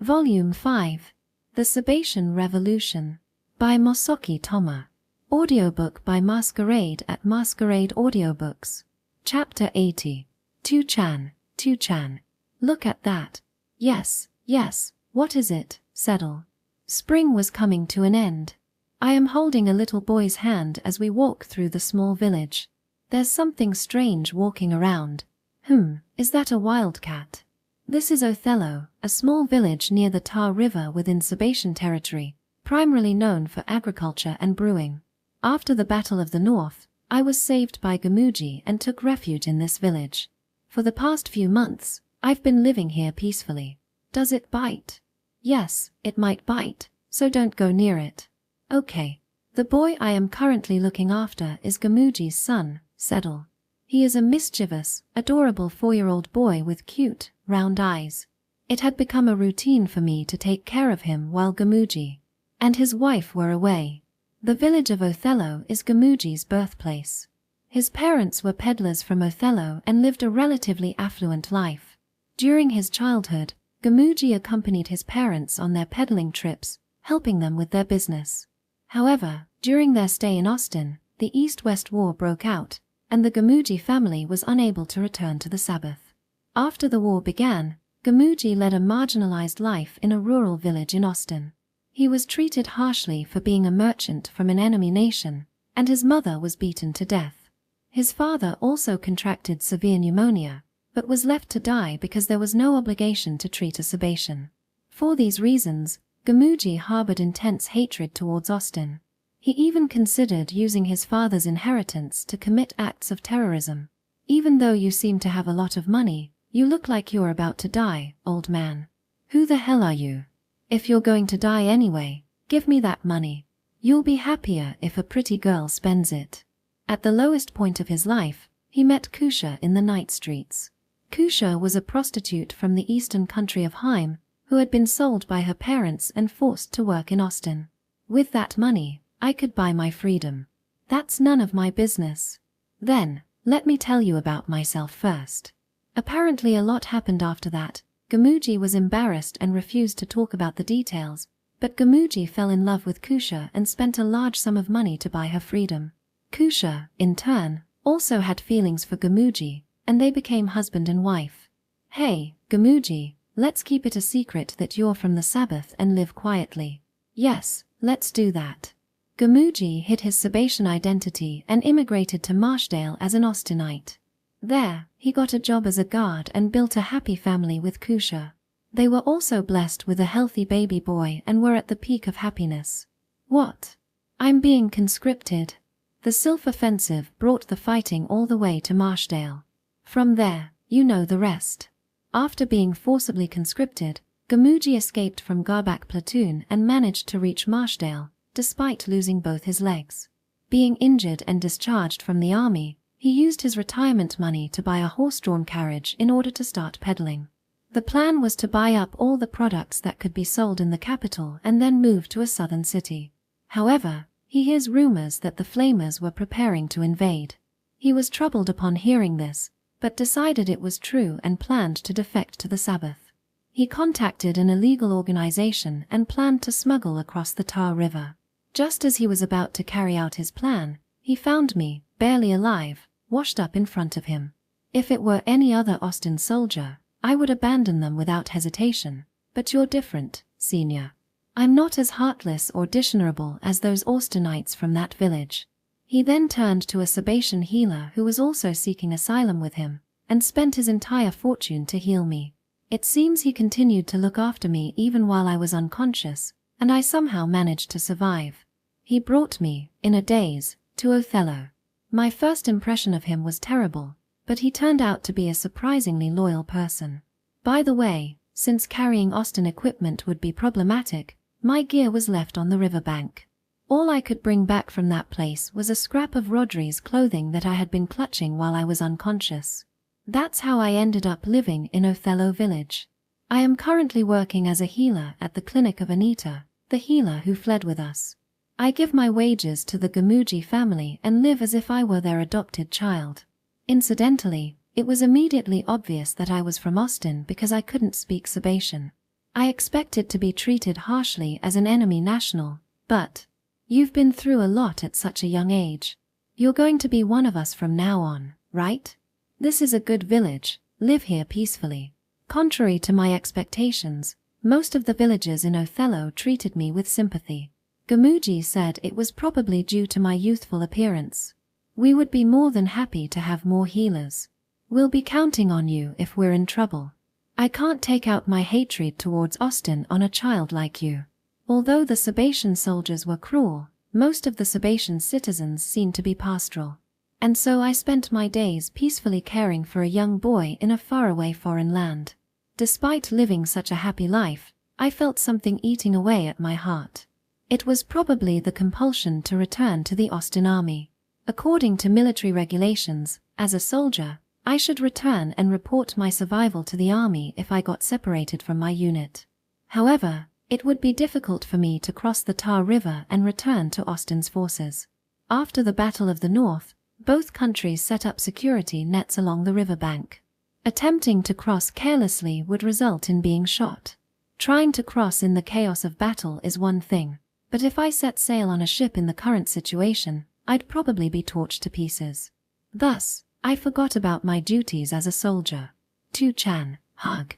Volume 5. The Sabatian Revolution. By Mosoki Toma. Audiobook by Masquerade at Masquerade Audiobooks. Chapter 80. Two-chan, Two-chan. Look at that. Yes, yes, what is it? Settle. Spring was coming to an end. I am holding a little boy's hand as we walk through the small village. There's something strange walking around. Is that a wildcat? This is Othello, a small village near the Tar River within Sabatian territory, primarily known for agriculture and brewing. After the Battle of the North, I was saved by Gamuji and took refuge in this village. For the past few months, I've been living here peacefully. Does it bite? Yes, it might bite, so don't go near it. Okay. The boy I am currently looking after is Gamuji's son, Settle. He is a mischievous, adorable 4-year-old boy with cute, round eyes. It had become a routine for me to take care of him while Gamuji and his wife were away. The village of Othello is Gamuji's birthplace. His parents were peddlers from Othello and lived a relatively affluent life. During his childhood, Gamuji accompanied his parents on their peddling trips, helping them with their business. However, during their stay in Austin, the East-West War broke out, and the Gamuji family was unable to return to the Sabbath. After the war began, Gamuji led a marginalized life in a rural village in Austin. He was treated harshly for being a merchant from an enemy nation, and his mother was beaten to death. His father also contracted severe pneumonia, but was left to die because there was no obligation to treat a Sabatian. For these reasons, Gamuji harbored intense hatred towards Austin. He even considered using his father's inheritance to commit acts of terrorism. Even though you seem to have a lot of money, you look like you're about to die, old man. Who the hell are you? If you're going to die anyway, give me that money. You'll be happier if a pretty girl spends it. At the lowest point of his life, he met Kusha in the night streets. Kusha was a prostitute from the eastern country of Heim, who had been sold by her parents and forced to work in Austin. With that money, I could buy my freedom. That's none of my business. Then, let me tell you about myself first. Apparently a lot happened after that. Gamuji was embarrassed and refused to talk about the details, but Gamuji fell in love with Kusha and spent a large sum of money to buy her freedom. Kusha, in turn, also had feelings for Gamuji, and they became husband and wife. Hey, Gamuji, let's keep it a secret that you're from the Sabbath and live quietly. Yes, let's do that. Gamuji hid his Sabatian identity and immigrated to Marshdale as an Austinite. There, he got a job as a guard and built a happy family with Kusha. They were also blessed with a healthy baby boy and were at the peak of happiness. What? I'm being conscripted. The Sylph offensive brought the fighting all the way to Marshdale. From there, you know the rest. After being forcibly conscripted, Gamuji escaped from Garbak platoon and managed to reach Marshdale, despite losing both his legs. Being injured and discharged from the army, he used his retirement money to buy a horse-drawn carriage in order to start peddling. The plan was to buy up all the products that could be sold in the capital and then move to a southern city. However, he hears rumors that the Flamers were preparing to invade. He was troubled upon hearing this, but decided it was true and planned to defect to the Sabbath. He contacted an illegal organization and planned to smuggle across the Tar River. Just as he was about to carry out his plan, he found me, barely alive, washed up in front of him. If it were any other Austin soldier, I would abandon them without hesitation, but you're different, senior. I'm not as heartless or dishonorable as those Austinites from that village. He then turned to a Sabatian healer who was also seeking asylum with him, and spent his entire fortune to heal me. It seems he continued to look after me even while I was unconscious, and I somehow managed to survive. He brought me, in a daze, to Othello. My first impression of him was terrible, but he turned out to be a surprisingly loyal person. By the way, since carrying Austin equipment would be problematic, my gear was left on the riverbank. All I could bring back from that place was a scrap of Rodri's clothing that I had been clutching while I was unconscious. That's how I ended up living in Othello village. I am currently working as a healer at the clinic of Anita, the healer who fled with us. I give my wages to the Gamuji family and live as if I were their adopted child. Incidentally, it was immediately obvious that I was from Austin because I couldn't speak Sabatian. I expected to be treated harshly as an enemy national, but you've been through a lot at such a young age. You're going to be one of us from now on, right? This is a good village, live here peacefully. Contrary to my expectations, most of the villagers in Othello treated me with sympathy. Gamuji said it was probably due to my youthful appearance. We would be more than happy to have more healers. We'll be counting on you if we're in trouble. I can't take out my hatred towards Austin on a child like you. Although the Sabatian soldiers were cruel, most of the Sabatian citizens seemed to be pastoral. And so I spent my days peacefully caring for a young boy in a faraway foreign land. Despite living such a happy life, I felt something eating away at my heart. It was probably the compulsion to return to the Austin army. According to military regulations, as a soldier, I should return and report my survival to the army if I got separated from my unit. However, it would be difficult for me to cross the Tar River and return to Austin's forces. After the Battle of the North, both countries set up security nets along the riverbank. Attempting to cross carelessly would result in being shot. Trying to cross in the chaos of battle is one thing, but if I set sail on a ship in the current situation, I'd probably be torched to pieces. Thus, I forgot about my duties as a soldier. Tu-chan, hug.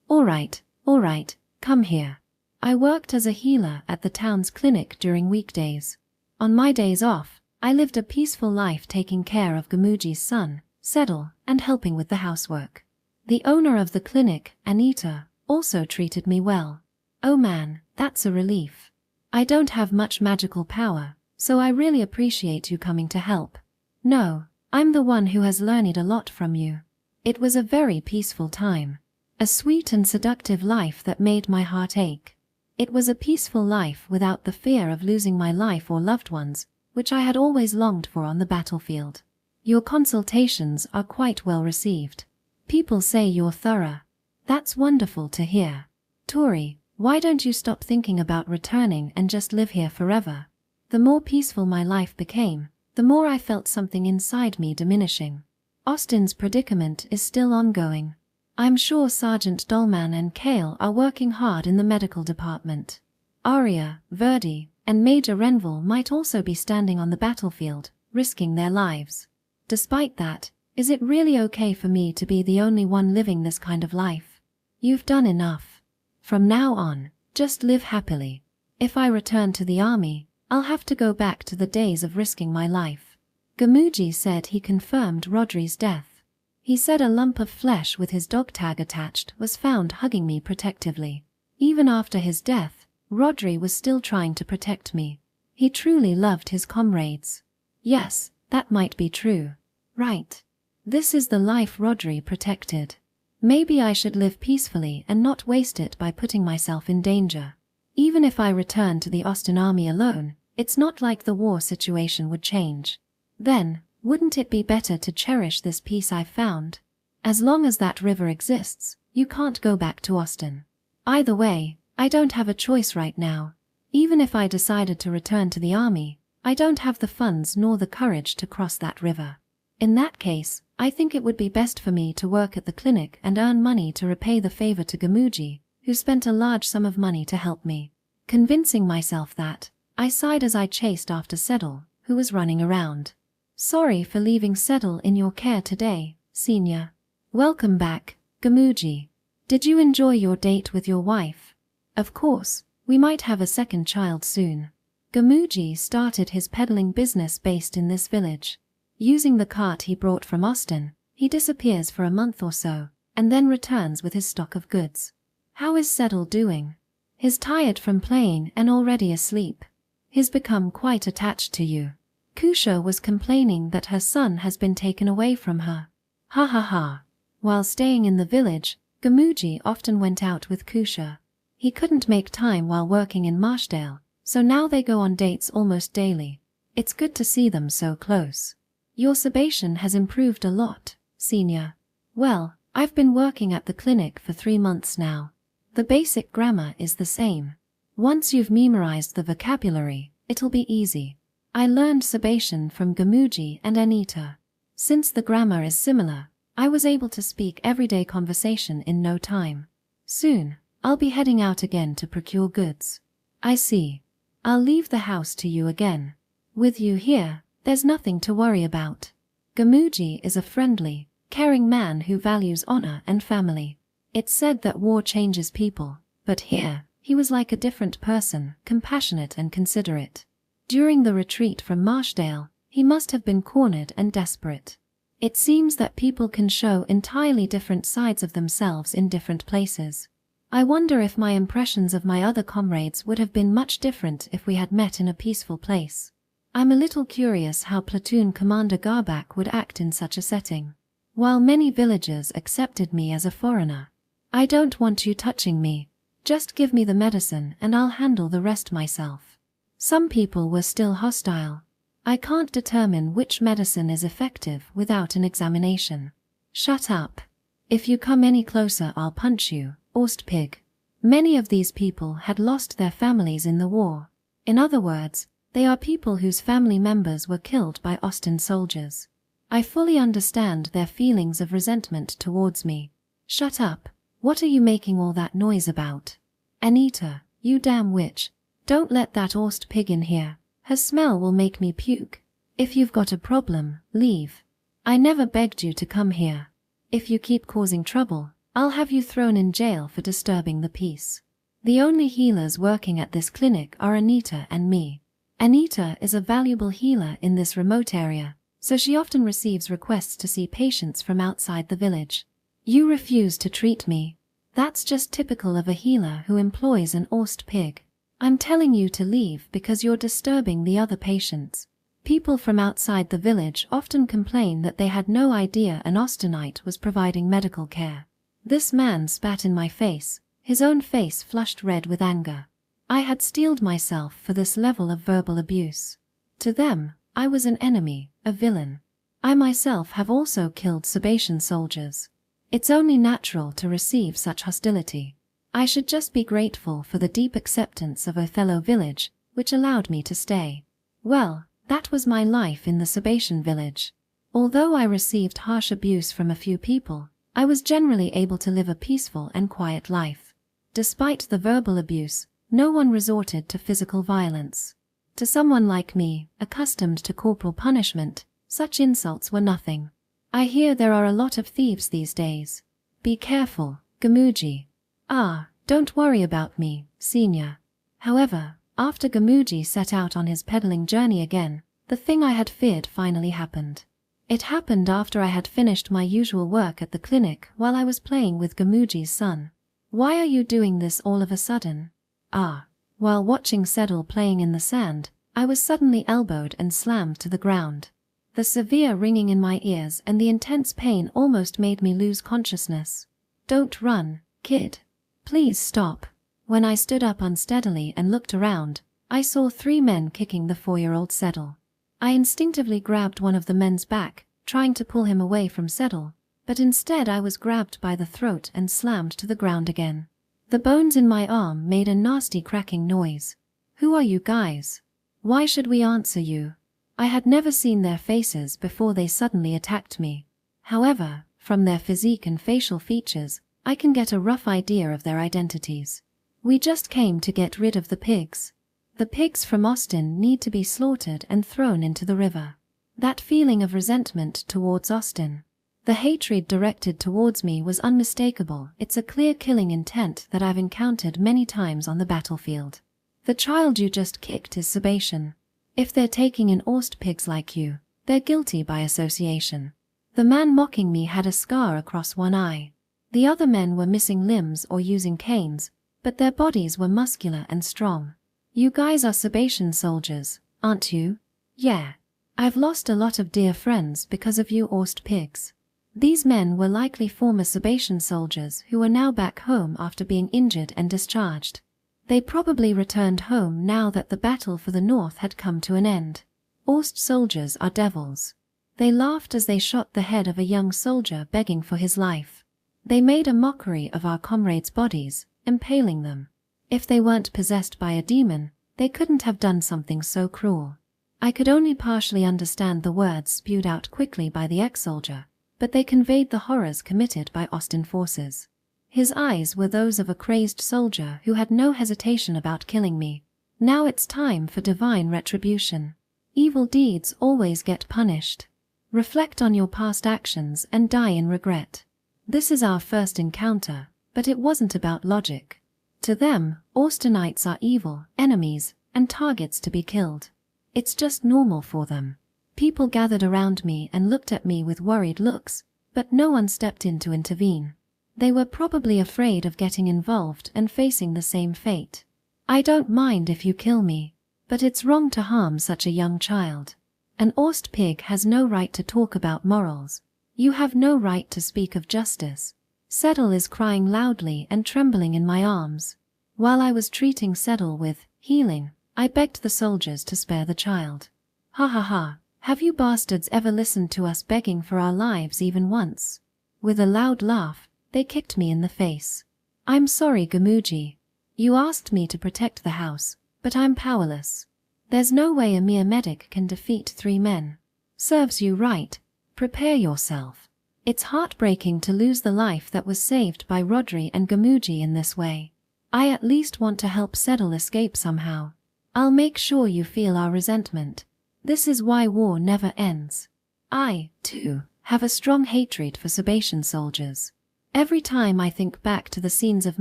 All right, come here. I worked as a healer at the town's clinic during weekdays. On my days off, I lived a peaceful life taking care of Gamuji's son, Settle, and helping with the housework. The owner of the clinic, Anita, also treated me well. Oh man, that's a relief. I don't have much magical power, so I really appreciate you coming to help. No, I'm the one who has learned a lot from you. It was a very peaceful time. A sweet and seductive life that made my heart ache. It was a peaceful life without the fear of losing my life or loved ones, which I had always longed for on the battlefield. Your consultations are quite well received. People say you're thorough. That's wonderful to hear. Touri, why don't you stop thinking about returning and just live here forever? The more peaceful my life became, the more I felt something inside me diminishing. Austin's predicament is still ongoing. I'm sure Sergeant Dolman and Kale are working hard in the medical department. Arya, Verdi, and Major Renville might also be standing on the battlefield, risking their lives. Despite that, is it really okay for me to be the only one living this kind of life? You've done enough. From now on, just live happily. If I return to the army, I'll have to go back to the days of risking my life. Gamuji said he confirmed Rodri's death. He said a lump of flesh with his dog tag attached was found hugging me protectively. Even after his death, Rodri was still trying to protect me. He truly loved his comrades. Yes, that might be true. Right. This is the life Rodri protected. Maybe I should live peacefully and not waste it by putting myself in danger. Even if I return to the Austin army alone, it's not like the war situation would change. Then, wouldn't it be better to cherish this peace I've found? As long as that river exists, you can't go back to Austin. Either way, I don't have a choice right now. Even if I decided to return to the army, I don't have the funds nor the courage to cross that river. In that case, I think it would be best for me to work at the clinic and earn money to repay the favor to Gamuji, who spent a large sum of money to help me. Convincing myself that, I sighed as I chased after Settle, who was running around. Sorry for leaving Settle in your care today, Senior. Welcome back, Gamuji. Did you enjoy your date with your wife? Of course, we might have a second child soon. Gamuji started his peddling business based in this village. Using the cart he brought from Austin, he disappears for a month or so, and then returns with his stock of goods. How is Settle doing? He's tired from playing and already asleep. He's become quite attached to you. Kusha was complaining that her son has been taken away from her. Ha ha ha. While staying in the village, Gamuji often went out with Kusha. He couldn't make time while working in Marshdale, so now they go on dates almost daily. It's good to see them so close. Your Sabatian has improved a lot, Senior. Well, I've been working at the clinic for 3 months now. The basic grammar is the same. Once you've memorized the vocabulary, it'll be easy. I learned Sabatian from Gamuji and Anita. Since the grammar is similar, I was able to speak everyday conversation in no time. Soon, I'll be heading out again to procure goods. I see. I'll leave the house to you again. With you here, there's nothing to worry about. Gamuji is a friendly, caring man who values honor and family. It's said that war changes people, but here, he was like a different person, compassionate and considerate. During the retreat from Marshdale, he must have been cornered and desperate. It seems that people can show entirely different sides of themselves in different places. I wonder if my impressions of my other comrades would have been much different if we had met in a peaceful place. I'm a little curious how Platoon Commander Garbak would act in such a setting. While many villagers accepted me as a foreigner, I don't want you touching me. Just give me the medicine and I'll handle the rest myself. Some people were still hostile. I can't determine which medicine is effective without an examination. Shut up. If you come any closer I'll punch you, Ostpig. Many of these people had lost their families in the war. In other words, they are people whose family members were killed by Austin soldiers. I fully understand their feelings of resentment towards me. Shut up. What are you making all that noise about? Anita, you damn witch. Don't let that Ostpig in here. Her smell will make me puke. If you've got a problem, leave. I never begged you to come here. If you keep causing trouble, I'll have you thrown in jail for disturbing the peace. The only healers working at this clinic are Anita and me. Anita is a valuable healer in this remote area, so she often receives requests to see patients from outside the village. You refuse to treat me. That's just typical of a healer who employs an Ostpig. I'm telling you to leave because you're disturbing the other patients. People from outside the village often complain that they had no idea an Austenite was providing medical care. This man spat in my face, his own face flushed red with anger. I had steeled myself for this level of verbal abuse. To them, I was an enemy, a villain. I myself have also killed Sabatian soldiers. It's only natural to receive such hostility. I should just be grateful for the deep acceptance of Othello village, which allowed me to stay. Well, that was my life in the Sabatian village. Although I received harsh abuse from a few people, I was generally able to live a peaceful and quiet life. Despite the verbal abuse, no one resorted to physical violence. To someone like me, accustomed to corporal punishment, such insults were nothing. I hear there are a lot of thieves these days. Be careful, Gamuji. Ah, don't worry about me, senior. However, after Gamuji set out on his peddling journey again, the thing I had feared finally happened. It happened after I had finished my usual work at the clinic while I was playing with Gamuji's son. Why are you doing this all of a sudden? Ah, while watching Sedal playing in the sand, I was suddenly elbowed and slammed to the ground. The severe ringing in my ears and the intense pain almost made me lose consciousness. Don't run, kid. Please stop. When I stood up unsteadily and looked around, I saw 3 men kicking the 4-year-old Sedal. I instinctively grabbed one of the men's back, trying to pull him away from Sedal, but instead I was grabbed by the throat and slammed to the ground again. The bones in my arm made a nasty cracking noise. Who are you guys? Why should we answer you? I had never seen their faces before they suddenly attacked me. However, from their physique and facial features, I can get a rough idea of their identities. We just came to get rid of the pigs. The pigs from Austin need to be slaughtered and thrown into the river. That feeling of resentment towards Austin. The hatred directed towards me was unmistakable. It's a clear killing intent that I've encountered many times on the battlefield. The child you just kicked is Sabatian. If they're taking in Ostpigs like you, they're guilty by association. The man mocking me had a scar across one eye. The other men were missing limbs or using canes, but their bodies were muscular and strong. You guys are Sabatian soldiers, aren't you? Yeah. I've lost a lot of dear friends because of you Ostpigs. These men were likely former Sabatian soldiers who are now back home after being injured and discharged. They probably returned home now that the battle for the north had come to an end. Ost soldiers are devils. They laughed as they shot the head of a young soldier begging for his life. They made a mockery of our comrades' bodies, impaling them. If they weren't possessed by a demon, they couldn't have done something so cruel. I could only partially understand the words spewed out quickly by the ex-soldier, but they conveyed the horrors committed by Austin forces. His eyes were those of a crazed soldier who had no hesitation about killing me. Now it's time for divine retribution. Evil deeds always get punished. Reflect on your past actions and die in regret. This is our first encounter, but it wasn't about logic. To them, Austinites are evil, enemies, and targets to be killed. It's just normal for them. People gathered around me and looked at me with worried looks, but no one stepped in to intervene. They were probably afraid of getting involved and facing the same fate. I don't mind if you kill me, but it's wrong to harm such a young child. An Aust pig has no right to talk about morals. You have no right to speak of justice. Settle is crying loudly and trembling in my arms. While I was treating Settle with healing, I begged the soldiers to spare the child. Ha ha ha, have you bastards ever listened to us begging for our lives even once? With a loud laugh, they kicked me in the face. I'm sorry, Gamuji. You asked me to protect the house, but I'm powerless. There's no way a mere medic can defeat 3 men. Serves you right. Prepare yourself. It's heartbreaking to lose the life that was saved by Rodri and Gamuji in this way. I at least want to help Settle escape somehow. I'll make sure you feel our resentment. This is why war never ends. I, too, have a strong hatred for Sebastian soldiers. Every time I think back to the scenes of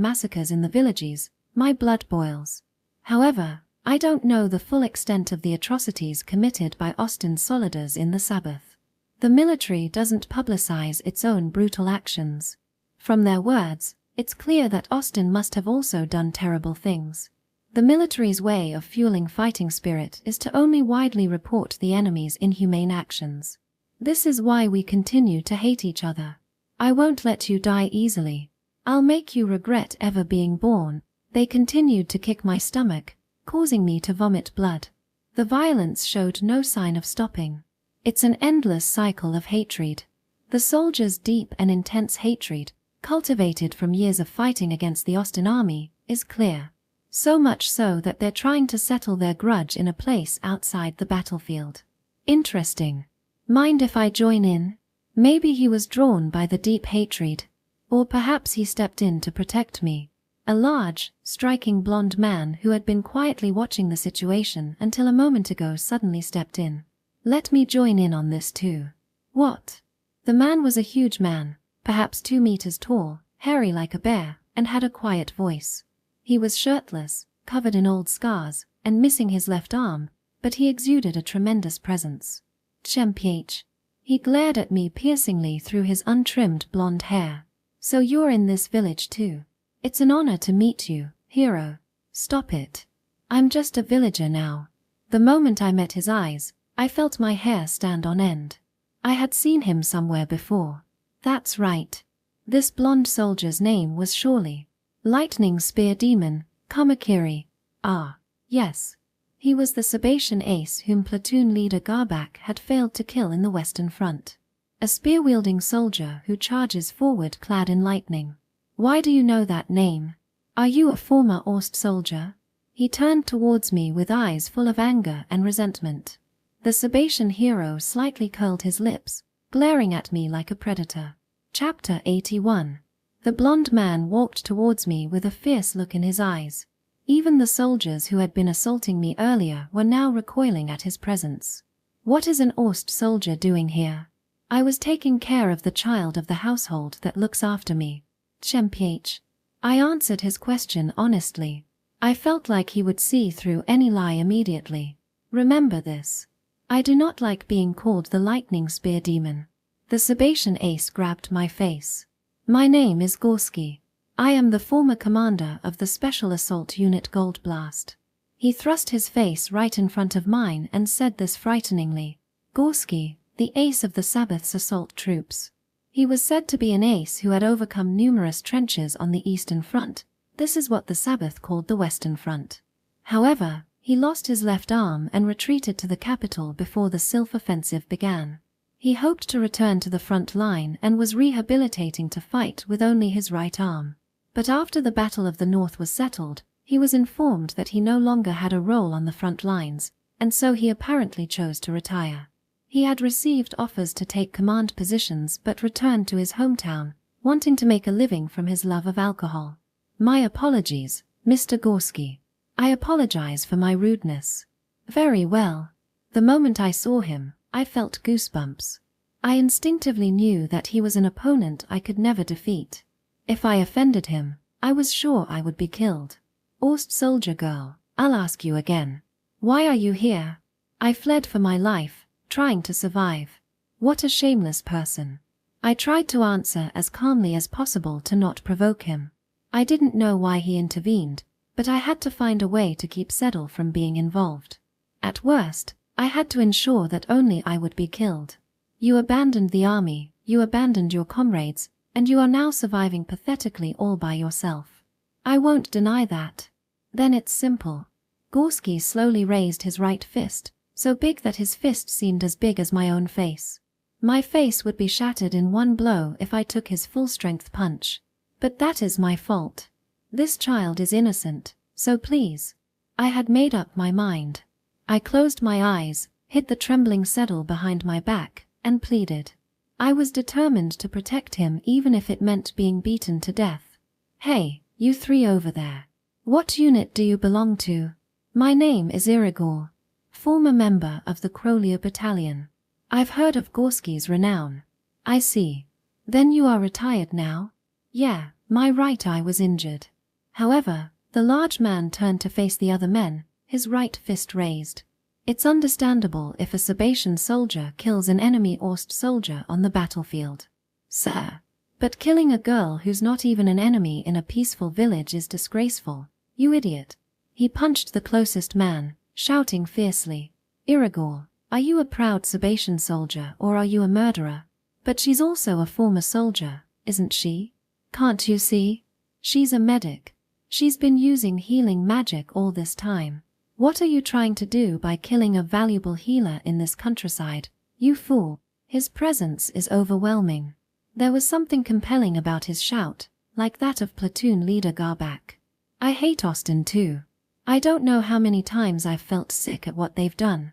massacres in the villages, my blood boils. However, I don't know the full extent of the atrocities committed by Austin soldiers in the Sabbath. The military doesn't publicize its own brutal actions. From their words, it's clear that Austin must have also done terrible things. The military's way of fueling fighting spirit is to only widely report the enemy's inhumane actions. This is why we continue to hate each other. I won't let you die easily. I'll make you regret ever being born. They continued to kick my stomach, causing me to vomit blood. The violence showed no sign of stopping. It's an endless cycle of hatred. The soldiers' deep and intense hatred, cultivated from years of fighting against the Austin army, is clear. So much so that they're trying to settle their grudge in a place outside the battlefield. Interesting. Mind if I join in? Maybe he was drawn by the deep hatred. Or perhaps he stepped in to protect me. A large, striking blonde man who had been quietly watching the situation until a moment ago suddenly stepped in. Let me join in on this too. What? The man was a huge man, perhaps 2 meters tall, hairy like a bear, and had a quiet voice. He was shirtless, covered in old scars, and missing his left arm, but he exuded a tremendous presence. Chemph. He glared at me piercingly through his untrimmed blonde hair. So you're in this village too. It's an honor to meet you, hero. Stop it. I'm just a villager now. The moment I met his eyes, I felt my hair stand on end. I had seen him somewhere before. That's right. This blonde soldier's name was surely Lightning Spear Demon, Kamakiri. Ah, yes. He was the Sebastian ace whom platoon leader Garbak had failed to kill in the Western Front. A spear-wielding soldier who charges forward clad in lightning. Why do you know that name? Are you a former Aust soldier? He turned towards me with eyes full of anger and resentment. The Sebastian hero slightly curled his lips, glaring at me like a predator. Chapter 81. The blonde man walked towards me with a fierce look in his eyes. Even the soldiers who had been assaulting me earlier were now recoiling at his presence. What is an Aust soldier doing here? I was taking care of the child of the household that looks after me. Chemph. I answered his question honestly. I felt like he would see through any lie immediately. Remember this. I do not like being called the Lightning Spear Demon. The Sebastian ace grabbed my face. My name is Gorski. I am the former commander of the Special Assault Unit Gold Blast. He thrust his face right in front of mine and said this frighteningly. Gorski, the ace of the Sabbath's assault troops. He was said to be an ace who had overcome numerous trenches on the Eastern Front. This is what the Sabbath called the Western Front. However, he lost his left arm and retreated to the capital before the Sylph offensive began. He hoped to return to the front line and was rehabilitating to fight with only his right arm. But after the Battle of the North was settled, he was informed that he no longer had a role on the front lines, and so he apparently chose to retire. He had received offers to take command positions but returned to his hometown, wanting to make a living from his love of alcohol. My apologies, Mr. Gorski. I apologize for my rudeness. Very well. The moment I saw him, I felt goosebumps. I instinctively knew that he was an opponent I could never defeat. If I offended him, I was sure I would be killed. Ost soldier girl, I'll ask you again. Why are you here? I fled for my life, trying to survive. What a shameless person. I tried to answer as calmly as possible to not provoke him. I didn't know why he intervened, but I had to find a way to keep Settle from being involved. At worst, I had to ensure that only I would be killed. You abandoned the army, you abandoned your comrades, and you are now surviving pathetically all by yourself. I won't deny that. Then it's simple. Gorski slowly raised his right fist, so big that his fist seemed as big as my own face. My face would be shattered in one blow if I took his full-strength punch. But that is my fault. This child is innocent, so please. I had made up my mind. I closed my eyes, hid the trembling Settle behind my back, and pleaded. I was determined to protect him even if it meant being beaten to death. Hey, you three over there. What unit do you belong to? My name is Irigor, former member of the Crowlier Battalion. I've heard of Gorski's renown. I see. Then you are retired now? Yeah, my right eye was injured. However, the large man turned to face the other men, his right fist raised. It's understandable if a Sabatian soldier kills an enemy Ost soldier on the battlefield. Sir. But killing a girl who's not even an enemy in a peaceful village is disgraceful. You idiot. He punched the closest man, shouting fiercely. Irigor, are you a proud Sabatian soldier or are you a murderer? But she's also a former soldier, isn't she? Can't you see? She's a medic. She's been using healing magic all this time. What are you trying to do by killing a valuable healer in this countryside, you fool? His presence is overwhelming. There was something compelling about his shout, like that of platoon leader Garbak. I hate Austin too. I don't know how many times I've felt sick at what they've done.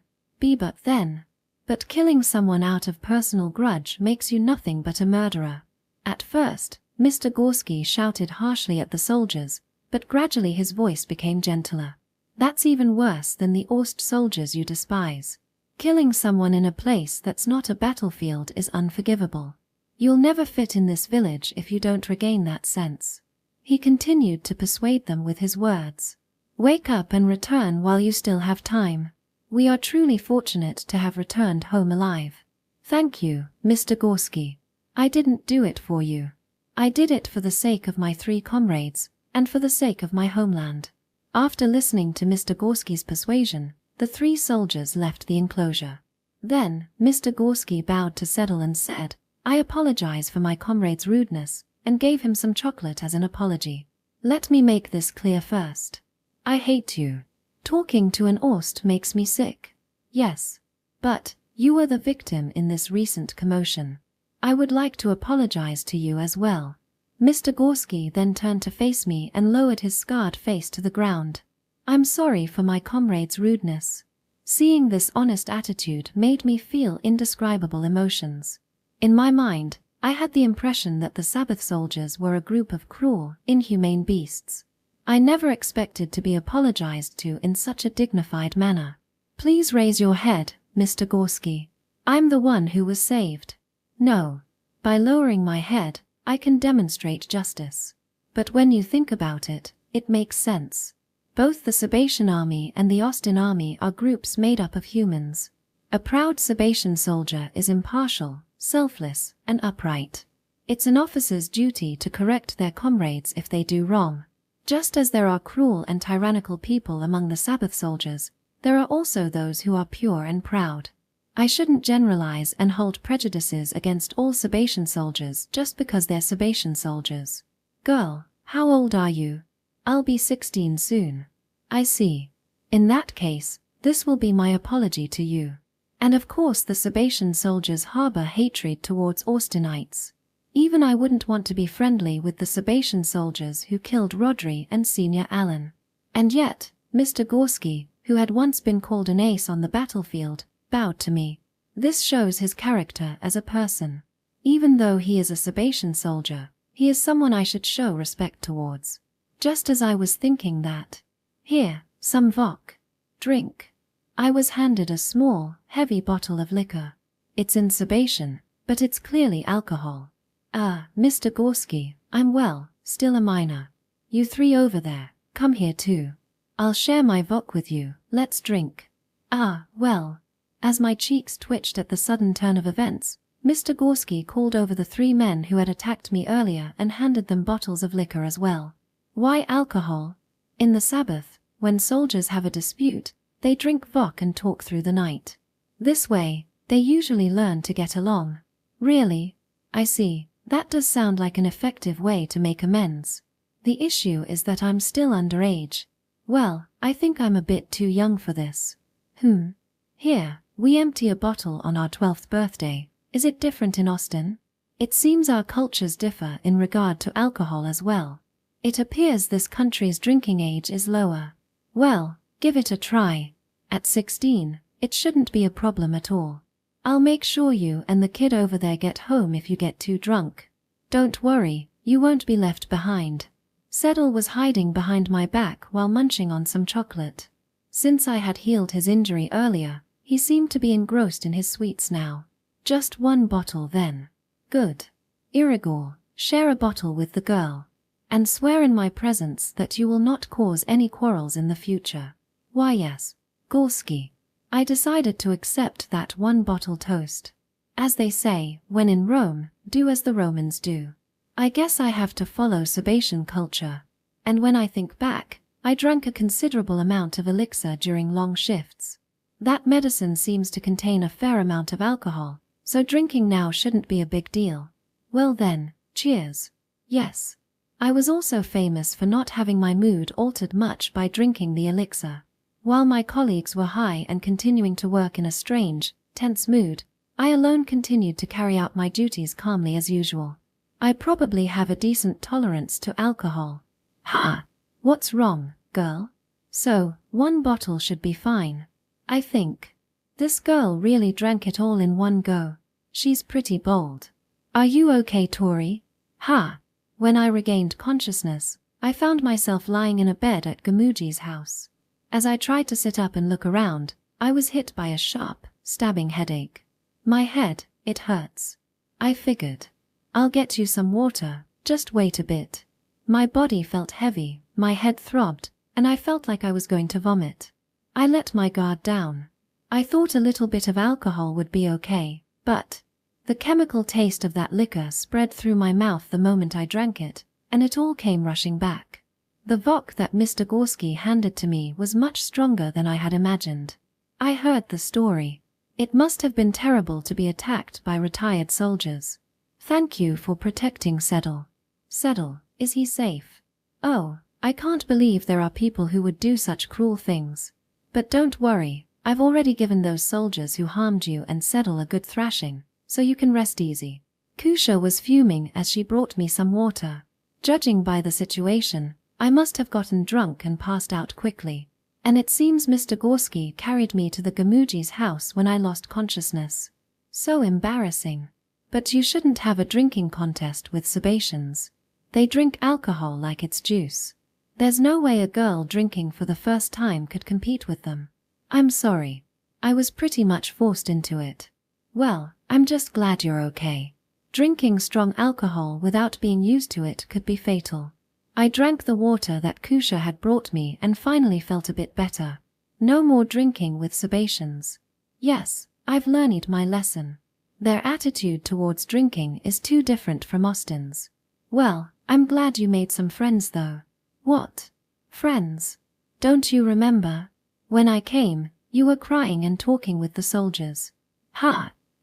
But killing someone out of personal grudge makes you nothing but a murderer. At first, Mr. Gorski shouted harshly at the soldiers, but gradually his voice became gentler. That's even worse than the Ost soldiers you despise. Killing someone in a place that's not a battlefield is unforgivable. You'll never fit in this village if you don't regain that sense. He continued to persuade them with his words. Wake up and return while you still have time. We are truly fortunate to have returned home alive. Thank you, Mr. Gorski. I didn't do it for you. I did it for the sake of my 3 comrades, and for the sake of my homeland. After listening to Mr. Gorski's persuasion, the 3 soldiers left the enclosure. Then, Mr. Gorski bowed to Settle and said, I apologize for my comrade's rudeness, and gave him some chocolate as an apology. Let me make this clear first. I hate you. Talking to an Ost makes me sick. Yes. But, you were the victim in this recent commotion. I would like to apologize to you as well. Mr. Gorski then turned to face me and lowered his scarred face to the ground. I'm sorry for my comrade's rudeness. Seeing this honest attitude made me feel indescribable emotions. In my mind, I had the impression that the Sabbath soldiers were a group of cruel, inhumane beasts. I never expected to be apologized to in such a dignified manner. Please raise your head, Mr. Gorski. I'm the one who was saved. No. By lowering my head, I can demonstrate justice. But when you think about it, it makes sense. Both the Sabatian army and the Austin army are groups made up of humans. A proud Sabatian soldier is impartial, selfless, and upright. It's an officer's duty to correct their comrades if they do wrong. Just as there are cruel and tyrannical people among the Sabbath soldiers, there are also those who are pure and proud. I shouldn't generalize and hold prejudices against all Sabatian soldiers just because they're Sabatian soldiers. Girl, how old are you? I'll be 16 soon. I see. In that case, this will be my apology to you. And of course the Sabatian soldiers harbor hatred towards Austinites. Even I wouldn't want to be friendly with the Sabatian soldiers who killed Rodri and Senior Allen. And yet, Mr. Gorski, who had once been called an ace on the battlefield, bowed to me. This shows his character as a person. Even though he is a Sabatian soldier, He is someone I should show respect towards. Just as I was thinking that. Here, some vodka. Drink. I was handed a small, heavy bottle of liquor. It's in Sebastian, but it's clearly alcohol. Mr. Gorski, I'm well, still a minor. You three over there, come here too. I'll share my vodka with you, let's drink. Well. As my cheeks twitched at the sudden turn of events, Mr. Gorski called over the 3 men who had attacked me earlier and handed them bottles of liquor as well. Why alcohol? In the Sabbath, when soldiers have a dispute, they drink vodka and talk through the night. This way, they usually learn to get along. Really? I see, that does sound like an effective way to make amends. The issue is that I'm still underage. Well, I think I'm a bit too young for this. Here, we empty a bottle on our 12th birthday. Is it different in Austin? It seems our cultures differ in regard to alcohol as well. It appears this country's drinking age is lower. Well, give it a try. At 16, it shouldn't be a problem at all. I'll make sure you and the kid over there get home if you get too drunk. Don't worry, you won't be left behind. Settle was hiding behind my back while munching on some chocolate. Since I had healed his injury earlier, he seemed to be engrossed in his sweets now. Just 1 bottle then. Good. Irigor, share a bottle with the girl. And swear in my presence that you will not cause any quarrels in the future. Why yes, Gorski. I decided to accept that 1 bottle toast. As they say, when in Rome, do as the Romans do. I guess I have to follow Sebastian culture. And when I think back, I drank a considerable amount of elixir during long shifts. That medicine seems to contain a fair amount of alcohol, so drinking now shouldn't be a big deal. Well then, cheers. Yes. I was also famous for not having my mood altered much by drinking the elixir. While my colleagues were high and continuing to work in a strange, tense mood, I alone continued to carry out my duties calmly as usual. I probably have a decent tolerance to alcohol. What's wrong, girl? So, 1 bottle should be fine. I think. This girl really drank it all in one go. She's pretty bold. Are you okay, Touri? When I regained consciousness, I found myself lying in a bed at Gamuji's house. As I tried to sit up and look around, I was hit by a sharp, stabbing headache. My head, it hurts. I figured. I'll get you some water, just wait a bit. My body felt heavy, my head throbbed, and I felt like I was going to vomit. I let my guard down. I thought a little bit of alcohol would be okay, but the chemical taste of that liquor spread through my mouth the moment I drank it, and it all came rushing back. The vodka that Mr. Gorski handed to me was much stronger than I had imagined. I heard the story. It must have been terrible to be attacked by retired soldiers. Thank you for protecting Settle. Settle, is he safe? Oh, I can't believe there are people who would do such cruel things. But don't worry, I've already given those soldiers who harmed you and Settle a good thrashing, so you can rest easy. Kusha was fuming as she brought me some water. Judging by the situation, I must have gotten drunk and passed out quickly. And it seems Mr. Gorski carried me to the Gamuji's house when I lost consciousness. So embarrassing. But you shouldn't have a drinking contest with Sebastians. They drink alcohol like it's juice. There's no way a girl drinking for the first time could compete with them. I'm sorry. I was pretty much forced into it. Well, I'm just glad you're okay. Drinking strong alcohol without being used to it could be fatal. I drank the water that Kusha had brought me and finally felt a bit better. No more drinking with Sebastians. Yes, I've learned my lesson. Their attitude towards drinking is too different from Austin's. Well, I'm glad you made some friends though. What? Friends? Don't you remember? When I came, you were crying and talking with the soldiers.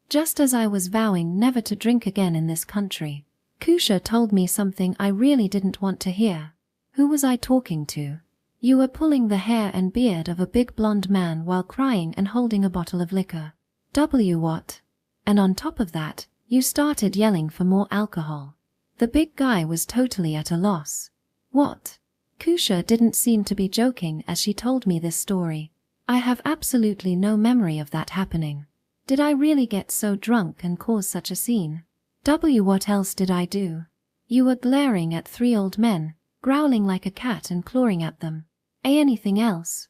Just as I was vowing never to drink again in this country. Kusha told me something I really didn't want to hear. Who was I talking to? You were pulling the hair and beard of a big blonde man while crying and holding a bottle of liquor. What? And on top of that, you started yelling for more alcohol. The big guy was totally at a loss. What? Kusha didn't seem to be joking as she told me this story. I have absolutely no memory of that happening. Did I really get so drunk and cause such a scene? What else did I do? You were glaring at 3 old men, growling like a cat and clawing at them. Anything else?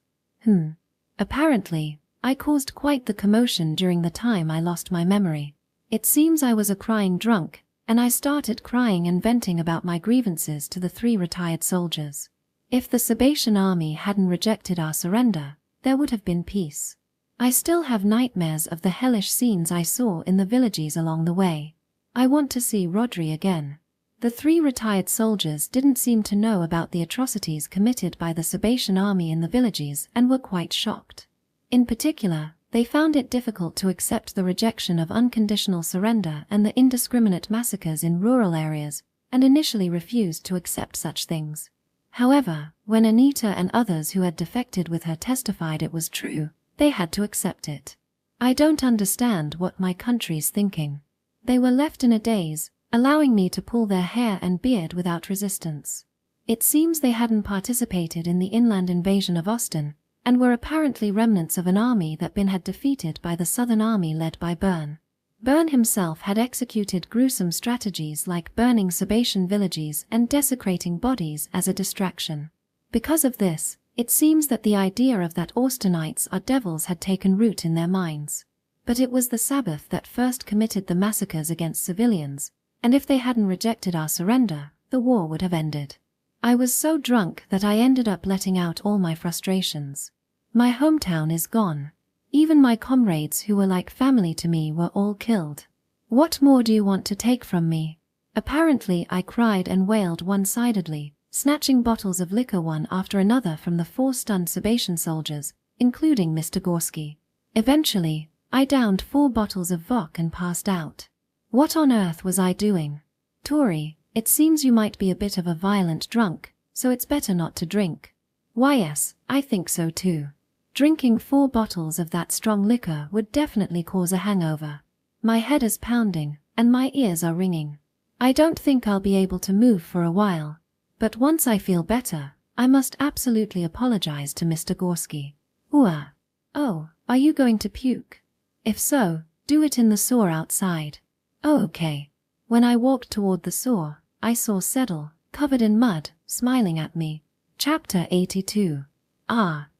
Apparently, I caused quite the commotion during the time I lost my memory. It seems I was a crying drunk, and I started crying and venting about my grievances to the 3 retired soldiers. If the Sebastian army hadn't rejected our surrender, there would have been peace. I still have nightmares of the hellish scenes I saw in the villages along the way. I want to see Rodri again. The 3 retired soldiers didn't seem to know about the atrocities committed by the Sebastian army in the villages and were quite shocked. In particular, they found it difficult to accept the rejection of unconditional surrender and the indiscriminate massacres in rural areas, and initially refused to accept such things. However, when Anita and others who had defected with her testified it was true, they had to accept it. I don't understand what my country's thinking. They were left in a daze, allowing me to pull their hair and beard without resistance. It seems they hadn't participated in the inland invasion of Ostend, and were apparently remnants of an army that had defeated by the Southern Army led by Byrne. Byrne himself had executed gruesome strategies like burning Sebastian villages and desecrating bodies as a distraction. Because of this, it seems that the idea of that Austenites are devils had taken root in their minds. But it was the Sabbath that first committed the massacres against civilians, and if they hadn't rejected our surrender, the war would have ended. I was so drunk that I ended up letting out all my frustrations. My hometown is gone. Even my comrades who were like family to me were all killed. What more do you want to take from me? Apparently I cried and wailed one-sidedly, snatching bottles of liquor one after another from the 4 stunned Sebastian soldiers, including Mr. Gorski. Eventually, I downed 4 bottles of vodka and passed out. What on earth was I doing? Touri, it seems you might be a bit of a violent drunk, so it's better not to drink. Why yes, I think so too. Drinking 4 bottles of that strong liquor would definitely cause a hangover. My head is pounding, and my ears are ringing. I don't think I'll be able to move for a while. But once I feel better, I must absolutely apologize to Mr. Gorski. Oh, are you going to puke? If so, do it in the sewer outside. Oh, okay. When I walked toward the sewer, I saw Seddle, covered in mud, smiling at me. Chapter 82.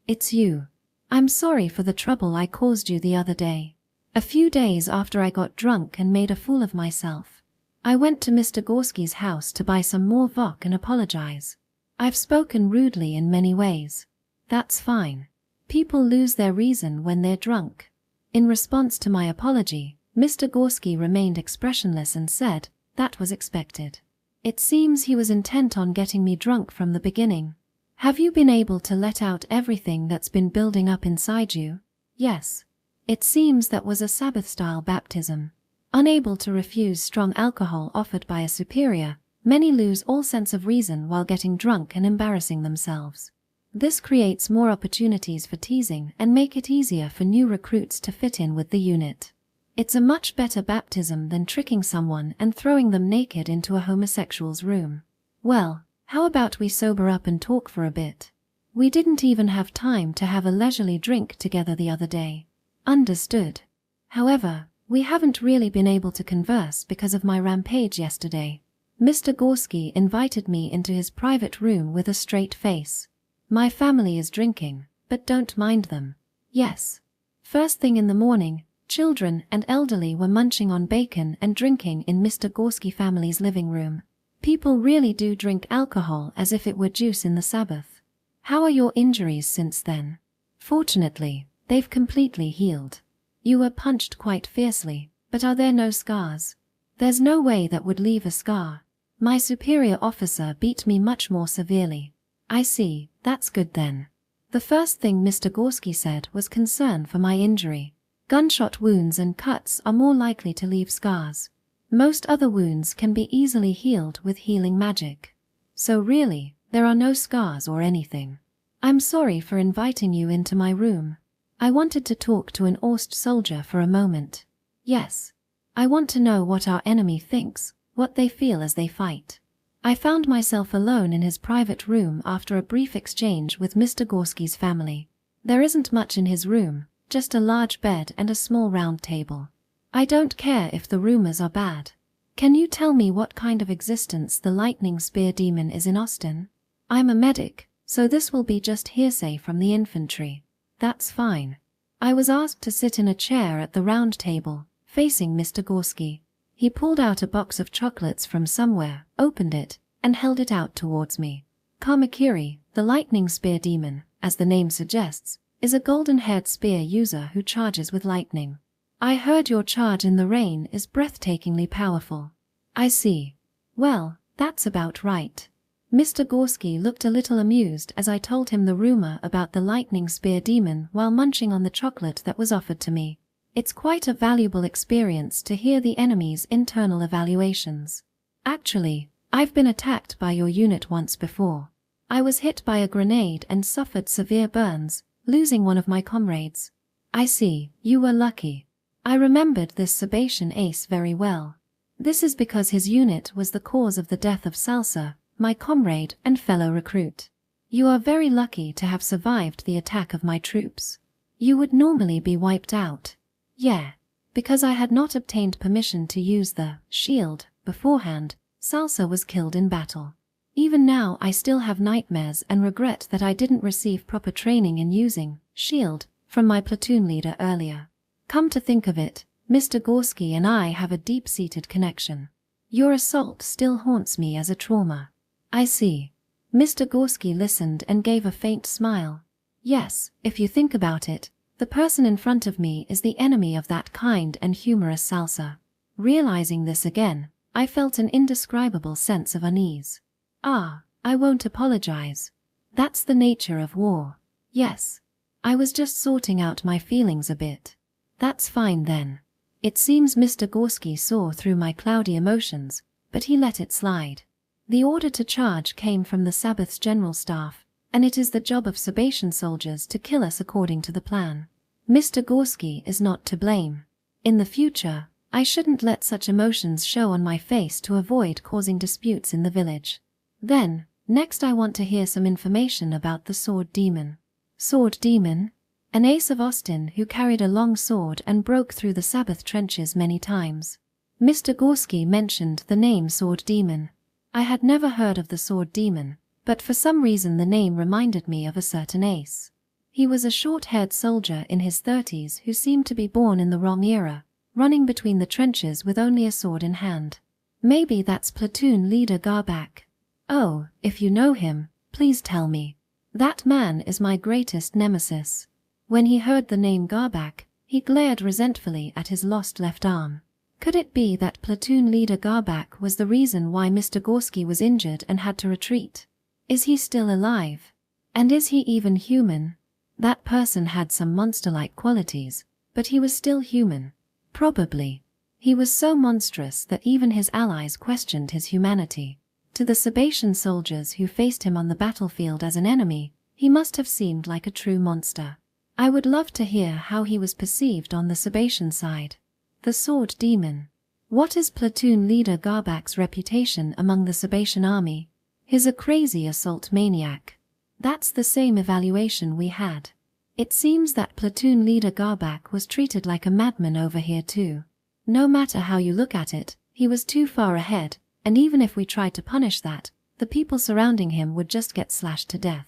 It's you. I'm sorry for the trouble I caused you the other day. A few days after I got drunk and made a fool of myself, I went to Mr. Gorski's house to buy some more vodka and apologize. I've spoken rudely in many ways. That's fine. People lose their reason when they're drunk. In response to my apology, Mr. Gorski remained expressionless and said, that was expected. It seems he was intent on getting me drunk from the beginning. Have you been able to let out everything that's been building up inside you? Yes. It seems that was a Sabbath-style baptism. Unable to refuse strong alcohol offered by a superior, many lose all sense of reason while getting drunk and embarrassing themselves. This creates more opportunities for teasing and make it easier for new recruits to fit in with the unit. It's a much better baptism than tricking someone and throwing them naked into a homosexual's room. Well, how about we sober up and talk for a bit? We didn't even have time to have a leisurely drink together the other day. Understood. However, we haven't really been able to converse because of my rampage yesterday. Mr. Gorski invited me into his private room with a straight face. My family is drinking, but don't mind them. Yes. First thing in the morning, children and elderly were munching on bacon and drinking in Mr. Gorski family's living room. People really do drink alcohol as if it were juice in the Sabbath. How are your injuries since then? Fortunately, they've completely healed. You were punched quite fiercely, but are there no scars? There's no way that would leave a scar. My superior officer beat me much more severely. I see, that's good then. The first thing Mr. Gorski said was concern for my injury. Gunshot wounds and cuts are more likely to leave scars. Most other wounds can be easily healed with healing magic. So really, there are no scars or anything. I'm sorry for inviting you into my room. I wanted to talk to an Ost soldier for a moment. Yes. I want to know what our enemy thinks, what they feel as they fight. I found myself alone in his private room after a brief exchange with Mr. Gorski's family. There isn't much in his room, just a large bed and a small round table. I don't care if the rumors are bad. Can you tell me what kind of existence the lightning spear demon is in Austin? I'm a medic, so this will be just hearsay from the infantry. That's fine. I was asked to sit in a chair at the round table, facing Mr. Gorski. He pulled out a box of chocolates from somewhere, opened it, and held it out towards me. Kamakiri, the lightning spear demon, as the name suggests, is a golden-haired spear user who charges with lightning. I heard your charge in the rain is breathtakingly powerful. I see. Well, that's about right. Mr. Gorski looked a little amused as I told him the rumor about the lightning spear demon while munching on the chocolate that was offered to me. It's quite a valuable experience to hear the enemy's internal evaluations. Actually, I've been attacked by your unit once before. I was hit by a grenade and suffered severe burns, losing one of my comrades. I see, you were lucky. I remembered this Sebastian ace very well. This is because his unit was the cause of the death of Salsa, my comrade and fellow recruit. You are very lucky to have survived the attack of my troops. You would normally be wiped out. Yeah. Because I had not obtained permission to use the shield beforehand, Salsa was killed in battle. Even now I still have nightmares and regret that I didn't receive proper training in using shield from my platoon leader earlier. Come to think of it, Mr. Gorski and I have a deep-seated connection. Your assault still haunts me as a trauma. I see. Mr. Gorski listened and gave a faint smile. Yes, if you think about it, the person in front of me is the enemy of that kind and humorous Salsa. Realizing this again, I felt an indescribable sense of unease. Ah, I won't apologize. That's the nature of war. Yes. I was just sorting out my feelings a bit. That's fine then. It seems Mr. Gorski saw through my cloudy emotions, but he let it slide. The order to charge came from the Sabbath's general staff, and it is the job of Sebastian soldiers to kill us according to the plan. Mr. Gorski is not to blame. In the future, I shouldn't let such emotions show on my face to avoid causing disputes in the village. Then, next I want to hear some information about the sword demon. Sword demon? An ace of Austin who carried a long sword and broke through the Sabbath trenches many times. Mr. Gorski mentioned the name Sword Demon. I had never heard of the Sword Demon, but for some reason the name reminded me of a certain ace. He was a short-haired soldier in his 30s who seemed to be born in the wrong era, running between the trenches with only a sword in hand. Maybe that's platoon leader Garbak. Oh, if you know him, please tell me. That man is my greatest nemesis. When he heard the name Garbak, he glared resentfully at his lost left arm. Could it be that platoon leader Garbak was the reason why Mr. Gorski was injured and had to retreat? Is he still alive? And is he even human? That person had some monster-like qualities, but he was still human. Probably. He was so monstrous that even his allies questioned his humanity. To the Sebastian soldiers who faced him on the battlefield as an enemy, he must have seemed like a true monster. I would love to hear how he was perceived on the Sebastian side. The Sword Demon. What is platoon leader Garbak's reputation among the Sebastian army? He's a crazy assault maniac. That's the same evaluation we had. It seems that platoon leader Garbak was treated like a madman over here too. No matter how you look at it, he was too far ahead, and even if we tried to punish that, the people surrounding him would just get slashed to death.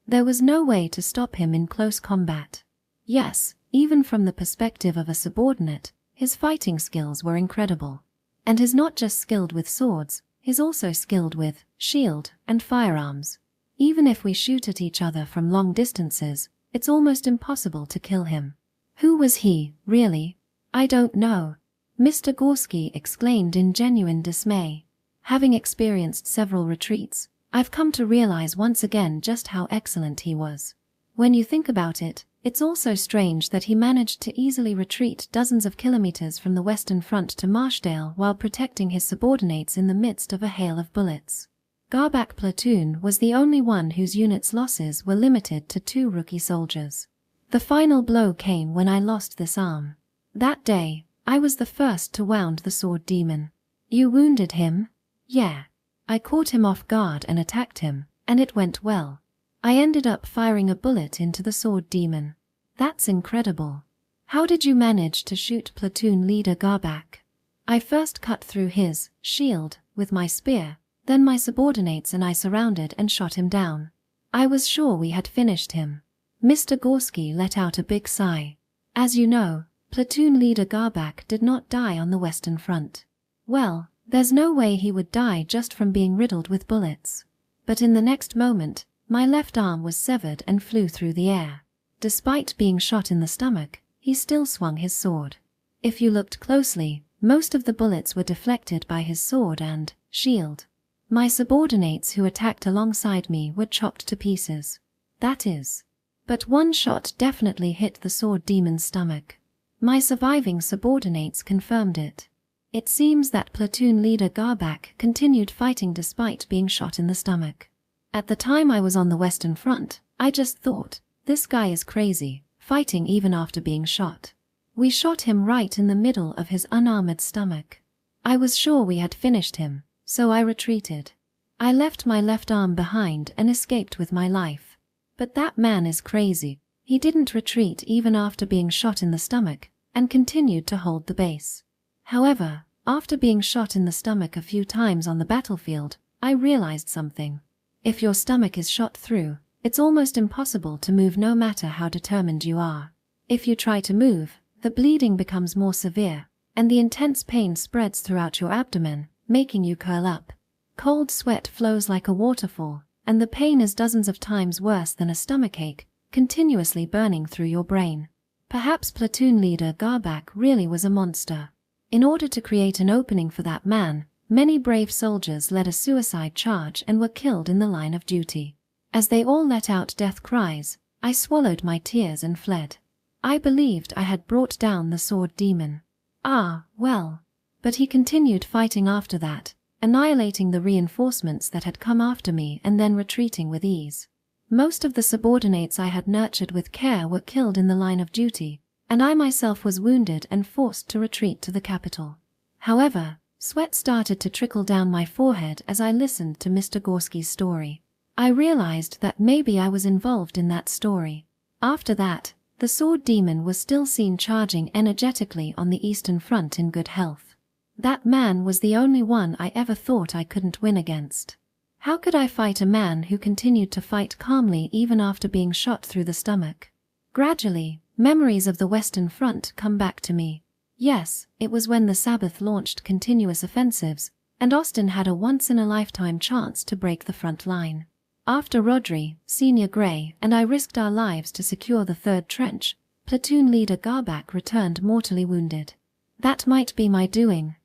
There was no way to stop him in close combat. Yes, even from the perspective of a subordinate, his fighting skills were incredible. And he's not just skilled with swords, he's also skilled with shield and firearms. Even if we shoot at each other from long distances, it's almost impossible to kill him. Who was he, really? I don't know. Mr. Gorski exclaimed in genuine dismay. Having experienced several retreats, I've come to realize once again just how excellent he was. When you think about it, it's also strange that he managed to easily retreat dozens of kilometers from the Western Front to Marshdale while protecting his subordinates in the midst of a hail of bullets. Garbak platoon was the only one whose unit's losses were limited to 2 rookie soldiers. The final blow came when I lost this arm. That day, I was the first to wound the Sword Demon. You wounded him? Yeah. I caught him off guard and attacked him, and it went well. I ended up firing a bullet into the Sword Demon. That's incredible. How did you manage to shoot platoon leader Garbak? I first cut through his shield with my spear, then my subordinates and I surrounded and shot him down. I was sure we had finished him. Mr. Gorski let out a big sigh. As you know, platoon leader Garbak did not die on the Western Front. Well, there's no way he would die just from being riddled with bullets. But in the next moment, my left arm was severed and flew through the air. Despite being shot in the stomach, he still swung his sword. If you looked closely, most of the bullets were deflected by his sword and shield. My subordinates who attacked alongside me were chopped to pieces. That is. But one shot definitely hit the sword demon's stomach. My surviving subordinates confirmed it. It seems that platoon leader Garbak continued fighting despite being shot in the stomach. At the time I was on the Western Front, I just thought, this guy is crazy, fighting even after being shot. We shot him right in the middle of his unarmored stomach. I was sure we had finished him, so I retreated. I left my left arm behind and escaped with my life. But that man is crazy. He didn't retreat even after being shot in the stomach, and continued to hold the base. However, after being shot in the stomach a few times on the battlefield, I realized something. If your stomach is shot through, it's almost impossible to move no matter how determined you are. If you try to move, the bleeding becomes more severe, and the intense pain spreads throughout your abdomen, making you curl up. Cold sweat flows like a waterfall, and the pain is dozens of times worse than a stomachache, continuously burning through your brain. Perhaps platoon leader Garbak really was a monster. In order to create an opening for that man, many brave soldiers led a suicide charge and were killed in the line of duty. As they all let out death cries, I swallowed my tears and fled. I believed I had brought down the sword demon. Well. But he continued fighting after that, annihilating the reinforcements that had come after me and then retreating with ease. Most of the subordinates I had nurtured with care were killed in the line of duty, and I myself was wounded and forced to retreat to the capital. However, sweat started to trickle down my forehead as I listened to Mr. Gorski's story. I realized that maybe I was involved in that story. After that, the sword demon was still seen charging energetically on the Eastern Front in good health. That man was the only one I ever thought I couldn't win against. How could I fight a man who continued to fight calmly even after being shot through the stomach? Gradually, memories of the Western Front come back to me. Yes, it was when the Sabbath launched continuous offensives, and Austin had a once-in-a-lifetime chance to break the front line. After Rodri, Senior Gray, and I risked our lives to secure the third trench, platoon leader Garbak returned mortally wounded. That might be my doing.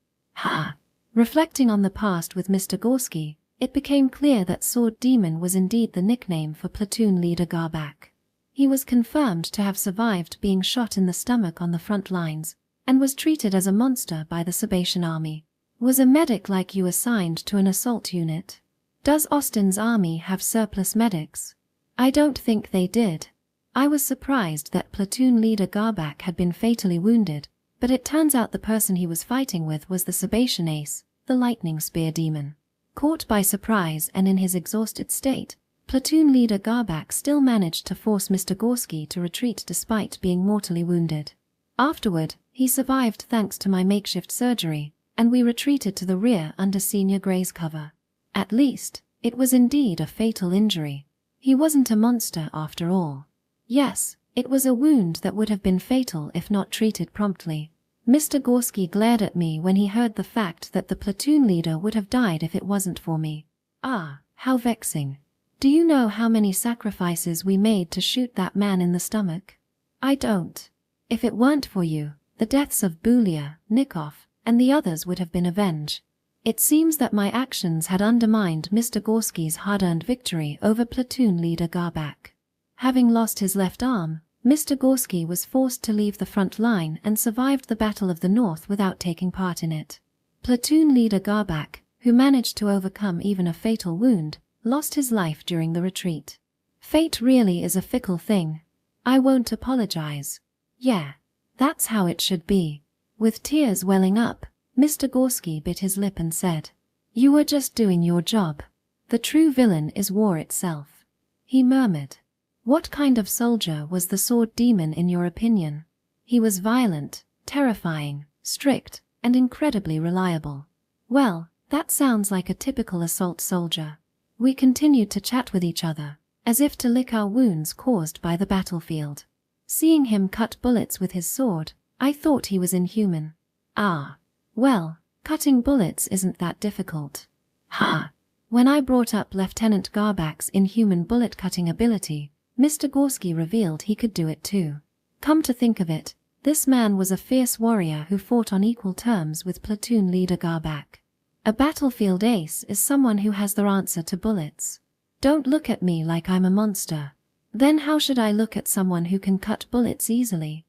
Reflecting on the past with Mr. Gorski, it became clear that Sword Demon was indeed the nickname for platoon leader Garbak. He was confirmed to have survived being shot in the stomach on the front lines, and was treated as a monster by the Sabatian army. Was a medic like you assigned to an assault unit? Does Austin's army have surplus medics? I don't think they did. I was surprised that platoon leader Garbak had been fatally wounded, but it turns out the person he was fighting with was the Sabatian ace, the lightning spear demon. Caught by surprise and in his exhausted state, platoon leader Garbak still managed to force Mr. Gorski to retreat despite being mortally wounded. Afterward, he survived thanks to my makeshift surgery, and we retreated to the rear under Senior Gray's cover. At least, it was indeed a fatal injury. He wasn't a monster after all. Yes, it was a wound that would have been fatal if not treated promptly. Mr. Gorski glared at me when he heard the fact that the platoon leader would have died if it wasn't for me. How vexing. Do you know how many sacrifices we made to shoot that man in the stomach? I don't. If it weren't for you, the deaths of Bulia, Nikov, and the others would have been avenged. It seems that my actions had undermined Mr. Gorski's hard-earned victory over platoon leader Garbak. Having lost his left arm, Mr. Gorski was forced to leave the front line and survived the Battle of the North without taking part in it. Platoon leader Garbak, who managed to overcome even a fatal wound, lost his life during the retreat. Fate really is a fickle thing. I won't apologize. Yeah, that's how it should be. With tears welling up, Mr. Gorski bit his lip and said, "You were just doing your job. The true villain is war itself." He murmured. What kind of soldier was the sword demon in your opinion? He was violent, terrifying, strict, and incredibly reliable. Well, that sounds like a typical assault soldier. We continued to chat with each other, as if to lick our wounds caused by the battlefield. Seeing him cut bullets with his sword, I thought he was inhuman. Ah. Well, cutting bullets isn't that difficult. Ha! When I brought up Lieutenant Garbak's inhuman bullet-cutting ability, Mr. Gorski revealed he could do it too. Come to think of it, this man was a fierce warrior who fought on equal terms with platoon leader Garbak. A battlefield ace is someone who has the answer to bullets. Don't look at me like I'm a monster. Then how should I look at someone who can cut bullets easily?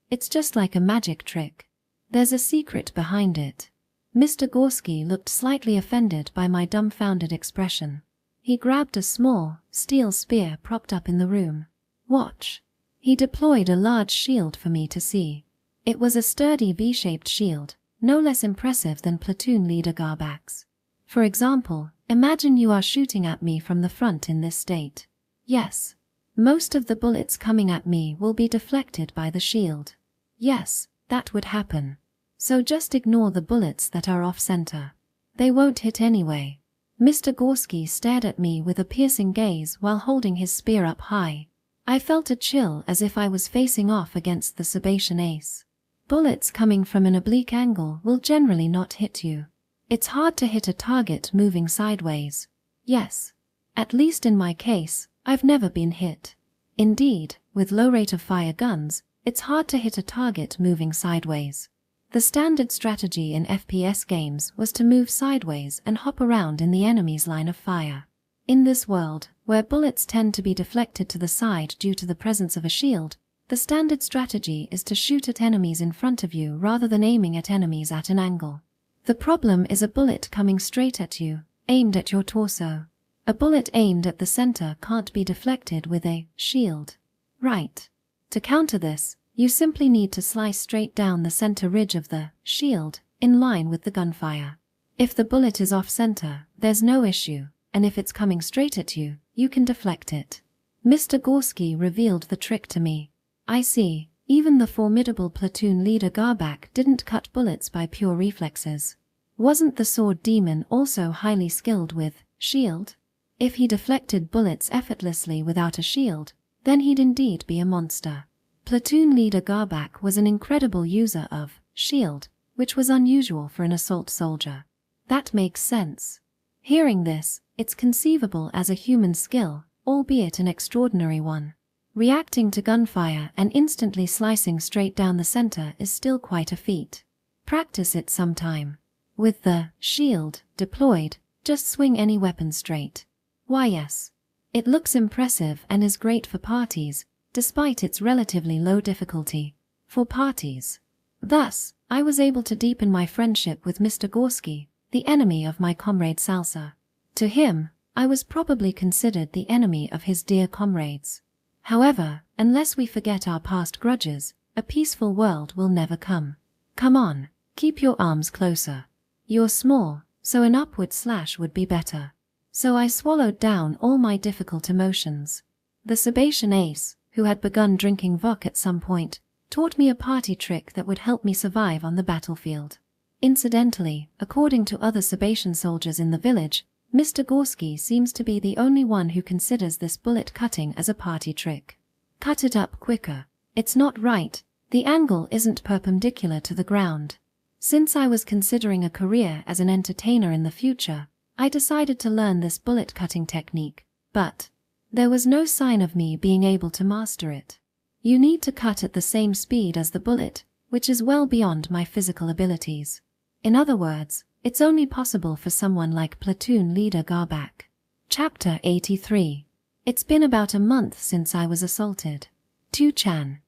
It's just like a magic trick. There's a secret behind it. Mr. Gorski looked slightly offended by my dumbfounded expression. He grabbed a small, steel spear propped up in the room. Watch. He deployed a large shield for me to see. It was a sturdy V-shaped shield, no less impressive than platoon leader Garbak's. For example, imagine you are shooting at me from the front in this state. Yes. Most of the bullets coming at me will be deflected by the shield. Yes, that would happen. So just ignore the bullets that are off-center. They won't hit anyway. Mr. Gorski stared at me with a piercing gaze while holding his spear up high. I felt a chill as if I was facing off against the Sebastian ace. Bullets coming from an oblique angle will generally not hit you. It's hard to hit a target moving sideways. Yes. At least in my case, I've never been hit. Indeed, with low rate of fire guns, it's hard to hit a target moving sideways. The standard strategy in FPS games was to move sideways and hop around in the enemy's line of fire. In this world, where bullets tend to be deflected to the side due to the presence of a shield, the standard strategy is to shoot at enemies in front of you rather than aiming at enemies at an angle. The problem is a bullet coming straight at you, aimed at your torso. A bullet aimed at the center can't be deflected with a shield. Right. To counter this, you simply need to slice straight down the center ridge of the shield, in line with the gunfire. If the bullet is off-center, there's no issue, and if it's coming straight at you, you can deflect it. Mr. Gorski revealed the trick to me. I see, even the formidable platoon leader Garbak didn't cut bullets by pure reflexes. Wasn't the sword demon also highly skilled with shield? If he deflected bullets effortlessly without a shield, then he'd indeed be a monster. Platoon leader Garbak was an incredible user of shield, which was unusual for an assault soldier. That makes sense. Hearing this, it's conceivable as a human skill, albeit an extraordinary one. Reacting to gunfire and instantly slicing straight down the center is still quite a feat. Practice it sometime. With the shield deployed, just swing any weapon straight. Why yes. It looks impressive and is great for parties, despite its relatively low difficulty. For parties. Thus, I was able to deepen my friendship with Mr. Gorski, the enemy of my comrade Salsa. To him, I was probably considered the enemy of his dear comrades. However, unless we forget our past grudges, a peaceful world will never come. Come on, keep your arms closer. You're small, so an upward slash would be better. So I swallowed down all my difficult emotions. The Sebastian ace, who had begun drinking vodka at some point, taught me a party trick that would help me survive on the battlefield. Incidentally, according to other Sebastian soldiers in the village, Mr. Gorski seems to be the only one who considers this bullet cutting as a party trick. Cut it up quicker. It's not right. The angle isn't perpendicular to the ground. Since I was considering a career as an entertainer in the future, I decided to learn this bullet cutting technique, but there was no sign of me being able to master it. You need to cut at the same speed as the bullet, which is well beyond my physical abilities. In other words, it's only possible for someone like platoon leader Garbak. Chapter 83. It's been about a month since I was assaulted. Two-chan.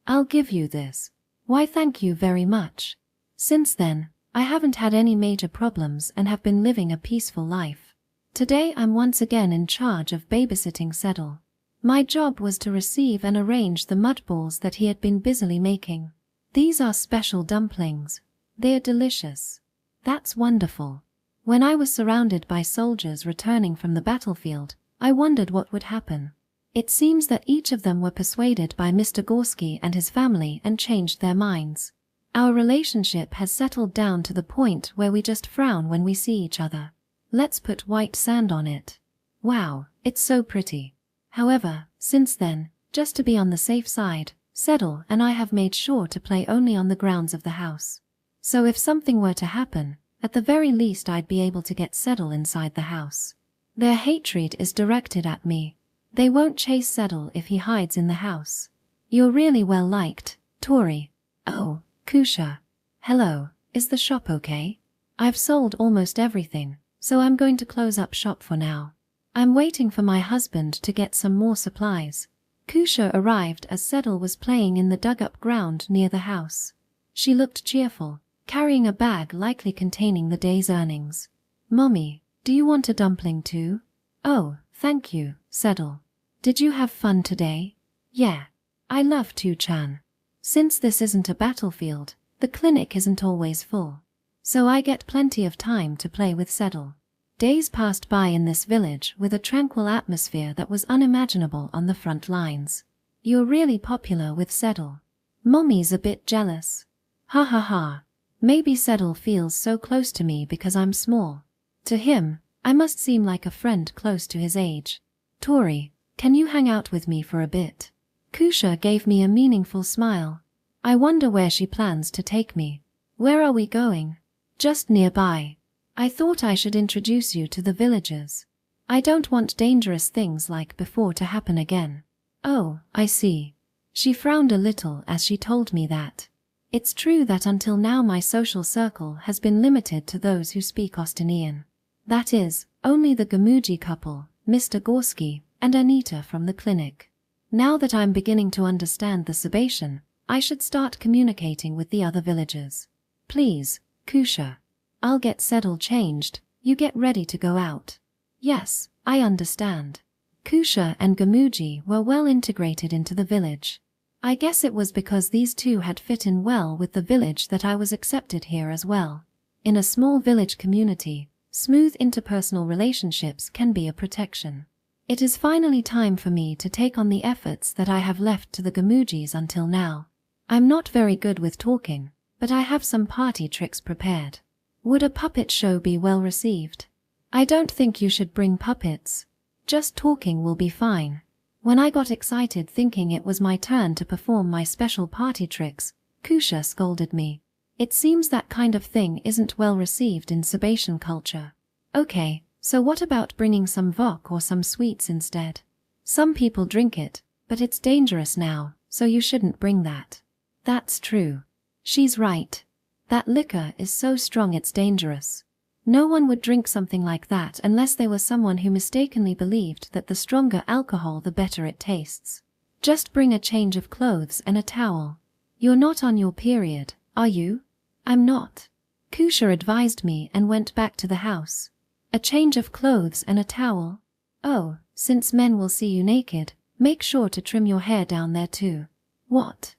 I'll give you this. Why thank you very much. Since then, I haven't had any major problems and have been living a peaceful life. Today I'm once again in charge of babysitting Settle. My job was to receive and arrange the mud balls that he had been busily making. These are special dumplings. They are delicious. That's wonderful. When I was surrounded by soldiers returning from the battlefield, I wondered what would happen. It seems that each of them were persuaded by Mr. Gorski and his family and changed their minds. Our relationship has settled down to the point where we just frown when we see each other. Let's put white sand on it. Wow, it's so pretty. However, since then, just to be on the safe side, Settle and I have made sure to play only on the grounds of the house. So if something were to happen, at the very least I'd be able to get Settle inside the house. Their hatred is directed at me. They won't chase Settle if he hides in the house. You're really well liked, Touri. Oh, Kusha. Hello, is the shop okay? I've sold almost everything, so I'm going to close up shop for now. I'm waiting for my husband to get some more supplies. Kusha arrived as Settle was playing in the dug-up ground near the house. She looked cheerful, carrying a bag likely containing the day's earnings. Mommy, do you want a dumpling too? Oh, thank you, Settle. Did you have fun today? Yeah. I love Tu-chan. Since this isn't a battlefield, the clinic isn't always full. So I get plenty of time to play with Settle. Days passed by in this village with a tranquil atmosphere that was unimaginable on the front lines. You're really popular with Settle. Mommy's a bit jealous. Ha ha ha. Maybe Settle feels so close to me because I'm small. To him, I must seem like a friend close to his age. Touri, can you hang out with me for a bit? Kusha gave me a meaningful smile. I wonder where she plans to take me. Where are we going? Just nearby. I thought I should introduce you to the villagers. I don't want dangerous things like before to happen again. Oh, I see. She frowned a little as she told me that. It's true that until now my social circle has been limited to those who speak Austinian. That is, only the Gamuji couple, Mr. Gorski, and Anita from the clinic. Now that I'm beginning to understand the Sabatian, I should start communicating with the other villagers. Please, Kusha. I'll get Settle changed, you get ready to go out. Yes, I understand. Kusha and Gamuji were well integrated into the village. I guess it was because these two had fit in well with the village that I was accepted here as well. In a small village community, smooth interpersonal relationships can be a protection. It is finally time for me to take on the efforts that I have left to the Gamujis until now. I'm not very good with talking, but I have some party tricks prepared. Would a puppet show be well received? I don't think you should bring puppets. Just talking will be fine. When I got excited thinking it was my turn to perform my special party tricks, Kusha scolded me. It seems that kind of thing isn't well received in Sabatian culture. Okay, so what about bringing some vodka or some sweets instead? Some people drink it, but it's dangerous now, so you shouldn't bring that. That's true. She's right. That liquor is so strong it's dangerous. No one would drink something like that unless they were someone who mistakenly believed that the stronger alcohol the better it tastes. Just bring a change of clothes and a towel. You're not on your period, are you? I'm not. Kusha advised me and went back to the house. A change of clothes and a towel? Oh, since men will see you naked, make sure to trim your hair down there too. What?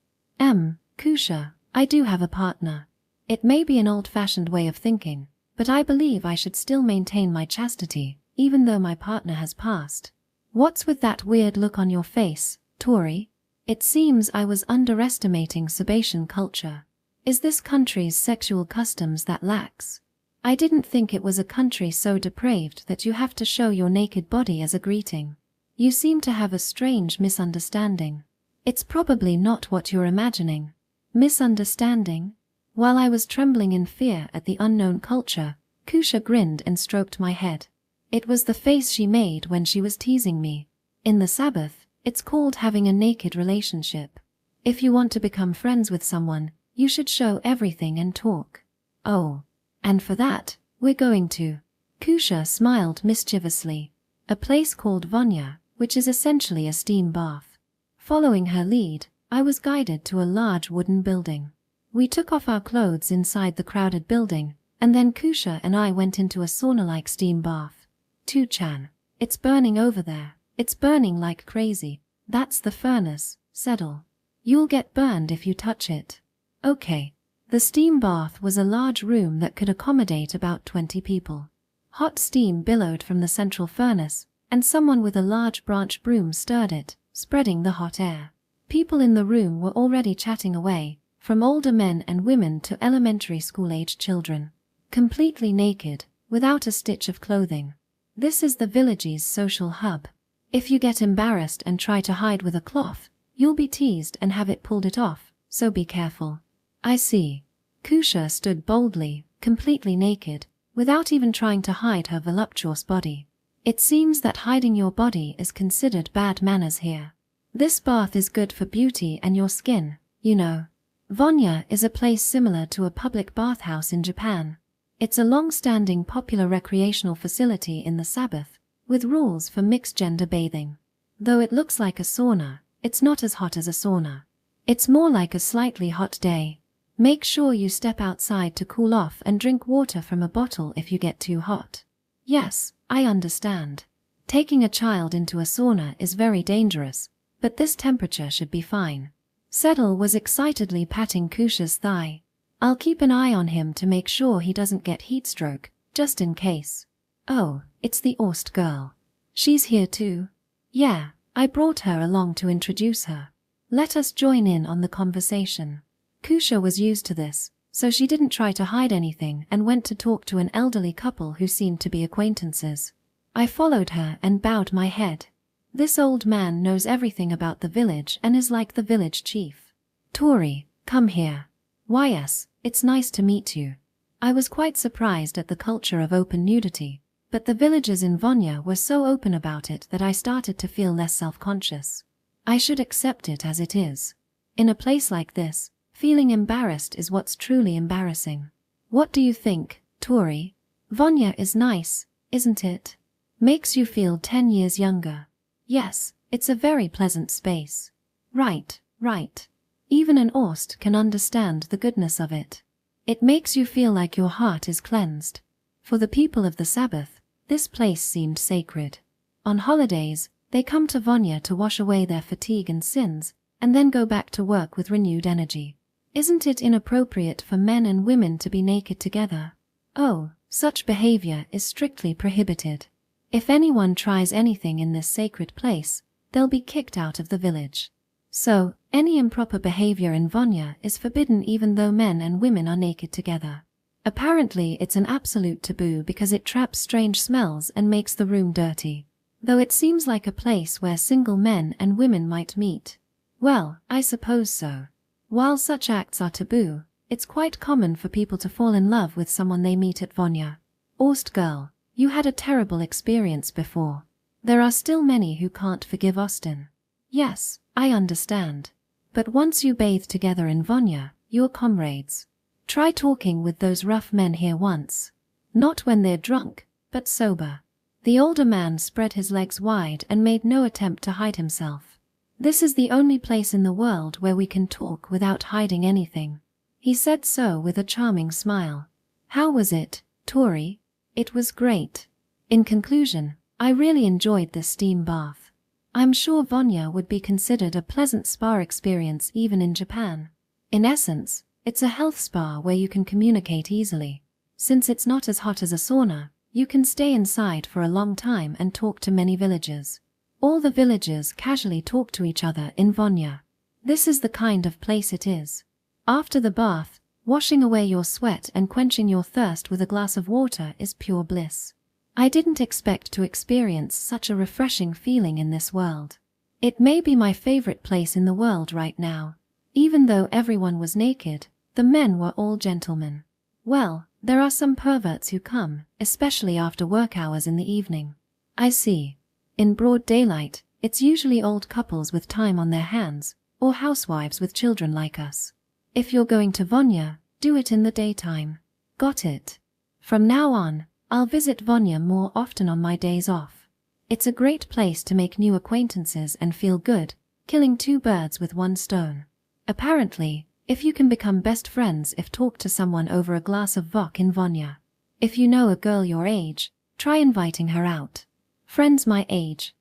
Kusha, I do have a partner. It may be an old-fashioned way of thinking, but I believe I should still maintain my chastity, even though my partner has passed. What's with that weird look on your face, Touri? It seems I was underestimating Sabatian culture. Is this country's sexual customs that lax? I didn't think it was a country so depraved that you have to show your naked body as a greeting. You seem to have a strange misunderstanding. It's probably not what you're imagining. Misunderstanding? While I was trembling in fear at the unknown culture, Kusha grinned and stroked my head. It was the face she made when she was teasing me. In the Sabbath, it's called having a naked relationship. If you want to become friends with someone, you should show everything and talk. Oh, and for that, we're going to. Kusha smiled mischievously. A place called Vonya, which is essentially a steam bath. Following her lead, I was guided to a large wooden building. We took off our clothes inside the crowded building, and then Kusha and I went into a sauna-like steam bath. Tu-chan, it's burning over there. It's burning like crazy. That's the furnace, Settle. You'll get burned if you touch it. Okay. The steam bath was a large room that could accommodate about 20 people. Hot steam billowed from the central furnace, and someone with a large branch broom stirred it, spreading the hot air. People in the room were already chatting away, from older men and women to elementary school-aged children. Completely naked, without a stitch of clothing. This is the village's social hub. If you get embarrassed and try to hide with a cloth, you'll be teased and have it pulled off, so be careful. I see. Kusha stood boldly, completely naked, without even trying to hide her voluptuous body. It seems that hiding your body is considered bad manners here. This bath is good for beauty and your skin, you know. Vanya is a place similar to a public bathhouse in Japan. It's a long-standing popular recreational facility in the Sabbath, with rules for mixed-gender bathing. Though it looks like a sauna, it's not as hot as a sauna. It's more like a slightly hot day. Make sure you step outside to cool off and drink water from a bottle if you get too hot. Yes, I understand. Taking a child into a sauna is very dangerous, but this temperature should be fine. Settle was excitedly patting Kusha's thigh. I'll keep an eye on him to make sure he doesn't get heatstroke, just in case. Oh, it's the Orst girl. She's here too? Yeah, I brought her along to introduce her. Let us join in on the conversation. Kusha was used to this, so she didn't try to hide anything and went to talk to an elderly couple who seemed to be acquaintances. I followed her and bowed my head. This old man knows everything about the village and is like the village chief. Touri, come here. Why yes, it's nice to meet you. I was quite surprised at the culture of open nudity, but the villagers in Vanya were so open about it that I started to feel less self-conscious. I should accept it as it is. In a place like this, feeling embarrassed is what's truly embarrassing. What do you think, Touri? Vanya is nice, isn't it? Makes you feel 10 years younger. Yes, it's a very pleasant space. Right, right. Even an Orst can understand the goodness of it. It makes you feel like your heart is cleansed. For the people of the Sabbath, this place seemed sacred. On holidays, they come to Vanya to wash away their fatigue and sins, and then go back to work with renewed energy. Isn't it inappropriate for men and women to be naked together? Oh, such behavior is strictly prohibited. If anyone tries anything in this sacred place, they'll be kicked out of the village. So, any improper behavior in Vanya is forbidden even though men and women are naked together. Apparently it's an absolute taboo because it traps strange smells and makes the room dirty. Though it seems like a place where single men and women might meet. Well, I suppose so. While such acts are taboo, it's quite common for people to fall in love with someone they meet at Vanya. Orst girl, you had a terrible experience before. There are still many who can't forgive Austin. Yes, I understand. But once you bathe together in Vanya, you're comrades. Try talking with those rough men here once. Not when they're drunk, but sober. The older man spread his legs wide and made no attempt to hide himself. This is the only place in the world where we can talk without hiding anything. He said so with a charming smile. How was it, Touri? It was great. In conclusion, I really enjoyed this steam bath. I'm sure Vanya would be considered a pleasant spa experience even in Japan. In essence, it's a health spa where you can communicate easily. Since it's not as hot as a sauna, you can stay inside for a long time and talk to many villagers. All the villagers casually talk to each other in Vanya. This is the kind of place it is. After the bath, washing away your sweat and quenching your thirst with a glass of water is pure bliss. I didn't expect to experience such a refreshing feeling in this world. It may be my favorite place in the world right now. Even though everyone was naked, the men were all gentlemen. Well, there are some perverts who come, especially after work hours in the evening. I see. In broad daylight, it's usually old couples with time on their hands, or housewives with children like us. If you're going to Vanya, do it in the daytime. Got it. From now on, I'll visit Vanya more often on my days off. It's a great place to make new acquaintances and feel good, killing 2 birds with 1 stone. Apparently, if you can become best friends if talk to someone over a glass of vodka in Vanya. If you know a girl your age, try inviting her out. Friends my age,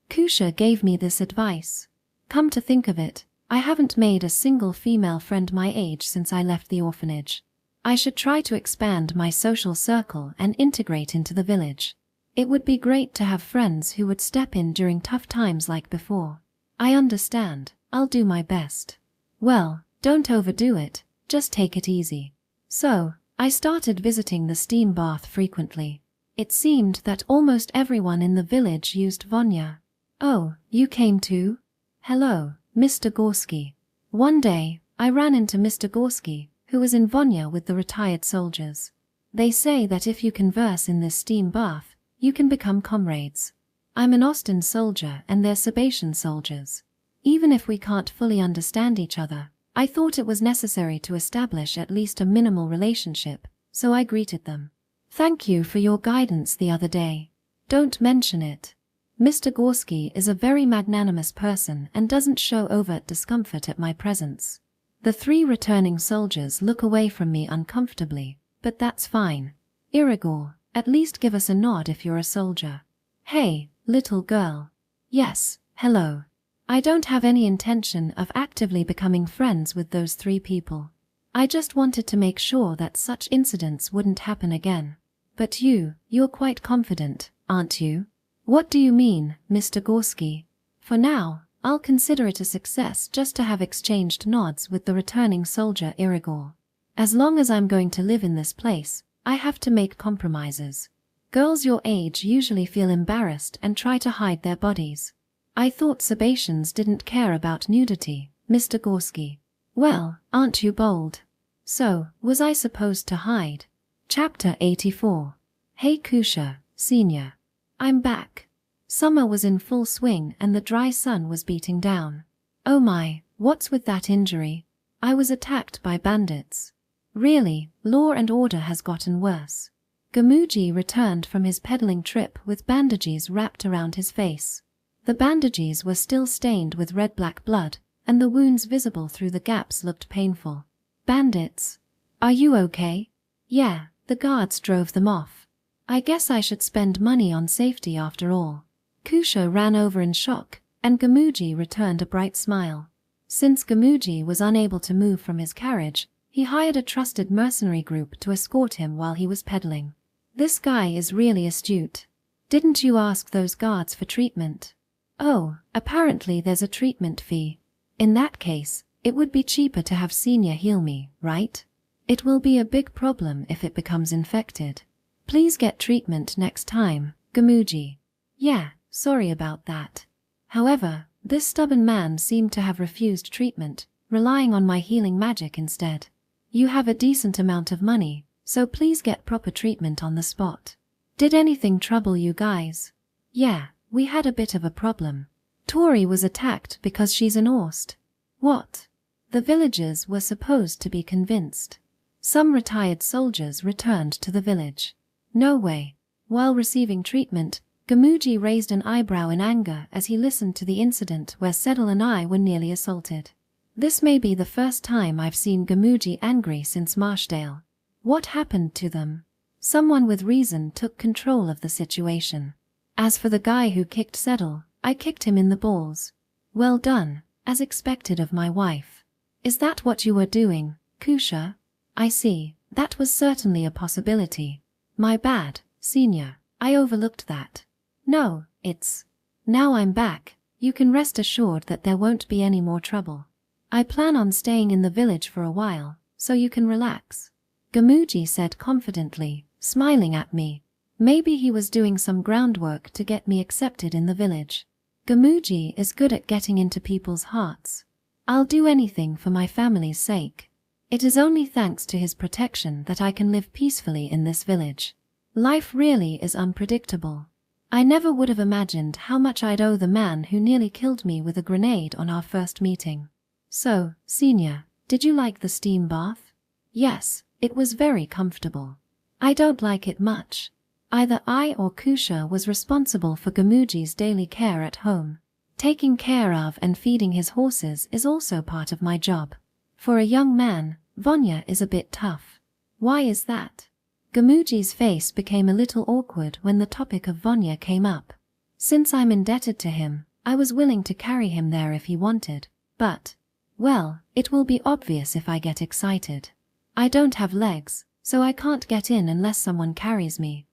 Kusha gave me this advice. Come to think of it, I haven't made a single female friend my age since I left the orphanage. I should try to expand my social circle and integrate into the village. It would be great to have friends who would step in during tough times like before. I understand, I'll do my best. Well, Don't overdo it, just take it easy. So, I started visiting the steam bath frequently. It seemed that almost everyone in the village used Vanya. Oh, you came too? Hello, Mr. Gorski. One day, I ran into Mr. Gorski, who was in Vanya with the retired soldiers. They say that if you converse in this steam bath, you can become comrades. I'm an Austin soldier and they're Sabatian soldiers. Even if we can't fully understand each other, I thought it was necessary to establish at least a minimal relationship, so I greeted them. Thank you for your guidance the other day. Don't mention it. Mr. Gorski is a very magnanimous person and doesn't show overt discomfort at my presence. The 3 returning soldiers look away from me uncomfortably, but that's fine. Irigor, at least give us a nod if you're a soldier. Hey, little girl. Yes, hello. I don't have any intention of actively becoming friends with those 3 people. I just wanted to make sure that such incidents wouldn't happen again. But you're quite confident, aren't you? What do you mean, Mr. Gorski? For now, I'll consider it a success just to have exchanged nods with the returning soldier Irigor. As long as I'm going to live in this place, I have to make compromises. Girls your age usually feel embarrassed and try to hide their bodies. I thought Sabatians didn't care about nudity, Mr. Gorski. Well, aren't you bold? So, was I supposed to hide? Chapter 84. Hey Kusha, Senior. I'm back. Summer was in full swing and the dry sun was beating down. Oh my, what's with that injury? I was attacked by bandits. Really, law and order has gotten worse. Gamuji returned from his peddling trip with bandages wrapped around his face. The bandages were still stained with red-black blood, and the wounds visible through the gaps looked painful. Bandits? Are you okay? Yeah, the guards drove them off. I guess I should spend money on safety after all. Kusha ran over in shock, and Gamuji returned a bright smile. Since Gamuji was unable to move from his carriage, he hired a trusted mercenary group to escort him while he was peddling. This guy is really astute. Didn't you ask those guards for treatment? Oh, apparently there's a treatment fee. In that case, it would be cheaper to have Senior heal me, right? It will be a big problem if it becomes infected. Please get treatment next time, Gamuji. Yeah, sorry about that. However, this stubborn man seemed to have refused treatment, relying on my healing magic instead. You have a decent amount of money, so please get proper treatment on the spot. Did anything trouble you guys? Yeah, we had a bit of a problem. Touri was attacked because she's an Orst. What? The villagers were supposed to be convinced. Some retired soldiers returned to the village. No way. While receiving treatment, Gamuji raised an eyebrow in anger as he listened to the incident where Sedal and I were nearly assaulted. This may be the first time I've seen Gamuji angry since Marshdale. What happened to them? Someone with reason took control of the situation. As for the guy who kicked Sedal, I kicked him in the balls. Well done, as expected of my wife. Is that what you were doing, Kusha? I see, that was certainly a possibility. My bad, Senior, I overlooked that. No, it's... Now I'm back, you can rest assured that there won't be any more trouble. I plan on staying in the village for a while, so you can relax. Gamuji said confidently, smiling at me. Maybe he was doing some groundwork to get me accepted in the village. Gamuji is good at getting into people's hearts. I'll do anything for my family's sake. It is only thanks to his protection that I can live peacefully in this village. Life really is unpredictable. I never would have imagined how much I'd owe the man who nearly killed me with a grenade on our first meeting. So, Senior, did you like the steam bath? Yes, it was very comfortable. I don't like it much. Either I or Kusha was responsible for Gamuji's daily care at home. Taking care of and feeding his horses is also part of my job. For a young man, Vanya is a bit tough. Why is that? Gamuji's face became a little awkward when the topic of Vanya came up. Since I'm indebted to him, I was willing to carry him there if he wanted, but, well, it will be obvious if I get excited. I don't have legs, so I can't get in unless someone carries me.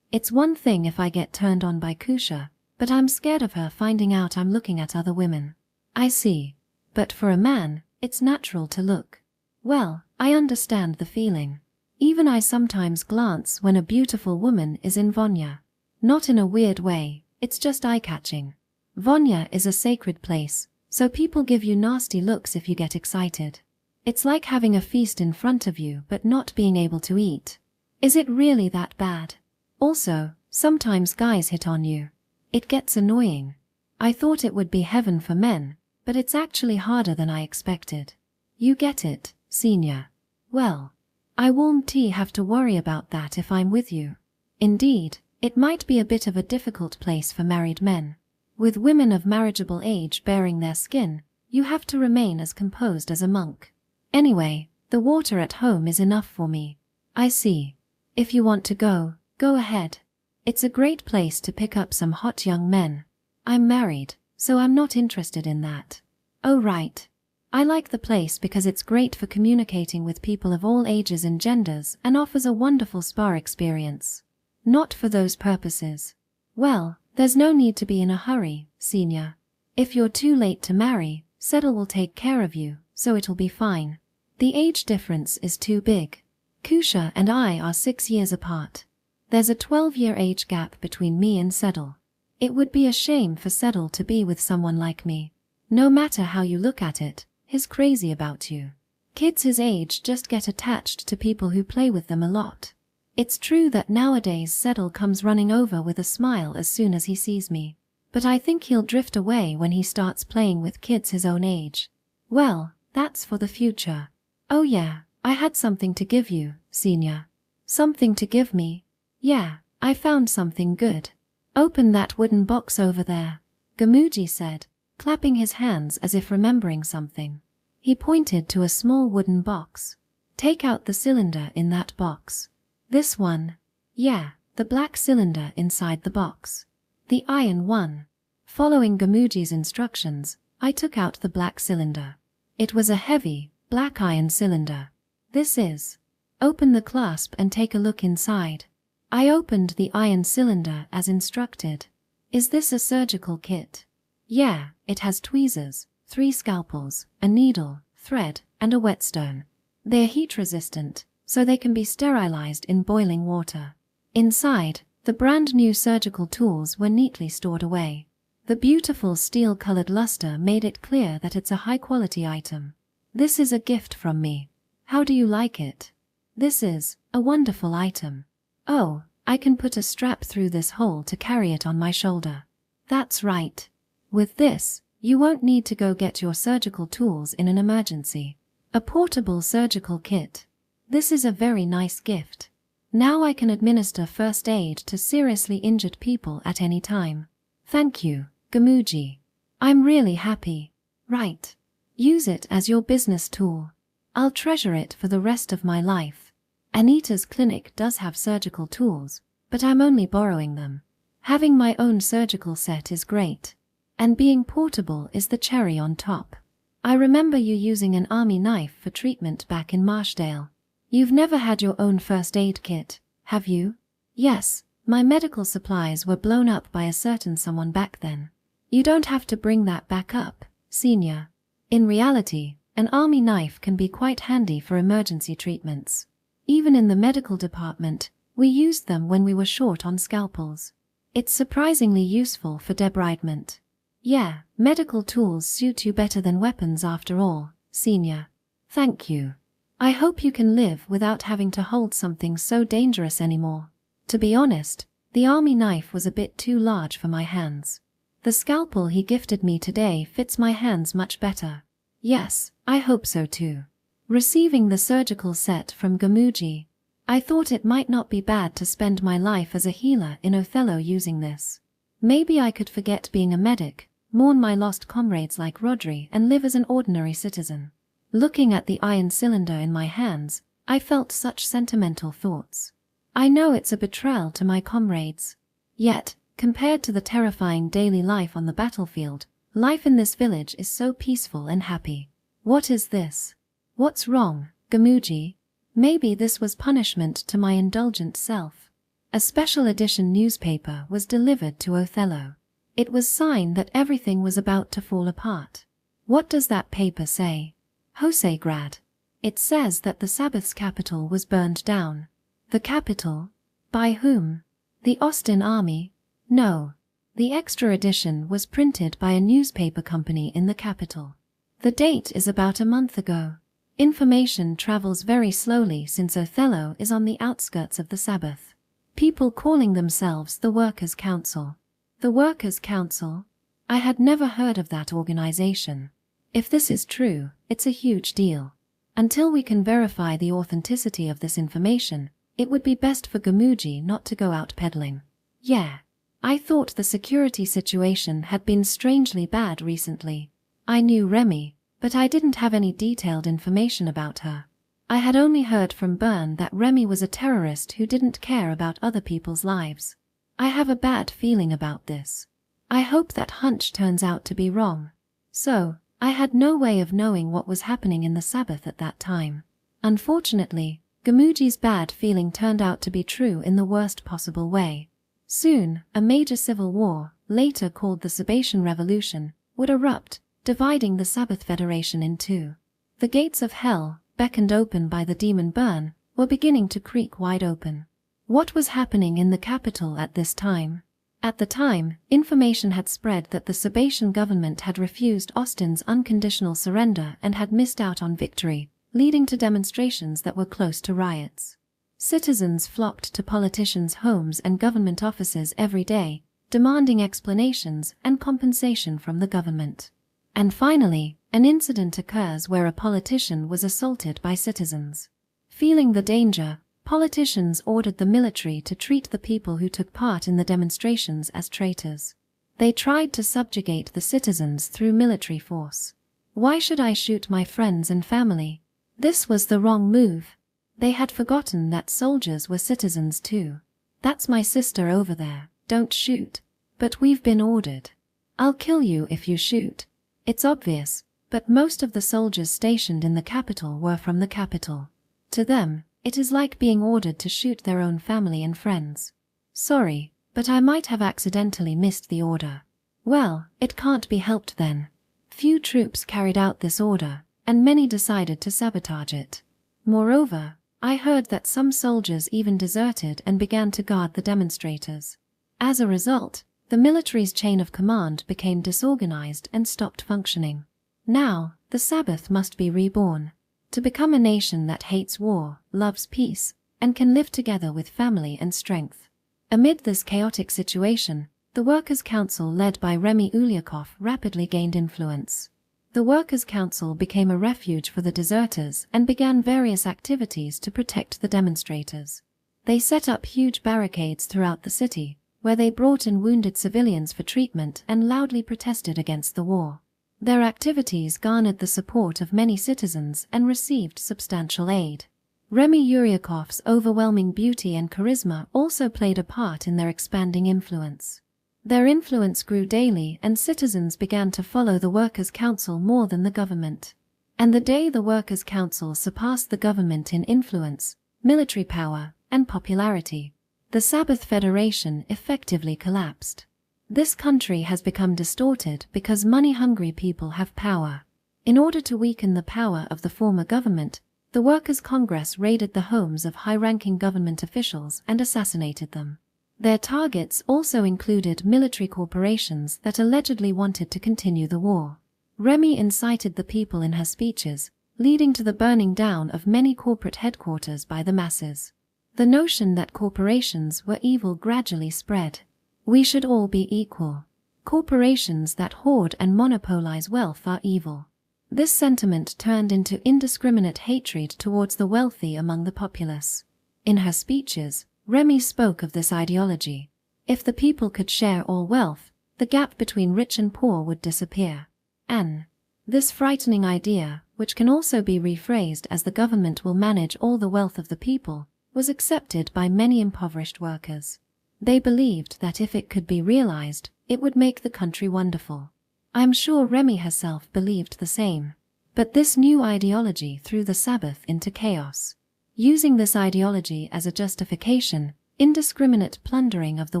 It's one thing if I get turned on by Kusha, but I'm scared of her finding out I'm looking at other women. I see. But for a man, It's natural to look. Well, I understand the feeling. Even I sometimes glance when a beautiful woman is in Vonya. Not in a weird way, it's just eye-catching. Vonya is a sacred place, so people give you nasty looks if you get excited. It's like having a feast in front of you but not being able to eat. Is it really that bad? Also, sometimes guys hit on you. It gets annoying. I thought it would be heaven for men, but it's actually harder than I expected. You get it, senior. Well, I won't have to worry about that if I'm with you. Indeed, it might be a bit of a difficult place for married men. With women of marriageable age bearing their skin, you have to remain as composed as a monk. Anyway, the water at home is enough for me. I see. If you want to go, go ahead. It's a great place to pick up some hot young men. I'm married, so I'm not interested in that. Oh right. I like the place because it's great for communicating with people of all ages and genders and offers a wonderful spa experience. Not for those purposes. Well, there's no need to be in a hurry, senior. If you're too late to marry, Settle will take care of you, so it'll be fine. The age difference is too big. Kusha and I are 6 years apart. There's a 12-year age gap between me and Settle. It would be a shame for Settle to be with someone like me. No matter how you look at it, he's crazy about you. Kids his age just get attached to people who play with them a lot. It's true that nowadays Settle comes running over with a smile as soon as he sees me. But I think he'll drift away when he starts playing with kids his own age. Well, that's for the future. Oh yeah, I had something to give you, senior. Something to give me? Yeah, I found something good. Open that wooden box over there, Gamuji said, clapping his hands as if remembering something. He pointed to a small wooden box. Take out the cylinder in that box. This one? Yeah, the black cylinder inside the box. The iron one. Following Gamuji's instructions, I took out the black cylinder. It was a heavy, black iron cylinder. This is. Open the clasp and take a look inside. I opened the iron cylinder as instructed. Is this a surgical kit? Yeah, it has tweezers, 3 scalpels, a needle, thread, and a whetstone. They're heat resistant, so they can be sterilized in boiling water. Inside, the brand new surgical tools were neatly stored away. The beautiful steel-colored luster made it clear that it's a high-quality item. This is a gift from me. How do you like it? This is a wonderful item. Oh, I can put a strap through this hole to carry it on my shoulder. That's right. With this, you won't need to go get your surgical tools in an emergency. A portable surgical kit. This is a very nice gift. Now I can administer first aid to seriously injured people at any time. Thank you, Gamuji. I'm really happy. Right. Use it as your business tool. I'll treasure it for the rest of my life. Anita's clinic does have surgical tools, but I'm only borrowing them. Having my own surgical set is great. And being portable is the cherry on top. I remember you using an army knife for treatment back in Marshdale. You've never had your own first aid kit, have you? Yes, my medical supplies were blown up by a certain someone back then. You don't have to bring that back up, senior. In reality, an army knife can be quite handy for emergency treatments. Even in the medical department, we used them when we were short on scalpels. It's surprisingly useful for debridement. Yeah, medical tools suit you better than weapons after all, senior. Thank you. I hope you can live without having to hold something so dangerous anymore. To be honest, the army knife was a bit too large for my hands. The scalpel he gifted me today fits my hands much better. Yes, I hope so too. Receiving the surgical set from Gamuji, I thought it might not be bad to spend my life as a healer in Othello using this. Maybe I could forget being a medic, mourn my lost comrades like Rodri, and live as an ordinary citizen. Looking at the iron cylinder in my hands, I felt such sentimental thoughts. I know it's a betrayal to my comrades. Yet, compared to the terrifying daily life on the battlefield, life in this village is so peaceful and happy. What is this? What's wrong, Gamuji? Maybe this was punishment to my indulgent self. A special edition newspaper was delivered to Othello. It was sign that everything was about to fall apart. What does that paper say? Hosegrad. It says that the Sabbath's capital was burned down. The capital? By whom? The Austin Army? No. The extra edition was printed by a newspaper company in the capital. The date is about a month ago. Information travels very slowly since Othello is on the outskirts of the Sabbath. People calling themselves the Workers' Council. The Workers' Council? I had never heard of that organization. If this is true, it's a huge deal. Until we can verify the authenticity of this information, it would be best for Gamuji not to go out peddling. Yeah. I thought the security situation had been strangely bad recently. I knew Remy, but I didn't have any detailed information about her. I had only heard from Byrne that Remy was a terrorist who didn't care about other people's lives. I have a bad feeling about this. I hope that hunch turns out to be wrong. So, I had no way of knowing what was happening in the Sabbath at that time. Unfortunately, Gamuji's bad feeling turned out to be true in the worst possible way. Soon, a major civil war, later called the Sabatian Revolution, would erupt, dividing the Sabbath Federation in two. The gates of hell, beckoned open by the demon Byrne, were beginning to creak wide open. What was happening in the capital at this time? At the time, information had spread that the Sabatian government had refused Austin's unconditional surrender and had missed out on victory, leading to demonstrations that were close to riots. Citizens flocked to politicians' homes and government offices every day, demanding explanations and compensation from the government. And finally, an incident occurs where a politician was assaulted by citizens. Feeling the danger, politicians ordered the military to treat the people who took part in the demonstrations as traitors. They tried to subjugate the citizens through military force. Why should I shoot my friends and family? This was the wrong move. They had forgotten that soldiers were citizens too. That's my sister over there, don't shoot. But we've been ordered. I'll kill you if you shoot. It's obvious, but most of the soldiers stationed in the capital were from the capital. To them, it is like being ordered to shoot their own family and friends. Sorry, but I might have accidentally missed the order. Well, it can't be helped then. Few troops carried out this order, and many decided to sabotage it. Moreover, I heard that some soldiers even deserted and began to guard the demonstrators. As a result, the military's chain of command became disorganized and stopped functioning. Now, the Sabbath must be reborn. To become a nation that hates war, loves peace, and can live together with family and strength. Amid this chaotic situation, the Workers' Council led by Remy Ulyakov rapidly gained influence. The Workers' Council became a refuge for the deserters and began various activities to protect the demonstrators. They set up huge barricades throughout the city, where they brought in wounded civilians for treatment and loudly protested against the war. Their activities garnered the support of many citizens and received substantial aid. Remy Uryakov's overwhelming beauty and charisma also played a part in their expanding influence. Their influence grew daily and citizens began to follow the Workers' Council more than the government. And the day the Workers' Council surpassed the government in influence, military power, and popularity, the Sabbath Federation effectively collapsed. This country has become distorted because money-hungry people have power. In order to weaken the power of the former government, the Workers' Congress raided the homes of high-ranking government officials and assassinated them. Their targets also included military corporations that allegedly wanted to continue the war. Remy incited the people in her speeches, leading to the burning down of many corporate headquarters by the masses. The notion that corporations were evil gradually spread. We should all be equal. Corporations that hoard and monopolize wealth are evil. This sentiment turned into indiscriminate hatred towards the wealthy among the populace. In her speeches, Remy spoke of this ideology. If the people could share all wealth, the gap between rich and poor would disappear. And this frightening idea, which can also be rephrased as the government will manage all the wealth of the people, was accepted by many impoverished workers. They believed that if it could be realized, it would make the country wonderful. I am sure Remy herself believed the same. But this new ideology threw the Sabbath into chaos. Using this ideology as a justification, indiscriminate plundering of the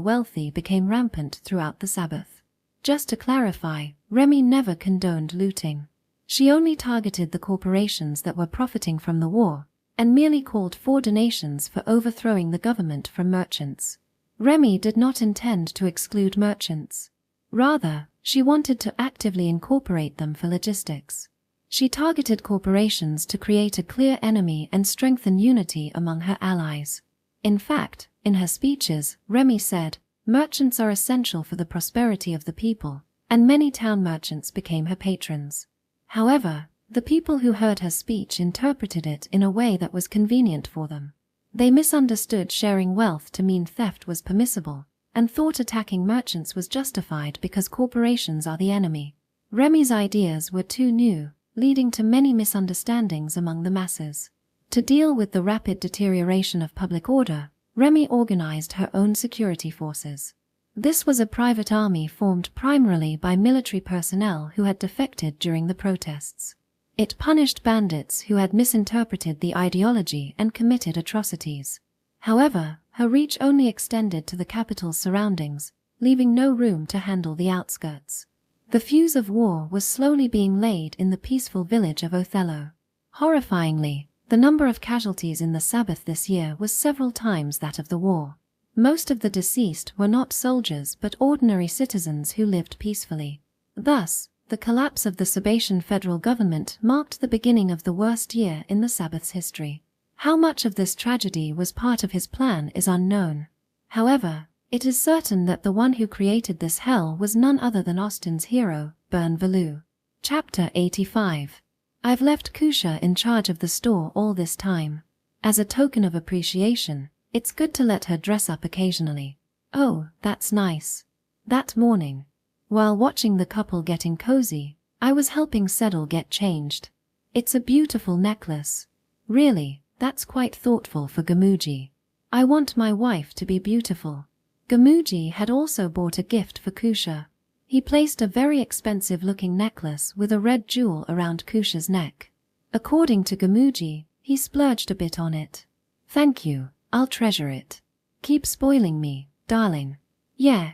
wealthy became rampant throughout the Sabbath. Just to clarify, Remy never condoned looting. She only targeted the corporations that were profiting from the war, and merely called for donations for overthrowing the government from merchants. Remy did not intend to exclude merchants. Rather, she wanted to actively incorporate them for logistics. She targeted corporations to create a clear enemy and strengthen unity among her allies. In fact, in her speeches, Remy said, "Merchants are essential for the prosperity of the people," and many town merchants became her patrons. However, the people who heard her speech interpreted it in a way that was convenient for them. They misunderstood sharing wealth to mean theft was permissible, and thought attacking merchants was justified because corporations are the enemy. Remy's ideas were too new, leading to many misunderstandings among the masses. To deal with the rapid deterioration of public order, Remy organized her own security forces. This was a private army formed primarily by military personnel who had defected during the protests. It punished bandits who had misinterpreted the ideology and committed atrocities. However, her reach only extended to the capital's surroundings, leaving no room to handle the outskirts. The fuse of war was slowly being laid in the peaceful village of Othello. Horrifyingly, the number of casualties in the Sabbath this year was several times that of the war. Most of the deceased were not soldiers but ordinary citizens who lived peacefully. Thus, the collapse of the Sabatian federal government marked the beginning of the worst year in the Sabbath's history. How much of this tragedy was part of his plan is unknown. However, it is certain that the one who created this hell was none other than Austen's hero, Bern Valou. Chapter 85. I've left Kusha in charge of the store all this time. As a token of appreciation, it's good to let her dress up occasionally. Oh, that's nice. That morning, while watching the couple getting cozy, I was helping Sedal get changed. It's a beautiful necklace. Really, that's quite thoughtful for Gamuji. I want my wife to be beautiful. Gamuji had also bought a gift for Kusha. He placed a very expensive-looking necklace with a red jewel around Kusha's neck. According to Gamuji, he splurged a bit on it. Thank you, I'll treasure it. Keep spoiling me, darling. Yeah.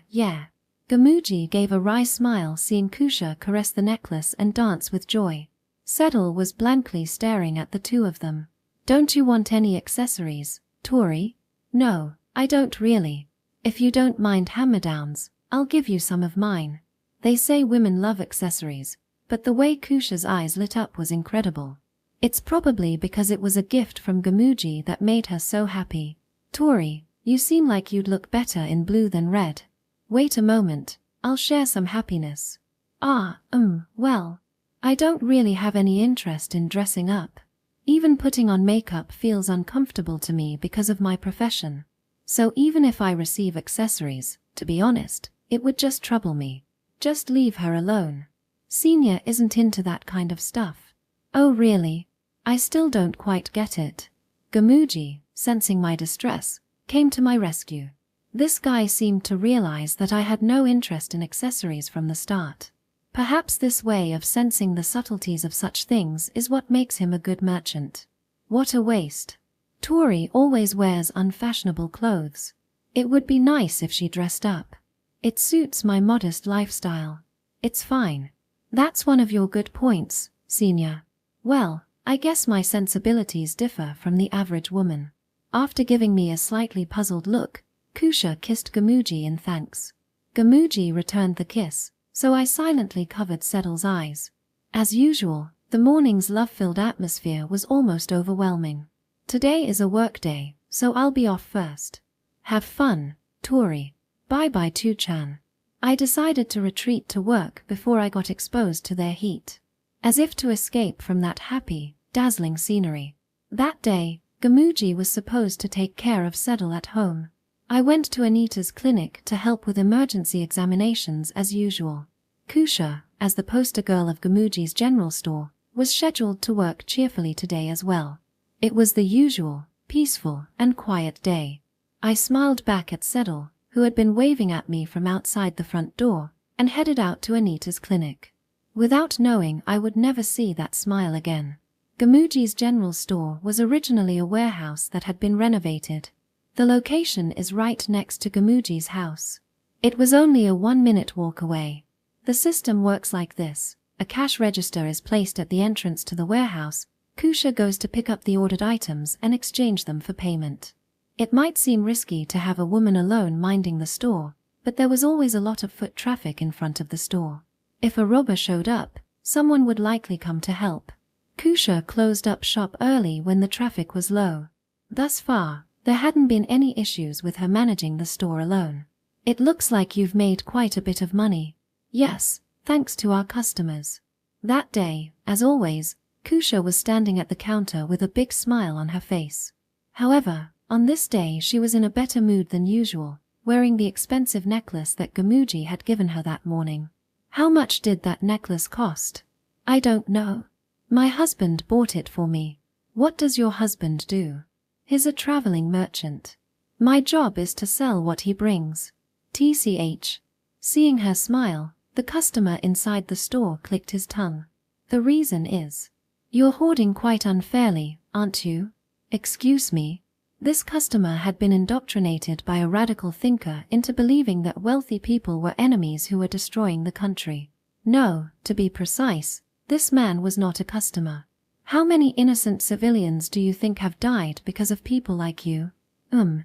Gamuji gave a wry smile seeing Kusha caress the necklace and dance with joy. Sedal was blankly staring at the two of them. Don't you want any accessories, Touri? No, I don't really. If you don't mind hand-me-downs, I'll give you some of mine. They say women love accessories, but the way Kusha's eyes lit up was incredible. It's probably because it was a gift from Gamuji that made her so happy. Touri, you seem like you'd look better in blue than red. Wait a moment, I'll share some happiness. Well, I don't really have any interest in dressing up. Even putting on makeup feels uncomfortable to me because of my profession. So even if I receive accessories, to be honest, it would just trouble me. Just leave her alone. Senior isn't into that kind of stuff. Oh really? I still don't quite get it. Gamuji, sensing my distress, came to my rescue. This guy seemed to realize that I had no interest in accessories from the start. Perhaps this way of sensing the subtleties of such things is what makes him a good merchant. What a waste. Touri always wears unfashionable clothes. It would be nice if she dressed up. It suits my modest lifestyle. It's fine. That's one of your good points, Senior. Well, I guess my sensibilities differ from the average woman. After giving me a slightly puzzled look, Kusha kissed Gamuji in thanks. Gamuji returned the kiss, so I silently covered Sedal's eyes. As usual, the morning's love-filled atmosphere was almost overwhelming. Today is a work day, so I'll be off first. Have fun, Touri. Bye-bye Tu-chan. I decided to retreat to work before I got exposed to their heat. As if to escape from that happy, dazzling scenery. That day, Gamuji was supposed to take care of Sedal at home. I went to Anita's clinic to help with emergency examinations as usual. Kusha, as the poster girl of Gamuji's general store, was scheduled to work cheerfully today as well. It was the usual, peaceful and quiet day. I smiled back at Sedal, who had been waving at me from outside the front door, and headed out to Anita's clinic. Without knowing, I would never see that smile again. Gamuji's general store was originally a warehouse that had been renovated. The location is right next to Gamuji's house. It was only a 1-minute walk away. The system works like this. A cash register is placed at the entrance to the warehouse. Kusha goes to pick up the ordered items and exchange them for payment. It might seem risky to have a woman alone minding the store, but there was always a lot of foot traffic in front of the store. If a robber showed up, someone would likely come to help. Kusha closed up shop early when the traffic was low. Thus far, there hadn't been any issues with her managing the store alone. It looks like you've made quite a bit of money. Yes, thanks to our customers. That day, as always, Kusha was standing at the counter with a big smile on her face. However, on this day she was in a better mood than usual, wearing the expensive necklace that Gamuji had given her that morning. How much did that necklace cost? I don't know. My husband bought it for me. What does your husband do? He's a traveling merchant. My job is to sell what he brings. TCH. Seeing her smile, the customer inside the store clicked his tongue. The reason is, you're hoarding quite unfairly, aren't you? Excuse me. This customer had been indoctrinated by a radical thinker into believing that wealthy people were enemies who were destroying the country. No, to be precise, this man was not a customer. How many innocent civilians do you think have died because of people like you?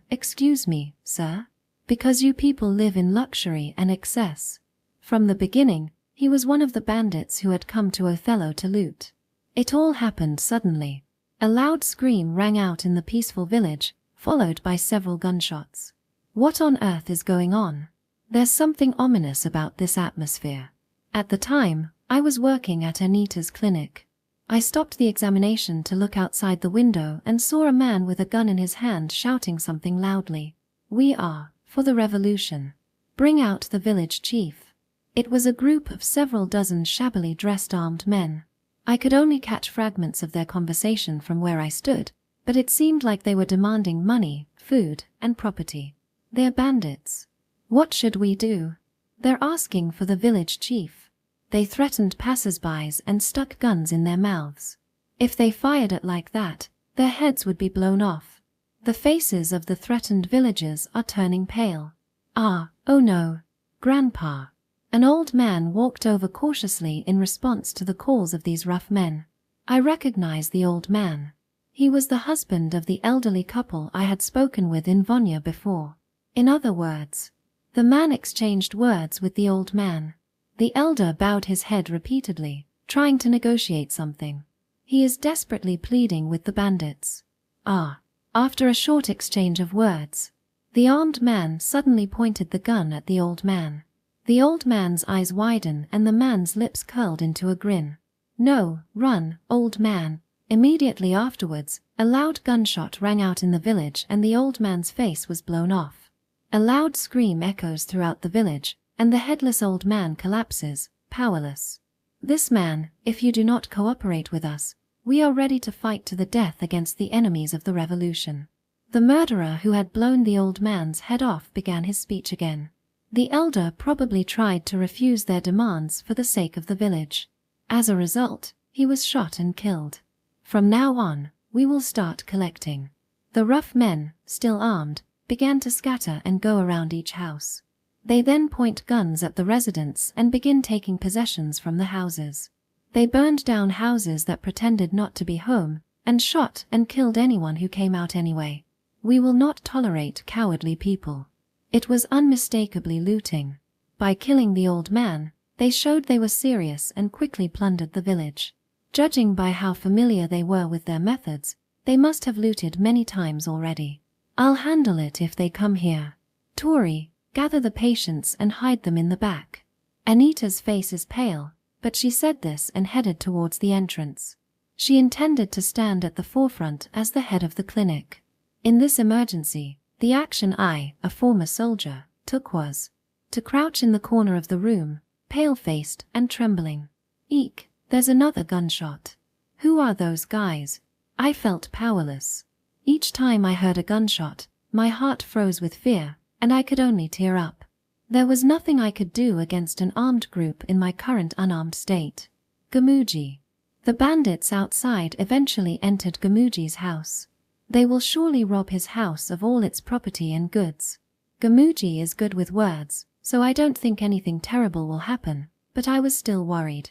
Excuse me, sir. Because you people live in luxury and excess. From the beginning, he was one of the bandits who had come to Othello to loot. It all happened suddenly. A loud scream rang out in the peaceful village, followed by several gunshots. What on earth is going on? There's something ominous about this atmosphere. At the time, I was working at Anita's clinic. I stopped the examination to look outside the window and saw a man with a gun in his hand shouting something loudly. We are for the revolution. Bring out the village chief. It was a group of several dozen shabbily dressed armed men. I could only catch fragments of their conversation from where I stood, but it seemed like they were demanding money, food, and property. They're bandits. What should we do? They're asking for the village chief. They threatened passers-by and stuck guns in their mouths. If they fired it like that, their heads would be blown off. The faces of the threatened villagers are turning pale. Oh no. Grandpa. An old man walked over cautiously in response to the calls of these rough men. I recognized the old man. He was the husband of the elderly couple I had spoken with in Vonya before. In other words, the man exchanged words with the old man. The elder bowed his head repeatedly, trying to negotiate something. He is desperately pleading with the bandits. After a short exchange of words, the armed man suddenly pointed the gun at the old man. The old man's eyes widened and the man's lips curled into a grin. No, run, old man. Immediately afterwards, a loud gunshot rang out in the village and the old man's face was blown off. A loud scream echoes throughout the village, and the headless old man collapses, powerless. This man, if you do not cooperate with us, we are ready to fight to the death against the enemies of the revolution. The murderer who had blown the old man's head off began his speech again. The elder probably tried to refuse their demands for the sake of the village. As a result, he was shot and killed. From now on, we will start collecting. The rough men, still armed, began to scatter and go around each house. They then point guns at the residents and begin taking possessions from the houses. They burned down houses that pretended not to be home, and shot and killed anyone who came out anyway. We will not tolerate cowardly people. It was unmistakably looting. By killing the old man, they showed they were serious and quickly plundered the village. Judging by how familiar they were with their methods, they must have looted many times already. I'll handle it if they come here. Touri, gather the patients and hide them in the back. Anita's face is pale, but she said this and headed towards the entrance. She intended to stand at the forefront as the head of the clinic. In this emergency, the action I, a former soldier, took was to crouch in the corner of the room, pale-faced and trembling. Eek, there's another gunshot. Who are those guys? I felt powerless. Each time I heard a gunshot, my heart froze with fear, and I could only tear up. There was nothing I could do against an armed group in my current unarmed state. Gamuji. The bandits outside eventually entered Gamuji's house. They will surely rob his house of all its property and goods. Gamuji is good with words, so I don't think anything terrible will happen, but I was still worried.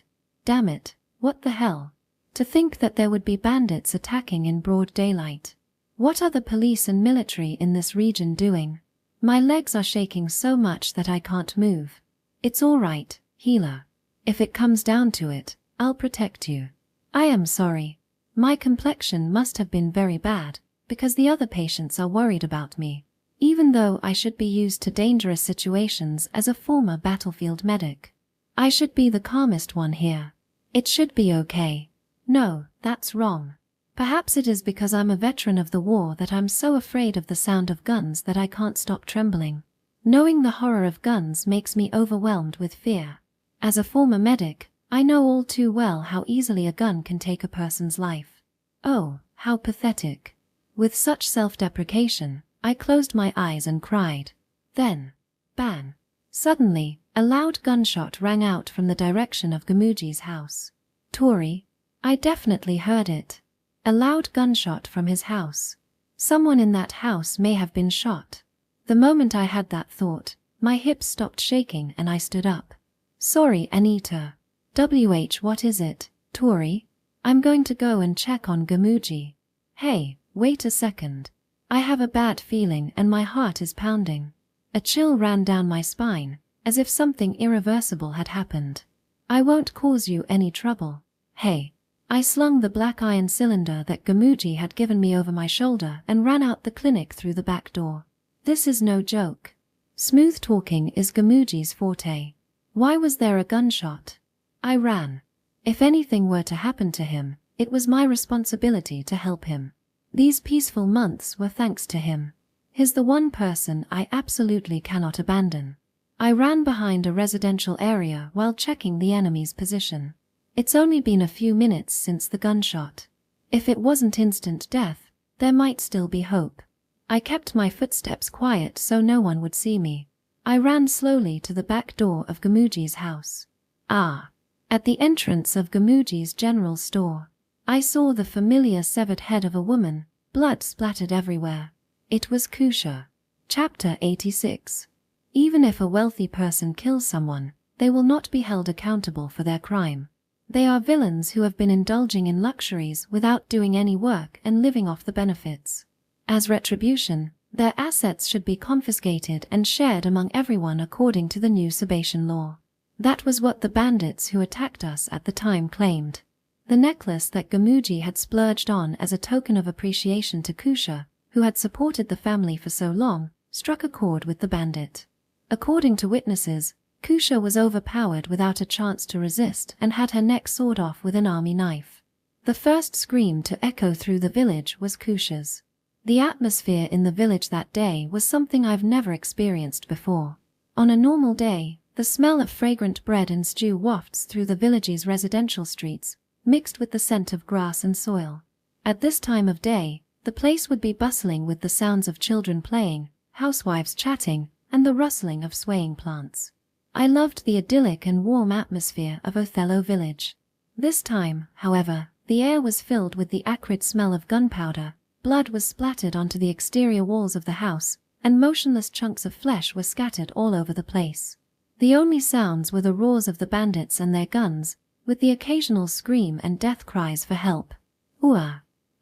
damn it, what the hell? To think that there would be bandits attacking in broad daylight. What are the police and military in this region doing? My legs are shaking so much that I can't move. It's all right, healer. If it comes down to it, I'll protect you. I am sorry. My complexion must have been very bad, because the other patients are worried about me, even though I should be used to dangerous situations as a former battlefield medic. I should be the calmest one here. It should be okay. No, that's wrong. Perhaps it is because I'm a veteran of the war that I'm so afraid of the sound of guns that I can't stop trembling. Knowing the horror of guns makes me overwhelmed with fear. As a former medic, I know all too well how easily a gun can take a person's life. Oh, how pathetic. With such self-deprecation, I closed my eyes and cried. Then, bang! Suddenly, a loud gunshot rang out from the direction of Gamuji's house. Touri, I definitely heard it. A loud gunshot from his house. Someone in that house may have been shot. The moment I had that thought, my hips stopped shaking and I stood up. Sorry, Anita. What is it, Touri? I'm going to go and check on Gamuji. Hey, wait a second. I have a bad feeling and my heart is pounding. A chill ran down my spine, as if something irreversible had happened. I won't cause you any trouble. Hey. I slung the black iron cylinder that Gamuji had given me over my shoulder and ran out the clinic through the back door. This is no joke. Smooth talking is Gamuji's forte. Why was there a gunshot? I ran. If anything were to happen to him, it was my responsibility to help him. These peaceful months were thanks to him. He's the one person I absolutely cannot abandon. I ran behind a residential area while checking the enemy's position. It's only been a few minutes since the gunshot. If it wasn't instant death, there might still be hope. I kept my footsteps quiet so no one would see me. I ran slowly to the back door of Gamuji's house. At the entrance of Gamuji's general store, I saw the familiar severed head of a woman, blood splattered everywhere. It was Kusha. Chapter 86. Even if a wealthy person kills someone, they will not be held accountable for their crime. They are villains who have been indulging in luxuries without doing any work and living off the benefits. As retribution, their assets should be confiscated and shared among everyone according to the new Sabatian law. That was what the bandits who attacked us at the time claimed. The necklace that Gamuji had splurged on as a token of appreciation to Kusha, who had supported the family for so long, struck a chord with the bandit. According to witnesses, Kusha was overpowered without a chance to resist and had her neck sawed off with an army knife. The first scream to echo through the village was Kusha's. The atmosphere in the village that day was something I've never experienced before. On a normal day, the smell of fragrant bread and stew wafts through the village's residential streets, mixed with the scent of grass and soil. At this time of day, the place would be bustling with the sounds of children playing, housewives chatting, and the rustling of swaying plants. I loved the idyllic and warm atmosphere of Othello village. This time, however, the air was filled with the acrid smell of gunpowder, blood was splattered onto the exterior walls of the house, and motionless chunks of flesh were scattered all over the place. The only sounds were the roars of the bandits and their guns, with the occasional scream and death cries for help.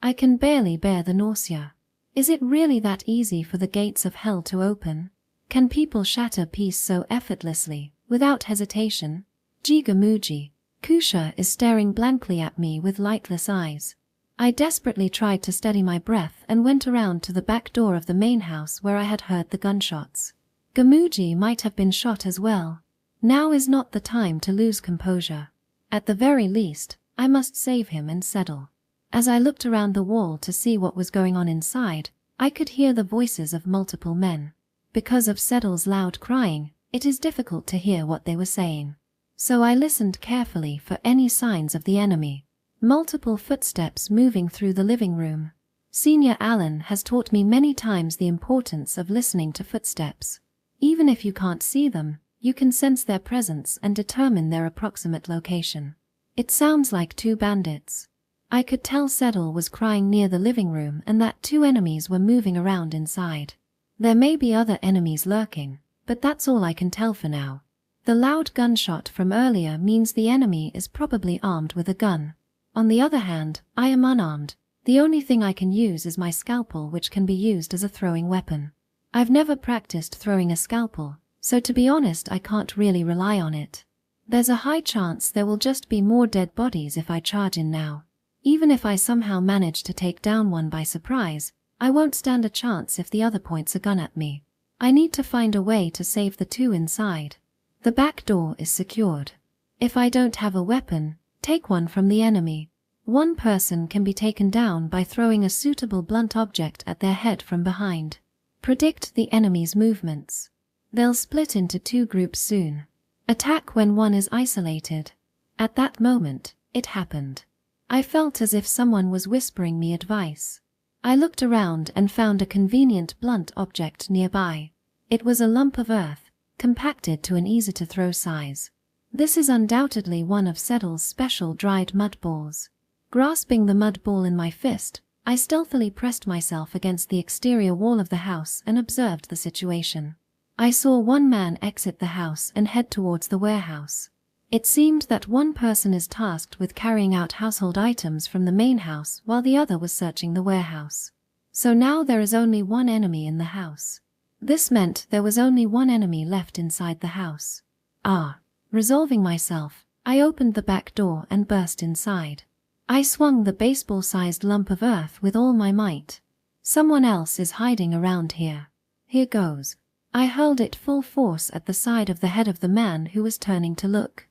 I can barely bear the nausea. Is it really that easy for the gates of hell to open? Can people shatter peace so effortlessly, without hesitation? Gamuji. Kusha is staring blankly at me with lightless eyes. I desperately tried to steady my breath and went around to the back door of the main house where I had heard the gunshots. Gamuji might have been shot as well. Now is not the time to lose composure. At the very least, I must save him and settle. As I looked around the wall to see what was going on inside, I could hear the voices of multiple men. Because of Settle's loud crying, it is difficult to hear what they were saying. So I listened carefully for any signs of the enemy. Multiple footsteps moving through the living room. Senior Alan has taught me many times the importance of listening to footsteps. Even if you can't see them, you can sense their presence and determine their approximate location. It sounds like two bandits. I could tell Settle was crying near the living room and that two enemies were moving around inside. There may be other enemies lurking, but that's all I can tell for now. The loud gunshot from earlier means the enemy is probably armed with a gun. On the other hand, I am unarmed. The only thing I can use is my scalpel, which can be used as a throwing weapon. I've never practiced throwing a scalpel, so to be honest I can't really rely on it. There's a high chance there will just be more dead bodies if I charge in now. Even if I somehow manage to take down one by surprise, I won't stand a chance if the other points a gun at me. I need to find a way to save the two inside. The back door is secured. If I don't have a weapon, take one from the enemy. One person can be taken down by throwing a suitable blunt object at their head from behind. Predict the enemy's movements. They'll split into two groups soon. Attack when one is isolated. At that moment, it happened. I felt as if someone was whispering me advice. I looked around and found a convenient blunt object nearby. It was a lump of earth, compacted to an easy-to-throw size. This is undoubtedly one of Settle's special dried mud balls. Grasping the mud ball in my fist, I stealthily pressed myself against the exterior wall of the house and observed the situation. I saw one man exit the house and head towards the warehouse. It seemed that one person is tasked with carrying out household items from the main house while the other was searching the warehouse. So now there is only one enemy in the house. This meant there was only one enemy left inside the house. Resolving myself, I opened the back door and burst inside. I swung the baseball-sized lump of earth with all my might. Someone else is hiding around here. Here goes. I hurled it full force at the side of the head of the man who was turning to look.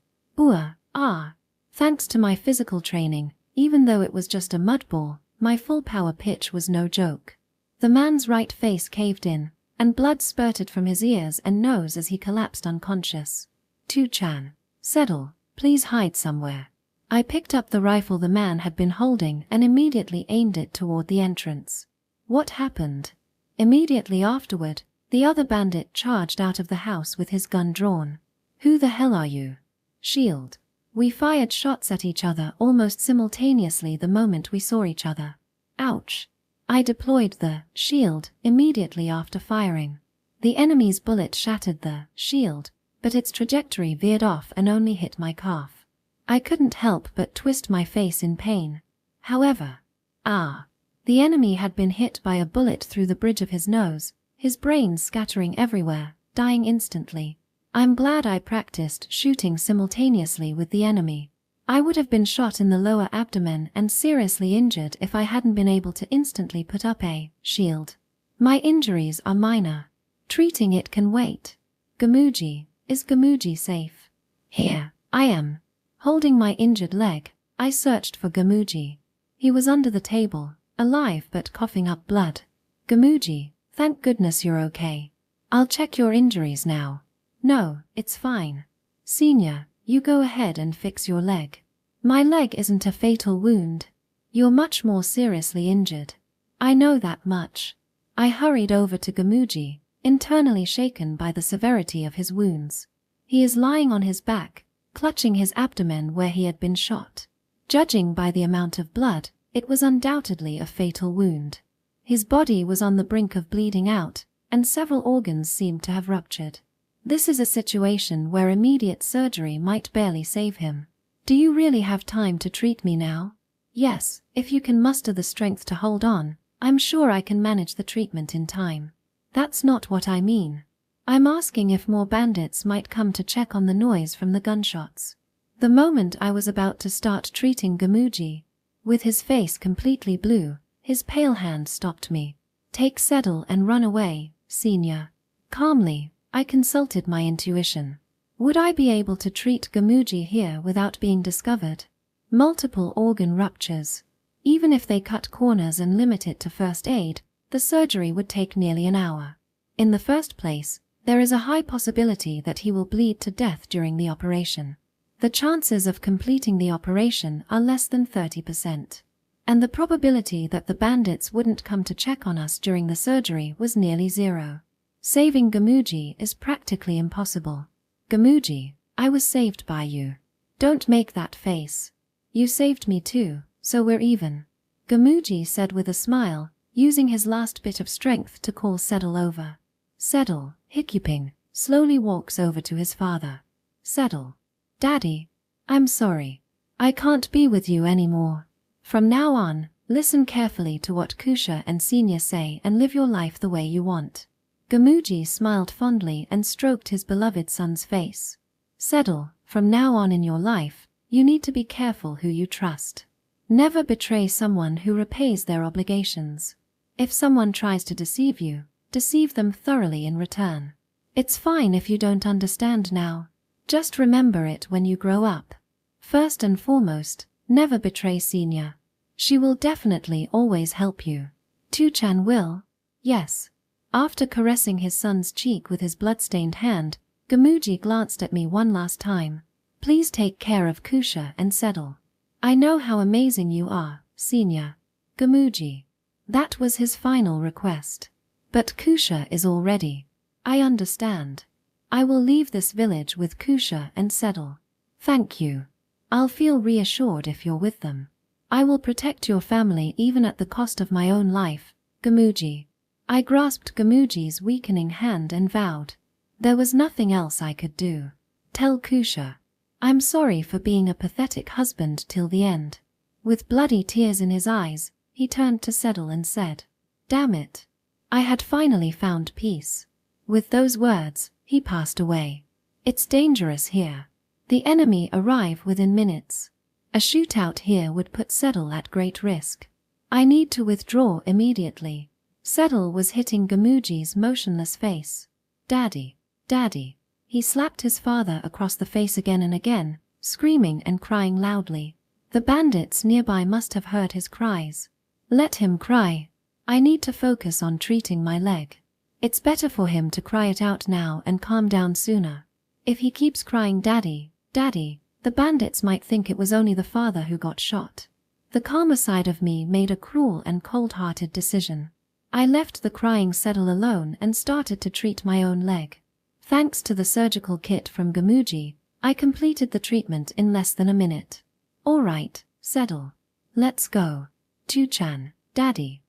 Thanks to my physical training, even though it was just a mud ball, my full power pitch was no joke. The man's right face caved in, and blood spurted from his ears and nose as he collapsed unconscious. "2-chan. Settle, please hide somewhere." I picked up the rifle the man had been holding and immediately aimed it toward the entrance. What happened? Immediately afterward, the other bandit charged out of the house with his gun drawn. "Who the hell are you?" "Shield." We fired shots at each other almost simultaneously the moment we saw each other. Ouch. I deployed the shield immediately after firing. The enemy's bullet shattered the shield, but its trajectory veered off and only hit my calf. I couldn't help but twist my face in pain. However, the enemy had been hit by a bullet through the bridge of his nose, his brains scattering everywhere, dying instantly. I'm glad I practiced shooting simultaneously with the enemy. I would have been shot in the lower abdomen and seriously injured if I hadn't been able to instantly put up a shield. My injuries are minor. Treating it can wait. Gamuji, is Gamuji safe? Here, I am. Holding my injured leg, I searched for Gamuji. He was under the table, alive but coughing up blood. Gamuji, thank goodness you're okay. I'll check your injuries now. No, it's fine. Senior, you go ahead and fix your leg. My leg isn't a fatal wound. You're much more seriously injured. I know that much. I hurried over to Gamuji, internally shaken by the severity of his wounds. He is lying on his back, clutching his abdomen where he had been shot. Judging by the amount of blood, it was undoubtedly a fatal wound. His body was on the brink of bleeding out, and several organs seemed to have ruptured. This is a situation where immediate surgery might barely save him. Do you really have time to treat me now? Yes, if you can muster the strength to hold on, I'm sure I can manage the treatment in time. That's not what I mean. I'm asking if more bandits might come to check on the noise from the gunshots. The moment I was about to start treating Gamuji, with his face completely blue, his pale hand stopped me. Take Settle and run away, Senior. Calmly, I consulted my intuition. Would I be able to treat Gamuji here without being discovered? Multiple organ ruptures. Even if they cut corners and limit it to first aid, the surgery would take nearly an hour. In the first place, there is a high possibility that he will bleed to death during the operation. The chances of completing the operation are less than 30%. And the probability that the bandits wouldn't come to check on us during the surgery was nearly zero. Saving Gamuji is practically impossible. Gamuji, I was saved by you. Don't make that face. You saved me too, so we're even. Gamuji said with a smile, using his last bit of strength to call Settle over. Settle, hiccuping, slowly walks over to his father. Settle. Daddy, I'm sorry. I can't be with you anymore. From now on, listen carefully to what Kusha and Senior say and live your life the way you want. Gamuji smiled fondly and stroked his beloved son's face. Settle, from now on in your life, you need to be careful who you trust. Never betray someone who repays their obligations. If someone tries to deceive you, deceive them thoroughly in return. It's fine if you don't understand now. Just remember it when you grow up. First and foremost, never betray Senior. She will definitely always help you. Tu-chan will? Yes. After caressing his son's cheek with his blood-stained hand, Gamuji glanced at me one last time. Please take care of Kusha and settle. I know how amazing you are, Senior. Gamuji. That was his final request. But Kusha is all ready. I understand. I will leave this village with Kusha and settle. Thank you. I'll feel reassured if you're with them. I will protect your family even at the cost of my own life, Gamuji. I grasped Gamuji's weakening hand and vowed. There was nothing else I could do. Tell Kusha. I'm sorry for being a pathetic husband till the end. With bloody tears in his eyes, he turned to Settle and said, Damn it. I had finally found peace. With those words, he passed away. It's dangerous here. The enemy arrive within minutes. A shootout here would put Settle at great risk. I need to withdraw immediately. Settle was hitting Gamuji's motionless face. Daddy, Daddy. He slapped his father across the face again and again, screaming and crying loudly. The bandits nearby must have heard his cries. Let him cry. I need to focus on treating my leg. It's better for him to cry it out now and calm down sooner. If he keeps crying Daddy, Daddy, the bandits might think it was only the father who got shot. The calmer side of me made a cruel and cold-hearted decision. I left the crying Settle alone and started to treat my own leg. Thanks to the surgical kit from Gamuji, I completed the treatment in less than a minute. All right, Settle. Let's go. Tu-chan, Daddy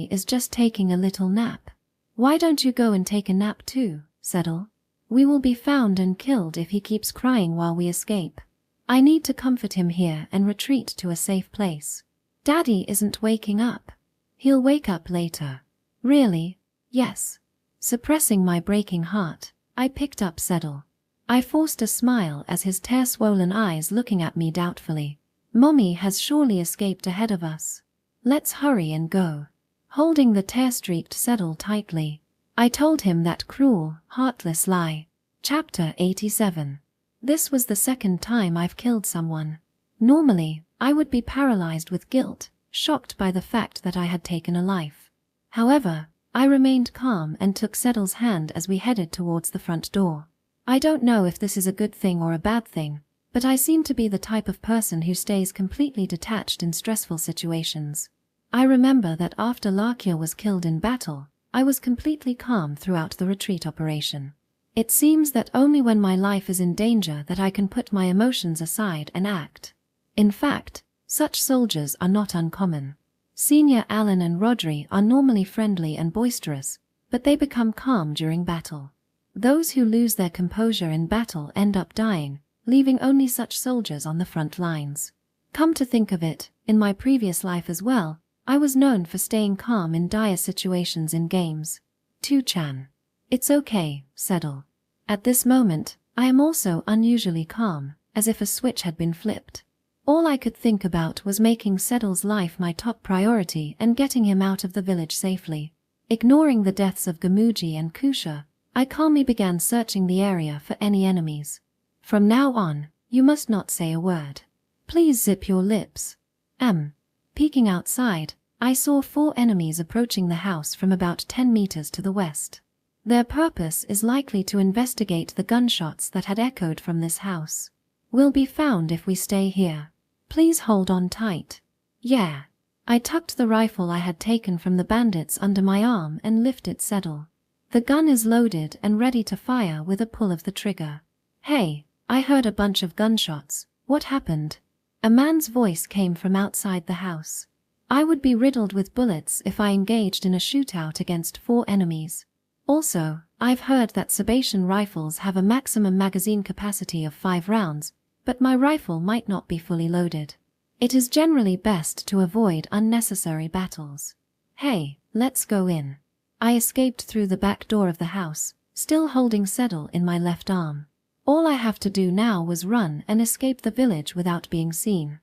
is just taking a little nap. Why don't you go and take a nap too, Settle? We will be found and killed if he keeps crying while we escape. I need to comfort him here and retreat to a safe place. Daddy isn't waking up. He'll wake up later. Really? Yes. Suppressing my breaking heart, I picked up Settle. I forced a smile as his tear-swollen eyes looking at me doubtfully. Mommy has surely escaped ahead of us. Let's hurry and go. Holding the tear-streaked Settle tightly, I told him that cruel, heartless lie. Chapter 87. This was the second time I've killed someone. Normally, I would be paralyzed with guilt, shocked by the fact that I had taken a life. However, I remained calm and took Settle's hand as we headed towards the front door. I don't know if this is a good thing or a bad thing, but I seem to be the type of person who stays completely detached in stressful situations. I remember that after Lakia was killed in battle, I was completely calm throughout the retreat operation. It seems that only when my life is in danger that I can put my emotions aside and act. In fact, such soldiers are not uncommon. Senior Alan and Rodri are normally friendly and boisterous, but they become calm during battle. Those who lose their composure in battle end up dying, leaving only such soldiers on the front lines. Come to think of it, in my previous life as well, I was known for staying calm in dire situations in games. Tu-chan. It's okay, Settle. At this moment, I am also unusually calm, as if a switch had been flipped. All I could think about was making Settle's life my top priority and getting him out of the village safely. Ignoring the deaths of Gamuji and Kusha, I calmly began searching the area for any enemies. From now on, you must not say a word. Please zip your lips. Peeking outside, I saw 4 enemies approaching the house from about 10 meters to the west. Their purpose is likely to investigate the gunshots that had echoed from this house. We'll be found if we stay here. Please hold on tight. Yeah. I tucked the rifle I had taken from the bandits under my arm and lifted Settle. The gun is loaded and ready to fire with a pull of the trigger. Hey, I heard a bunch of gunshots. What happened? A man's voice came from outside the house. I would be riddled with bullets if I engaged in a shootout against 4 enemies. Also, I've heard that Sebastian rifles have a maximum magazine capacity of 5 rounds, but my rifle might not be fully loaded. It is generally best to avoid unnecessary battles. Hey, let's go in. I escaped through the back door of the house, still holding Seddle in my left arm. All I have to do now was run and escape the village without being seen.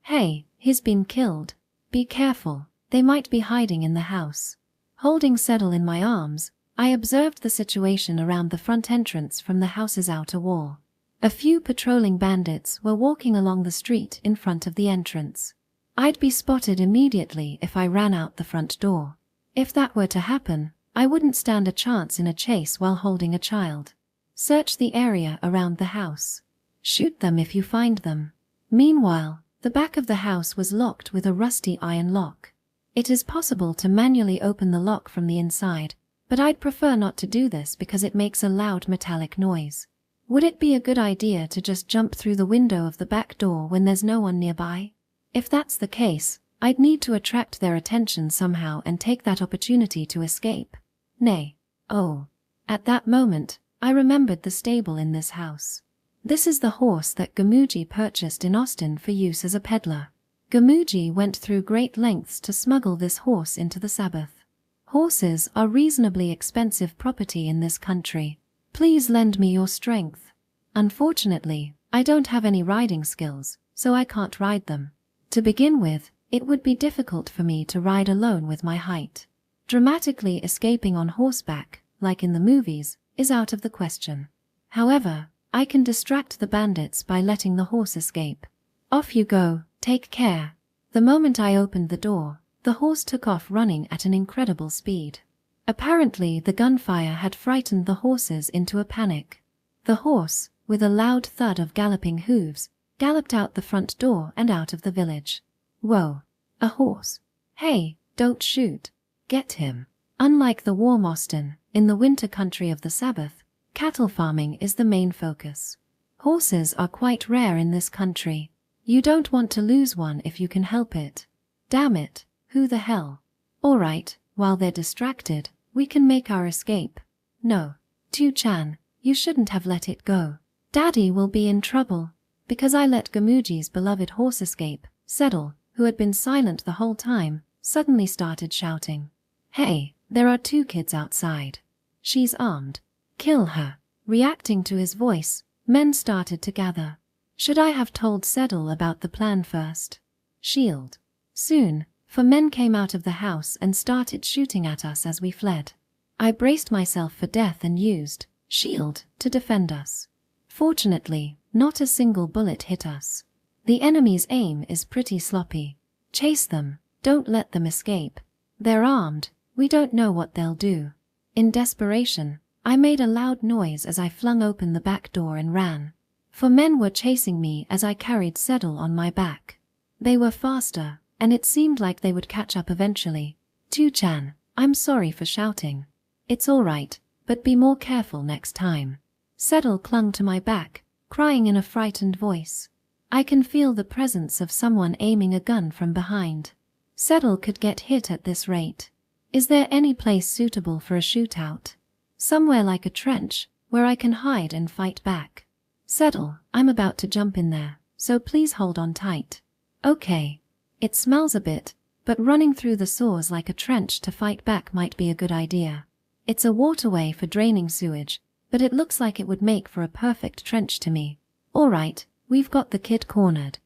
Hey, he's been killed. Be careful, they might be hiding in the house. Holding Seddle in my arms, I observed the situation around the front entrance from the house's outer wall. A few patrolling bandits were walking along the street in front of the entrance. I'd be spotted immediately if I ran out the front door. If that were to happen, I wouldn't stand a chance in a chase while holding a child. Search the area around the house. Shoot them if you find them. Meanwhile, the back of the house was locked with a rusty iron lock. It is possible to manually open the lock from the inside, but I'd prefer not to do this because it makes a loud metallic noise. Would it be a good idea to just jump through the window of the back door when there's no one nearby? If that's the case, I'd need to attract their attention somehow and take that opportunity to escape. Nay. Oh. At that moment, I remembered the stable in this house. This is the horse that Gamuji purchased in Austin for use as a peddler. Gamuji went through great lengths to smuggle this horse into the Sabbath. Horses are reasonably expensive property in this country. Please lend me your strength. Unfortunately, I don't have any riding skills, so I can't ride them. To begin with, it would be difficult for me to ride alone with my height. Dramatically escaping on horseback, like in the movies, is out of the question. However, I can distract the bandits by letting the horse escape. Off you go, take care. The moment I opened the door, the horse took off running at an incredible speed. Apparently the gunfire had frightened the horses into a panic. The horse, with a loud thud of galloping hooves, galloped out the front door and out of the village. Whoa, a horse. Hey, don't shoot. Get him. Unlike the warm Austin, in the winter country of the Sabbath, cattle farming is the main focus. Horses are quite rare in this country. You don't want to lose one if you can help it. Damn it, who the hell? Alright, while they're distracted, we can make our escape. No, Tu-chan, you shouldn't have let it go. Daddy will be in trouble. Because I let Gamuji's beloved horse escape, Seddle, who had been silent the whole time, suddenly started shouting. Hey, there are 2 kids outside. She's armed. Kill her. Reacting to his voice, men started to gather. Should I have told Seddle about the plan first? Shield. Soon, 4 men came out of the house and started shooting at us as we fled. I braced myself for death and used shield to defend us. Fortunately, not a single bullet hit us. The enemy's aim is pretty sloppy. Chase them, don't let them escape. They're armed, we don't know what they'll do. In desperation, I made a loud noise as I flung open the back door and ran. 4 men were chasing me as I carried Seddle on my back. They were faster, and it seemed like they would catch up eventually. Tu-chan, I'm sorry for shouting. It's alright, but be more careful next time. Seddle clung to my back, crying in a frightened voice. I can feel the presence of someone aiming a gun from behind. Seddle could get hit at this rate. Is there any place suitable for a shootout? Somewhere like a trench, where I can hide and fight back. Seddle, I'm about to jump in there, so please hold on tight. Okay. It smells a bit, but running through the sewers like a trench to fight back might be a good idea. It's a waterway for draining sewage, but it looks like it would make for a perfect trench to me. Alright, we've got the kid cornered.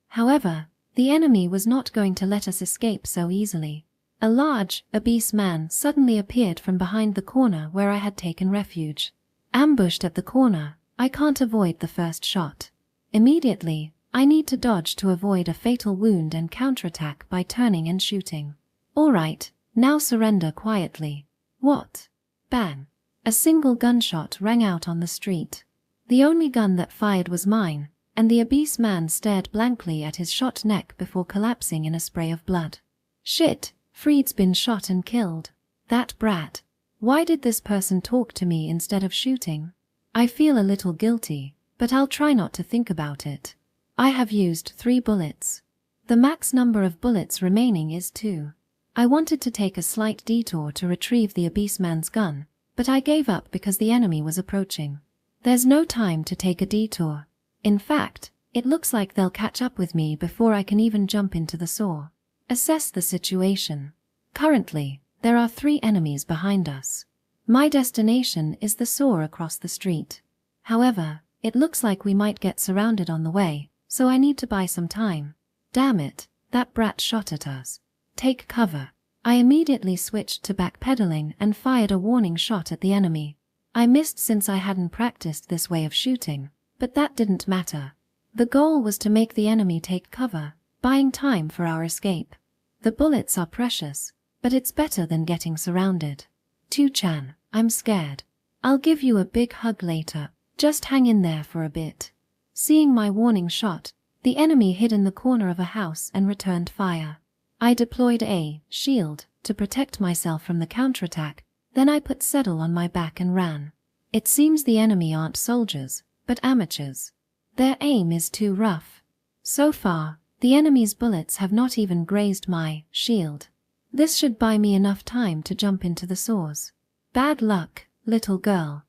However, the enemy was not going to let us escape so easily. A large, obese man suddenly appeared from behind the corner where I had taken refuge. Ambushed at the corner, I can't avoid the first shot. Immediately, I need to dodge to avoid a fatal wound and counterattack by turning and shooting. Alright, now surrender quietly. What? Bang. A single gunshot rang out on the street. The only gun that fired was mine, and the obese man stared blankly at his shot neck before collapsing in a spray of blood. Shit, Freed's been shot and killed. That brat. Why did this person talk to me instead of shooting? I feel a little guilty, but I'll try not to think about it. I have used 3 bullets. The max number of bullets remaining is 2. I wanted to take a slight detour to retrieve the obese man's gun, but I gave up because the enemy was approaching. There's no time to take a detour. In fact, it looks like they'll catch up with me before I can even jump into the saw. Assess the situation. Currently, there are 3 enemies behind us. My destination is the saw across the street. However, it looks like we might get surrounded on the way, so I need to buy some time. Damn it, that brat shot at us. Take cover. I immediately switched to backpedaling and fired a warning shot at the enemy. I missed since I hadn't practiced this way of shooting, but that didn't matter. The goal was to make the enemy take cover, buying time for our escape. The bullets are precious, but it's better than getting surrounded. 2-chan, I'm scared. I'll give you a big hug later, just hang in there for a bit. Seeing my warning shot, the enemy hid in the corner of a house and returned fire. I deployed a shield to protect myself from the counterattack, then I put Settle on my back and ran. It seems the enemy aren't soldiers, but amateurs. Their aim is too rough. So far, the enemy's bullets have not even grazed my shield. This should buy me enough time to jump into the saws. Bad luck, little girl.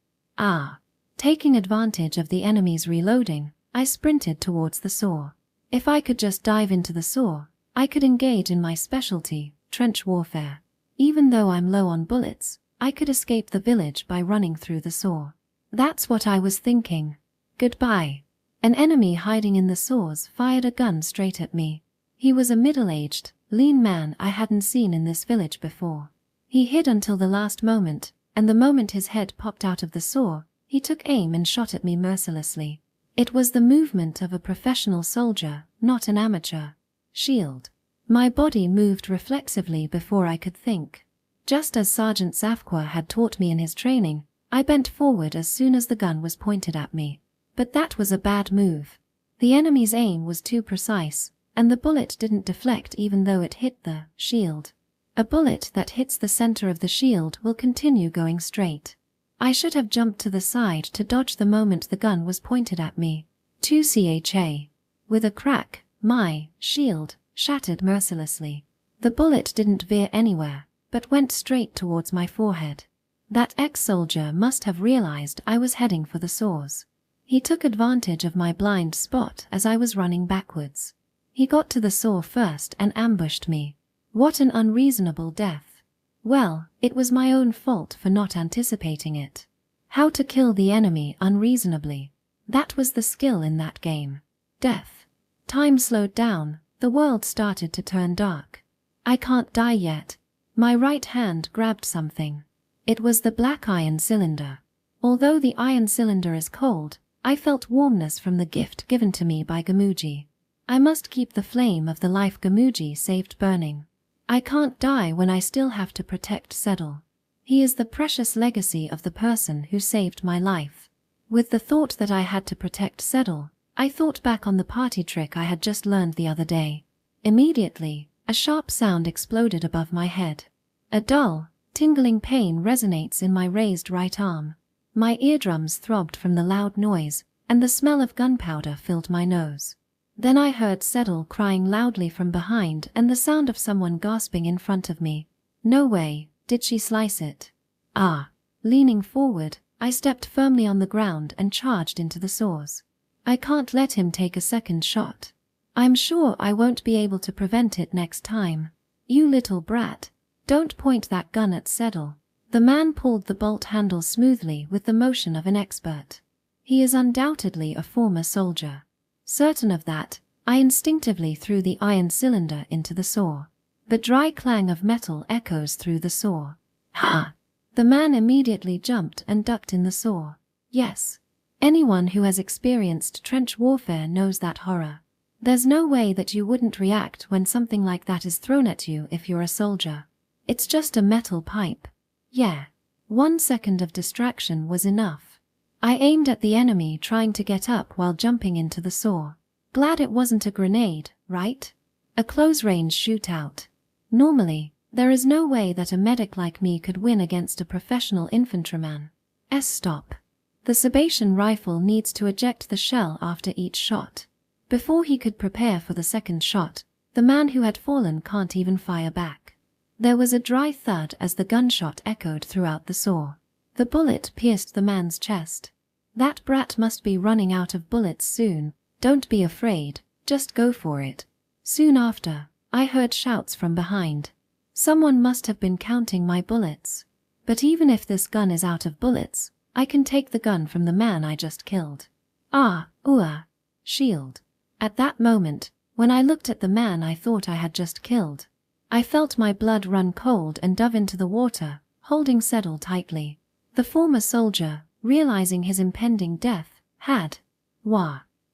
Taking advantage of the enemy's reloading, I sprinted towards the saw. If I could just dive into the saw, I could engage in my specialty, trench warfare. Even though I'm low on bullets, I could escape the village by running through the saw. That's what I was thinking. Goodbye. An enemy hiding in the saws fired a gun straight at me. He was a middle-aged, lean man I hadn't seen in this village before. He hid until the last moment, and the moment his head popped out of the saw, he took aim and shot at me mercilessly. It was the movement of a professional soldier, not an amateur. Shield. My body moved reflexively before I could think. Just as Sergeant Safqua had taught me in his training, I bent forward as soon as the gun was pointed at me. But that was a bad move. The enemy's aim was too precise, and the bullet didn't deflect even though it hit the shield. A bullet that hits the center of the shield will continue going straight. I should have jumped to the side to dodge the moment the gun was pointed at me. 2CHA. With a crack, my shield shattered mercilessly. The bullet didn't veer anywhere, but went straight towards my forehead. That ex-soldier must have realized I was heading for the saws. He took advantage of my blind spot as I was running backwards. He got to the saw first and ambushed me. What an unreasonable death. Well, it was my own fault for not anticipating it. How to kill the enemy unreasonably. That was the skill in that game. Death. Time slowed down, the world started to turn dark. I can't die yet. My right hand grabbed something. It was the black iron cylinder. Although the iron cylinder is cold, I felt warmness from the gift given to me by Gamuji. I must keep the flame of the life Gamuji saved burning. I can't die when I still have to protect Settle. He is the precious legacy of the person who saved my life. With the thought that I had to protect Settle, I thought back on the party trick I had just learned the other day. Immediately, a sharp sound exploded above my head. A dull, tingling pain resonates in my raised right arm. My eardrums throbbed from the loud noise, and the smell of gunpowder filled my nose. Then I heard Settle crying loudly from behind and the sound of someone gasping in front of me. No way, did she slice it? Leaning forward, I stepped firmly on the ground and charged into the saws. I can't let him take a second shot. I'm sure I won't be able to prevent it next time. You little brat. Don't point that gun at Settle. The man pulled the bolt handle smoothly with the motion of an expert. He is undoubtedly a former soldier. Certain of that, I instinctively threw the iron cylinder into the saw. The dry clang of metal echoes through the saw. Ha! The man immediately jumped and ducked in the saw. Yes. Anyone who has experienced trench warfare knows that horror. There's no way that you wouldn't react when something like that is thrown at you if you're a soldier. It's just a metal pipe. Yeah. 1 second of distraction was enough. I aimed at the enemy trying to get up while jumping into the saw. Glad it wasn't a grenade, right? A close-range shootout. Normally, there is no way that a medic like me could win against a professional infantryman. Stop. The Sebastian rifle needs to eject the shell after each shot. Before he could prepare for the second shot, the man who had fallen can't even fire back. There was a dry thud as the gunshot echoed throughout the saw. The bullet pierced the man's chest. That brat must be running out of bullets soon. Don't be afraid, just go for it. Soon after, I heard shouts from behind. Someone must have been counting my bullets. But even if this gun is out of bullets, I can take the gun from the man I just killed. Shield. At that moment, when I looked at the man I thought I had just killed, I felt my blood run cold and dove into the water, holding Settle tightly. The former soldier, realizing his impending death, had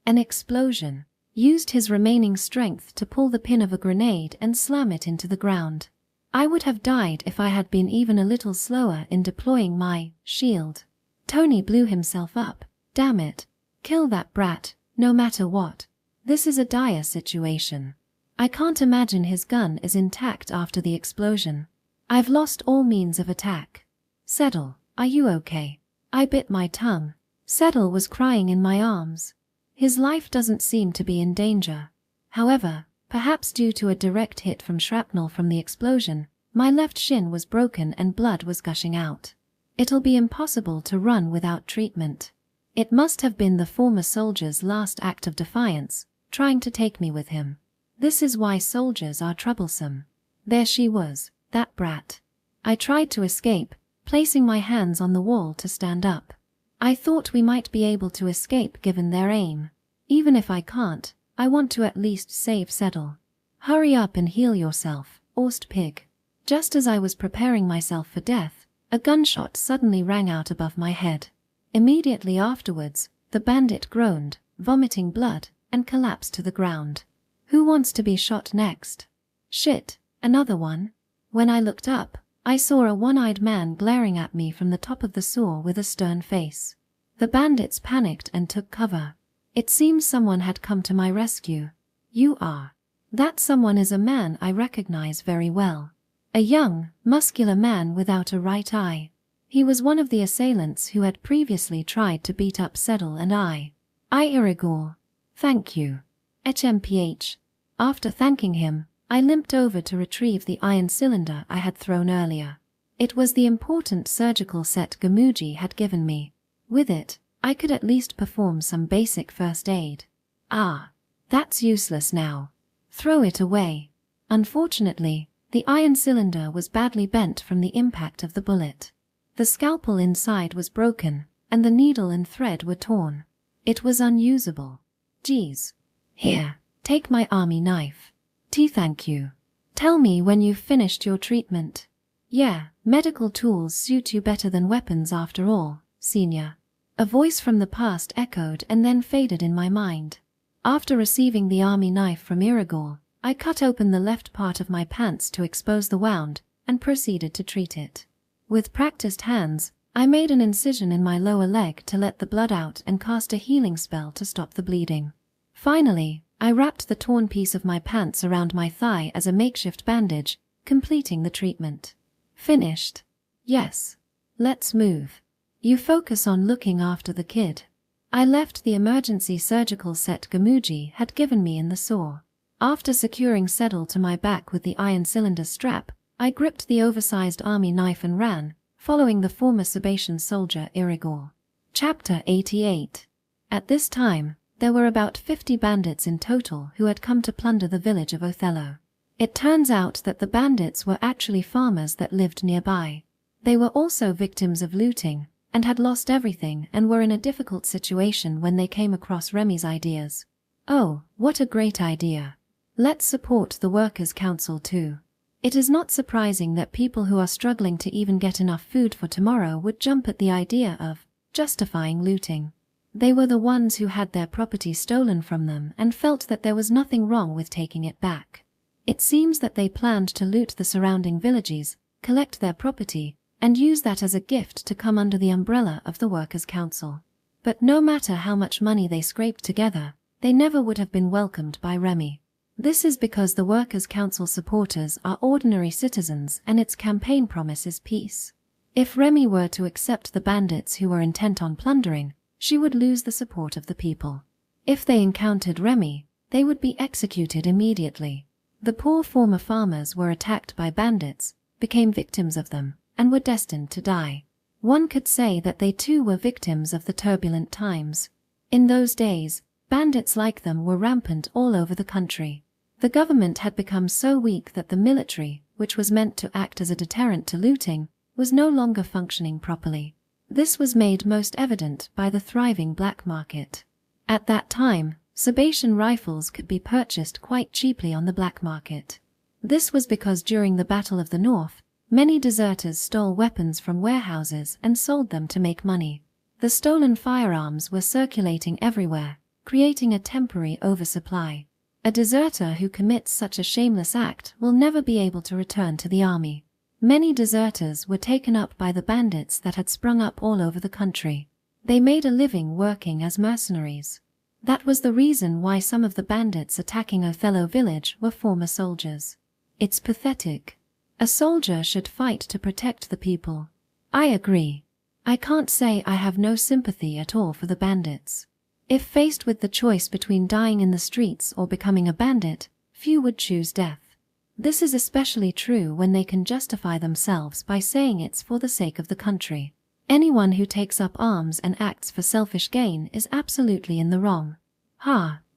an explosion, used his remaining strength to pull the pin of a grenade and slam it into the ground. I would have died if I had been even a little slower in deploying my shield. Tony blew himself up. Damn it. Kill that brat, no matter what. This is a dire situation. I can't imagine his gun is intact after the explosion. I've lost all means of attack. Settle, are you okay? I bit my tongue. Settle was crying in my arms. His life doesn't seem to be in danger. However, perhaps due to a direct hit from shrapnel from the explosion, my left shin was broken and blood was gushing out. It'll be impossible to run without treatment. It must have been the former soldier's last act of defiance, trying to take me with him. This is why soldiers are troublesome. There she was, that brat. I tried to escape, placing my hands on the wall to stand up. I thought we might be able to escape given their aim. Even if I can't, I want to at least save Settle. Hurry up and heal yourself, Orst pig. Just as I was preparing myself for death, a gunshot suddenly rang out above my head. Immediately afterwards, the bandit groaned, vomiting blood, and collapsed to the ground. Who wants to be shot next? Shit, another one? When I looked up, I saw a one-eyed man glaring at me from the top of the saw with a stern face. The bandits panicked and took cover. It seems someone had come to my rescue. That someone is a man I recognize very well. A young, muscular man without a right eye. He was one of the assailants who had previously tried to beat up Settle and I. Irigor. Thank you. HMPH. After thanking him, I limped over to retrieve the iron cylinder I had thrown earlier. It was the important surgical set Gamuji had given me. With it, I could at least perform some basic first aid. That's useless now. Throw it away. Unfortunately, the iron cylinder was badly bent from the impact of the bullet. The scalpel inside was broken, and the needle and thread were torn. It was unusable. Geez. Here, take my army knife. Thank you. Tell me when you've finished your treatment. Yeah, medical tools suit you better than weapons after all, senior. A voice from the past echoed and then faded in my mind. After receiving the army knife from Irigor, I cut open the left part of my pants to expose the wound and proceeded to treat it. With practiced hands, I made an incision in my lower leg to let the blood out and cast a healing spell to stop the bleeding. Finally, I wrapped the torn piece of my pants around my thigh as a makeshift bandage, completing the treatment. Finished. Yes. Let's move. You focus on looking after the kid. I left the emergency surgical set Gamuji had given me in the saw. After securing Settle to my back with the iron cylinder strap, I gripped the oversized army knife and ran, following the former Sebastian soldier Irigor. Chapter 88. At this time, there were about 50 bandits in total who had come to plunder the village of Othello. It turns out that the bandits were actually farmers that lived nearby. They were also victims of looting, and had lost everything and were in a difficult situation when they came across Remy's ideas. Oh, what a great idea. Let's support the Workers' Council too. It is not surprising that people who are struggling to even get enough food for tomorrow would jump at the idea of justifying looting. They were the ones who had their property stolen from them and felt that there was nothing wrong with taking it back. It seems that they planned to loot the surrounding villages, collect their property, and use that as a gift to come under the umbrella of the Workers' Council. But no matter how much money they scraped together, they never would have been welcomed by Remy. This is because the Workers' Council supporters are ordinary citizens and its campaign promise is peace. If Remy were to accept the bandits who were intent on plundering, she would lose the support of the people. If they encountered Remy, they would be executed immediately. The poor former farmers were attacked by bandits, became victims of them, and were destined to die. One could say that they too were victims of the turbulent times. In those days, bandits like them were rampant all over the country. The government had become so weak that the military, which was meant to act as a deterrent to looting, was no longer functioning properly. This was made most evident by the thriving black market. At that time, Sabatian rifles could be purchased quite cheaply on the black market. This was because during the Battle of the North, many deserters stole weapons from warehouses and sold them to make money. The stolen firearms were circulating everywhere, creating a temporary oversupply. A deserter who commits such a shameless act will never be able to return to the army. Many deserters were taken up by the bandits that had sprung up all over the country. They made a living working as mercenaries. That was the reason why some of the bandits attacking Othello village were former soldiers. It's pathetic. A soldier should fight to protect the people. I agree. I can't say I have no sympathy at all for the bandits. If faced with the choice between dying in the streets or becoming a bandit, few would choose death. This is especially true when they can justify themselves by saying it's for the sake of the country. Anyone who takes up arms and acts for selfish gain is absolutely in the wrong.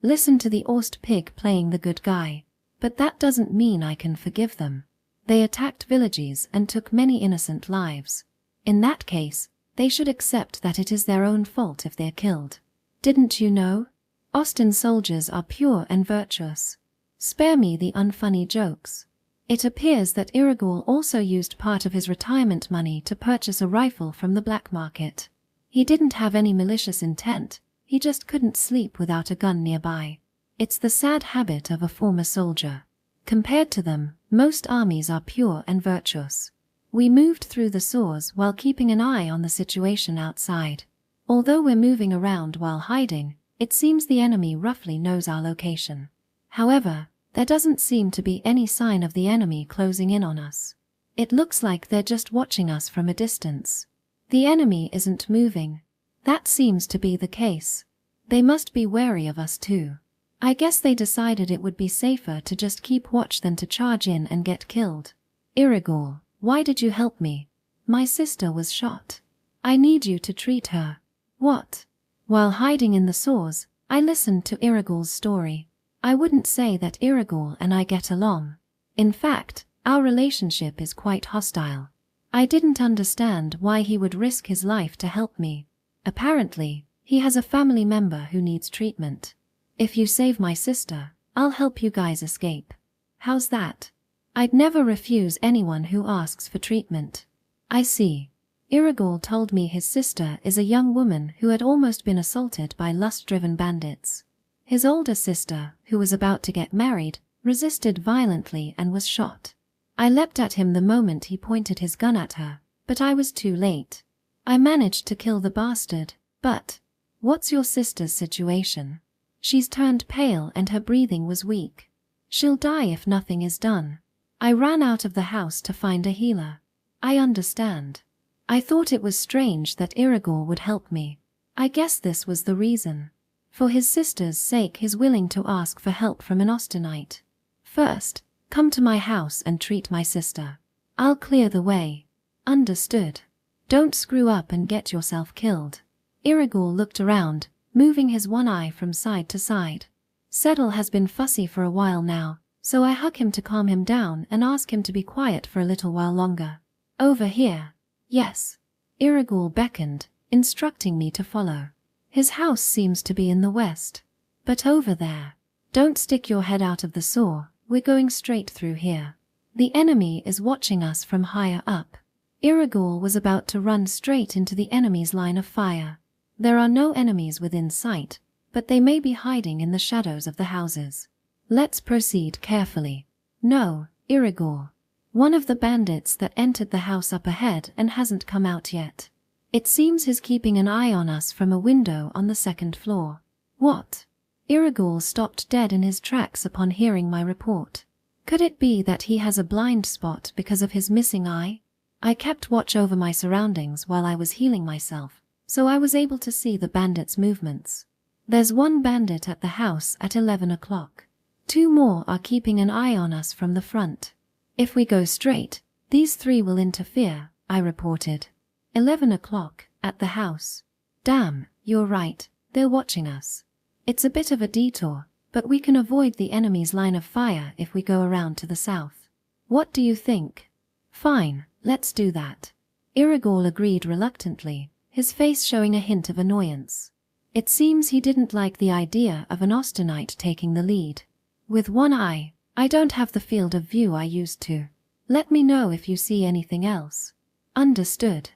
Listen to the Orst pig playing the good guy. But that doesn't mean I can forgive them. They attacked villages and took many innocent lives. In that case, they should accept that it is their own fault if they're killed. Didn't you know? Austin soldiers are pure and virtuous. Spare me the unfunny jokes. It appears that Irigul also used part of his retirement money to purchase a rifle from the black market. He didn't have any malicious intent, he just couldn't sleep without a gun nearby. It's the sad habit of a former soldier. Compared to them, most armies are pure and virtuous. We moved through the sores while keeping an eye on the situation outside. Although we're moving around while hiding, it seems the enemy roughly knows our location. However, there doesn't seem to be any sign of the enemy closing in on us. It looks like they're just watching us from a distance. The enemy isn't moving. That seems to be the case. They must be wary of us too. I guess they decided it would be safer to just keep watch than to charge in and get killed. Irigul, why did you help me? My sister was shot. I need you to treat her. What? While hiding in the sores, I listened to Irigul's story. I wouldn't say that Irigul and I get along. In fact, our relationship is quite hostile. I didn't understand why he would risk his life to help me. Apparently, he has a family member who needs treatment. If you save my sister, I'll help you guys escape. How's that? I'd never refuse anyone who asks for treatment. I see. Irigul told me his sister is a young woman who had almost been assaulted by lust-driven bandits. His older sister, who was about to get married, resisted violently and was shot. I leapt at him the moment he pointed his gun at her, but I was too late. I managed to kill the bastard, but what's your sister's situation? She's turned pale and her breathing was weak. She'll die if nothing is done. I ran out of the house to find a healer. I understand. I thought it was strange that Irigul would help me. I guess this was the reason. For his sister's sake he's willing to ask for help from an Austenite. First, come to my house and treat my sister. I'll clear the way. Understood. Don't screw up and get yourself killed. Irigul looked around, moving his one eye from side to side. Settle has been fussy for a while now, so I hug him to calm him down and ask him to be quiet for a little while longer. Over here. Yes. Irigul beckoned, instructing me to follow. His house seems to be in the west. But over there. Don't stick your head out of the saw, we're going straight through here. The enemy is watching us from higher up. Irigul was about to run straight into the enemy's line of fire. There are no enemies within sight, but they may be hiding in the shadows of the houses. Let's proceed carefully. No, Irigul. One of the bandits that entered the house up ahead and hasn't come out yet. It seems he's keeping an eye on us from a window on the second floor. What? Irigul stopped dead in his tracks upon hearing my report. Could it be that he has a blind spot because of his missing eye? I kept watch over my surroundings while I was healing myself, so I was able to see the bandits' movements. There's one bandit at the house at 11 o'clock. 2 more are keeping an eye on us from the front. If we go straight, these 3 will interfere, I reported. 11 o'clock, at the house. Damn, you're right, they're watching us. It's a bit of a detour, but we can avoid the enemy's line of fire if we go around to the south. What do you think? Fine, let's do that. Irigor agreed reluctantly, his face showing a hint of annoyance. It seems he didn't like the idea of an Austenite taking the lead. With one eye, I don't have the field of view I used to. Let me know if you see anything else. Understood.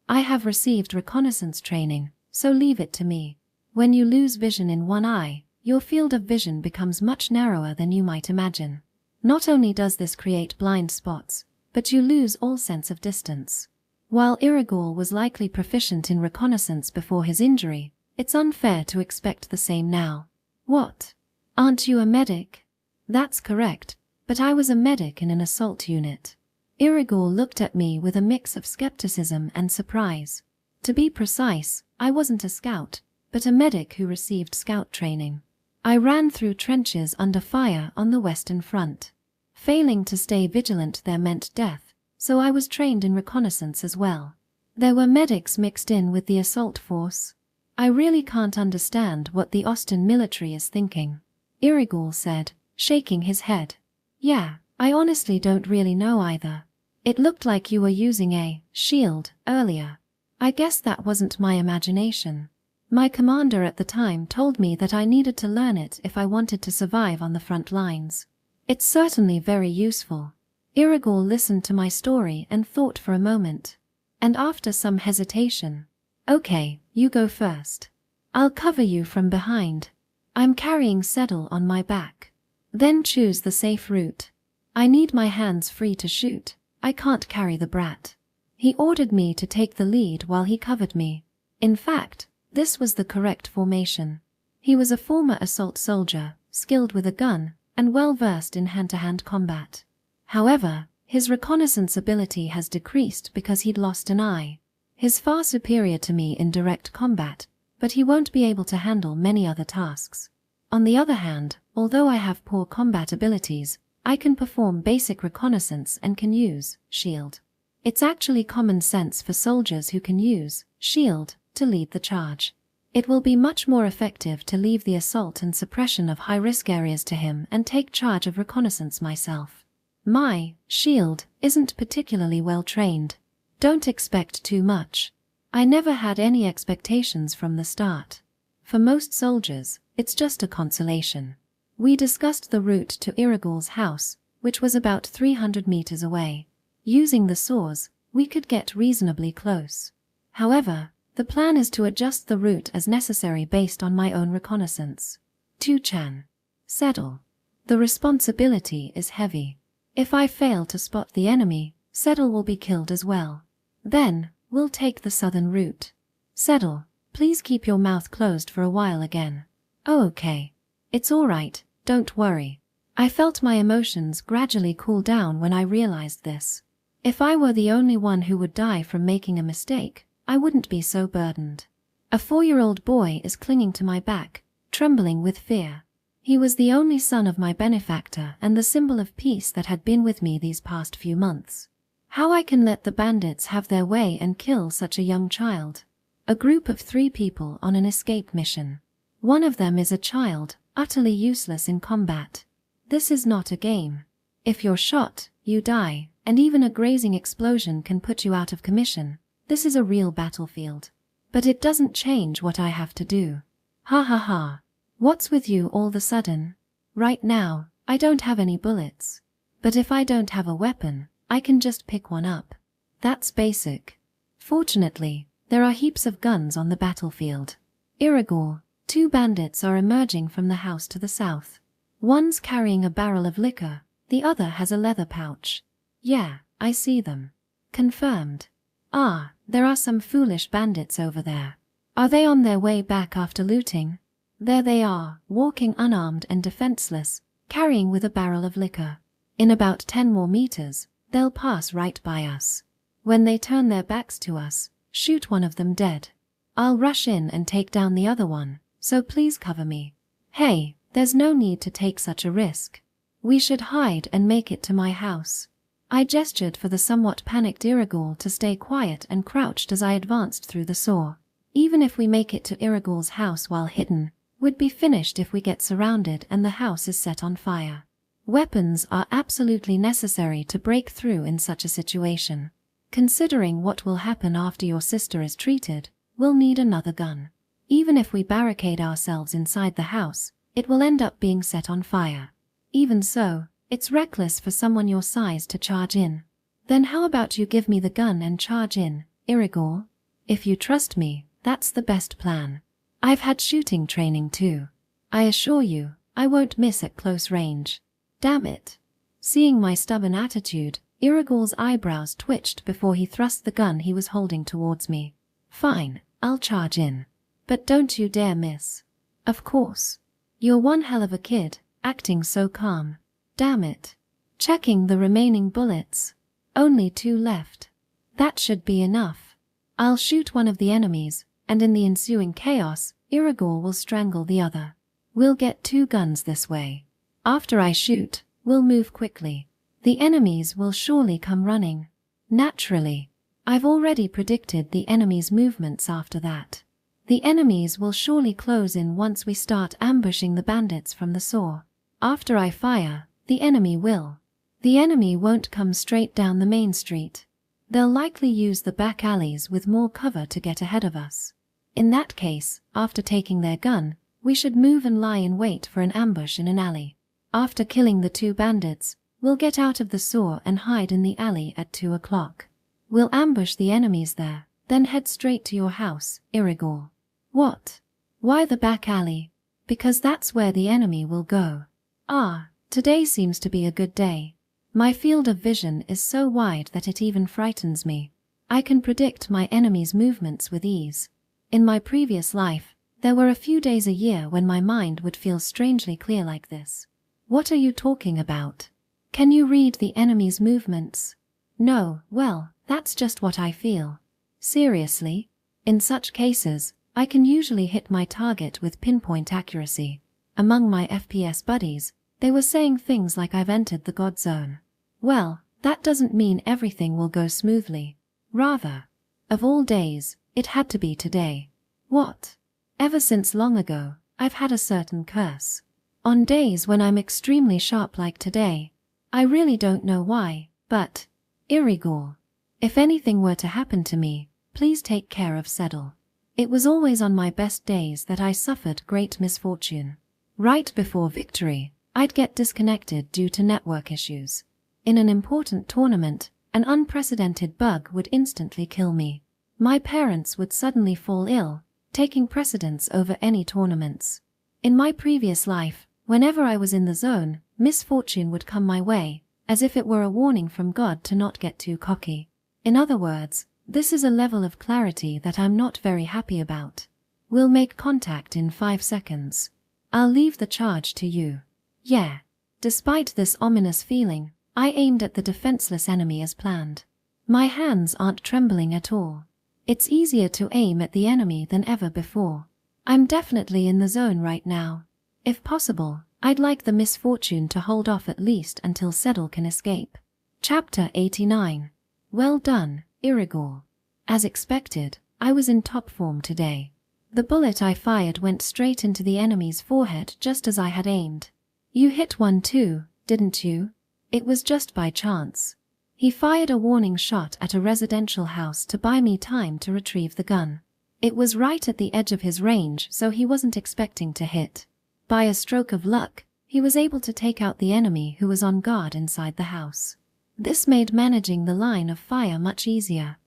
I have received reconnaissance training, so leave it to me. When you lose vision in one eye, your field of vision becomes much narrower than you might imagine. Not only does this create blind spots, but you lose all sense of distance. While Irigor was likely proficient in reconnaissance before his injury, it's unfair to expect the same now. What? Aren't you a medic? That's correct, but I was a medic in an assault unit. Irigor looked at me with a mix of skepticism and surprise. To be precise, I wasn't a scout, but a medic who received scout training. I ran through trenches under fire on the Western Front. Failing to stay vigilant there meant death, so I was trained in reconnaissance as well. There were medics mixed in with the assault force. I really can't understand what the Austen military is thinking, Irigor said, shaking his head. Yeah, I honestly don't really know either. It looked like you were using a shield earlier. I guess that wasn't my imagination. My commander at the time told me that I needed to learn it if I wanted to survive on the front lines. It's certainly very useful. Irigor listened to my story and thought for a moment. And after some hesitation, okay, you go first. I'll cover you from behind. I'm carrying Settle on my back. Then choose the safe route. I need my hands free to shoot. I can't carry the brat. He ordered me to take the lead while he covered me. In fact, this was the correct formation. He was a former assault soldier, skilled with a gun, and well-versed in hand-to-hand combat. However, his reconnaissance ability has decreased because he'd lost an eye. He's far superior to me in direct combat, but he won't be able to handle many other tasks. On the other hand, although I have poor combat abilities, I can perform basic reconnaissance and can use shield. It's actually common sense for soldiers who can use shield to lead the charge. It will be much more effective to leave the assault and suppression of high-risk areas to him and take charge of reconnaissance myself. My shield isn't particularly well trained. Don't expect too much. I never had any expectations from the start. For most soldiers, it's just a consolation. We discussed the route to Irigor's house, which was about 300 meters away. Using the saws, we could get reasonably close. However, the plan is to adjust the route as necessary based on my own reconnaissance. Tuchan. Settle. The responsibility is heavy. If I fail to spot the enemy, Settle will be killed as well. Then, we'll take the southern route. Settle, please keep your mouth closed for a while again. Oh, okay. It's all right, don't worry. I felt my emotions gradually cool down when I realized this. If I were the only one who would die from making a mistake, I wouldn't be so burdened. A 4-year-old boy is clinging to my back, trembling with fear. He was the only son of my benefactor and the symbol of peace that had been with me these past few months. How I can let the bandits have their way and kill such a young child? A group of 3 people on an escape mission. One of them is a child, utterly useless in combat. This is not a game. If you're shot, you die, and even a grazing explosion can put you out of commission. This is a real battlefield. But it doesn't change what I have to do. Ha ha ha. What's with you all of a sudden? Right now, I don't have any bullets. But if I don't have a weapon, I can just pick one up. That's basic. Fortunately, there are heaps of guns on the battlefield. Irigor, 2 bandits are emerging from the house to the south. One's carrying a barrel of liquor, the other has a leather pouch. Yeah, I see them. Confirmed. Ah, there are some foolish bandits over there. Are they on their way back after looting? There they are, walking unarmed and defenseless, carrying with a barrel of liquor. In about 10 more meters, they'll pass right by us. When they turn their backs to us, shoot one of them dead. I'll rush in and take down the other one, so please cover me. Hey, There's no need to take such a risk. We should hide and make it to my house. I gestured for the somewhat panicked Irigul to stay quiet and crouched as I advanced through the saw. Even if we make it to Irigul's house while hidden, we'd be finished if we get surrounded and the house is set on fire. Weapons are absolutely necessary to break through in such a situation. Considering what will happen after your sister is treated, we'll need another gun. Even if we barricade ourselves inside the house, it will end up being set on fire. Even so, it's reckless for someone your size to charge in. Then how about you give me the gun and charge in, Irigul? If you trust me, that's the best plan. I've had shooting training too. I assure you, I won't miss at close range. Damn it. Seeing my stubborn attitude, Irigul's eyebrows twitched before he thrust the gun he was holding towards me. Fine, I'll charge in. But don't you dare miss. Of course. You're one hell of a kid, acting so calm. Damn it. Checking the remaining bullets. Only 2 left. That should be enough. I'll shoot one of the enemies, and in the ensuing chaos, Irigul will strangle the other. We'll get 2 guns this way. After I shoot, we'll move quickly. The enemies will surely come running. Naturally. I've already predicted the enemy's movements after that. The enemies will surely close in once we start ambushing the bandits from the saw. After I fire, the enemy will. The enemy won't come straight down the main street. They'll likely use the back alleys with more cover to get ahead of us. In that case, after taking their gun, we should move and lie in wait for an ambush in an alley. After killing the 2 bandits, we'll get out of the saw and hide in the alley at 2 o'clock. We'll ambush the enemies there, then head straight to your house, Irigul. What? Why the back alley? Because that's where the enemy will go. Ah, today seems to be a good day. My field of vision is so wide that it even frightens me. I can predict my enemy's movements with ease. In my previous life, there were a few days a year when my mind would feel strangely clear like this. What are you talking about? Can you read the enemy's movements? No, well, that's just what I feel. Seriously? In such cases, I can usually hit my target with pinpoint accuracy. Among my FPS buddies, they were saying things like I've entered the God Zone. Well, that doesn't mean everything will go smoothly. Rather, of all days, it had to be today. What? Ever since long ago, I've had a certain curse. On days when I'm extremely sharp like today, I really don't know why, but, Irigul, if anything were to happen to me, please take care of Sedal. It was always on my best days that I suffered great misfortune. Right before victory, I'd get disconnected due to network issues. In an important tournament, an unprecedented bug would instantly kill me. My parents would suddenly fall ill, taking precedence over any tournaments. In my previous life, whenever I was in the zone, misfortune would come my way, as if it were a warning from God to not get too cocky. In other words, this is a level of clarity that I'm not very happy about. We'll make contact in 5 seconds. I'll leave the charge to you. Yeah. Despite this ominous feeling, I aimed at the defenseless enemy as planned. My hands aren't trembling at all. It's easier to aim at the enemy than ever before. I'm definitely in the zone right now. If possible, I'd like the misfortune to hold off at least until Sedal can escape. Chapter 89. Well done, Irigul. As expected, I was in top form today. The bullet I fired went straight into the enemy's forehead just as I had aimed. You hit one too, didn't you? It was just by chance. He fired a warning shot at a residential house to buy me time to retrieve the gun. It was right at the edge of his range, so he wasn't expecting to hit. By a stroke of luck, he was able to take out the enemy who was on guard inside the house. This made managing the line of fire much easier.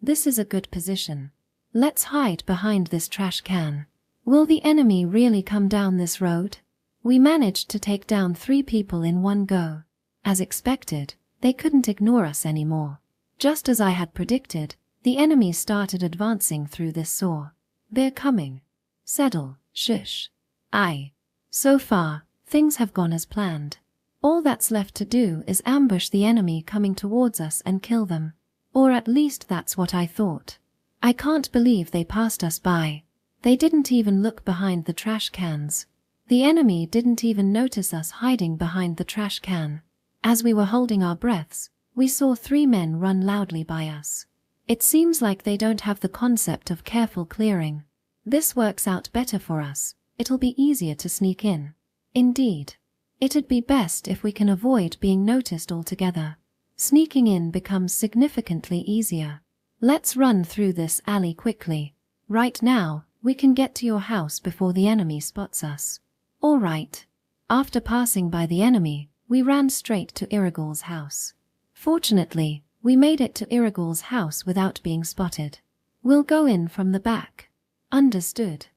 This is a good position. Let's hide behind this trash can. Will the enemy really come down this road? We managed to take down 3 people in one go. As expected, they couldn't ignore us anymore. Just as I had predicted, the enemy started advancing through this saw. They're coming. Sedal, shush. So far, things have gone as planned. All that's left to do is ambush the enemy coming towards us and kill them. Or at least that's what I thought. I can't believe they passed us by. They didn't even look behind the trash cans. The enemy didn't even notice us hiding behind the trash can. As we were holding our breaths, we saw 3 men run loudly by us. It seems like they don't have the concept of careful clearing. This works out better for us. It'll be easier to sneak in. Indeed. It'd be best if we can avoid being noticed altogether. Sneaking in becomes significantly easier. Let's run through this alley quickly. Right now, we can get to your house before the enemy spots us. All right. After passing by the enemy, we ran straight to Irigul's house. Fortunately, we made it to Irigul's house without being spotted. We'll go in from the back. Understood.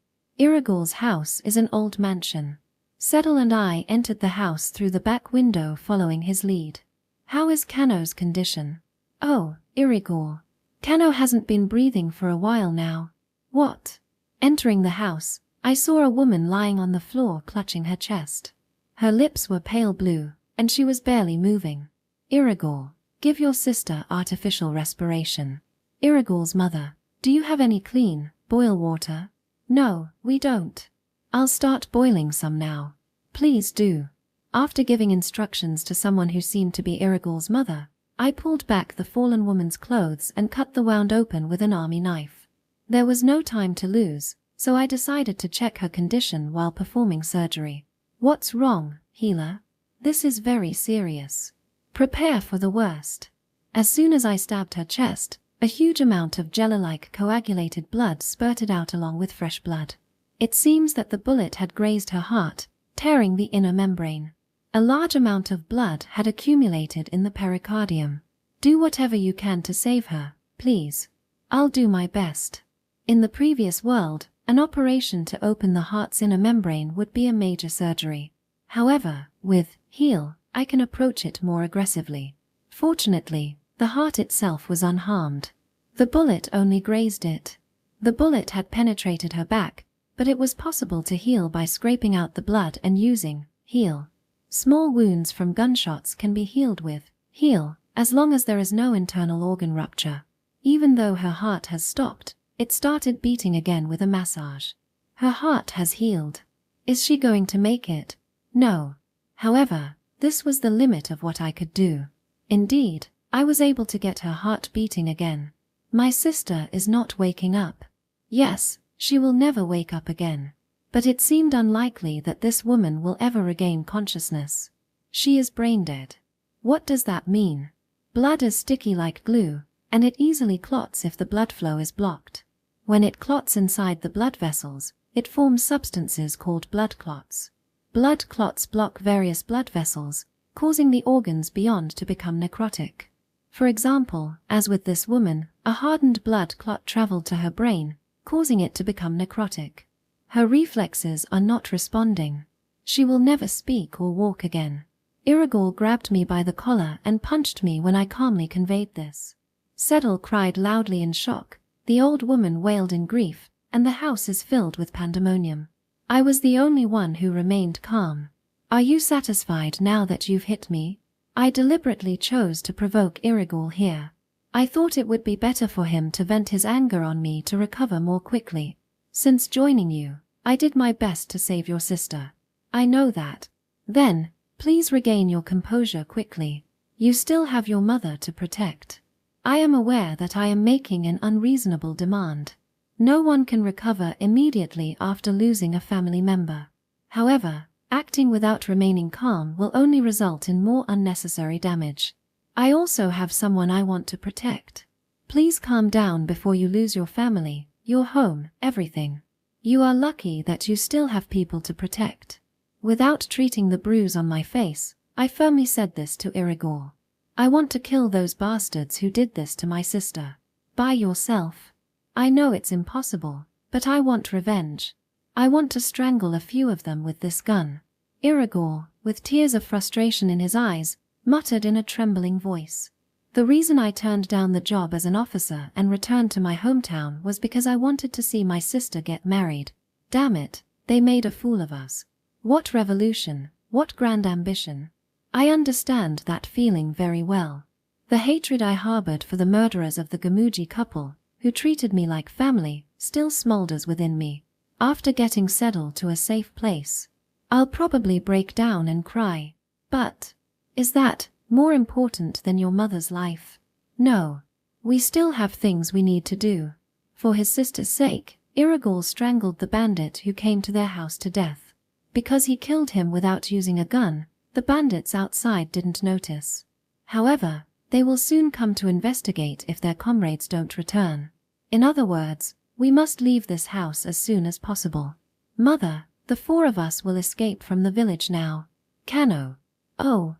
Irigul's house is an old mansion. Settle and I entered the house through the back window following his lead. How is Kano's condition? Oh, Irigul. Kano hasn't been breathing for a while now. What? Entering the house, I saw a woman lying on the floor clutching her chest. Her lips were pale blue, and she was barely moving. Irigul, give your sister artificial respiration. Irigul's mother, do you have any clean, boil water? No, we don't. I'll start boiling some now. Please do. After giving instructions to someone who seemed to be Irigul's mother, I pulled back the fallen woman's clothes and cut the wound open with an army knife. There was no time to lose, so I decided to check her condition while performing surgery. What's wrong, healer? This is very serious. Prepare for the worst. As soon as I stabbed her chest, a huge amount of jello-like coagulated blood spurted out along with fresh blood. It seems that the bullet had grazed her heart, tearing the inner membrane. A large amount of blood had accumulated in the pericardium. Do whatever you can to save her, please. I'll do my best. In the previous world, an operation to open the heart's inner membrane would be a major surgery. However, with heal, I can approach it more aggressively. Fortunately, the heart itself was unharmed. The bullet only grazed it. The bullet had penetrated her back, but it was possible to heal by scraping out the blood and using heal. Small wounds from gunshots can be healed with heal, as long as there is no internal organ rupture. Even though her heart has stopped, it started beating again with a massage. Her heart has healed. Is she going to make it? No. However, this was the limit of what I could do. Indeed, I was able to get her heart beating again. My sister is not waking up. Yes, she will never wake up again. But it seemed unlikely that this woman will ever regain consciousness. She is brain dead. What does that mean? Blood is sticky like glue, and it easily clots if the blood flow is blocked. When it clots inside the blood vessels, it forms substances called blood clots. Blood clots block various blood vessels, causing the organs beyond to become necrotic. For example, as with this woman, a hardened blood clot traveled to her brain, causing it to become necrotic. Her reflexes are not responding. She will never speak or walk again. Irigul grabbed me by the collar and punched me when I calmly conveyed this. Settle cried loudly in shock, the old woman wailed in grief, and the house is filled with pandemonium. I was the only one who remained calm. Are you satisfied now that you've hit me? I deliberately chose to provoke Irigul here. I thought it would be better for him to vent his anger on me to recover more quickly. Since joining you, I did my best to save your sister. I know that. Then, please regain your composure quickly. You still have your mother to protect. I am aware that I am making an unreasonable demand. No one can recover immediately after losing a family member. However, acting without remaining calm will only result in more unnecessary damage. I also have someone I want to protect. Please calm down before you lose your family, your home, everything. You are lucky that you still have people to protect. Without treating the bruise on my face, I firmly said this to Irigul. I want to kill those bastards who did this to my sister. By yourself. I know it's impossible, but I want revenge. I want to strangle a few of them with this gun. Irigul, with tears of frustration in his eyes, muttered in a trembling voice. The reason I turned down the job as an officer and returned to my hometown was because I wanted to see my sister get married. Damn it, they made a fool of us. What revolution, what grand ambition. I understand that feeling very well. The hatred I harbored for the murderers of the Gamuji couple, who treated me like family, still smolders within me. After getting settled to a safe place, I'll probably break down and cry. But is that more important than your mother's life? No. We still have things we need to do. For his sister's sake, Irigul strangled the bandit who came to their house to death. Because he killed him without using a gun, the bandits outside didn't notice. However, they will soon come to investigate if their comrades don't return. In other words, we must leave this house as soon as possible. Mother, the 4 of us will escape from the village now. Kano. Oh,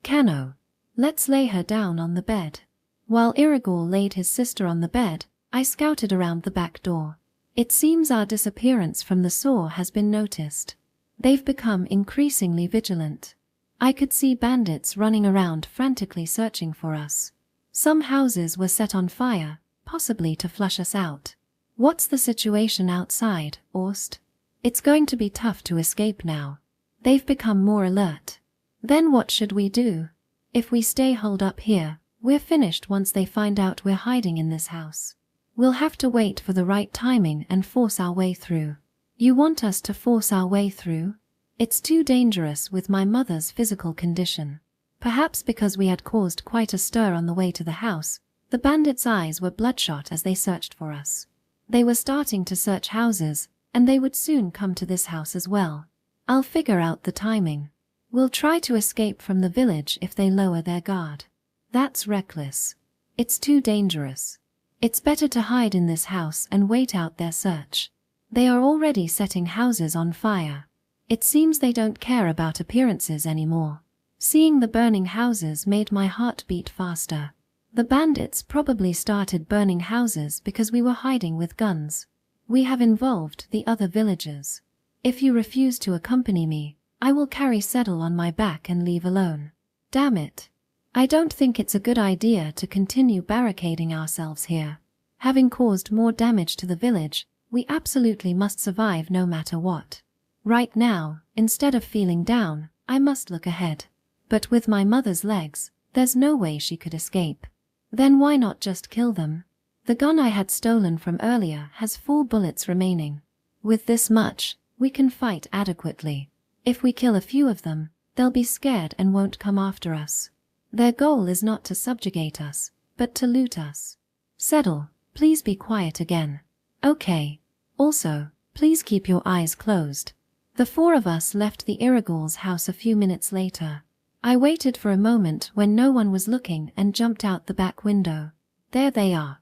Kano. Let's lay her down on the bed. While Irigul laid his sister on the bed, I scouted around the back door. It seems our disappearance from the saw has been noticed. They've become increasingly vigilant. I could see bandits running around frantically searching for us. Some houses were set on fire, possibly to flush us out. What's the situation outside, Orst? It's going to be tough to escape now. They've become more alert. Then what should we do? If we stay holed up here, we're finished once they find out we're hiding in this house. We'll have to wait for the right timing and force our way through. You want us to force our way through? It's too dangerous with my mother's physical condition. Perhaps because we had caused quite a stir on the way to the house, the bandits' eyes were bloodshot as they searched for us. They were starting to search houses, and they would soon come to this house as well. I'll figure out the timing. We'll try to escape from the village if they lower their guard. That's reckless. It's too dangerous. It's better to hide in this house and wait out their search. They are already setting houses on fire. It seems they don't care about appearances anymore. Seeing the burning houses made my heart beat faster. The bandits probably started burning houses because we were hiding with guns. We have involved the other villagers. If you refuse to accompany me, I will carry Settle on my back and leave alone. Damn it. I don't think it's a good idea to continue barricading ourselves here. Having caused more damage to the village, we absolutely must survive no matter what. Right now, instead of feeling down, I must look ahead. But with my mother's legs, there's no way she could escape. Then why not just kill them? The gun I had stolen from earlier has 4 bullets remaining. With this much, we can fight adequately. If we kill a few of them, they'll be scared and won't come after us. Their goal is not to subjugate us, but to loot us. Settle, please be quiet again. Okay. Also, please keep your eyes closed. The 4 of us left the Irigul's house a few minutes later. I waited for a moment when no one was looking and jumped out the back window. There they are.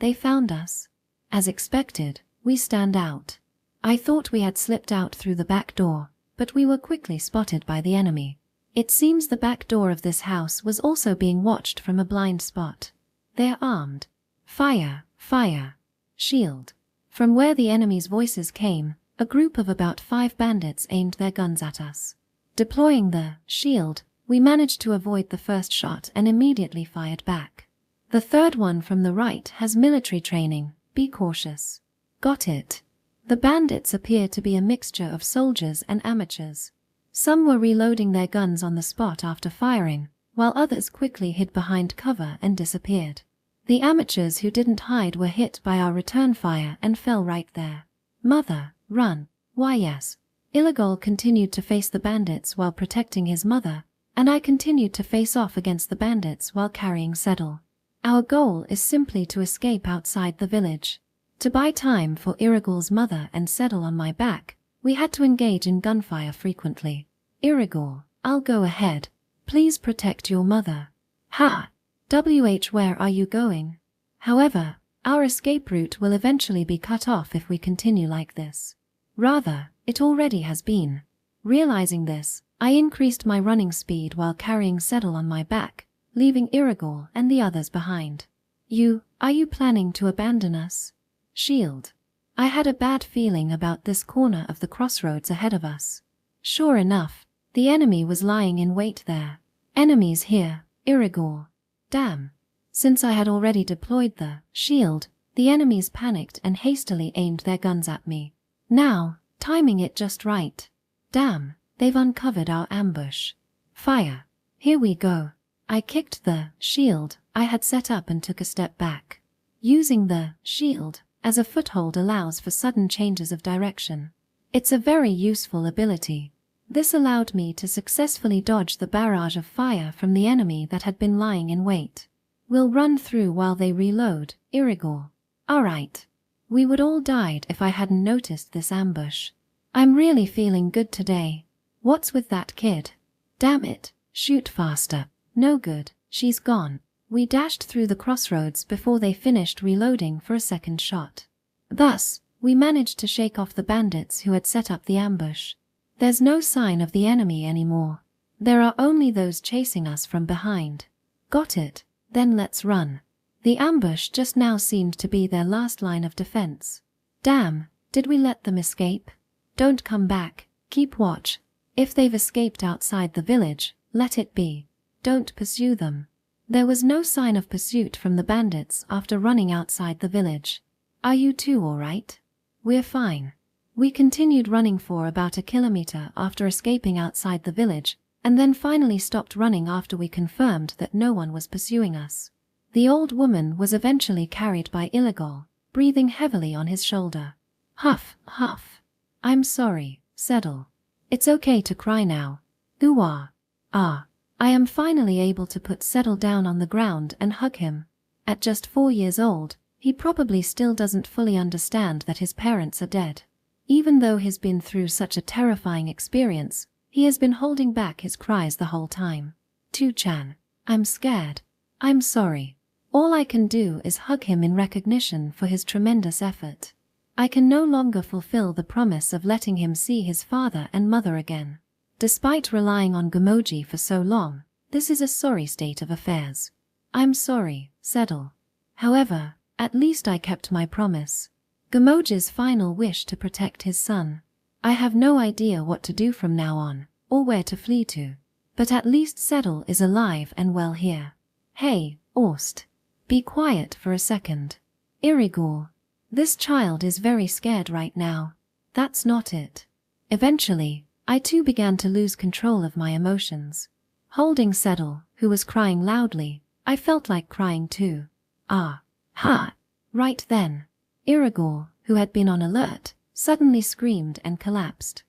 They found us. As expected, we stand out. I thought we had slipped out through the back door, but we were quickly spotted by the enemy. It seems the back door of this house was also being watched from a blind spot. They're armed. Fire, fire. Shield. From where the enemy's voices came, a group of about 5 bandits aimed their guns at us. Deploying the shield, we managed to avoid the first shot and immediately fired back. The third one from the right has military training. Be cautious. Got it. The bandits appear to be a mixture of soldiers and amateurs. Some were reloading their guns on the spot after firing, while others quickly hid behind cover and disappeared. The amateurs who didn't hide were hit by our return fire and fell right there. Mother, run. Why yes. Irigul continued to face the bandits while protecting his mother, and I continued to face off against the bandits while carrying Settle. Our goal is simply to escape outside the village. To buy time for Irigul's mother and Settle on my back, we had to engage in gunfire frequently. Irigul, I'll go ahead. Please protect your mother. Ha! Where are you going? However, our escape route will eventually be cut off if we continue like this. Rather, it already has been. Realizing this, I increased my running speed while carrying Settle on my back, leaving Irigul and the others behind. Are you planning to abandon us? Shield. I had a bad feeling about this corner of the crossroads ahead of us. Sure enough, the enemy was lying in wait there. Enemies here, Irigul. Damn. Since I had already deployed the shield, the enemies panicked and hastily aimed their guns at me. Now, timing it just right. Damn, they've uncovered our ambush. Fire. Here we go. I kicked the shield I had set up and took a step back. Using the shield as a foothold allows for sudden changes of direction. It's a very useful ability. This allowed me to successfully dodge the barrage of fire from the enemy that had been lying in wait. We'll run through while they reload, Irigor. Alright. We would all died if I hadn't noticed this ambush. I'm really feeling good today. What's with that kid? Damn it, shoot faster. No good, she's gone. We dashed through the crossroads before they finished reloading for a second shot. Thus, we managed to shake off the bandits who had set up the ambush. There's no sign of the enemy anymore. There are only those chasing us from behind. Got it, then let's run. The ambush just now seemed to be their last line of defense. Damn, did we let them escape? Don't come back, keep watch. If they've escaped outside the village, let it be. Don't pursue them. There was no sign of pursuit from the bandits after running outside the village. Are you two alright? We're fine. We continued running for about a kilometer after escaping outside the village, and then finally stopped running after we confirmed that no one was pursuing us. The old woman was eventually carried by Illegol, breathing heavily on his shoulder. Huff, huff. I'm sorry, Settle. It's okay to cry now. Ooh-ah. Ah. I am finally able to put Settle down on the ground and hug him. At just 4 years old, he probably still doesn't fully understand that his parents are dead. Even though he's been through such a terrifying experience, he has been holding back his cries the whole time. Tu-chan, I'm scared. I'm sorry. All I can do is hug him in recognition for his tremendous effort. I can no longer fulfill the promise of letting him see his father and mother again. Despite relying on Gamoji for so long, this is a sorry state of affairs. I'm sorry, Settle. However, at least I kept my promise. Gamoji's final wish to protect his son. I have no idea what to do from now on, or where to flee to. But at least Settle is alive and well here. Hey, Orst. Be quiet for a second. Irigor. This child is very scared right now. That's not it. Eventually, I too began to lose control of my emotions. Holding Settle, who was crying loudly, I felt like crying too. Ah. Ha! Right then. Irigor, who had been on alert, suddenly screamed and collapsed.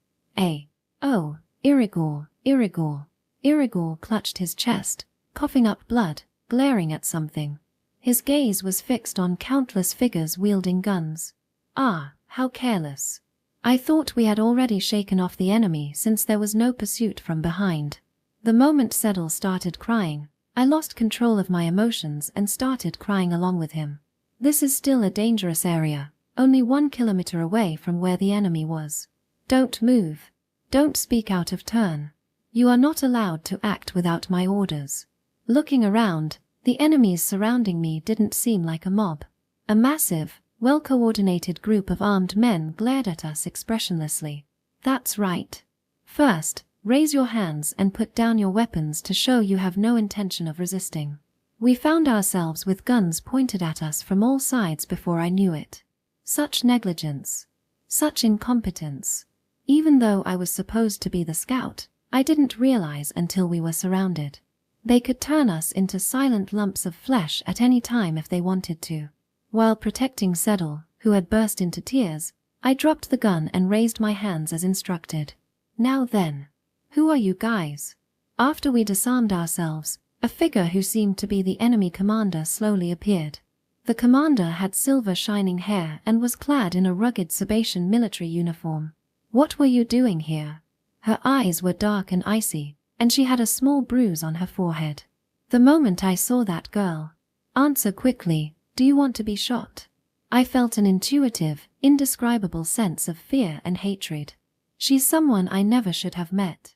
Oh, Irigor, Irigor. Irigor clutched his chest, coughing up blood, glaring at something. His gaze was fixed on countless figures wielding guns. Ah, how careless. I thought we had already shaken off the enemy since there was no pursuit from behind. The moment Settle started crying, I lost control of my emotions and started crying along with him. This is still a dangerous area, only 1 kilometer away from where the enemy was. Don't move. Don't speak out of turn. You are not allowed to act without my orders. Looking around, the enemies surrounding me didn't seem like a mob. A massive, well-coordinated group of armed men glared at us expressionlessly. That's right. First, raise your hands and put down your weapons to show you have no intention of resisting. We found ourselves with guns pointed at us from all sides before I knew it. Such negligence. Such incompetence. Even though I was supposed to be the scout, I didn't realize until we were surrounded. They could turn us into silent lumps of flesh at any time if they wanted to. While protecting Settle, who had burst into tears, I dropped the gun and raised my hands as instructed. Now then. Who are you guys? After we disarmed ourselves, a figure who seemed to be the enemy commander slowly appeared. The commander had silver shining hair and was clad in a rugged Sabatian military uniform. What were you doing here? Her eyes were dark and icy, and she had a small bruise on her forehead. The moment I saw that girl, answer quickly, do you want to be shot? I felt an intuitive, indescribable sense of fear and hatred. She's someone I never should have met.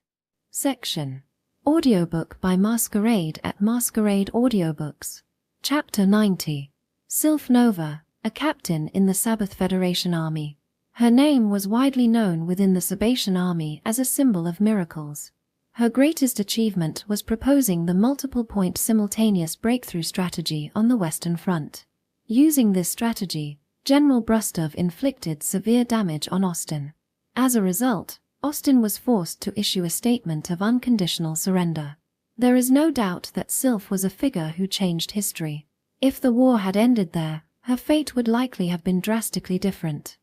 Section. Audiobook by Masquerade at Masquerade Audiobooks. Chapter 90. Sylph Nova, a captain in the Sabbath Federation Army. Her name was widely known within the Sabatian Army as a symbol of miracles. Her greatest achievement was proposing the multiple-point simultaneous breakthrough strategy on the Western Front. Using this strategy, General Brustov inflicted severe damage on Austin. As a result, Austin was forced to issue a statement of unconditional surrender. There is no doubt that Sylph was a figure who changed history. If the war had ended there, her fate would likely have been drastically different.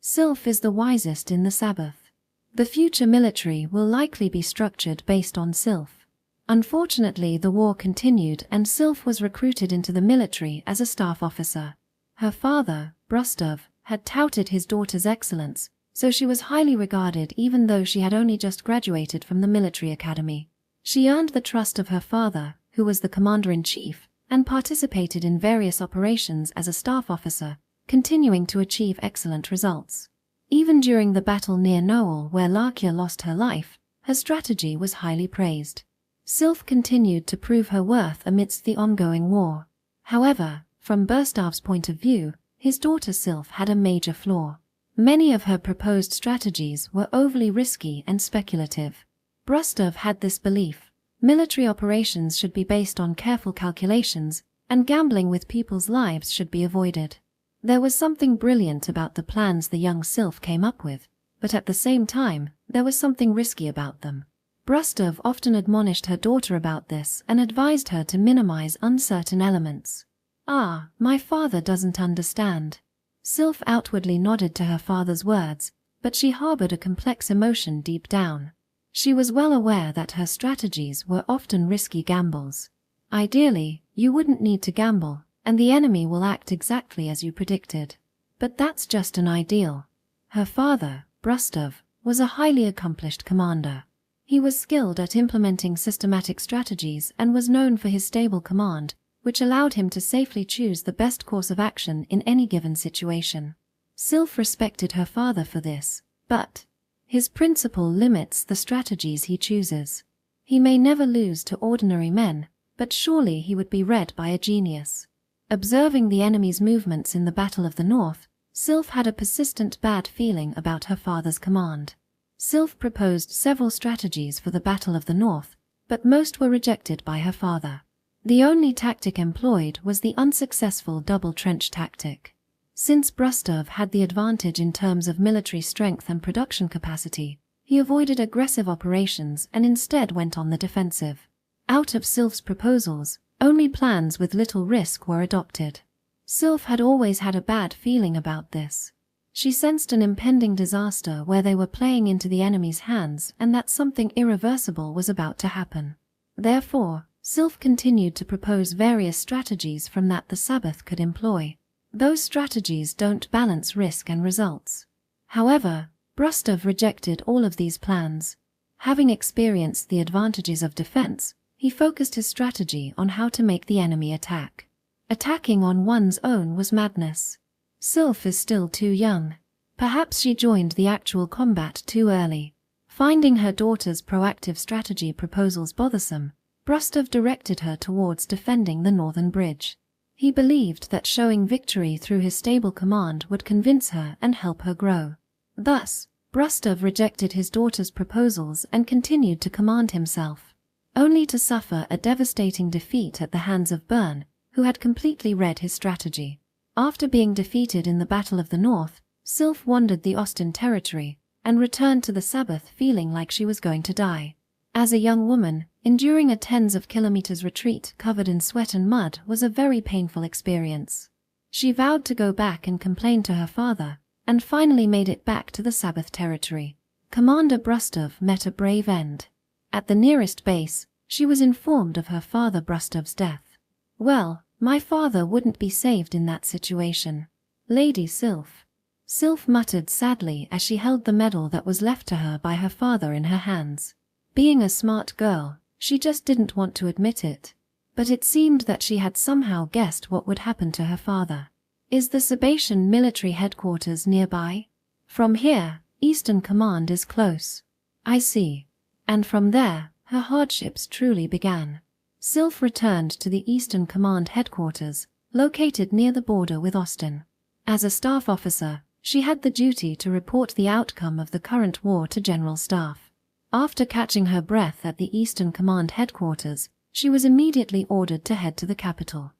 Sylph is the wisest in the Sabbath. The future military will likely be structured based on Sylph. Unfortunately, the war continued and Sylph was recruited into the military as a staff officer. Her father, Brustov, had touted his daughter's excellence, so she was highly regarded even though she had only just graduated from the military academy. She earned the trust of her father, who was the commander-in-chief, and participated in various operations as a staff officer, continuing to achieve excellent results. Even during the battle near Noel where Lakia lost her life, her strategy was highly praised. Sylph continued to prove her worth amidst the ongoing war. However, from Burstov's point of view, his daughter Sylph had a major flaw. Many of her proposed strategies were overly risky and speculative. Brustov had this belief: military operations should be based on careful calculations, and gambling with people's lives should be avoided. There was something brilliant about the plans the young Sylph came up with, but at the same time, there was something risky about them. Brustov often admonished her daughter about this and advised her to minimize uncertain elements. "Ah, my father doesn't understand." Sylph outwardly nodded to her father's words, but she harbored a complex emotion deep down. She was well aware that her strategies were often risky gambles. Ideally, you wouldn't need to gamble, and the enemy will act exactly as you predicted. But that's just an ideal. Her father, Brustov, was a highly accomplished commander. He was skilled at implementing systematic strategies and was known for his stable command, which allowed him to safely choose the best course of action in any given situation. Sylph respected her father for this, but his principle limits the strategies he chooses. He may never lose to ordinary men, but surely he would be read by a genius. Observing the enemy's movements in the Battle of the North, Sylph had a persistent bad feeling about her father's command. Sylph proposed several strategies for the Battle of the North, but most were rejected by her father. The only tactic employed was the unsuccessful double trench tactic. Since Brustov had the advantage in terms of military strength and production capacity, he avoided aggressive operations and instead went on the defensive. Out of Sylph's proposals, only plans with little risk were adopted. Sylph had always had a bad feeling about this. She sensed an impending disaster where they were playing into the enemy's hands and that something irreversible was about to happen. Therefore, Sylph continued to propose various strategies from that the Sabbath could employ. Those strategies don't balance risk and results. However, Brustov rejected all of these plans. Having experienced the advantages of defense, he focused his strategy on how to make the enemy attack. Attacking on one's own was madness. Sylph is still too young. Perhaps she joined the actual combat too early. Finding her daughter's proactive strategy proposals bothersome, Brustov directed her towards defending the northern bridge. He believed that showing victory through his stable command would convince her and help her grow. Thus, Brustov rejected his daughter's proposals and continued to command himself, only to suffer a devastating defeat at the hands of Byrne, who had completely read his strategy. After being defeated in the Battle of the North, Sylph wandered the Austin territory and returned to the Sabbath feeling like she was going to die. As a young woman, enduring a tens of kilometers retreat covered in sweat and mud was a very painful experience. She vowed to go back and complain to her father, and finally made it back to the Sabbath territory. Commander Brustov met a brave end. At the nearest base, she was informed of her father Brustov's death. "Well, my father wouldn't be saved in that situation. Lady Sylph." Sylph muttered sadly as she held the medal that was left to her by her father in her hands. Being a smart girl, she just didn't want to admit it. But it seemed that she had somehow guessed what would happen to her father. "Is the Sabatian military headquarters nearby?" "From here, Eastern Command is close." "I see." And from there, her hardships truly began. Sylph returned to the Eastern Command headquarters, located near the border with Austin. As a staff officer, she had the duty to report the outcome of the current war to General Staff. After catching her breath at the Eastern Command headquarters, she was immediately ordered to head to the capital.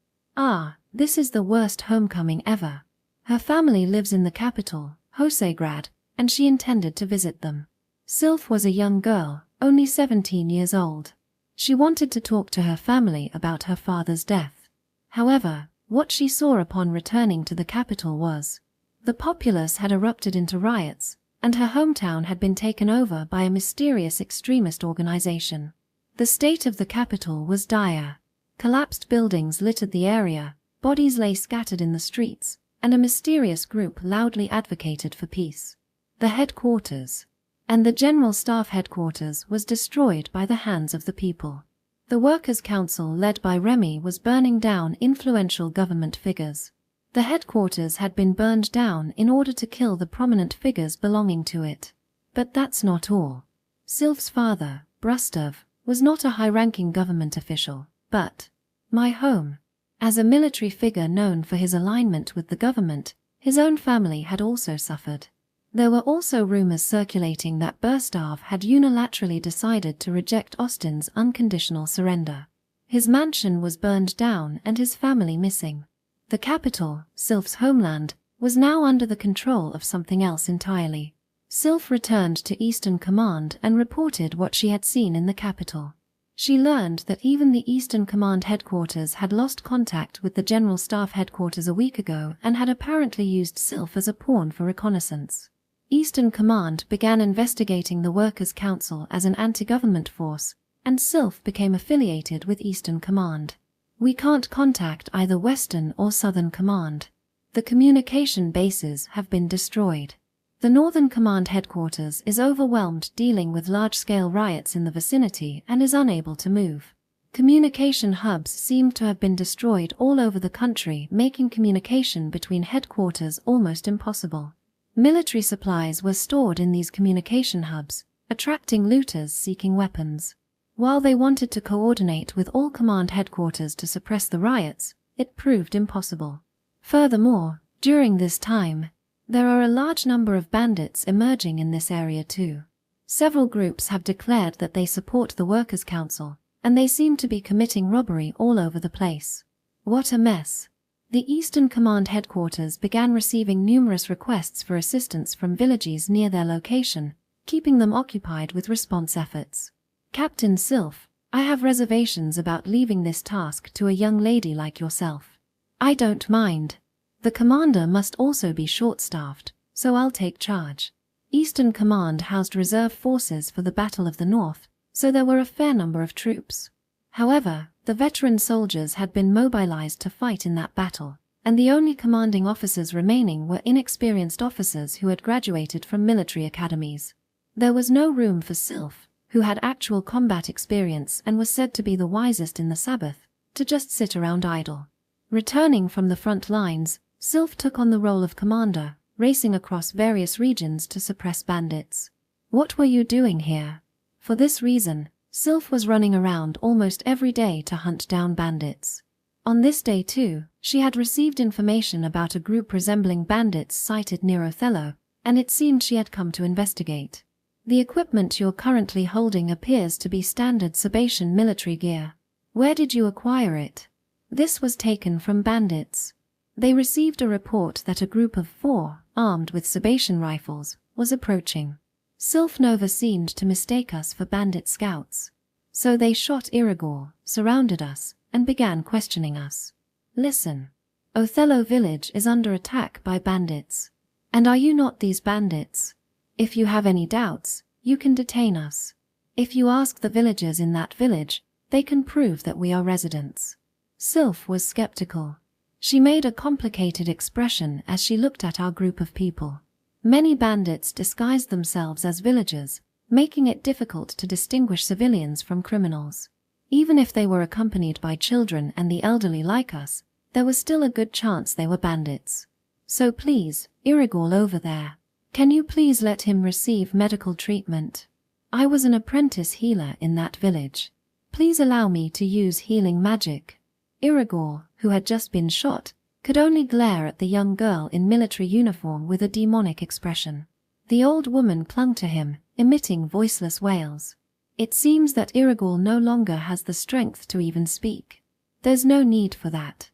This is the worst homecoming ever. Her family lives in the capital, Hosegrad, and she intended to visit them. Sylph was a young girl, only 17 years old. She wanted to talk to her family about her father's death. However, what she saw upon returning to the capital was The populace had erupted into riots, and her hometown had been taken over by a mysterious extremist organization. The state of the capital was dire. Collapsed buildings littered the area, bodies lay scattered in the streets, and a mysterious group loudly advocated for peace. The headquarters and the General Staff headquarters was destroyed by the hands of the people. The Workers' Council led by Remy was burning down influential government figures. The headquarters had been burned down in order to kill the prominent figures belonging to it. But that's not all. Sylph's father, Brustov, was not a high-ranking government official, but my home. As a military figure known for his alignment with the government, his own family had also suffered. There were also rumors circulating that Brustov had unilaterally decided to reject Austin's unconditional surrender. His mansion was burned down and his family missing. The capital, Sylph's homeland, was now under the control of something else entirely. Sylph returned to Eastern Command and reported what she had seen in the capital. She learned that even the Eastern Command headquarters had lost contact with the General Staff headquarters a week ago and had apparently used Sylph as a pawn for reconnaissance. Eastern Command began investigating the Workers' Council as an anti-government force, and Sylph became affiliated with Eastern Command. We can't contact either Western or Southern Command. The communication bases have been destroyed. The Northern Command headquarters is overwhelmed dealing with large-scale riots in the vicinity and is unable to move. Communication hubs seem to have been destroyed all over the country, making communication between headquarters almost impossible. Military supplies were stored in these communication hubs, attracting looters seeking weapons. While they wanted to coordinate with all command headquarters to suppress the riots, it proved impossible. Furthermore, during this time, there are a large number of bandits emerging in this area too. Several groups have declared that they support the Workers' Council, and they seem to be committing robbery all over the place. What a mess. The Eastern Command headquarters began receiving numerous requests for assistance from villages near their location, keeping them occupied with response efforts. Captain Sylph, I have reservations about leaving this task to a young lady like yourself. I don't mind. The commander must also be short-staffed, so I'll take charge. Eastern Command housed reserve forces for the Battle of the North, so there were a fair number of troops. However, the veteran soldiers had been mobilized to fight in that battle, and the only commanding officers remaining were inexperienced officers who had graduated from military academies. There was no room for Sylph, who had actual combat experience and was said to be the wisest in the Sabbath, to just sit around idle. Returning from the front lines, Sylph took on the role of commander, racing across various regions to suppress bandits. What were you doing here? For this reason, Sylph was running around almost every day to hunt down bandits. On this day too, she had received information about a group resembling bandits sighted near Othello, and it seemed she had come to investigate. The equipment you're currently holding appears to be standard Sabatian military gear. Where did you acquire it? This was taken from bandits. They received a report that a group of 4, armed with Sabatian rifles, was approaching. Sylph Nova seemed to mistake us for bandit scouts. So they shot Irigor, surrounded us, and began questioning us. Listen. Othello village is under attack by bandits. And are you not these bandits? If you have any doubts, you can detain us. If you ask the villagers in that village, they can prove that we are residents. Sylph was skeptical. She made a complicated expression as she looked at our group of people. Many bandits disguised themselves as villagers, making it difficult to distinguish civilians from criminals. Even if they were accompanied by children and the elderly like us, there was still a good chance they were bandits. So please, Irigor over there, can you please let him receive medical treatment? I was an apprentice healer in that village. Please allow me to use healing magic. Irigor, who had just been shot, could only glare at the young girl in military uniform with a demonic expression. The old woman clung to him, emitting voiceless wails. It seems that Irigor no longer has the strength to even speak. There's no need for that.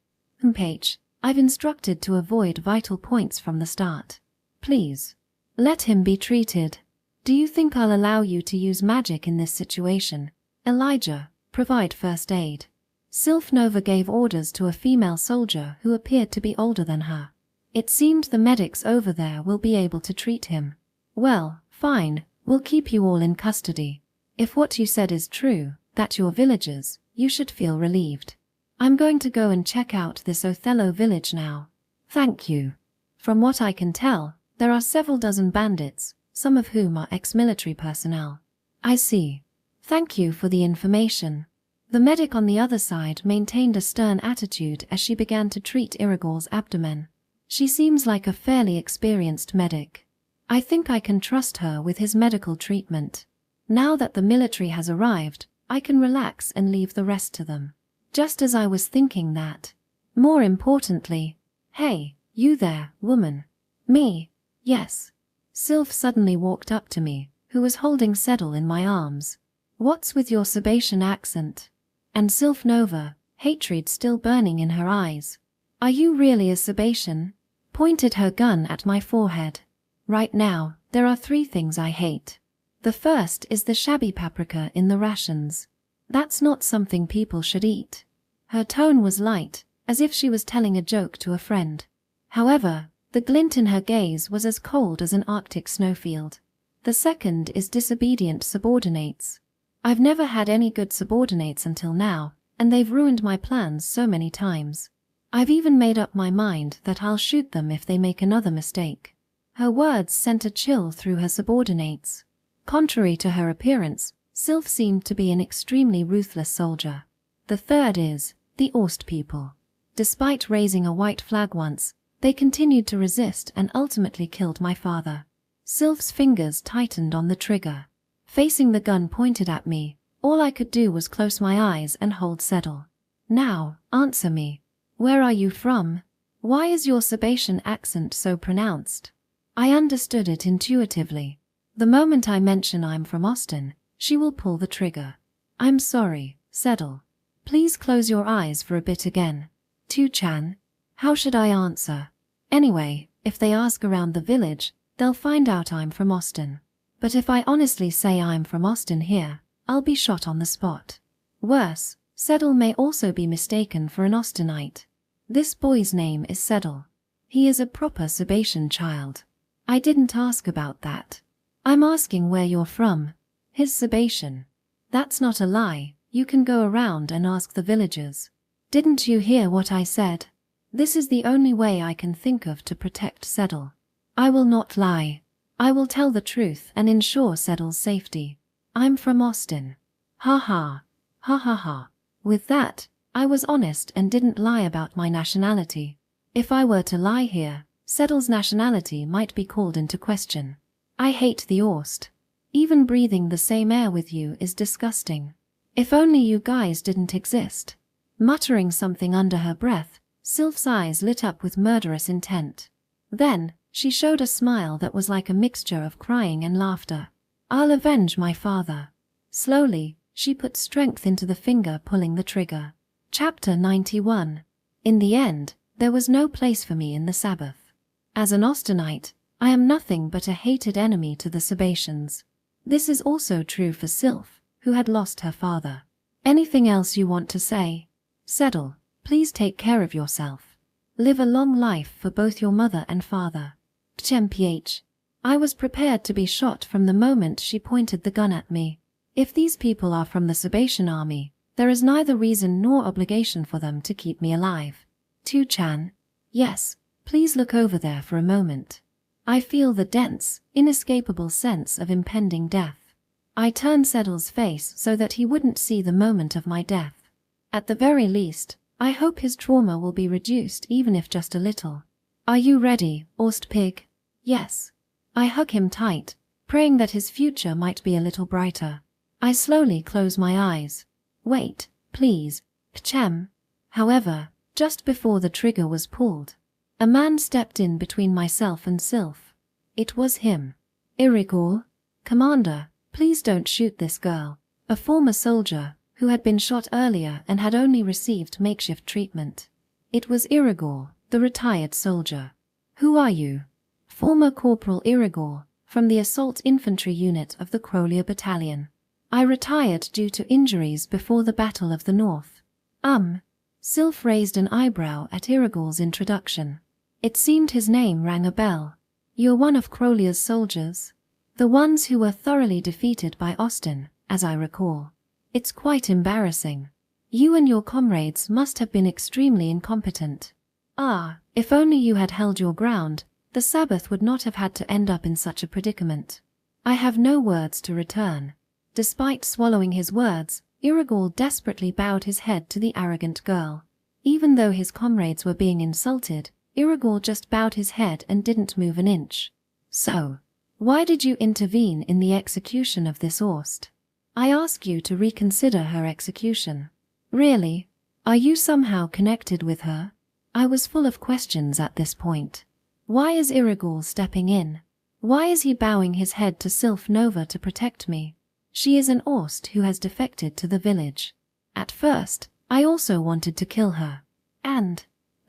H. I've instructed to avoid vital points from the start. Please. Let him be treated. Do you think I'll allow you to use magic in this situation? Elijah, provide first aid. Sylph Nova gave orders to a female soldier who appeared to be older than her. It seemed the medics over there will be able to treat him. Well, fine, we'll keep you all in custody. If what you said is true, that you're villagers, you should feel relieved. I'm going to go and check out this Othello village now. Thank you. From what I can tell, there are several dozen bandits, some of whom are ex-military personnel. I see. Thank you for the information. The medic on the other side maintained a stern attitude as she began to treat Irigor's abdomen. She seems like a fairly experienced medic. I think I can trust her with his medical treatment. Now that the military has arrived, I can relax and leave the rest to them. Just as I was thinking that. More importantly, hey, you there, woman. Me? Yes. Sylph suddenly walked up to me, who was holding Seddle in my arms. What's with your Sabatian accent? And Sylph Nova, hatred still burning in her eyes. Are you really a Sabatian? Pointed her gun at my forehead. Right now, there are 3 things I hate. The first is the shabby paprika in the rations. That's not something people should eat. Her tone was light, as if she was telling a joke to a friend. However, the glint in her gaze was as cold as an Arctic snowfield. The second is disobedient subordinates. I've never had any good subordinates until now, and they've ruined my plans so many times. I've even made up my mind that I'll shoot them if they make another mistake. Her words sent a chill through her subordinates. Contrary to her appearance, Sylph seemed to be an extremely ruthless soldier. The third is the Orst people. Despite raising a white flag once, they continued to resist and ultimately killed my father. Sylph's fingers tightened on the trigger. Facing the gun pointed at me, all I could do was close my eyes and hold Seddle. Now, answer me. Where are you from? Why is your Sabatian accent so pronounced? I understood it intuitively. The moment I mention I'm from Austin, she will pull the trigger. I'm sorry, Seddle. Please close your eyes for a bit again. Tu-chan? How should I answer? Anyway, if they ask around the village, they'll find out I'm from Austin. But if I honestly say I'm from Austin here, I'll be shot on the spot. Worse, Seddle may also be mistaken for an Austinite. This boy's name is Seddle. He is a proper Sabatian child. I didn't ask about that. I'm asking where you're from. His Sabatian. That's not a lie, you can go around and ask the villagers. Didn't you hear what I said? This is the only way I can think of to protect Seddle. I will not lie. I will tell the truth and ensure Seddle's safety. I'm from Austin. Ha ha. Ha ha ha. With that, I was honest and didn't lie about my nationality. If I were to lie here, Seddle's nationality might be called into question. I hate the Orst. Even breathing the same air with you is disgusting. If only you guys didn't exist. Muttering something under her breath, Sylph's eyes lit up with murderous intent. Then, she showed a smile that was like a mixture of crying and laughter. I'll avenge my father. Slowly, she put strength into the finger pulling the trigger. Chapter 91. In the end, there was no place for me in the Sabbath. As an Austinite, I am nothing but a hated enemy to the Sabatians. This is also true for Sylph, who had lost her father. Anything else you want to say? Seddle, please take care of yourself. Live a long life for both your mother and father. Pch. I was prepared to be shot from the moment she pointed the gun at me. If these people are from the Sabatian army, there is neither reason nor obligation for them to keep me alive. Tu-chan? Yes, please look over there for a moment. I feel the dense, inescapable sense of impending death. I turned Seddle's face so that he wouldn't see the moment of my death. At the very least, I hope his trauma will be reduced even if just a little. Are you ready, Orst pig? Yes. I hug him tight, praying that his future might be a little brighter. I slowly close my eyes. Wait, please, Pchem. However, just before the trigger was pulled, a man stepped in between myself and Sylph. It was him. Irigor? Commander, please don't shoot this girl. A former soldier, who had been shot earlier and had only received makeshift treatment. It was Irigor, the retired soldier. Who are you? Former Corporal Irigor, from the Assault Infantry Unit of the Crowlier Battalion. I retired due to injuries before the Battle of the North. Sylph raised an eyebrow at Irigor's introduction. It seemed his name rang a bell. You're one of Crowley's soldiers? The ones who were thoroughly defeated by Austin, as I recall. It's quite embarrassing. You and your comrades must have been extremely incompetent. Ah, if only you had held your ground, the Sabbath would not have had to end up in such a predicament. I have no words to return. Despite swallowing his words, Irigul desperately bowed his head to the arrogant girl. Even though his comrades were being insulted, Irigul just bowed his head and didn't move an inch. So, why did you intervene in the execution of this Orst? I ask you to reconsider her execution. Really? Are you somehow connected with her? I was full of questions at this point. Why is Irigul stepping in? Why is he bowing his head to Sylph Nova to protect me? She is an Orst who has defected to the village. At first, I also wanted to kill her.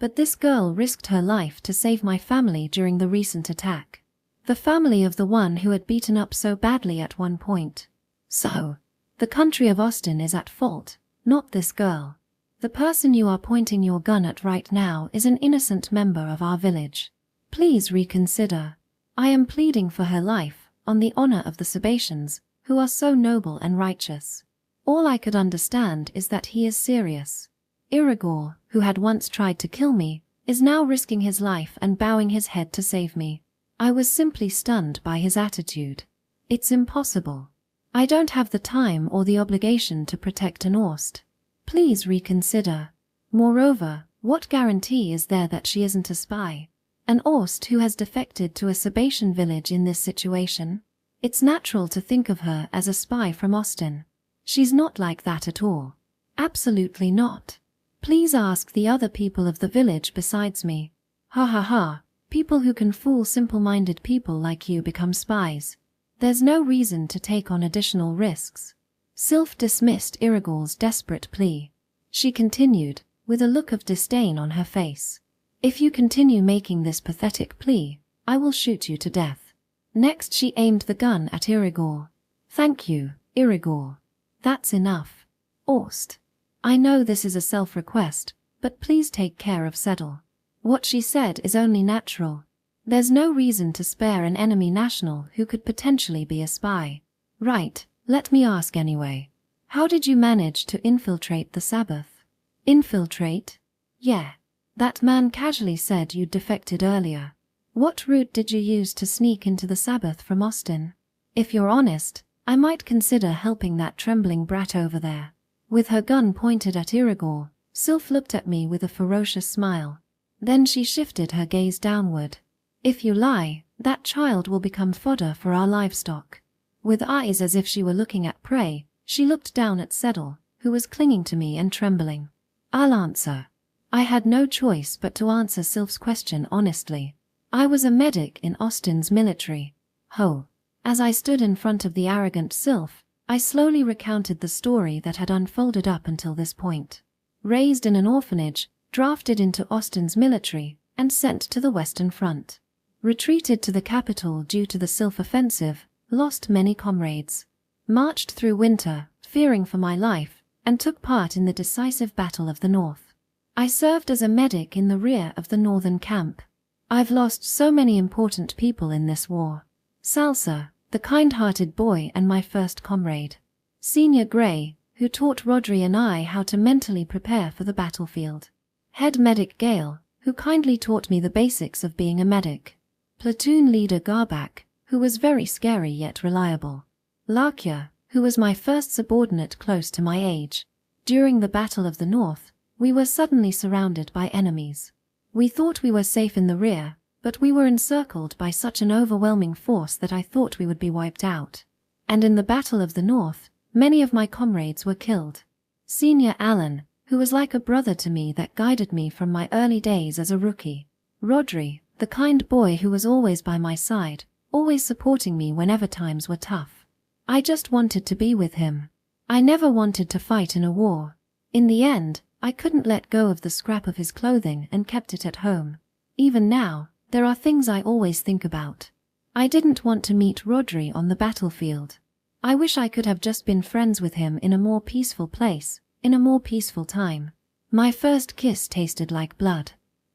But this girl risked her life to save my family during the recent attack. The family of the one who had beaten up so badly at one point. So, the country of Austin is at fault, not this girl. The person you are pointing your gun at right now is an innocent member of our village. Please reconsider. I am pleading for her life, on the honor of the Sebaceans, who are so noble and righteous. All I could understand is that he is serious. Irigul, who had once tried to kill me, is now risking his life and bowing his head to save me. I was simply stunned by his attitude. It's impossible. I don't have the time or the obligation to protect an Orst. Please reconsider. Moreover, what guarantee is there that she isn't a spy? An Orst who has defected to a Sebacean village in this situation? It's natural to think of her as a spy from Austin. She's not like that at all. Absolutely not. Please ask the other people of the village besides me. Ha ha ha, people who can fool simple-minded people like you become spies. There's no reason to take on additional risks. Sylph dismissed Irigul's desperate plea. She continued, with a look of disdain on her face. If you continue making this pathetic plea, I will shoot you to death. Next she aimed the gun at Irigul. Thank you, Irigul. That's enough. Orst. I know this is a self-request, but please take care of Settle. What she said is only natural. There's no reason to spare an enemy national who could potentially be a spy. Right, let me ask anyway. How did you manage to infiltrate the Sabbath? Infiltrate? Yeah. That man casually said you'd defected earlier. What route did you use to sneak into the Sabbath from Austin? If you're honest, I might consider helping that trembling brat over there. With her gun pointed at Irigul, Sylph looked at me with a ferocious smile. Then she shifted her gaze downward. If you lie, that child will become fodder for our livestock. With eyes as if she were looking at prey, she looked down at Settle, who was clinging to me and trembling. I'll answer. I had no choice but to answer Sylph's question honestly. I was a medic in Austin's military. Ho! As I stood in front of the arrogant Sylph, I slowly recounted the story that had unfolded up until this point. Raised in an orphanage, drafted into Austin's military, and sent to the Western Front. Retreated to the capital due to the Sylph offensive, lost many comrades. Marched through winter, fearing for my life, and took part in the decisive Battle of the North. I served as a medic in the rear of the northern camp. I've lost so many important people in this war. Salsa, the kind-hearted boy and my first comrade. Senior Gray, who taught Rodri and I how to mentally prepare for the battlefield. Head medic Gale, who kindly taught me the basics of being a medic. Platoon leader Garbak, who was very scary yet reliable. Larkia, who was my first subordinate close to my age. During the Battle of the North, we were suddenly surrounded by enemies. We thought we were safe in the rear, but we were encircled by such an overwhelming force that I thought we would be wiped out. And in the Battle of the North, many of my comrades were killed. Senior Alan, who was like a brother to me that guided me from my early days as a rookie. Rodri, the kind boy who was always by my side, always supporting me whenever times were tough. I just wanted to be with him. I never wanted to fight in a war. In the end, I couldn't let go of the scrap of his clothing and kept it at home. Even now, there are things I always think about. I didn't want to meet Rodri on the battlefield. I wish I could have just been friends with him in a more peaceful place, in a more peaceful time. My first kiss tasted like blood.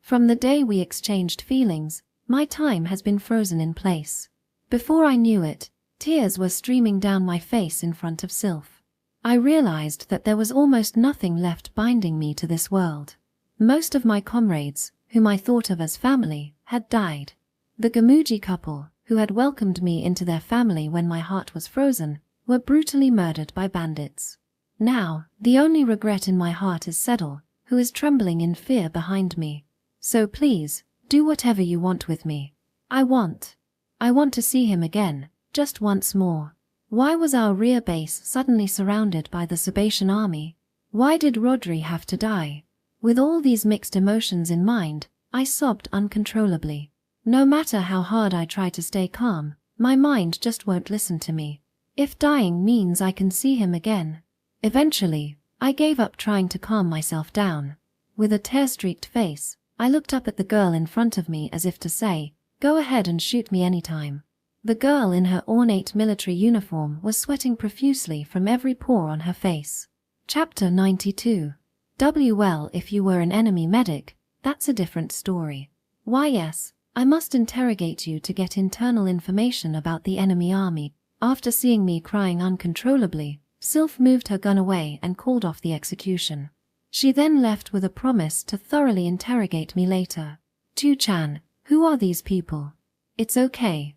From the day we exchanged feelings, my time has been frozen in place. Before I knew it, tears were streaming down my face in front of Sylph. I realized that there was almost nothing left binding me to this world. Most of my comrades, whom I thought of as family, had died. The Gamuji couple, who had welcomed me into their family when my heart was frozen, were brutally murdered by bandits. Now, the only regret in my heart is Settle, who is trembling in fear behind me. So please, do whatever you want with me. I want to see him again, just once more. Why was our rear base suddenly surrounded by the Sebastian army? Why did Rodri have to die? With all these mixed emotions in mind, I sobbed uncontrollably. No matter how hard I try to stay calm, my mind just won't listen to me. If dying means I can see him again. Eventually, I gave up trying to calm myself down. With a tear-streaked face, I looked up at the girl in front of me as if to say, "Go ahead and shoot me anytime." The girl in her ornate military uniform was sweating profusely from every pore on her face. Chapter 92. Well, if you were an enemy medic, that's a different story. Why yes, I must interrogate you to get internal information about the enemy army. After seeing me crying uncontrollably, Sylph moved her gun away and called off the execution. She then left with a promise to thoroughly interrogate me later. "Tu-chan, who are these people?" It's okay,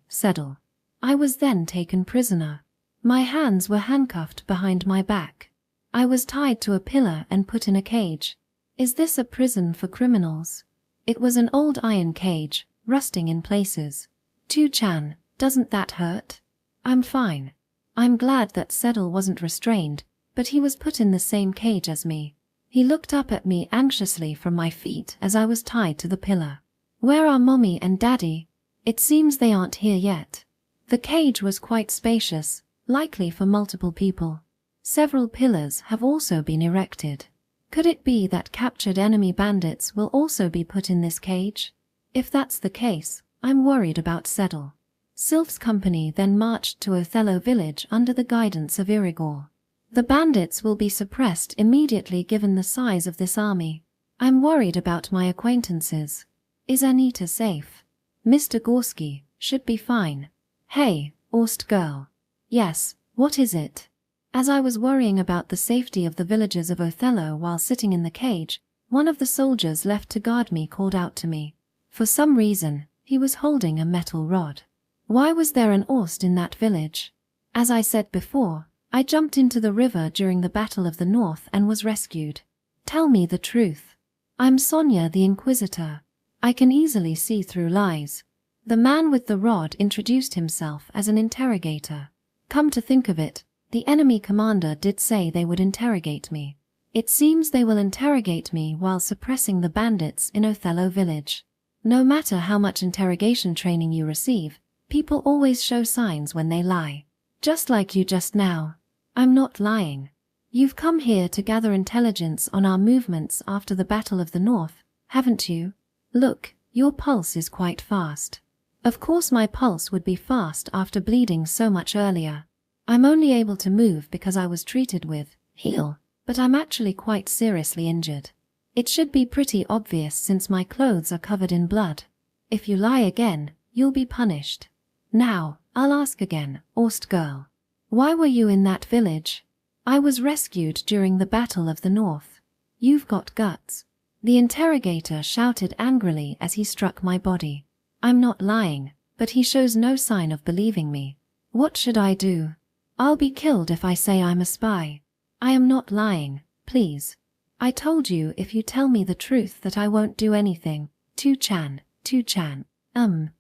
Settle. I was then taken prisoner. My hands were handcuffed behind my back. I was tied to a pillar and put in a cage. Is this a prison for criminals? It was an old iron cage, rusting in places. "Tu-chan, doesn't that hurt?" "I'm fine." I'm glad that Settle wasn't restrained, but he was put in the same cage as me. He looked up at me anxiously from my feet as I was tied to the pillar. "Where are Mommy and Daddy? It seems they aren't here yet." The cage was quite spacious, likely for multiple people. Several pillars have also been erected. Could it be that captured enemy bandits will also be put in this cage? If that's the case, I'm worried about Settle. Sylph's company then marched to Othello village under the guidance of Irigor. The bandits will be suppressed immediately given the size of this army. I'm worried about my acquaintances. Is Anita safe? Mr. Gorski should be fine. Hey, Orst girl. Yes, what is it? As I was worrying about the safety of the villagers of Othello while sitting in the cage, one of the soldiers left to guard me called out to me. For some reason, he was holding a metal rod. Why was there an Orst in that village? As I said before, I jumped into the river during the Battle of the North and was rescued. Tell me the truth. I'm Sonia the Inquisitor. I can easily see through lies. The man with the rod introduced himself as an interrogator. Come to think of it, the enemy commander did say they would interrogate me. It seems they will interrogate me while suppressing the bandits in Othello village. No matter how much interrogation training you receive, people always show signs when they lie. Just like you just now. I'm not lying. You've come here to gather intelligence on our movements after the Battle of the North, haven't you? Look, your pulse is quite fast. Of course my pulse would be fast after bleeding so much earlier. I'm only able to move because I was treated with heal, but I'm actually quite seriously injured. It should be pretty obvious since my clothes are covered in blood. If you lie again, you'll be punished. Now, I'll ask again, Orst girl. Why were you in that village? I was rescued during the Battle of the North. You've got guts. The interrogator shouted angrily as he struck my body. I'm not lying, but he shows no sign of believing me. What should I do? I'll be killed if I say I'm a spy. I am not lying, please. I told you if you tell me the truth that I won't do anything. Tu-chan.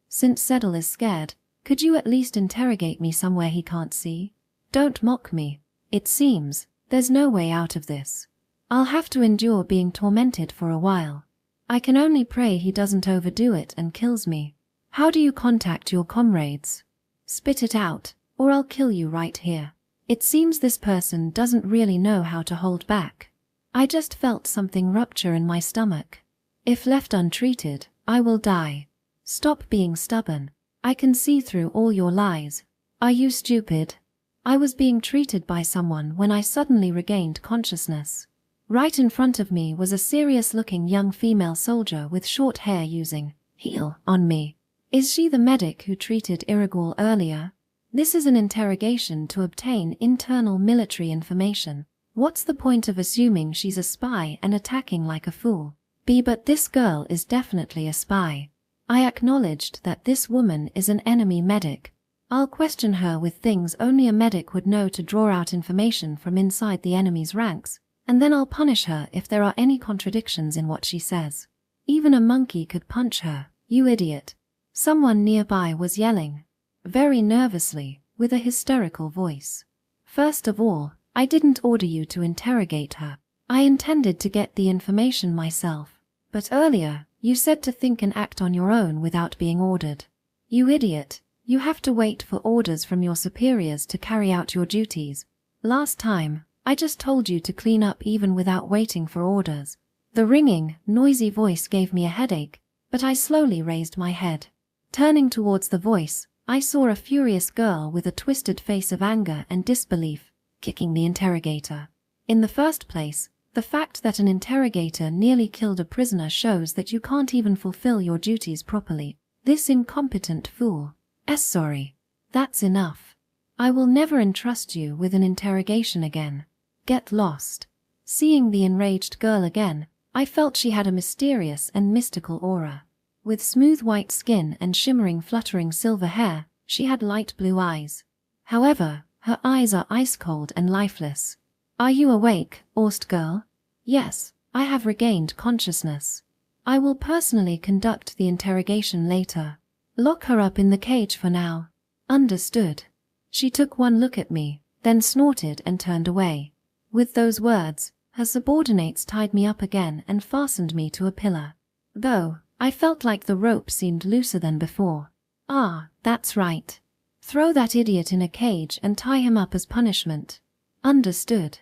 Since Settle is scared, could you at least interrogate me somewhere he can't see? Don't mock me. It seems there's no way out of this. I'll have to endure being tormented for a while. I can only pray he doesn't overdo it and kills me. How do you contact your comrades? Spit it out, or I'll kill you right here. It seems this person doesn't really know how to hold back. I just felt something rupture in my stomach. If left untreated, I will die. Stop being stubborn. I can see through all your lies. Are you stupid? I was being treated by someone when I suddenly regained consciousness. Right in front of me was a serious-looking young female soldier with short hair using heel on me. Is she the medic who treated Irigul earlier? This is an interrogation to obtain internal military information. What's the point of assuming she's a spy and attacking like a fool? But this girl is definitely a spy. I acknowledged that this woman is an enemy medic. I'll question her with things only a medic would know to draw out information from inside the enemy's ranks, and then I'll punish her if there are any contradictions in what she says. Even a monkey could punch her, you idiot. Someone nearby was yelling, very nervously, with a hysterical voice. First of all, I didn't order you to interrogate her. I intended to get the information myself. But earlier, you said to think and act on your own without being ordered. You idiot, you have to wait for orders from your superiors to carry out your duties. Last time, I just told you to clean up even without waiting for orders. The ringing, noisy voice gave me a headache, but I slowly raised my head. Turning towards the voice, I saw a furious girl with a twisted face of anger and disbelief, kicking the interrogator. In the first place, the fact that an interrogator nearly killed a prisoner shows that you can't even fulfill your duties properly. This incompetent fool. Sorry. That's enough. I will never entrust you with an interrogation again. Get lost. Seeing the enraged girl again, I felt she had a mysterious and mystical aura. With smooth white skin and shimmering fluttering silver hair, she had light blue eyes. However, her eyes are ice-cold and lifeless. Are you awake, Orst girl? Yes, I have regained consciousness. I will personally conduct the interrogation later. Lock her up in the cage for now. Understood. She took one look at me, then snorted and turned away. With those words, her subordinates tied me up again and fastened me to a pillar. Though, I felt like the rope seemed looser than before. Ah, that's right. Throw that idiot in a cage and tie him up as punishment. Understood.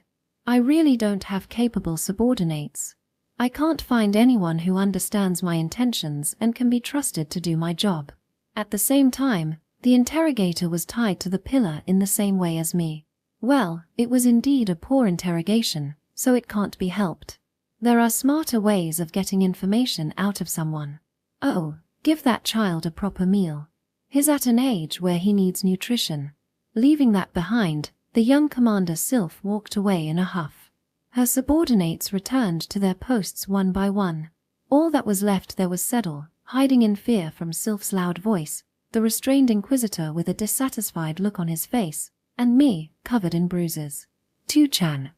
I really don't have capable subordinates. I can't find anyone who understands my intentions and can be trusted to do my job. At the same time, the interrogator was tied to the pillar in the same way as me. Well, it was indeed a poor interrogation, so it can't be helped. There are smarter ways of getting information out of someone. Oh, give that child a proper meal. He's at an age where he needs nutrition. Leaving that behind, the young Commander Sylph walked away in a huff. Her subordinates returned to their posts one by one. All that was left there was Seddle, hiding in fear from Sylph's loud voice, the restrained Inquisitor with a dissatisfied look on his face, and me, covered in bruises. Tu-chan,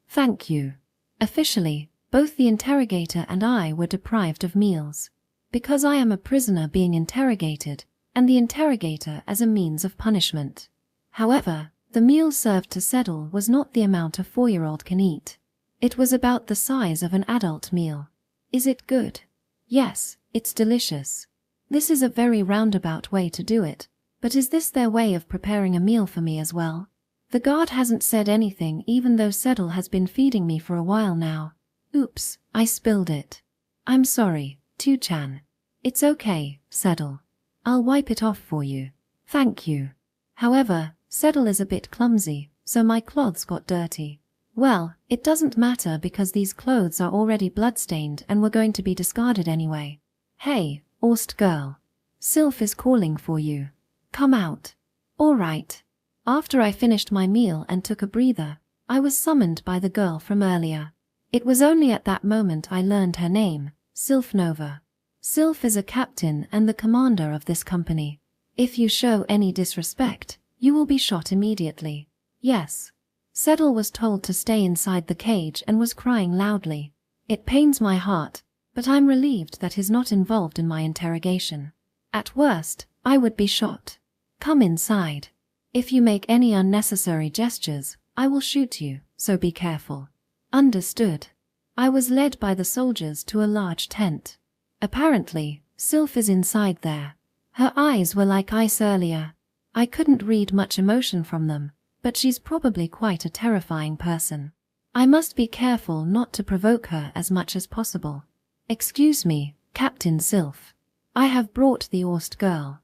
thank you. Officially, both the interrogator and I were deprived of meals. Because I am a prisoner being interrogated, and the interrogator as a means of punishment. However, the meal served to Seddle was not the amount a 4-year-old can eat. It was about the size of an adult meal. Is it good? Yes, it's delicious. This is a very roundabout way to do it, but is this their way of preparing a meal for me as well? The guard hasn't said anything even though Seddle has been feeding me for a while now. Oops, I spilled it. I'm sorry, Tu-chan. It's okay, Seddle. I'll wipe it off for you. Thank you. However, Seddle is a bit clumsy, so my clothes got dirty. Well, it doesn't matter because these clothes are already bloodstained and were going to be discarded anyway. Hey, Orst girl. Sylph is calling for you. Come out. All right. After I finished my meal and took a breather, I was summoned by the girl from earlier. It was only at that moment I learned her name, Sylph Nova. Sylph is a captain and the commander of this company. If you show any disrespect, you will be shot immediately. Yes. Seddle was told to stay inside the cage and was crying loudly. It pains my heart, but I'm relieved that he's not involved in my interrogation. At worst, I would be shot. Come inside. If you make any unnecessary gestures, I will shoot you, so be careful. Understood. I was led by the soldiers to a large tent. Apparently, Sylph is inside there. Her eyes were like ice earlier. I couldn't read much emotion from them, but she's probably quite a terrifying person. I must be careful not to provoke her as much as possible. Excuse me, Captain Sylph. I have brought the Orst girl.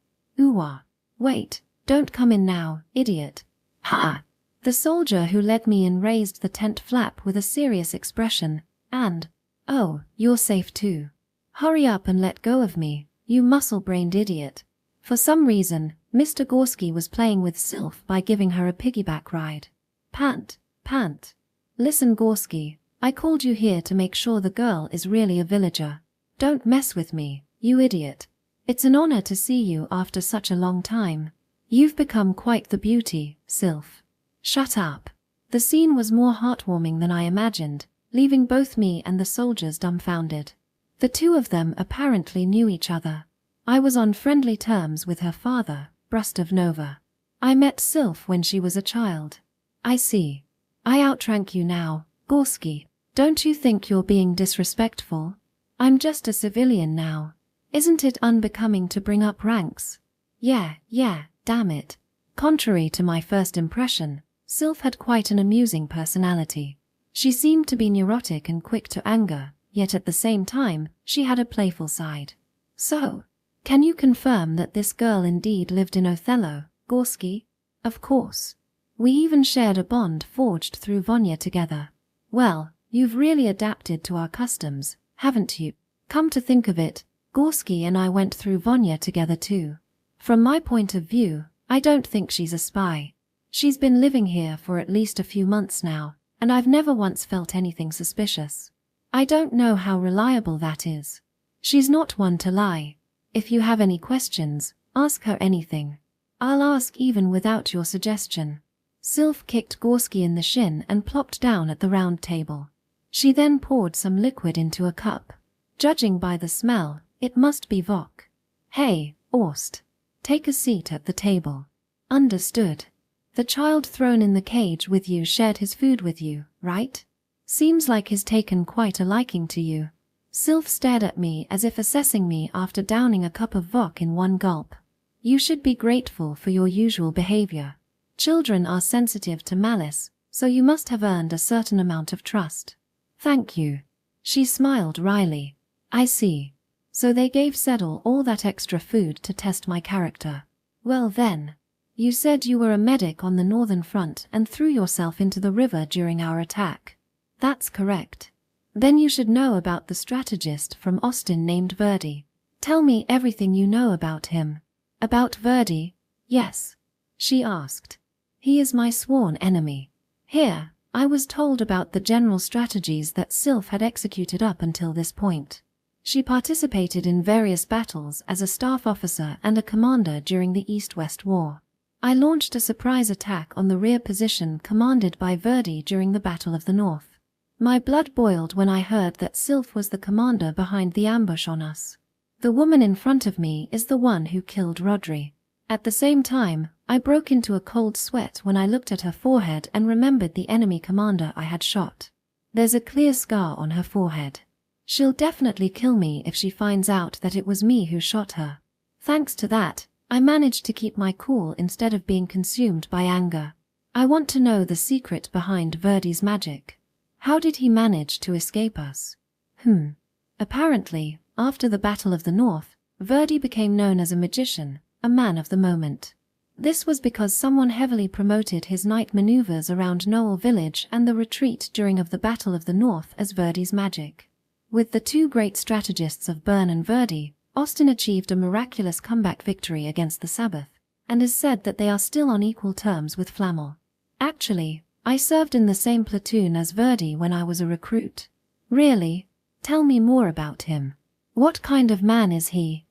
Wait, don't come in now, idiot. Ha! The soldier who led me in raised the tent flap with a serious expression, and, "Oh, you're safe too. Hurry up and let go of me, you muscle-brained idiot." For some reason, Mr. Gorski was playing with Sylph by giving her a piggyback ride. Pant, pant. Listen, Gorski, I called you here to make sure the girl is really a villager. Don't mess with me, you idiot. It's an honor to see you after such a long time. You've become quite the beauty, Sylph. Shut up. The scene was more heartwarming than I imagined, leaving both me and the soldiers dumbfounded. The two of them apparently knew each other. I was on friendly terms with her father, Brustov Nova. I met Sylph when she was a child. I see. I outrank you now, Gorski. Don't you think you're being disrespectful? I'm just a civilian now. Isn't it unbecoming to bring up ranks? Yeah, damn it. Contrary to my first impression, Sylph had quite an amusing personality. She seemed to be neurotic and quick to anger, yet at the same time, she had a playful side. So, can you confirm that this girl indeed lived in Othello, Gorski? Of course. We even shared a bond forged through Vonya together. Well, you've really adapted to our customs, haven't you? Come to think of it, Gorski and I went through Vonya together too. From my point of view, I don't think she's a spy. She's been living here for at least a few months now, and I've never once felt anything suspicious. I don't know how reliable that is. She's not one to lie. If you have any questions, ask her anything. I'll ask even without your suggestion. Sylph kicked Gorski in the shin and plopped down at the round table. She then poured some liquid into a cup. Judging by the smell, it must be Vok. Hey, Orst. Take a seat at the table. Understood. The child thrown in the cage with you shared his food with you, right? Seems like he's taken quite a liking to you. Sylph stared at me as if assessing me after downing a cup of Vok in one gulp. You should be grateful for your usual behavior. Children are sensitive to malice, so you must have earned a certain amount of trust. Thank you. She smiled wryly. I see. So they gave Seddle all that extra food to test my character. Well then. You said you were a medic on the northern front and threw yourself into the river during our attack. That's correct. Then you should know about the strategist from Austin named Verdi. Tell me everything you know about him. About Verdi? Yes. She asked. He is my sworn enemy. Here, I was told about the general strategies that Sylph had executed up until this point. She participated in various battles as a staff officer and a commander during the East-West War. I launched a surprise attack on the rear position commanded by Verdi during the Battle of the North. My blood boiled when I heard that Sylph was the commander behind the ambush on us. The woman in front of me is the one who killed Rodri. At the same time, I broke into a cold sweat when I looked at her forehead and remembered the enemy commander I had shot. There's a clear scar on her forehead. She'll definitely kill me if she finds out that it was me who shot her. Thanks to that, I managed to keep my cool instead of being consumed by anger. I want to know the secret behind Verdi's magic. How did he manage to escape us? Apparently, after the Battle of the North, Verdi became known as a magician, a man of the moment. This was because someone heavily promoted his night maneuvers around Noel village and the retreat during of the Battle of the North as Verdi's magic. With the two great strategists of Bern and Verdi, Austin achieved a miraculous comeback victory against the Sabbath, and is said that they are still on equal terms with Flamel. Actually, I served in the same platoon as Verdi when I was a recruit. Really? Tell me more about him. What kind of man is he?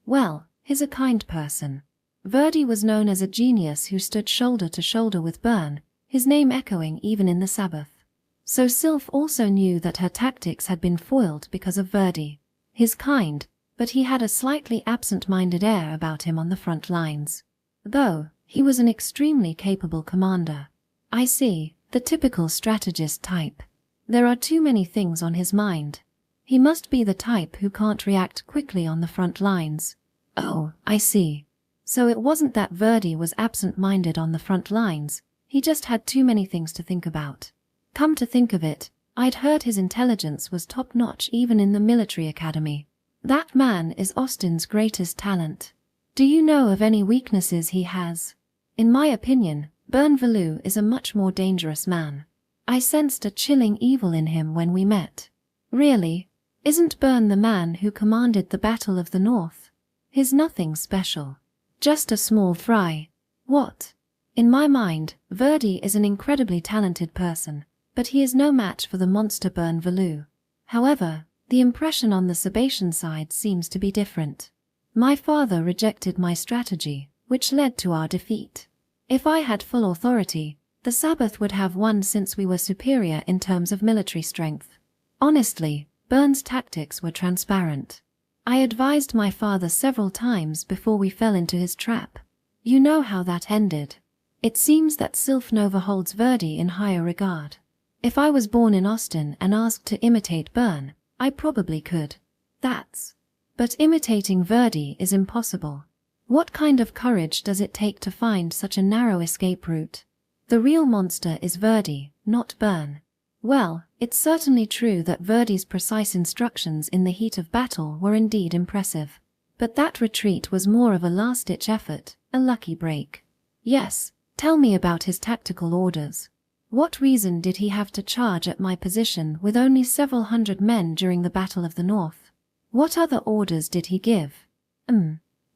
Well, he's a kind person. Verdi was known as a genius who stood shoulder to shoulder with Bern, his name echoing even in the Sabbath. So Sylph also knew that her tactics had been foiled because of Verdi. He's kind, but he had a slightly absent-minded air about him on the front lines. Though, he was an extremely capable commander. I see, the typical strategist type. There are too many things on his mind. He must be the type who can't react quickly on the front lines. Oh, I see. So it wasn't that Verdi was absent-minded on the front lines, he just had too many things to think about. Come to think of it, I'd heard his intelligence was top-notch even in the military academy. That man is Austin's greatest talent. Do you know of any weaknesses he has? In my opinion, Bern Valou is a much more dangerous man. I sensed a chilling evil in him when we met. Really? Isn't Bern the man who commanded the Battle of the North? He's nothing special. Just a small fry. What? In my mind, Verdi is an incredibly talented person, but he is no match for the monster Bern Valou. However, the impression on the Sebastian side seems to be different. My father rejected my strategy, which led to our defeat. If I had full authority, the Sabbath would have won since we were superior in terms of military strength. Honestly, Bern's tactics were transparent. I advised my father several times before we fell into his trap. You know how that ended. It seems that Sylph Nova holds Verdi in higher regard. If I was born in Austin and asked to imitate Bern, I probably could. But imitating Verdi is impossible. What kind of courage does it take to find such a narrow escape route? The real monster is Verdi, not Bern. Well, it's certainly true that Verdi's precise instructions in the heat of battle were indeed impressive. But that retreat was more of a last-ditch effort, a lucky break. Yes, tell me about his tactical orders. What reason did he have to charge at my position with only several hundred men during the Battle of the North? What other orders did he give?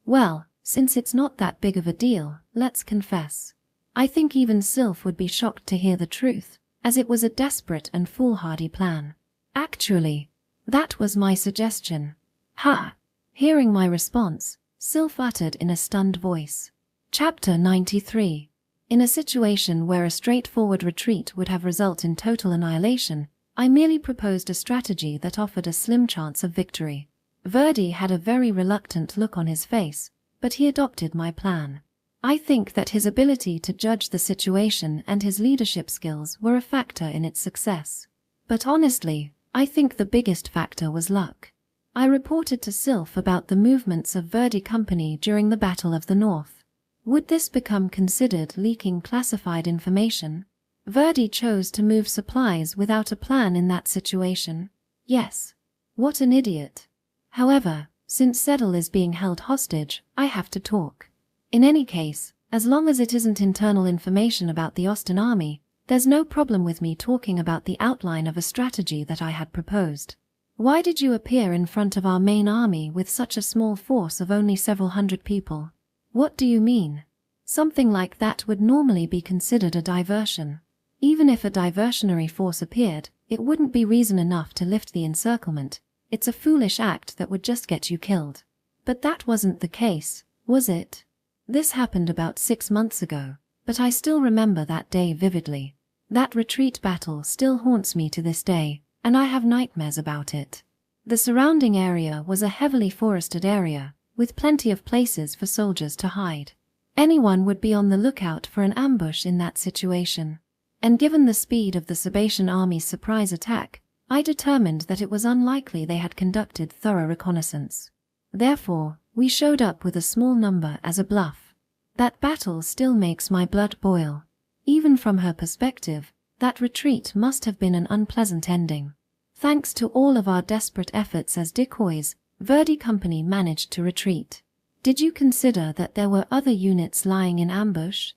Well, since it's not that big of a deal, let's confess. I think even Sylph would be shocked to hear the truth, as it was a desperate and foolhardy plan. Actually, that was my suggestion. Ha! Hearing my response, Sylph uttered in a stunned voice. Chapter 93. In a situation where a straightforward retreat would have resulted in total annihilation, I merely proposed a strategy that offered a slim chance of victory. Verdi had a very reluctant look on his face, but he adopted my plan. I think that his ability to judge the situation and his leadership skills were a factor in its success. But honestly, I think the biggest factor was luck. I reported to Sylph about the movements of Verdi Company during the Battle of the North. Would this become considered leaking classified information? Verdi chose to move supplies without a plan in that situation. Yes. What an idiot. However, since Sedel is being held hostage, I have to talk. In any case, as long as it isn't internal information about the Austin army, there's no problem with me talking about the outline of a strategy that I had proposed. Why did you appear in front of our main army with such a small force of only several hundred people? What do you mean? Something like that would normally be considered a diversion. Even if a diversionary force appeared, it wouldn't be reason enough to lift the encirclement. It's a foolish act that would just get you killed. But that wasn't the case, was it? This happened about 6 months ago, but I still remember that day vividly. That retreat battle still haunts me to this day, and I have nightmares about it. The surrounding area was a heavily forested area, with plenty of places for soldiers to hide. Anyone would be on the lookout for an ambush in that situation. And given the speed of the Sebastian army's surprise attack, I determined that it was unlikely they had conducted thorough reconnaissance. Therefore, we showed up with a small number as a bluff. That battle still makes my blood boil. Even from her perspective, that retreat must have been an unpleasant ending. Thanks to all of our desperate efforts as decoys, Verdi Company managed to retreat. Did you consider that there were other units lying in ambush?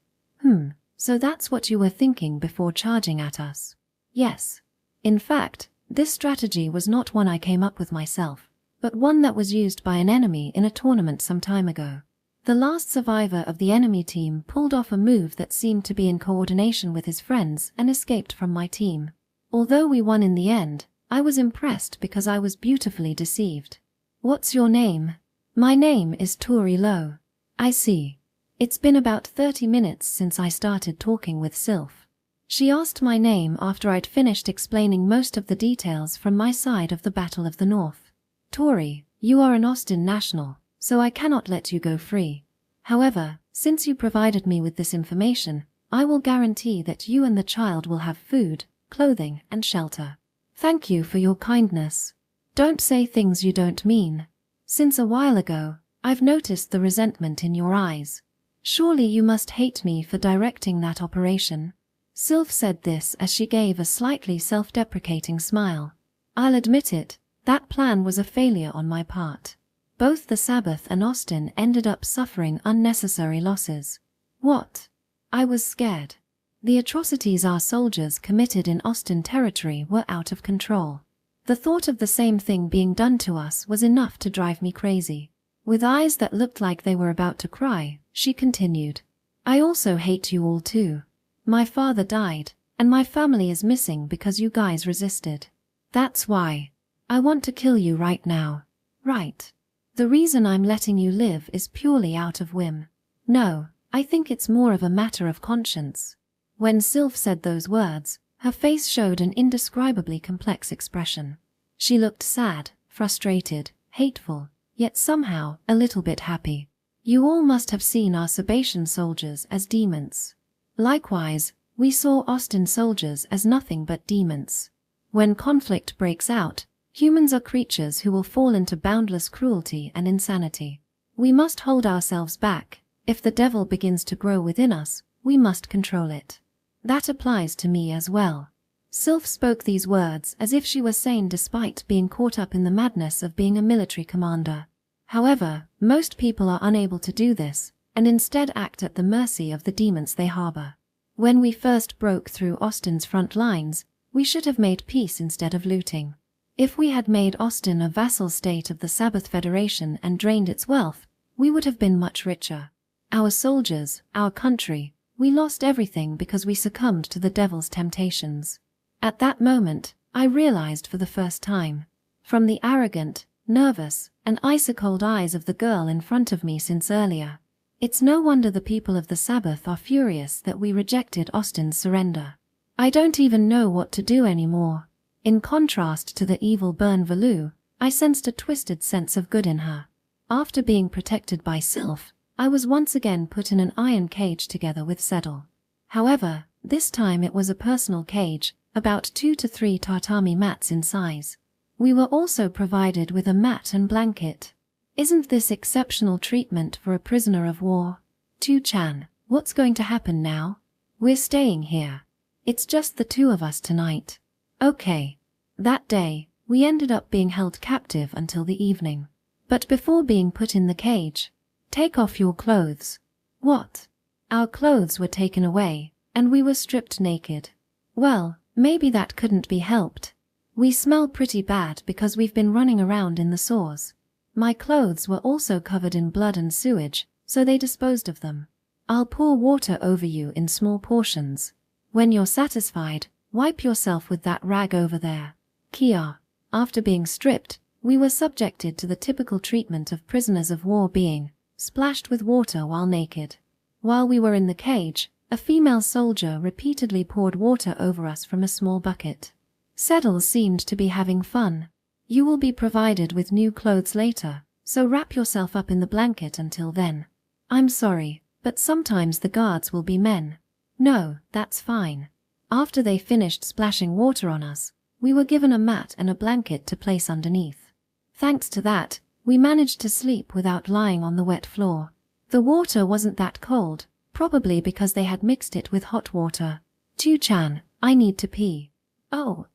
So that's what you were thinking before charging at us? Yes. In fact, this strategy was not one I came up with myself, but one that was used by an enemy in a tournament some time ago. The last survivor of the enemy team pulled off a move that seemed to be in coordination with his friends and escaped from my team. Although we won in the end, I was impressed because I was beautifully deceived. What's your name? My name is Touri Noel. I see. It's been about 30 minutes since I started talking with Sylph. She asked my name after I'd finished explaining most of the details from my side of the Battle of the North. Touri, you are an Austin national, so I cannot let you go free. However, since you provided me with this information, I will guarantee that you and the child will have food, clothing, and shelter. Thank you for your kindness. Don't say things you don't mean. Since a while ago, I've noticed the resentment in your eyes. Surely you must hate me for directing that operation. Sylph said this as she gave a slightly self-deprecating smile. I'll admit it, that plan was a failure on my part. Both the Sabbath and Austin ended up suffering unnecessary losses. What? I was scared. The atrocities our soldiers committed in Austin territory were out of control. The thought of the same thing being done to us was enough to drive me crazy. With eyes that looked like they were about to cry, she continued, I also hate you all too. My father died, and my family is missing because you guys resisted. That's why. I want to kill you right now. Right. The reason I'm letting you live is purely out of whim. No, I think it's more of a matter of conscience. When Sylph said those words, her face showed an indescribably complex expression. She looked sad, frustrated, hateful, yet somehow a little bit happy. You all must have seen our Sebastian soldiers as demons. Likewise, we saw Austin soldiers as nothing but demons. When conflict breaks out, humans are creatures who will fall into boundless cruelty and insanity. We must hold ourselves back. If the devil begins to grow within us, we must control it. That applies to me as well. Sylph spoke these words as if she was sane despite being caught up in the madness of being a military commander. However, most people are unable to do this, and instead act at the mercy of the demons they harbor. When we first broke through Austin's front lines, we should have made peace instead of looting. If we had made Austin a vassal state of the Sabbath Federation and drained its wealth, we would have been much richer. Our soldiers, our country, we lost everything because we succumbed to the devil's temptations. At that moment, I realized for the first time, from the arrogant, nervous, and ice-cold eyes of the girl in front of me since earlier. It's no wonder the people of the Sabbath are furious that we rejected Austin's surrender. I don't even know what to do anymore. In contrast to the evil Bern Valou, I sensed a twisted sense of good in her. After being protected by Sylph, I was once again put in an iron cage together with Sedal. However, this time it was a personal cage, about 2 to 3 tatami mats in size. We were also provided with a mat and blanket. Isn't this exceptional treatment for a prisoner of war? Tu-chan, what's going to happen now? We're staying here. It's just the two of us tonight. Okay. That day, we ended up being held captive until the evening. But before being put in the cage, take off your clothes. What? Our clothes were taken away, and we were stripped naked. Well, maybe that couldn't be helped. We smell pretty bad because we've been running around in the sores. My clothes were also covered in blood and sewage, so they disposed of them. I'll pour water over you in small portions. When you're satisfied, wipe yourself with that rag over there. Kia. After being stripped, we were subjected to the typical treatment of prisoners of war, being splashed with water while naked. While we were in the cage, a female soldier repeatedly poured water over us from a small bucket. Sedal seemed to be having fun. You will be provided with new clothes later, so wrap yourself up in the blanket until then. I'm sorry, but sometimes the guards will be men. No, that's fine. After they finished splashing water on us, we were given a mat and a blanket to place underneath. Thanks to that, we managed to sleep without lying on the wet floor. The water wasn't that cold, probably because they had mixed it with hot water. Tu-chan, I need to pee. Oh,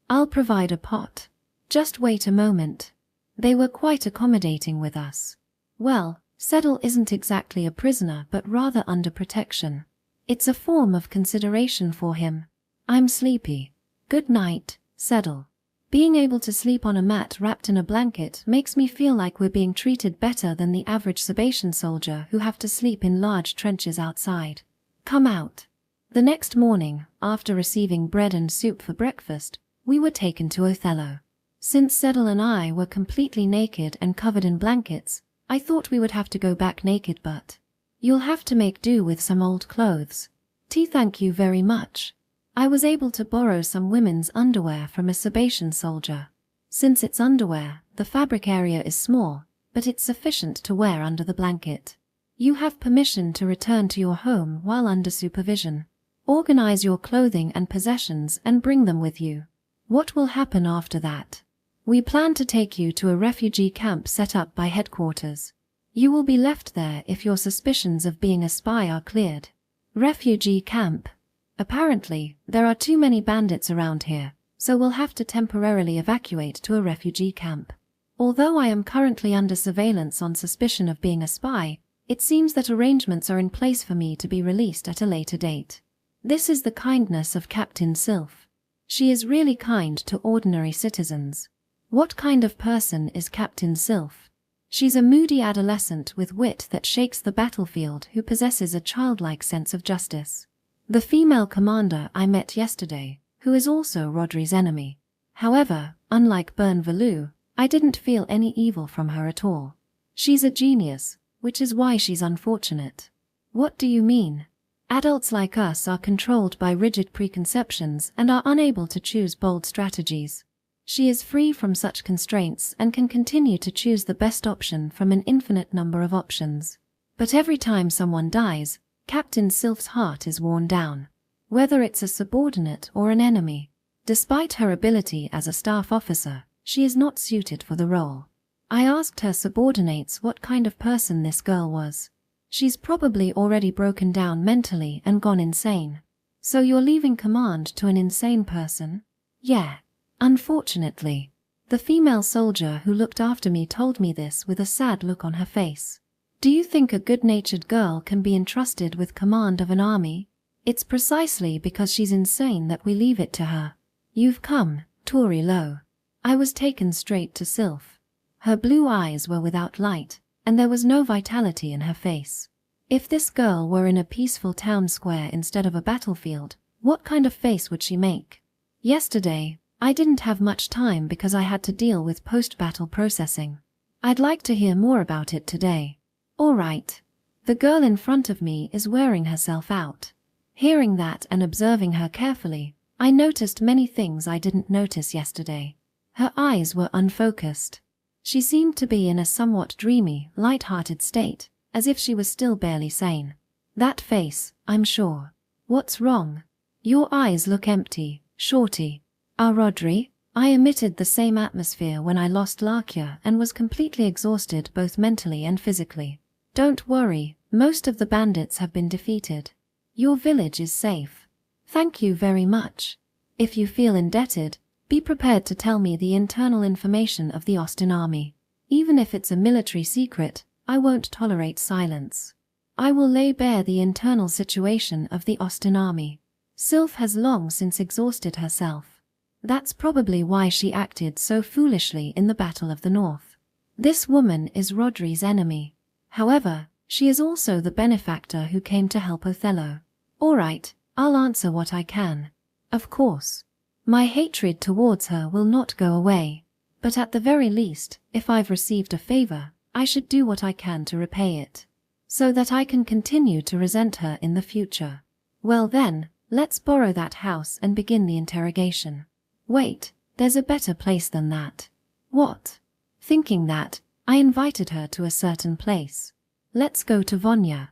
I'll provide a pot. Just wait a moment. They were quite accommodating with us. Well, Sedal isn't exactly a prisoner but rather under protection. It's a form of consideration for him. I'm sleepy. Good night, Sedal. Being able to sleep on a mat wrapped in a blanket makes me feel like we're being treated better than the average Sebastian soldier who have to sleep in large trenches outside. Come out. The next morning, after receiving bread and soup for breakfast, we were taken to Othello. Since Sedal and I were completely naked and covered in blankets, I thought we would have to go back naked, but you'll have to make do with some old clothes. Thank you very much. I was able to borrow some women's underwear from a Sebastian soldier. Since it's underwear, the fabric area is small, but it's sufficient to wear under the blanket. You have permission to return to your home while under supervision. Organize your clothing and possessions and bring them with you. What will happen after that? We plan to take you to a refugee camp set up by headquarters. You will be left there if your suspicions of being a spy are cleared. Refugee camp. Apparently, there are too many bandits around here, so we'll have to temporarily evacuate to a refugee camp. Although I am currently under surveillance on suspicion of being a spy, It seems that arrangements are in place for me to be released at a later date. This is the kindness of Captain Sylph. She is really kind to ordinary citizens. What kind of person is Captain Sylph? She's a moody adolescent with wit that shakes the battlefield who possesses a childlike sense of justice. The female commander I met yesterday, who is also Rodri's enemy. However, unlike Bern Valou, I didn't feel any evil from her at all. She's a genius, which is why she's unfortunate. What do you mean? Adults like us are controlled by rigid preconceptions and are unable to choose bold strategies. She is free from such constraints and can continue to choose the best option from an infinite number of options. But every time someone dies, Captain Sylph's heart is worn down. Whether it's a subordinate or an enemy. Despite her ability as a staff officer, she is not suited for the role. I asked her subordinates what kind of person this girl was. She's probably already broken down mentally and gone insane. So you're leaving command to an insane person? Yeah. Unfortunately. The female soldier who looked after me told me this with a sad look on her face. Do you think a good-natured girl can be entrusted with command of an army? It's precisely because she's insane that we leave it to her. You've come, Touri Noel. I was taken straight to Sylph. Her blue eyes were without light, and there was no vitality in her face. If this girl were in a peaceful town square instead of a battlefield, what kind of face would she make? Yesterday, I didn't have much time because I had to deal with post-battle processing. I'd like to hear more about it today. All right. The girl in front of me is wearing herself out. Hearing that and observing her carefully, I noticed many things I didn't notice yesterday. Her eyes were unfocused. She seemed to be in a somewhat dreamy, light-hearted state, as if she was still barely sane. That face, I'm sure. What's wrong? Your eyes look empty, Shorty. Rodri, I emitted the same atmosphere when I lost Larkia and was completely exhausted both mentally and physically. Don't worry, most of the bandits have been defeated. Your village is safe. Thank you very much. If you feel indebted, be prepared to tell me the internal information of the Austin army. Even if it's a military secret, I won't tolerate silence. I will lay bare the internal situation of the Austin army. Sylph has long since exhausted herself. That's probably why she acted so foolishly in the Battle of the North. This woman is Rodri's enemy. However, she is also the benefactor who came to help Othello. All right, I'll answer what I can. Of course. My hatred towards her will not go away, but at the very least, if I've received a favor, I should do what I can to repay it, so that I can continue to resent her in the future. Well then, let's borrow that house and begin the interrogation. Wait, there's a better place than that. What? Thinking that, I invited her to a certain place. Let's go to Vonya.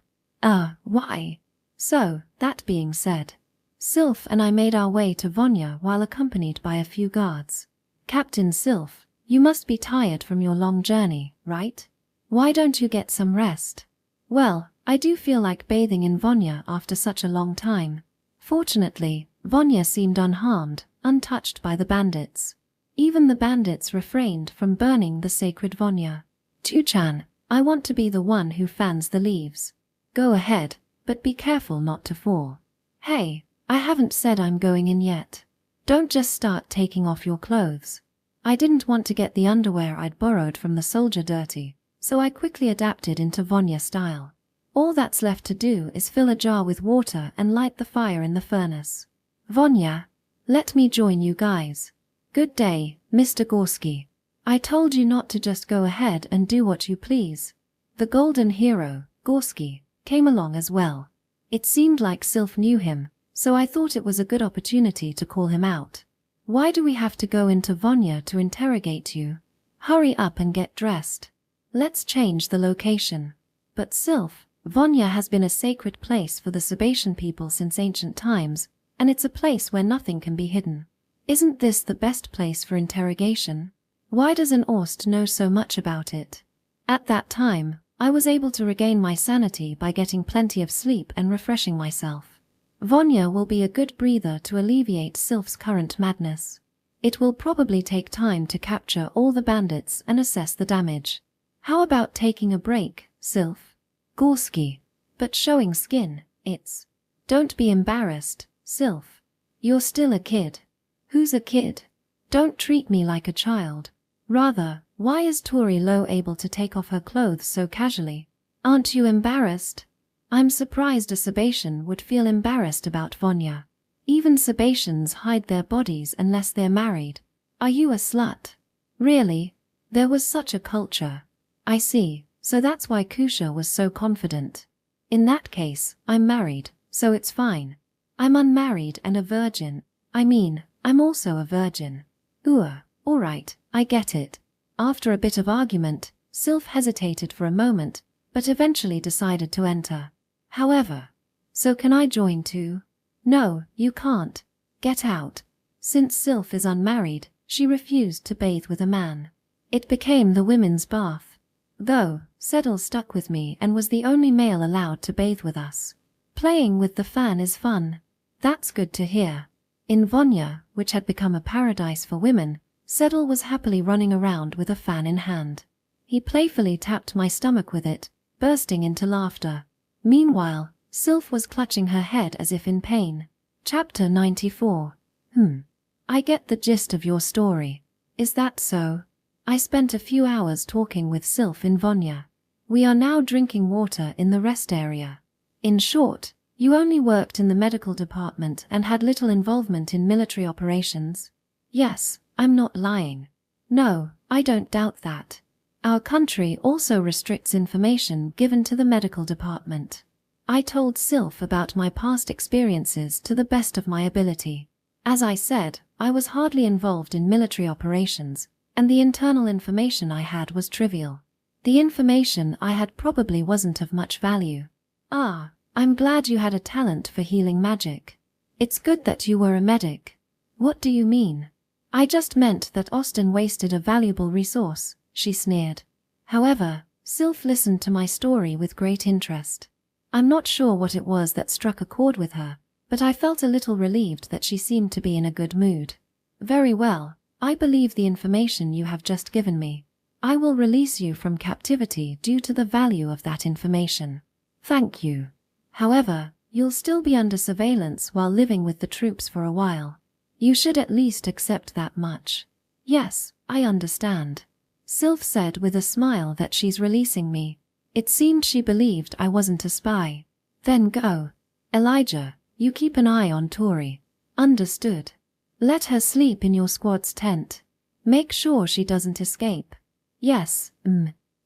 Why? So, that being said, Sylph and I made our way to Vonya while accompanied by a few guards. Captain Sylph, you must be tired from your long journey, right? Why don't you get some rest? Well, I do feel like bathing in Vonya after such a long time. Fortunately, Vonya seemed unharmed, untouched by the bandits. Even the bandits refrained from burning the sacred Vonya. Tuchan, I want to be the one who fans the leaves. Go ahead, but be careful not to fall. Hey, I haven't said I'm going in yet. Don't just start taking off your clothes. I didn't want to get the underwear I'd borrowed from the soldier dirty, so I quickly adapted into Vonya style. All that's left to do is fill a jar with water and light the fire in the furnace. Vonya, let me join you guys. Good day, Mr. Gorski. I told you not to just go ahead and do what you please. The golden hero, Gorski, came along as well. It seemed like Sylph knew him, so I thought it was a good opportunity to call him out. Why do we have to go into Vonya to interrogate you? Hurry up and get dressed. Let's change the location. But Sylph, Vonya has been a sacred place for the Sabatian people since ancient times, and it's a place where nothing can be hidden. Isn't this the best place for interrogation? Why does an Orst know so much about it? At that time, I was able to regain my sanity by getting plenty of sleep and refreshing myself. Vonya will be a good breather to alleviate Sylph's current madness. It will probably take time to capture all the bandits and assess the damage. How about taking a break, Sylph? Gorski. But showing skin, it's... Don't be embarrassed, Sylph. You're still a kid. Who's a kid? Don't treat me like a child. Rather, why is Touri Noel able to take off her clothes so casually? Aren't you embarrassed? I'm surprised a Sebastian would feel embarrassed about Vanya. Even Sebastians hide their bodies unless they're married. Are you a slut? Really? There was such a culture. I see, so that's why Kusha was so confident. In that case, I'm married, so it's fine. I'm unmarried and a virgin. I mean, I'm also a virgin. Alright, I get it. After a bit of argument, Sylph hesitated for a moment, but eventually decided to enter. However, so can I join too? No, you can't. Get out. Since Sylph is unmarried, she refused to bathe with a man. It became the women's bath. Though, Sedal stuck with me and was the only male allowed to bathe with us. Playing with the fan is fun. That's good to hear. In Vanya, which had become a paradise for women, Sedal was happily running around with a fan in hand. He playfully tapped my stomach with it, bursting into laughter. Meanwhile, Sylph was clutching her head as if in pain. Chapter 94. I get the gist of your story. Is that so? I spent a few hours talking with Sylph in Vanya. We are now drinking water in the rest area. In short, you only worked in the medical department and had little involvement in military operations? Yes, I'm not lying. No, I don't doubt that. Our country also restricts information given to the medical department. I told Sylph about my past experiences to the best of my ability. As I said, I was hardly involved in military operations, and the internal information I had was trivial. The information I had probably wasn't of much value. I'm glad you had a talent for healing magic. It's good that you were a medic. What do you mean? I just meant that Austin wasted a valuable resource, she sneered. However, Sylph listened to my story with great interest. I'm not sure what it was that struck a chord with her, but I felt a little relieved that she seemed to be in a good mood. Very well, I believe the information you have just given me. I will release you from captivity due to the value of that information. Thank you. However, you'll still be under surveillance while living with the troops for a while. You should at least accept that much. Yes, I understand. Sylph said with a smile that she's releasing me. It seemed she believed I wasn't a spy. Then go. Elijah, you keep an eye on Touri. Understood. Let her sleep in your squad's tent. Make sure she doesn't escape. Yes,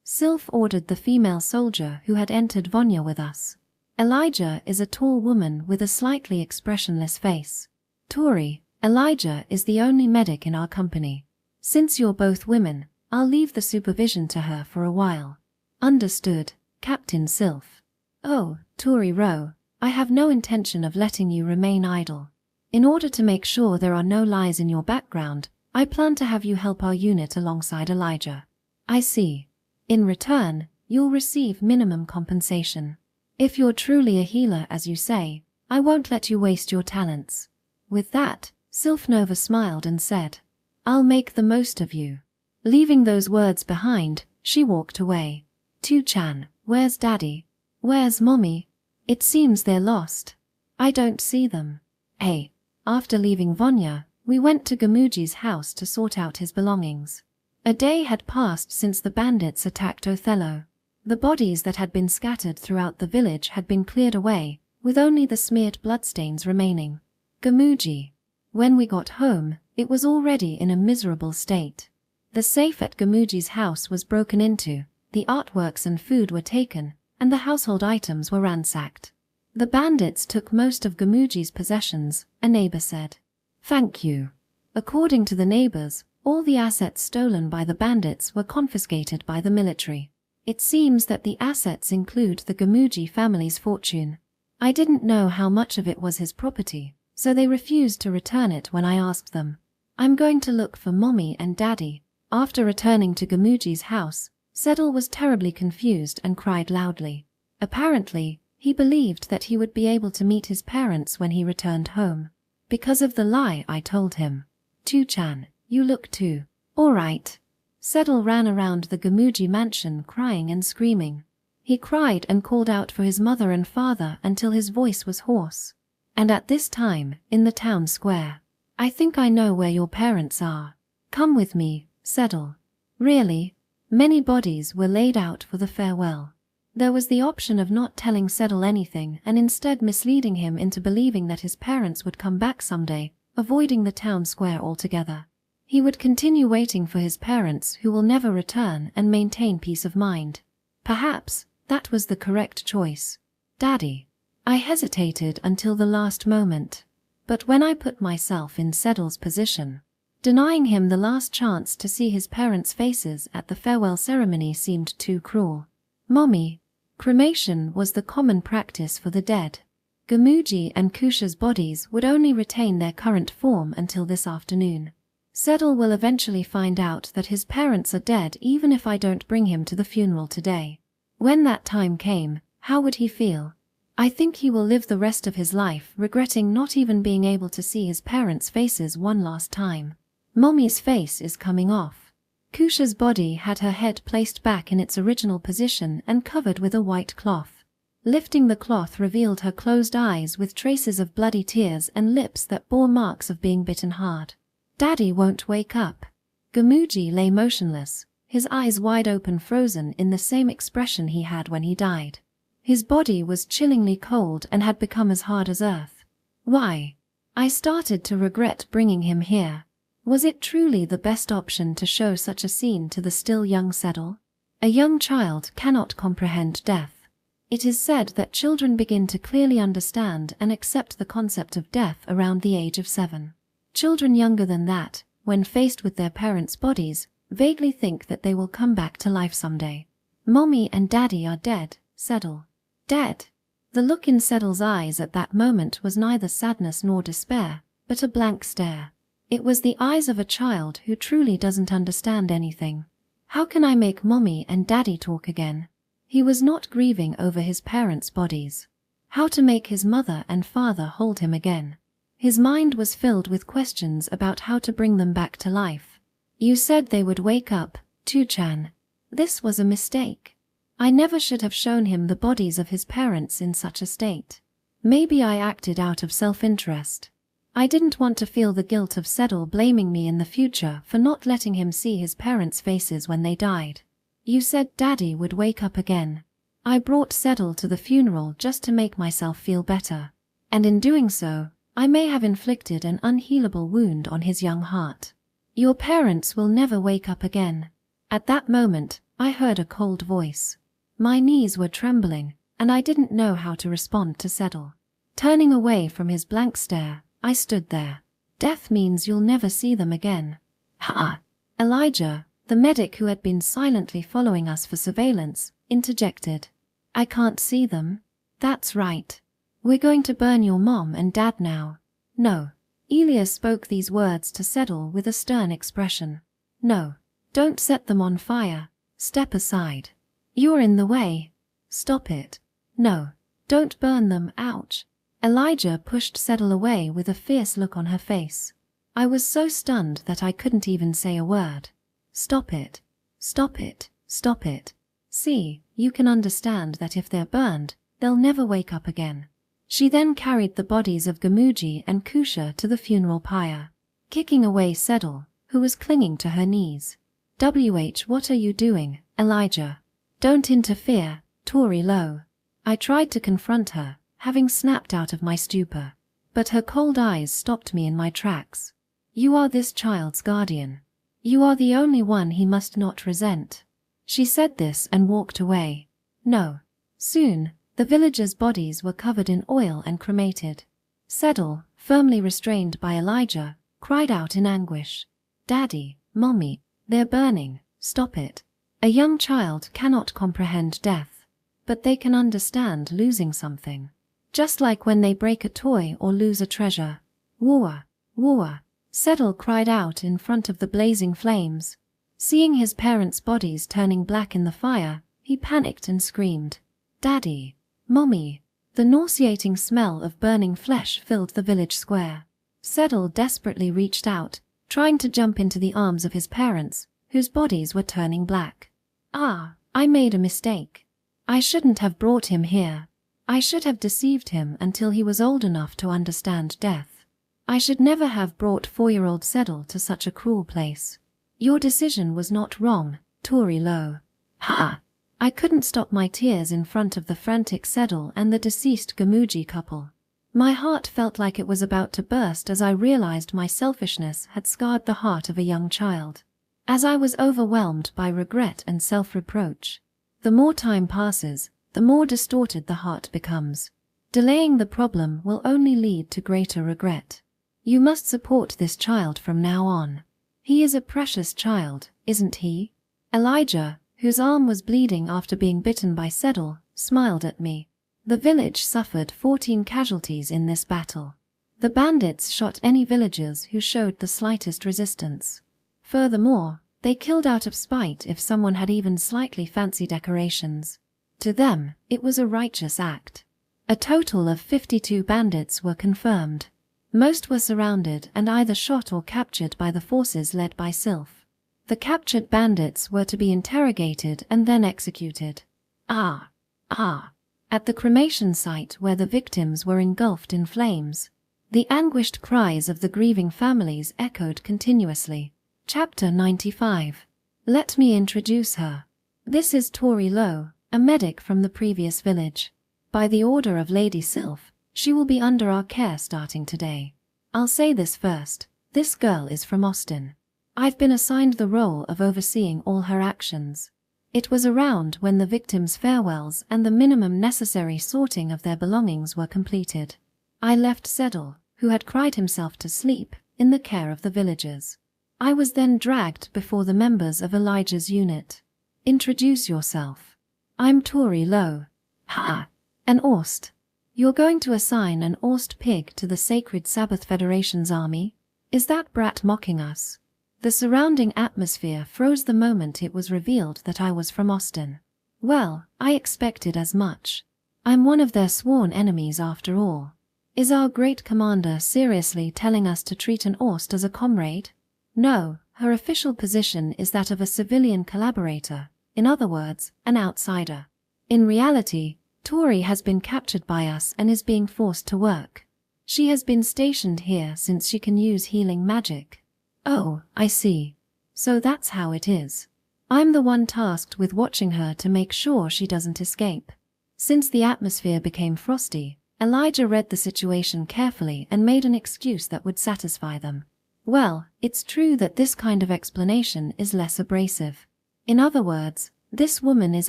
Sylph ordered the female soldier who had entered Vanya with us. Elijah is a tall woman with a slightly expressionless face. Touri, Elijah is the only medic in our company. Since you're both women, I'll leave the supervision to her for a while. Understood, Captain Sylph. Oh, Touri Noel, I have no intention of letting you remain idle. In order to make sure there are no lies in your background, I plan to have you help our unit alongside Elijah. I see. In return, you'll receive minimum compensation. If you're truly a healer as you say, I won't let you waste your talents. With that, Sylph Nova smiled and said, I'll make the most of you. Leaving those words behind, she walked away. Tu-chan, where's Daddy? Where's Mommy? It seems they're lost. I don't see them. Hey. After leaving Vanya, we went to Gamuji's house to sort out his belongings. A day had passed since the bandits attacked Othello. The bodies that had been scattered throughout the village had been cleared away, with only the smeared bloodstains remaining. Gamuji. When we got home, it was already in a miserable state. The safe at Gamuji's house was broken into, the artworks and food were taken, and the household items were ransacked. The bandits took most of Gamuji's possessions, a neighbor said. Thank you. According to the neighbors, all the assets stolen by the bandits were confiscated by the military. It seems that the assets include the Gamuji family's fortune. I didn't know how much of it was his property, so they refused to return it when I asked them. I'm going to look for Mommy and Daddy. After returning to Gamuji's house, Sedal was terribly confused and cried loudly. Apparently, he believed that he would be able to meet his parents when he returned home. Because of the lie I told him. Tu-chan, you look too. All right. Sedal ran around the Gamuji mansion crying and screaming. He cried and called out for his mother and father until his voice was hoarse. And at this time, in the town square, "I think I know where your parents are. Come with me, Settle." Really? Many bodies were laid out for the farewell. There was the option of not telling Settle anything and instead misleading him into believing that his parents would come back someday, avoiding the town square altogether. He would continue waiting for his parents who will never return and maintain peace of mind. Perhaps that was the correct choice. Daddy. I hesitated until the last moment. But when I put myself in Settle's position, denying him the last chance to see his parents' faces at the farewell ceremony seemed too cruel. Mommy. Cremation was the common practice for the dead. Gamuji and Kusha's bodies would only retain their current form until this afternoon. Settle will eventually find out that his parents are dead even if I don't bring him to the funeral today. When that time came, how would he feel? I think he will live the rest of his life regretting not even being able to see his parents' faces one last time. Mommy's face is coming off. Kusha's body had her head placed back in its original position and covered with a white cloth. Lifting the cloth revealed her closed eyes with traces of bloody tears and lips that bore marks of being bitten hard. Daddy won't wake up. Gamuji lay motionless, his eyes wide open, frozen in the same expression he had when he died. His body was chillingly cold and had become as hard as earth. Why? I started to regret bringing him here. Was it truly the best option to show such a scene to the still young Settle? A young child cannot comprehend death. It is said that children begin to clearly understand and accept the concept of death around the age of 7. Children younger than that, when faced with their parents' bodies, vaguely think that they will come back to life someday. Mommy and Daddy are dead, Settle. Dead. The look in Settle's eyes at that moment was neither sadness nor despair, but a blank stare. It was the eyes of a child who truly doesn't understand anything. How can I make Mommy and Daddy talk again? He was not grieving over his parents' bodies. How to make his mother and father hold him again? His mind was filled with questions about how to bring them back to life. You said they would wake up, Tu-chan. This was a mistake. I never should have shown him the bodies of his parents in such a state. Maybe I acted out of self-interest. I didn't want to feel the guilt of Settle blaming me in the future for not letting him see his parents' faces when they died. You said Daddy would wake up again. I brought Settle to the funeral just to make myself feel better. And in doing so, I may have inflicted an unhealable wound on his young heart. Your parents will never wake up again. At that moment, I heard a cold voice. My knees were trembling, and I didn't know how to respond to Settle. Turning away from his blank stare, I stood there. Death means you'll never see them again. Ha! Elijah, the medic who had been silently following us for surveillance, interjected. I can't see them. That's right. We're going to burn your mom and dad now. No. Elias spoke these words to Settle with a stern expression. No. Don't set them on fire. Step aside. You're in the way. Stop it. No. Don't burn them, ouch. Elijah pushed Settle away with a fierce look on her face. I was so stunned that I couldn't even say a word. Stop it. Stop it. Stop it. See, you can understand that if they're burned, they'll never wake up again. She then carried the bodies of Gamuji and Kusha to the funeral pyre, kicking away Settle, who was clinging to her knees. What are you doing, Elijah? Don't interfere, Touri Noel. I tried to confront her, having snapped out of my stupor, but her cold eyes stopped me in my tracks. You are this child's guardian. You are the only one he must not resent. She said this and walked away. No. Soon, the villagers' bodies were covered in oil and cremated. Settle, firmly restrained by Elijah, cried out in anguish. Daddy, Mommy, they're burning, stop it. A young child cannot comprehend death, but they can understand losing something. Just like when they break a toy or lose a treasure. War, war. Settle cried out in front of the blazing flames. Seeing his parents' bodies turning black in the fire, he panicked and screamed. Daddy, Mommy. The nauseating smell of burning flesh filled the village square. Settle desperately reached out, trying to jump into the arms of his parents, whose bodies were turning black. Ah, I made a mistake. I shouldn't have brought him here. I should have deceived him until he was old enough to understand death. I should never have brought 4-year-old Settle to such a cruel place. Your decision was not wrong, Touri Noel. Ha! I couldn't stop my tears in front of the frantic Settle and the deceased Gamuji couple. My heart felt like it was about to burst as I realized my selfishness had scarred the heart of a young child. As I was overwhelmed by regret and self-reproach. The more time passes, the more distorted the heart becomes. Delaying the problem will only lead to greater regret. You must support this child from now on. He is a precious child, isn't he? Elijah, whose arm was bleeding after being bitten by Settle, smiled at me. The village suffered 14 casualties in this battle. The bandits shot any villagers who showed the slightest resistance. Furthermore, they killed out of spite if someone had even slightly fancy decorations. To them, it was a righteous act. A total of 52 bandits were confirmed. Most were surrounded and either shot or captured by the forces led by Sylph. The captured bandits were to be interrogated and then executed. At the cremation site where the victims were engulfed in flames, the anguished cries of the grieving families echoed continuously. Chapter 95. Let me introduce her. This is Touri Noel, a medic from the previous village. By the order of Lady Sylph, she will be under our care starting today. I'll say this first, this girl is from Austin. I've been assigned the role of overseeing all her actions. It was around when the victims' farewells and the minimum necessary sorting of their belongings were completed. I left Settle, who had cried himself to sleep, in the care of the villagers. I was then dragged before the members of Elijah's unit. Introduce yourself. I'm Touri Noel. Ha! An Orst. You're going to assign an Orst pig to the Sacred Sabbath Federation's army? Is that brat mocking us? The surrounding atmosphere froze the moment it was revealed that I was from Austin. Well, I expected as much. I'm one of their sworn enemies after all. Is our great commander seriously telling us to treat an Orst as a comrade? No, her official position is that of a civilian collaborator, in other words, an outsider. In reality, Touri has been captured by us and is being forced to work. She has been stationed here since she can use healing magic. Oh, I see. So that's how it is. I'm the one tasked with watching her to make sure she doesn't escape. Since the atmosphere became frosty, Elijah read the situation carefully and made an excuse that would satisfy them. Well, it's true that this kind of explanation is less abrasive. In other words, this woman is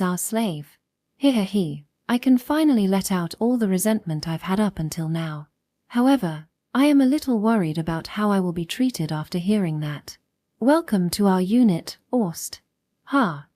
our slave. He. I can finally let out all the resentment I've had up until now. However, I am a little worried about how I will be treated after hearing that. Welcome to our unit, Orst.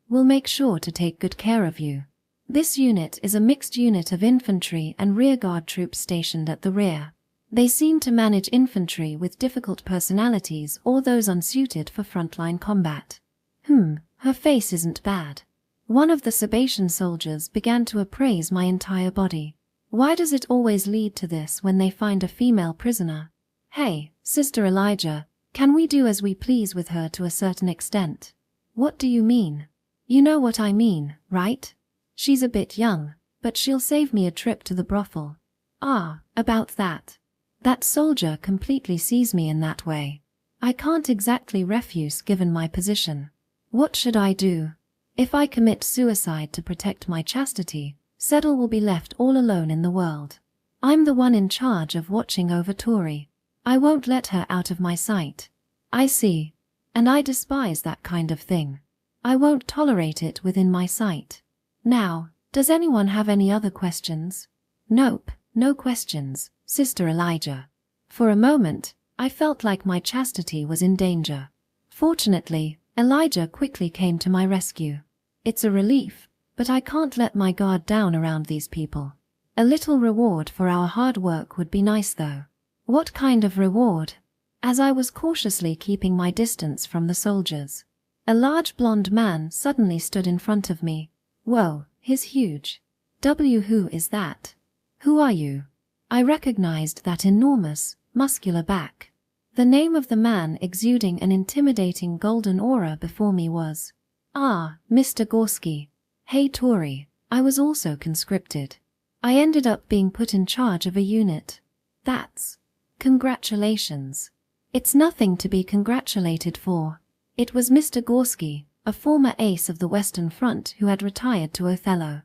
We'll make sure to take good care of you. This unit is a mixed unit of infantry and rearguard troops stationed at the rear. They seem to manage infantry with difficult personalities or those unsuited for frontline combat. Her face isn't bad. One of the Sabatian soldiers began to appraise my entire body. Why does it always lead to this when they find a female prisoner? Hey, Sister Elijah, can we do as we please with her to a certain extent? What do you mean? You know what I mean, right? She's a bit young, but she'll save me a trip to the brothel. About that. That soldier completely sees me in that way. I can't exactly refuse given my position. What should I do? If I commit suicide to protect my chastity, Settle will be left all alone in the world. I'm the one in charge of watching over Touri. I won't let her out of my sight. I see. And I despise that kind of thing. I won't tolerate it within my sight. Now, does anyone have any other questions? Nope, no questions, Sister Elijah. For a moment, I felt like my chastity was in danger. Fortunately, Elijah quickly came to my rescue. It's a relief, but I can't let my guard down around these people. A little reward for our hard work would be nice though. What kind of reward? As I was cautiously keeping my distance from the soldiers, a large blonde man suddenly stood in front of me. Whoa, he's huge. Who is that? Who are you? I recognized that enormous, muscular back. The name of the man exuding an intimidating golden aura before me was, Mr. Gorski. Hey Touri, I was also conscripted. I ended up being put in charge of a unit. That's... Congratulations. It's nothing to be congratulated for. It was Mr. Gorski, a former ace of the Western Front who had retired to Othello.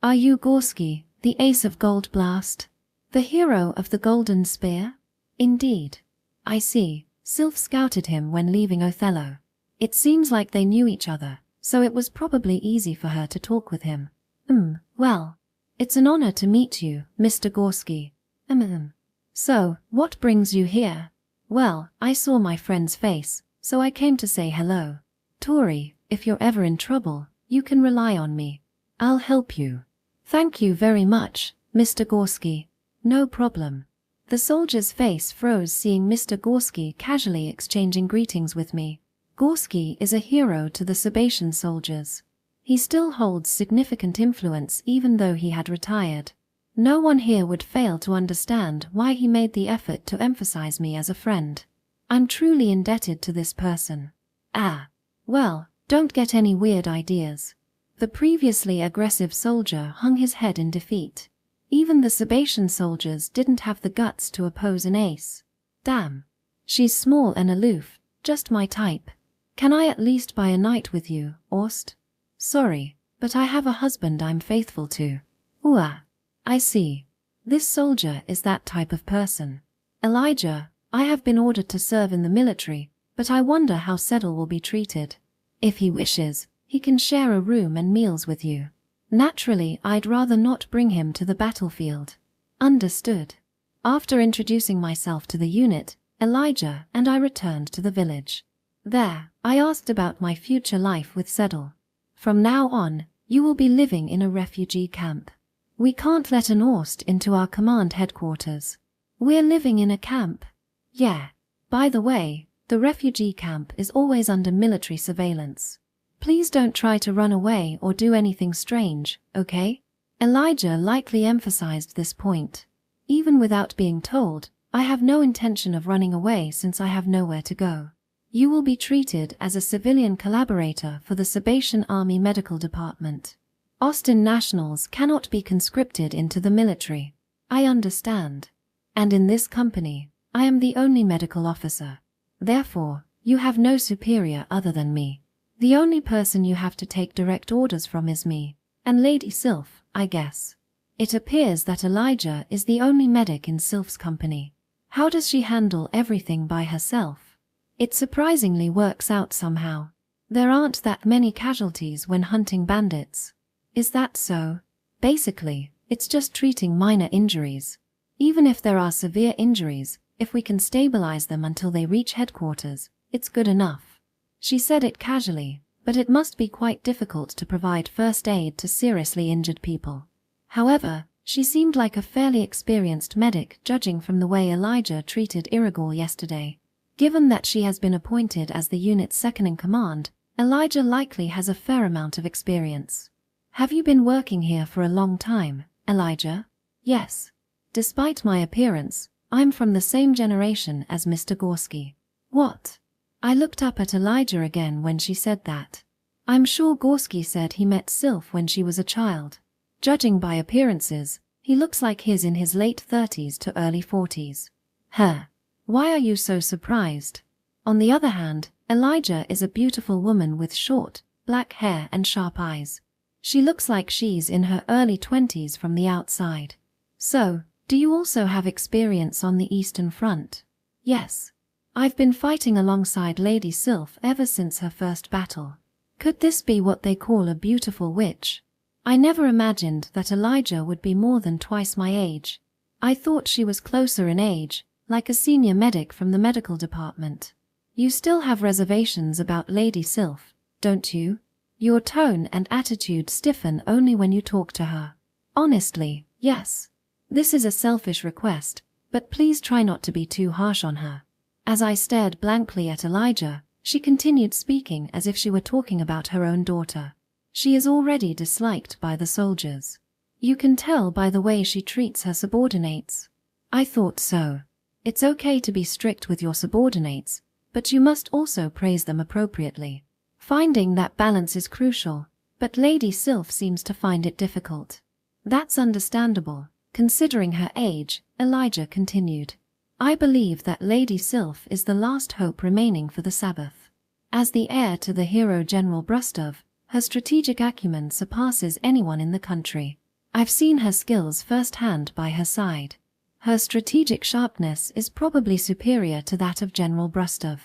Are you Gorski, the ace of Gold Blast? The hero of the Golden Spear? Indeed. I see. Sylph scouted him when leaving Othello. It seems like they knew each other, so it was probably easy for her to talk with him. Well, it's an honor to meet you, Mr. Gorski. So, what brings you here? Well, I saw my friend's face, so I came to say hello. Touri, if you're ever in trouble, you can rely on me. I'll help you. Thank you very much, Mr. Gorski. No problem. The soldier's face froze seeing Mr. Gorski casually exchanging greetings with me. Gorski is a hero to the Sabatian soldiers. He still holds significant influence even though he had retired. No one here would fail to understand why he made the effort to emphasize me as a friend. I'm truly indebted to this person. Well, don't get any weird ideas. The previously aggressive soldier hung his head in defeat. Even the Sabatian soldiers didn't have the guts to oppose an ace. Damn. She's small and aloof, just my type. Can I at least buy a night with you, Orst? Sorry, but I have a husband I'm faithful to. I see. This soldier is that type of person. Elijah, I have been ordered to serve in the military, but I wonder how Seddle will be treated. If he wishes, he can share a room and meals with you. Naturally, I'd rather not bring him to the battlefield. Understood. After introducing myself to the unit, Elijah and I returned to the village. There, I asked about my future life with Seddle. From now on, you will be living in a refugee camp. We can't let an Orst into our command headquarters. We're living in a camp. Yeah. By the way, the refugee camp is always under military surveillance. Please don't try to run away or do anything strange, okay? Elijah lightly emphasized this point. Even without being told, I have no intention of running away since I have nowhere to go. You will be treated as a civilian collaborator for the Sabatian Army Medical Department. Austin nationals cannot be conscripted into the military. I understand. And in this company, I am the only medical officer. Therefore, you have no superior other than me. The only person you have to take direct orders from is me, and Lady Sylph, I guess. It appears that Elijah is the only medic in Sylph's company. How does she handle everything by herself? It surprisingly works out somehow. There aren't that many casualties when hunting bandits. Is that so? Basically, it's just treating minor injuries. Even if there are severe injuries, if we can stabilize them until they reach headquarters, it's good enough. She said it casually, but it must be quite difficult to provide first aid to seriously injured people. However, she seemed like a fairly experienced medic judging from the way Elijah treated Irigor yesterday. Given that she has been appointed as the unit's second-in-command, Elijah likely has a fair amount of experience. Have you been working here for a long time, Elijah? Yes. Despite my appearance, I'm from the same generation as Mr. Gorski. What? I looked up at Elijah again when she said that. I'm sure Gorski said he met Sylph when she was a child. Judging by appearances, he looks like he's in his late 30s to early 40s. Why are you so surprised? On the other hand, Elijah is a beautiful woman with short, black hair and sharp eyes. She looks like she's in her early 20s from the outside. So, do you also have experience on the Eastern Front? Yes. I've been fighting alongside Lady Sylph ever since her first battle. Could this be what they call a beautiful witch? I never imagined that Elijah would be more than twice my age. I thought she was closer in age, like a senior medic from the medical department. You still have reservations about Lady Sylph, don't you? Your tone and attitude stiffen only when you talk to her. Honestly, yes. This is a selfish request, but please try not to be too harsh on her. As I stared blankly at Elijah, she continued speaking as if she were talking about her own daughter. She is already disliked by the soldiers. You can tell by the way she treats her subordinates. I thought so. It's okay to be strict with your subordinates, but you must also praise them appropriately. Finding that balance is crucial. But Lady Sylph seems to find it difficult. That's understandable, considering her age, Elijah continued. I believe that Lady Sylph is the last hope remaining for the Sabbath. As the heir to the hero General Brustov, her strategic acumen surpasses anyone in the country. I've seen her skills firsthand by her side. Her strategic sharpness is probably superior to that of General Brustov.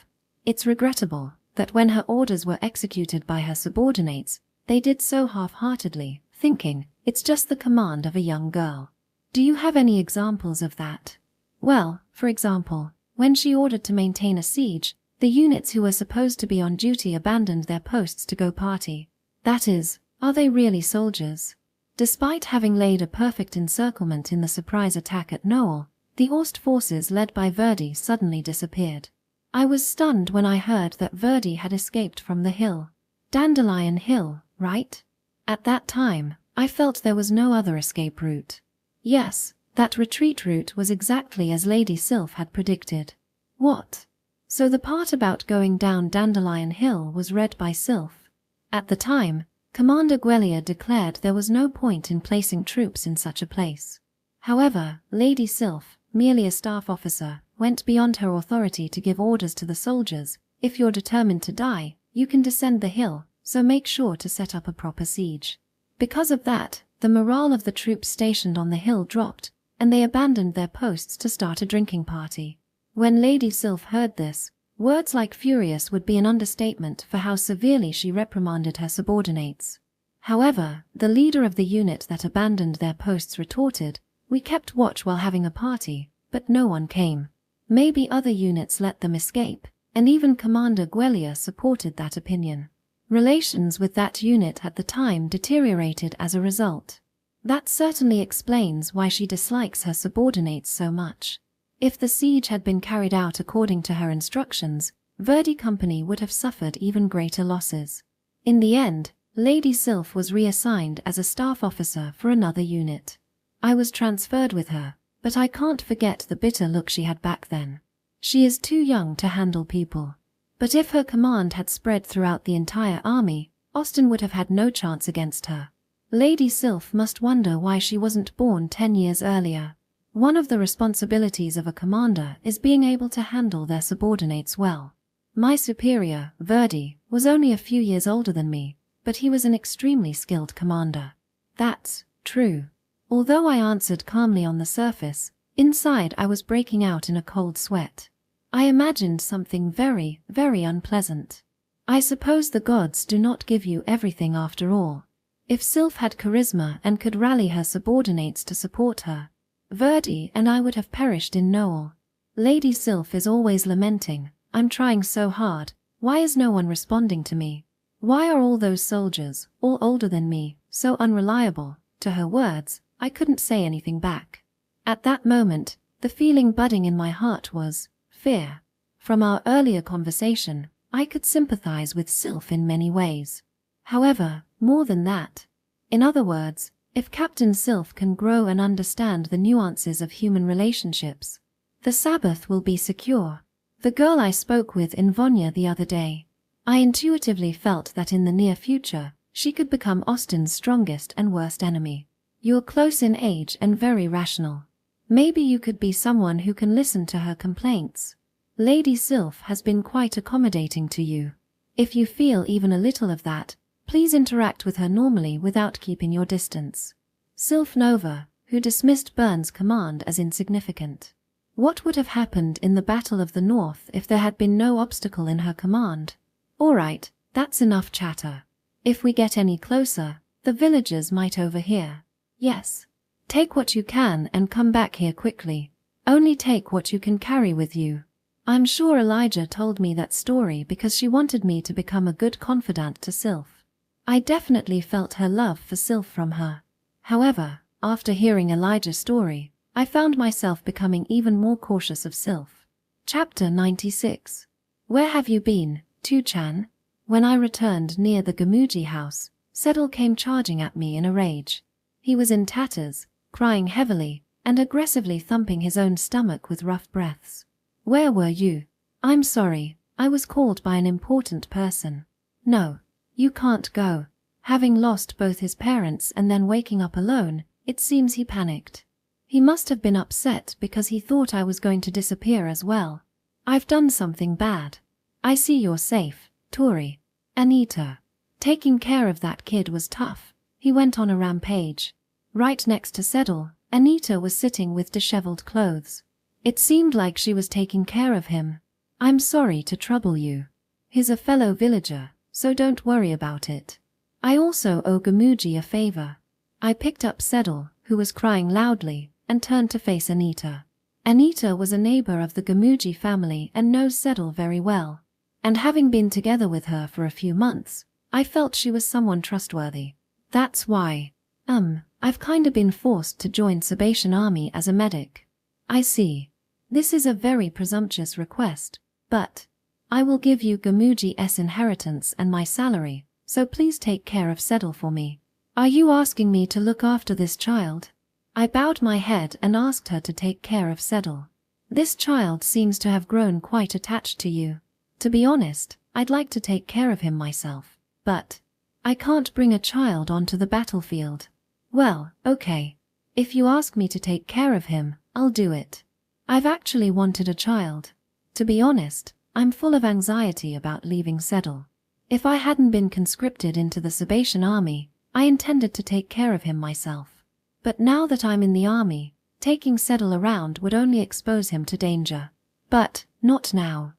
It's regrettable that when her orders were executed by her subordinates, they did so half-heartedly, thinking it's just the command of a young girl. Do you have any examples of that? Well, for example, when she ordered to maintain a siege, the units who were supposed to be on duty abandoned their posts to go party. That is, are they really soldiers? Despite having laid a perfect encirclement in the surprise attack at Noel, the Ost forces led by Verdi suddenly disappeared. I was stunned when I heard that Verdi had escaped from the hill. Dandelion Hill, right? At that time, I felt there was no other escape route. Yes, that retreat route was exactly as Lady Sylph had predicted. What? So the part about going down Dandelion Hill was read by Sylph. At the time, Commander Gwellier declared there was no point in placing troops in such a place. However, Lady Sylph, merely a staff officer, went beyond her authority to give orders to the soldiers. If you're determined to die, you can descend the hill, so make sure to set up a proper siege. Because of that, the morale of the troops stationed on the hill dropped, and they abandoned their posts to start a drinking party. When Lady Sylph heard this, words like furious would be an understatement for how severely she reprimanded her subordinates. However, the leader of the unit that abandoned their posts retorted, "We kept watch while having a party, but no one came. Maybe other units let them escape," and even Commander Gwellier supported that opinion. Relations with that unit at the time deteriorated as a result. That certainly explains why she dislikes her subordinates so much. If the siege had been carried out according to her instructions, Verdi Company would have suffered even greater losses. In the end, Lady Sylph was reassigned as a staff officer for another unit. I was transferred with her, but I can't forget the bitter look she had back then. She is too young to handle people. But if her command had spread throughout the entire army, Austin would have had no chance against her. Lady Sylph must wonder why she wasn't born 10 years earlier. One of the responsibilities of a commander is being able to handle their subordinates well. My superior, Verdi, was only a few years older than me, but he was an extremely skilled commander. That's true. Although I answered calmly on the surface, inside I was breaking out in a cold sweat. I imagined something very, very unpleasant. I suppose the gods do not give you everything after all. If Sylph had charisma and could rally her subordinates to support her, Verdi and I would have perished in Noel. Lady Sylph is always lamenting, "I'm trying so hard, why is no one responding to me? Why are all those soldiers, all older than me, so unreliable?" To her words, I couldn't say anything back. At that moment, the feeling budding in my heart was fear. From our earlier conversation, I could sympathize with Sylph in many ways. However, more than that. In other words, if Captain Sylph can grow and understand the nuances of human relationships, the Sabbath will be secure. The girl I spoke with in Vonya the other day, I intuitively felt that in the near future, she could become Austin's strongest and worst enemy. You're close in age and very rational. Maybe you could be someone who can listen to her complaints. Lady Sylph has been quite accommodating to you. If you feel even a little of that, please interact with her normally without keeping your distance. Sylph Nova, who dismissed Burns' command as insignificant. What would have happened in the Battle of the North if there had been no obstacle in her command? Alright, that's enough chatter. If we get any closer, the villagers might overhear. Yes. Take what you can and come back here quickly. Only take what you can carry with you. I'm sure Elijah told me that story because she wanted me to become a good confidant to Sylph. I definitely felt her love for Sylph from her. However, after hearing Elijah's story, I found myself becoming even more cautious of Sylph. Chapter 96. Where have you been, Tu-chan? When I returned near the Gamuji house, Sedal came charging at me in a rage. He was in tatters, crying heavily, and aggressively thumping his own stomach with rough breaths. Where were you? I'm sorry, I was called by an important person. No, you can't go. Having lost both his parents and then waking up alone, it seems he panicked. He must have been upset because he thought I was going to disappear as well. I've done something bad. I see you're safe, Touri. Anita. Taking care of that kid was tough. He went on a rampage. Right next to Settle, Anita was sitting with disheveled clothes. It seemed like she was taking care of him. I'm sorry to trouble you. He's a fellow villager, so don't worry about it. I also owe Gamuji a favor. I picked up Settle, who was crying loudly, and turned to face Anita. Anita was a neighbor of the Gamuji family and knows Settle very well. And having been together with her for a few months, I felt she was someone trustworthy. That's why, I've kinda been forced to join Sebastian Army as a medic. I see. This is a very presumptuous request, but I will give you Gamuji's inheritance and my salary, so please take care of Settle for me. Are you asking me to look after this child? I bowed my head and asked her to take care of Settle. This child seems to have grown quite attached to you. To be honest, I'd like to take care of him myself, but I can't bring a child onto the battlefield. Well, okay. If you ask me to take care of him, I'll do it. I've actually wanted a child. To be honest, I'm full of anxiety about leaving Settle. If I hadn't been conscripted into the Sebastian Army, I intended to take care of him myself. But now that I'm in the army, taking Settle around would only expose him to danger. But not now.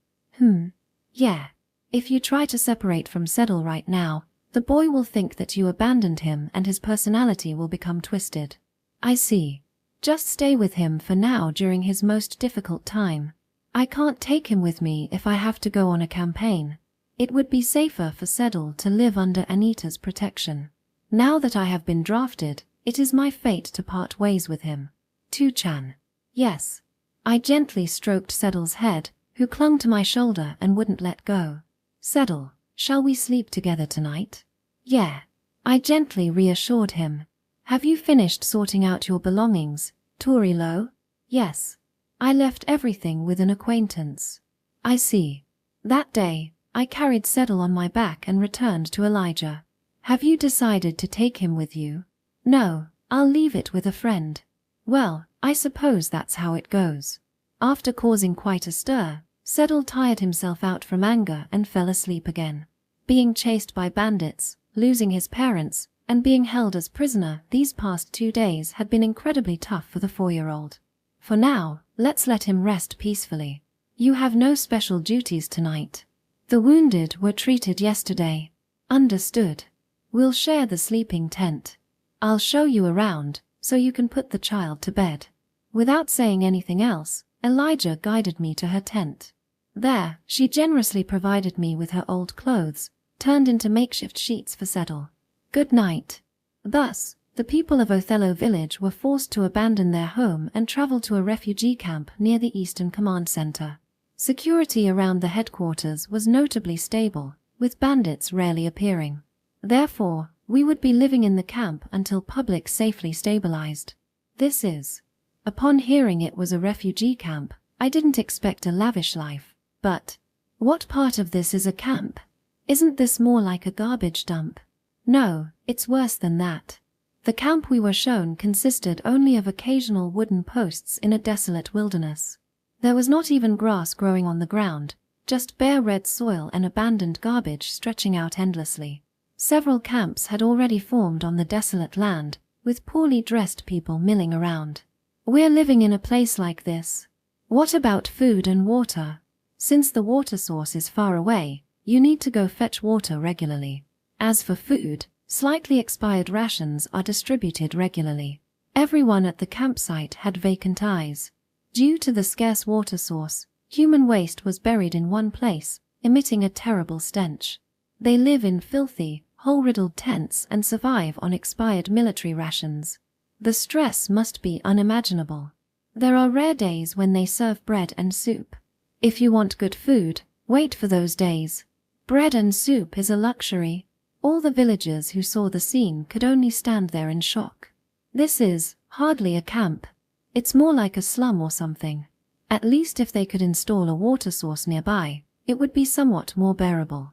Yeah. If you try to separate from Settle right now, the boy will think that you abandoned him and his personality will become twisted. I see. Just stay with him for now during his most difficult time. I can't take him with me if I have to go on a campaign. It would be safer for Settle to live under Anita's protection. Now that I have been drafted, it is my fate to part ways with him. Tu-chan. Yes. I gently stroked Settle's head, who clung to my shoulder and wouldn't let go. Settle, shall we sleep together tonight? Yeah. I gently reassured him. Have you finished sorting out your belongings, Touri Noel? Yes. I left everything with an acquaintance. I see. That day, I carried Settle on my back and returned to Elijah. Have you decided to take him with you? No, I'll leave it with a friend. Well, I suppose that's how it goes. After causing quite a stir, Settle tired himself out from anger and fell asleep again. Being chased by bandits, losing his parents, and being held as prisoner these past 2 days had been incredibly tough for the 4-year-old. For now, let's let him rest peacefully. You have no special duties tonight. The wounded were treated yesterday. Understood. We'll share the sleeping tent. I'll show you around, so you can put the child to bed. Without saying anything else, Elijah guided me to her tent. There, she generously provided me with her old clothes, turned into makeshift sheets for Settle. Good night. Thus, the people of Othello village were forced to abandon their home and travel to a refugee camp near the Eastern Command Center. Security around the headquarters was notably stable, with bandits rarely appearing. Therefore, we would be living in the camp until public safely stabilized. This is. Upon hearing it was a refugee camp, I didn't expect a lavish life, but what part of this is a camp? Isn't this more like a garbage dump? No, it's worse than that. The camp we were shown consisted only of occasional wooden posts in a desolate wilderness. There was not even grass growing on the ground, just bare red soil and abandoned garbage stretching out endlessly. Several camps had already formed on the desolate land, with poorly dressed people milling around. We're living in a place like this. What about food and water? Since the water source is far away, you need to go fetch water regularly. As for food, slightly expired rations are distributed regularly. Everyone at the campsite had vacant eyes. Due to the scarce water source, human waste was buried in one place, emitting a terrible stench. They live in filthy, hole-riddled tents and survive on expired military rations. The stress must be unimaginable. There are rare days when they serve bread and soup. If you want good food, wait for those days. Bread and soup is a luxury. All the villagers who saw the scene could only stand there in shock. This is hardly a camp. It's more like a slum or something. At least if they could install a water source nearby, it would be somewhat more bearable.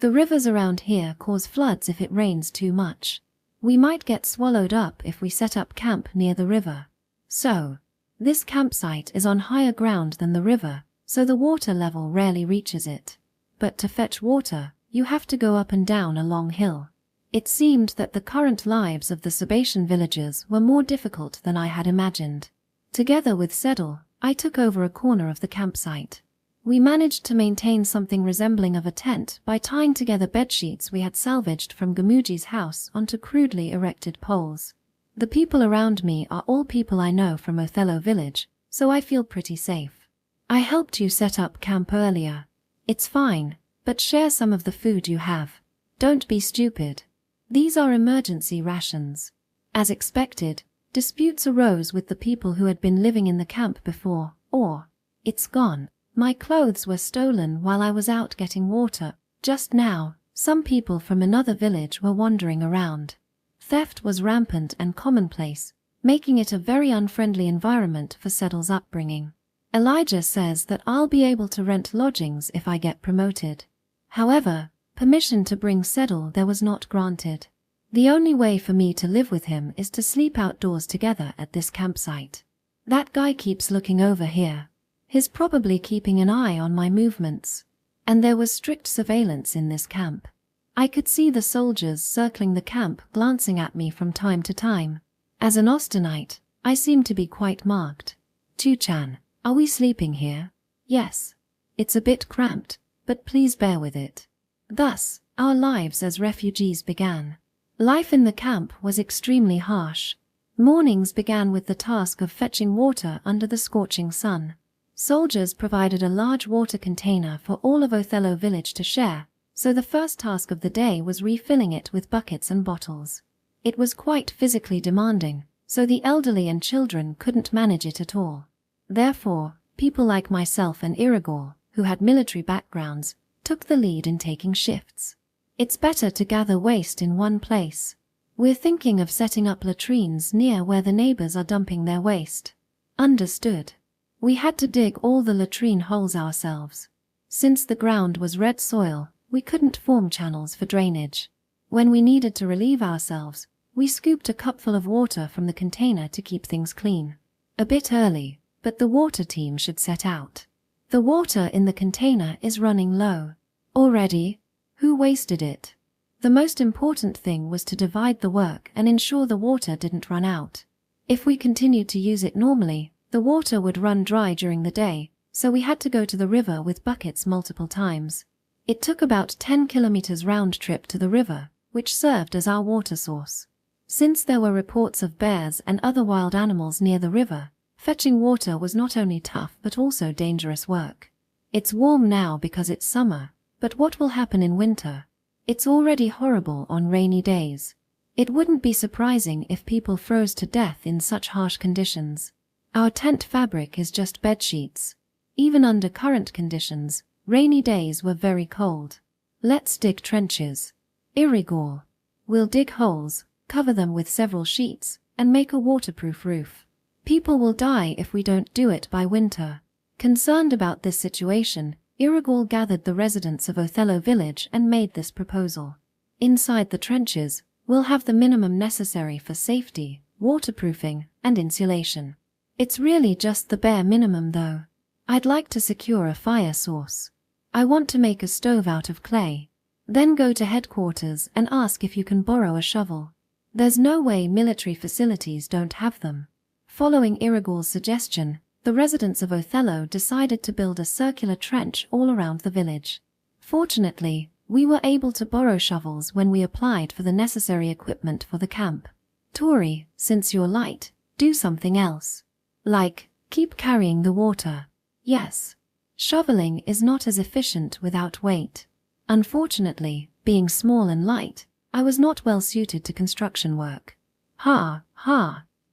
The rivers around here cause floods if it rains too much. We might get swallowed up if we set up camp near the river. So, this campsite is on higher ground than the river, so the water level rarely reaches it. But to fetch water, you have to go up and down a long hill. It seemed that the current lives of the Sabatian villagers were more difficult than I had imagined. Together with Sedel, I took over a corner of the campsite. We managed to maintain something resembling of a tent by tying together bedsheets we had salvaged from Gamuji's house onto crudely erected poles. The people around me are all people I know from Othello village, so I feel pretty safe. I helped you set up camp earlier. It's fine, but share some of the food you have. Don't be stupid. These are emergency rations. As expected, disputes arose with the people who had been living in the camp before, or, it's gone. My clothes were stolen while I was out getting water. Just now, some people from another village were wandering around. Theft was rampant and commonplace, making it a very unfriendly environment for Sedel's upbringing. Elijah says that I'll be able to rent lodgings if I get promoted. However, permission to bring Sedel there was not granted. The only way for me to live with him is to sleep outdoors together at this campsite. That guy keeps looking over here. He's probably keeping an eye on my movements. And there was strict surveillance in this camp. I could see the soldiers circling the camp glancing at me from time to time. As an Austenite, I seem to be quite marked. Tuchan, are we sleeping here? Yes. It's a bit cramped, but please bear with it. Thus, our lives as refugees began. Life in the camp was extremely harsh. Mornings began with the task of fetching water under the scorching sun. Soldiers provided a large water container for all of Othello village to share, so the first task of the day was refilling it with buckets and bottles. It was quite physically demanding, so the elderly and children couldn't manage it at all. Therefore, people like myself and Irigor, who had military backgrounds, took the lead in taking shifts. It's better to gather waste in one place. We're thinking of setting up latrines near where the neighbors are dumping their waste. Understood. We had to dig all the latrine holes ourselves. Since the ground was red soil, we couldn't form channels for drainage. When we needed to relieve ourselves, we scooped a cupful of water from the container to keep things clean. A bit early, but the water team should set out. The water in the container is running low. Already? Who wasted it? The most important thing was to divide the work and ensure the water didn't run out. If we continued to use it normally, the water would run dry during the day, so we had to go to the river with buckets multiple times. It took about 10 kilometers round trip to the river, which served as our water source. Since there were reports of bears and other wild animals near the river, fetching water was not only tough but also dangerous work. It's warm now because it's summer, but what will happen in winter? It's already horrible on rainy days. It wouldn't be surprising if people froze to death in such harsh conditions. Our tent fabric is just bed sheets. Even under current conditions, rainy days were very cold. Let's dig trenches. Irigor. We'll dig holes, cover them with several sheets, and make a waterproof roof. People will die if we don't do it by winter. Concerned about this situation, Irigor gathered the residents of Othello village and made this proposal. Inside the trenches, we'll have the minimum necessary for safety, waterproofing, and insulation. It's really just the bare minimum though. I'd like to secure a fire source. I want to make a stove out of clay. Then go to headquarters and ask if you can borrow a shovel. There's no way military facilities don't have them. Following Irigor's suggestion, the residents of Othello decided to build a circular trench all around the village. Fortunately, we were able to borrow shovels when we applied for the necessary equipment for the camp. Touri, since you're light, do something else. Like, keep carrying the water. Yes. Shoveling is not as efficient without weight. Unfortunately, being small and light, I was not well suited to construction work.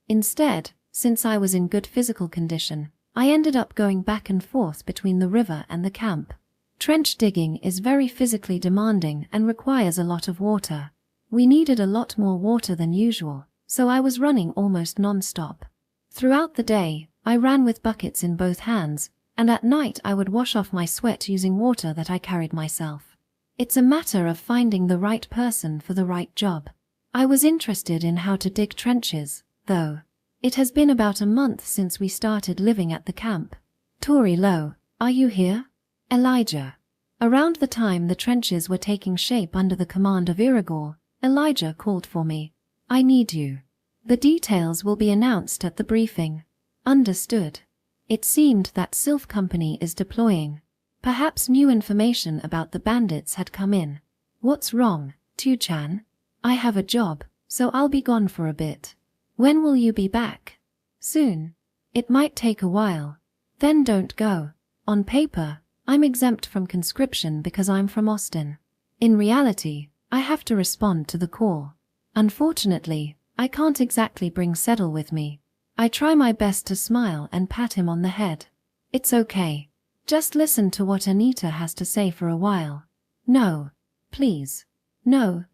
Instead, since I was in good physical condition, I ended up going back and forth between the river and the camp. Trench digging is very physically demanding and requires a lot of water. We needed a lot more water than usual, so I was running almost non-stop. Throughout the day, I ran with buckets in both hands, and at night I would wash off my sweat using water that I carried myself. It's a matter of finding the right person for the right job. I was interested in how to dig trenches, though. It has been about a month since we started living at the camp. Touri Noel, are you here? Elijah. Around the time the trenches were taking shape under the command of Irigor, Elijah called for me. I need you. The details will be announced at the briefing. Understood. It seemed that Sylph Company is deploying. Perhaps new information about the bandits had come in. What's wrong, Tu-chan? I have a job, so I'll be gone for a bit. When will you be back? Soon. It might take a while. Then don't go. On paper, I'm exempt from conscription because I'm from Austin. In reality, I have to respond to the call. Unfortunately, I can't exactly bring Settle with me. I try my best to smile and pat him on the head. It's okay. Just listen to what Anita has to say for a while. No. Please. No.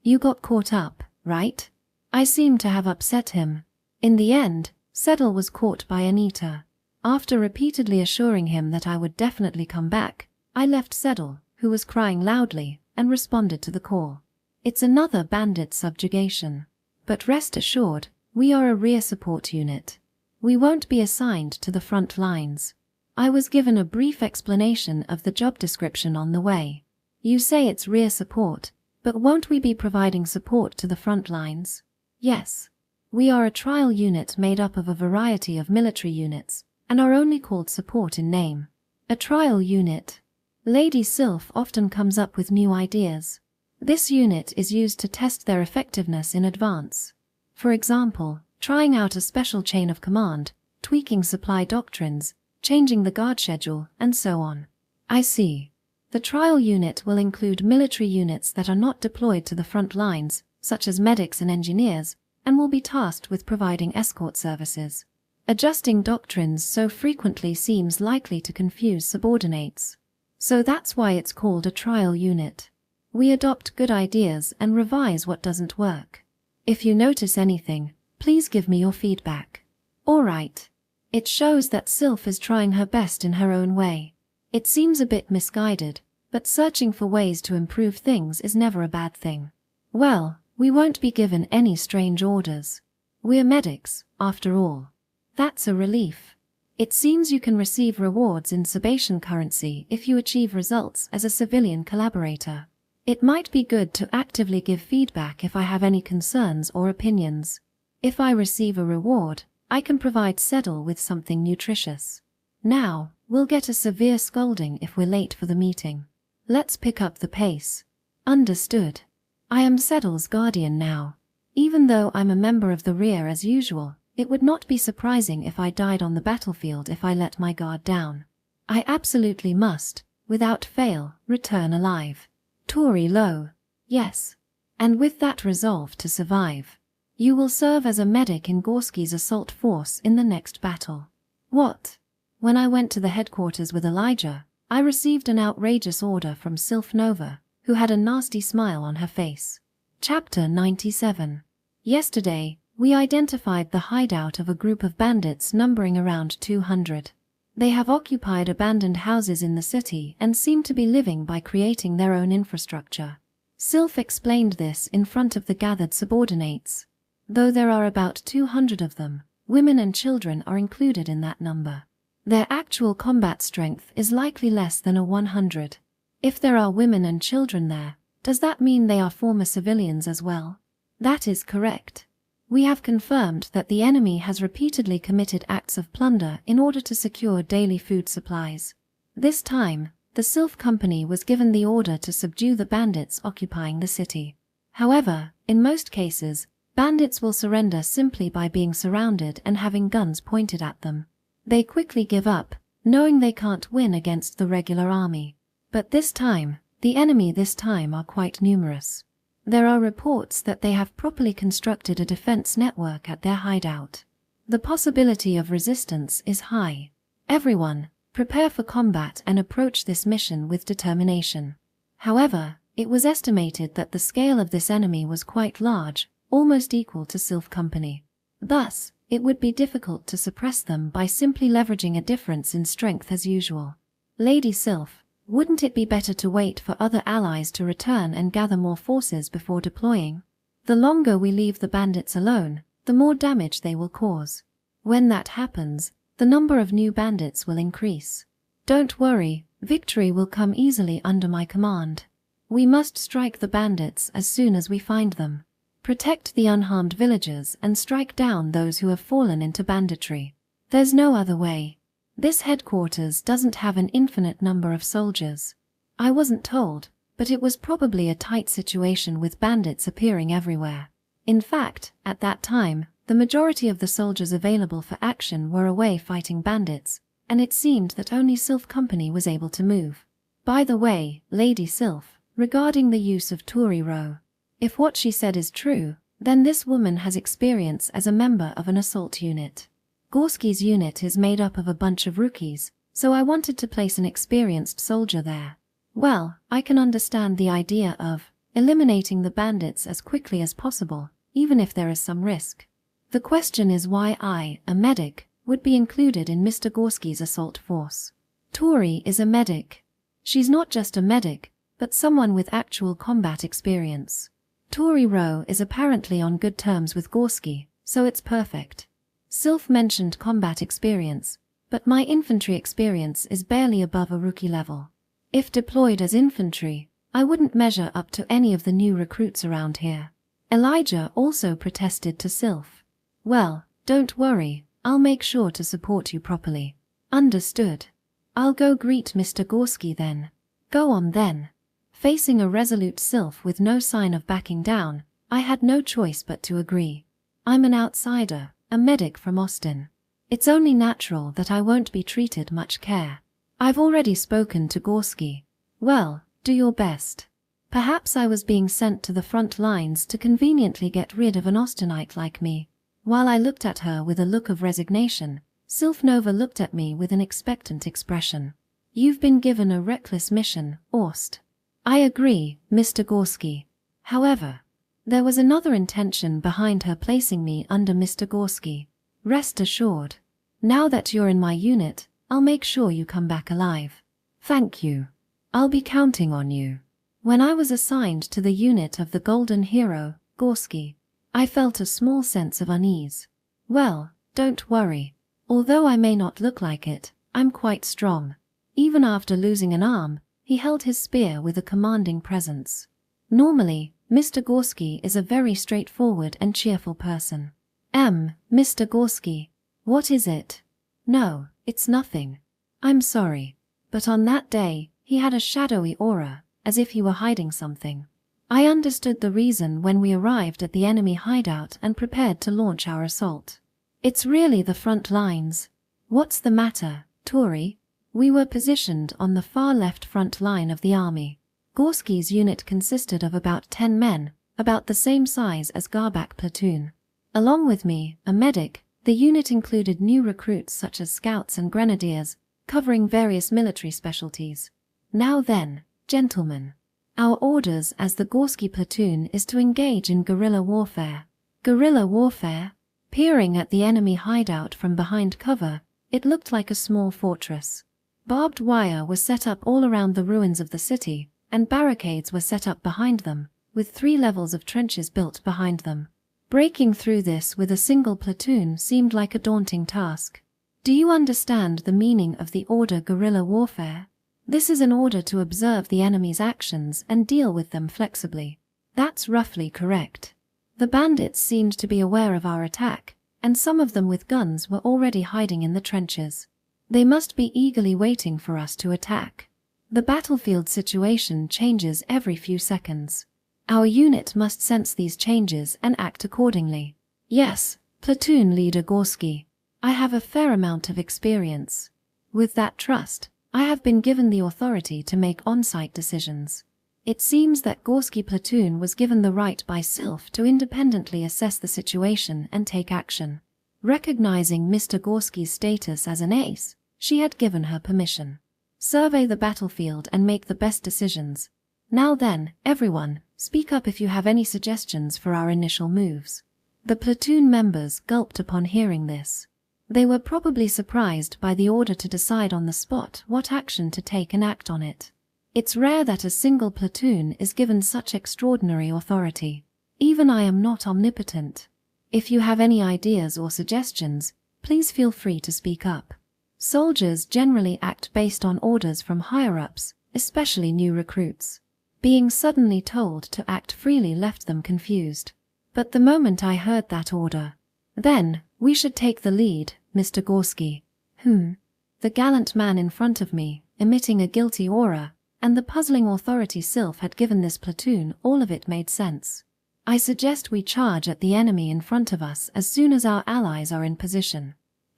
You got caught up, right? I seem to have upset him. In the end, Settle was caught by Anita. After repeatedly assuring him that I would definitely come back, I left Settle, who was crying loudly, and responded to the call. It's another bandit subjugation. But rest assured, we are a rear support unit. We won't be assigned to the front lines. I was given a brief explanation of the job description on the way. You say it's rear support, but won't we be providing support to the front lines? Yes. We are a trial unit made up of a variety of military units, and are only called support in name. A trial unit. Lady Sylph often comes up with new ideas. This unit is used to test their effectiveness in advance. For example, trying out a special chain of command, tweaking supply doctrines, changing the guard schedule, and so on. I see. The trial unit will include military units that are not deployed to the front lines, such as medics and engineers, and will be tasked with providing escort services. Adjusting doctrines so frequently seems likely to confuse subordinates. So that's why it's called a trial unit. We adopt good ideas and revise what doesn't work. If you notice anything, please give me your feedback. All right. It shows that Sylph is trying her best in her own way. It seems a bit misguided, but searching for ways to improve things is never a bad thing. Well, we won't be given any strange orders. We're medics, after all. That's a relief. It seems you can receive rewards in Sabatian currency if you achieve results as a civilian collaborator. It might be good to actively give feedback if I have any concerns or opinions. If I receive a reward, I can provide Settle with something nutritious. Now, we'll get a severe scolding if we're late for the meeting. Let's pick up the pace. Understood. I am Settle's guardian now. Even though I'm a member of the rear as usual, it would not be surprising if I died on the battlefield if I let my guard down. I absolutely must, without fail, return alive. Touri Noel. Yes. And with that resolve to survive. You will serve as a medic in Gorski's assault force in the next battle. What? When I went to the headquarters with Elijah, I received an outrageous order from Sylph Nova, who had a nasty smile on her face. Chapter 97. Yesterday, we identified the hideout of a group of bandits numbering around 200. They have occupied abandoned houses in the city and seem to be living by creating their own infrastructure. Sylph explained this in front of the gathered subordinates. Though there are about 200 of them, women and children are included in that number. Their actual combat strength is likely less than a 100. If there are women and children there, does that mean they are former civilians as well? That is correct. We have confirmed that the enemy has repeatedly committed acts of plunder in order to secure daily food supplies. This time, the Sylph Company was given the order to subdue the bandits occupying the city. However, in most cases, bandits will surrender simply by being surrounded and having guns pointed at them. They quickly give up, knowing they can't win against the regular army. But this time, the enemy are quite numerous. There are reports that they have properly constructed a defense network at their hideout. The possibility of resistance is high. Everyone, prepare for combat and approach this mission with determination. However, it was estimated that the scale of this enemy was quite large, almost equal to Sylph Company. Thus, it would be difficult to suppress them by simply leveraging a difference in strength as usual. Lady Sylph, Wouldn't it be better to wait for other allies to return and gather more forces before deploying? The longer we leave the bandits alone, the more damage they will cause. When that happens, the number of new bandits will increase. Don't worry, victory will come easily under my command. We must strike the bandits as soon as we find them. Protect the unharmed villagers and strike down those who have fallen into banditry. There's no other way. This headquarters doesn't have an infinite number of soldiers. I wasn't told, but it was probably a tight situation with bandits appearing everywhere. In fact, at that time, the majority of the soldiers available for action were away fighting bandits, and it seemed that only Sylph Company was able to move. By the way, Lady Sylph, regarding the use of Touri Noel, if what she said is true, then this woman has experience as a member of an assault unit. Gorski's unit is made up of a bunch of rookies, so I wanted to place an experienced soldier there. Well, I can understand the idea of eliminating the bandits as quickly as possible, even if there is some risk. The question is why I, a medic, would be included in Mr. Gorski's assault force. Touri is a medic. She's not just a medic, but someone with actual combat experience. Touri Noel is apparently on good terms with Gorski, so it's perfect. Sylph mentioned combat experience, but my infantry experience is barely above a rookie level. If deployed as infantry, I wouldn't measure up to any of the new recruits around here. Elijah also protested to Sylph. Well, don't worry, I'll make sure to support you properly. Understood. I'll go greet Mr. Gorski then. Go on then. Facing a resolute Sylph with no sign of backing down, I had no choice but to agree. I'm an outsider, a medic from Austin. It's only natural that I won't be treated much care. I've already spoken to Gorski. Well, do your best. Perhaps I was being sent to the front lines to conveniently get rid of an Austinite like me. While I looked at her with a look of resignation, Sylph Nova looked at me with an expectant expression. You've been given a reckless mission, Aust. I agree, Mr. Gorski. However, there was another intention behind her placing me under Mr. Gorski. Rest assured. Now that you're in my unit, I'll make sure you come back alive. Thank you. I'll be counting on you. When I was assigned to the unit of the Golden Hero, Gorski, I felt a small sense of unease. Well, don't worry. Although I may not look like it, I'm quite strong. Even after losing an arm, he held his spear with a commanding presence. Normally, Mr. Gorski is a very straightforward and cheerful person. Mr. Gorski, what is it? No, it's nothing. I'm sorry. But on that day, he had a shadowy aura, as if he were hiding something. I understood the reason when we arrived at the enemy hideout and prepared to launch our assault. It's really the front lines. What's the matter, Touri? We were positioned on the far left front line of the army. Gorski's unit consisted of about 10 men, about the same size as Garbak platoon. Along with me, a medic, the unit included new recruits such as scouts and grenadiers, covering various military specialties. Now then, gentlemen, our orders as the Gorski platoon is to engage in guerrilla warfare. Guerrilla warfare? Peering at the enemy hideout from behind cover, it looked like a small fortress. Barbed wire was set up all around the ruins of the city, and barricades were set up behind them, with 3 levels of trenches built behind them. Breaking through this with a single platoon seemed like a daunting task. Do you understand the meaning of the order guerrilla warfare? This is an order to observe the enemy's actions and deal with them flexibly. That's roughly correct. The bandits seemed to be aware of our attack, and some of them with guns were already hiding in the trenches. They must be eagerly waiting for us to attack. The battlefield situation changes every few seconds. Our unit must sense these changes and act accordingly. Yes, platoon leader Gorski. I have a fair amount of experience. With that trust, I have been given the authority to make on-site decisions. It seems that Gorski platoon was given the right by Sylph to independently assess the situation and take action. Recognizing Mr. Gorski's status as an ace, she had given her permission. Survey the battlefield and make the best decisions. Now then, everyone, speak up if you have any suggestions for our initial moves. The platoon members gulped upon hearing this. They were probably surprised by the order to decide on the spot what action to take and act on it. It's rare that a single platoon is given such extraordinary authority. Even I am not omnipotent. If you have any ideas or suggestions, please feel free to speak up. Soldiers generally act based on orders from higher-ups, especially new recruits. Being suddenly told to act freely left them confused. But the moment I heard that order, then, we should take the lead, Mr. Gorski. The gallant man in front of me, emitting a guilty aura, and the puzzling authority Sylph had given this platoon, all of it made sense. I suggest we charge at the enemy in front of us as soon as our allies are in position.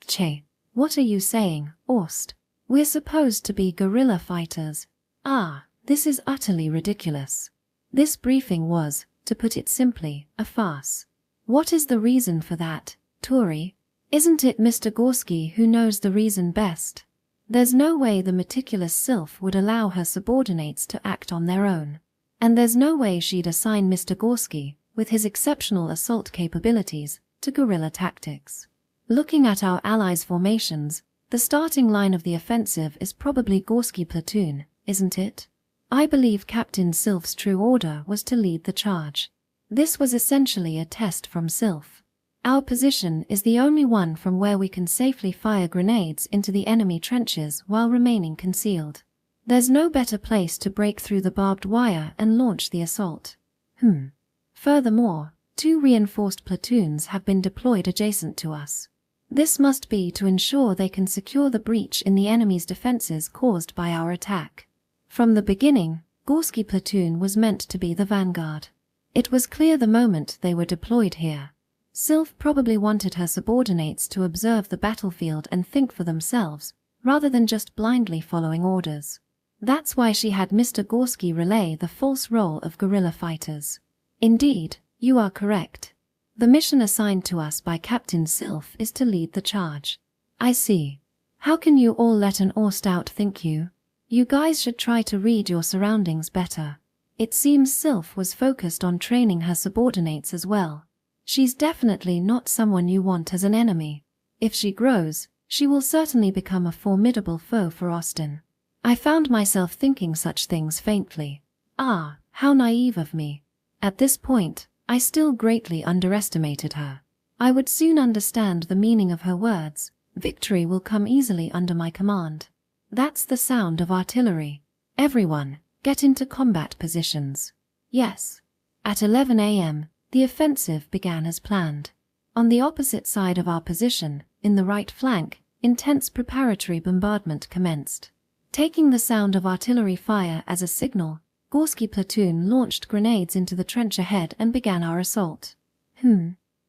Che, what are you saying, Orst? We're supposed to be guerrilla fighters. This is utterly ridiculous. This briefing was, to put it simply, a farce. What is the reason for that, Touri? Isn't it Mr. Gorski who knows the reason best? There's no way the meticulous Sylph would allow her subordinates to act on their own. And there's no way she'd assign Mr. Gorski, with his exceptional assault capabilities, to guerrilla tactics. Looking at our allies' formations, the starting line of the offensive is probably Gorski platoon, isn't it? I believe Captain Sylph's true order was to lead the charge. This was essentially a test from Sylph. Our position is the only one from where we can safely fire grenades into the enemy trenches while remaining concealed. There's no better place to break through the barbed wire and launch the assault. Furthermore, 2 reinforced platoons have been deployed adjacent to us. This must be to ensure they can secure the breach in the enemy's defenses caused by our attack. From the beginning, Gorski platoon was meant to be the vanguard. It was clear the moment they were deployed here. Sylph probably wanted her subordinates to observe the battlefield and think for themselves, rather than just blindly following orders. That's why she had Mr. Gorski relay the false role of guerrilla fighters. Indeed, you are correct. The mission assigned to us by Captain Sylph is to lead the charge. I see. How can you all let an Orst out, think you? You guys should try to read your surroundings better. It seems Sylph was focused on training her subordinates as well. She's definitely not someone you want as an enemy. If she grows, she will certainly become a formidable foe for Austin. I found myself thinking such things faintly. How naive of me. At this point, I still greatly underestimated her. I would soon understand the meaning of her words. Victory will come easily under my command. That's the sound of artillery. Everyone, get into combat positions. Yes. At 11 a.m., the offensive began as planned. On the opposite side of our position, in the right flank, intense preparatory bombardment commenced. Taking the sound of artillery fire as a signal, Gorski platoon launched grenades into the trench ahead and began our assault.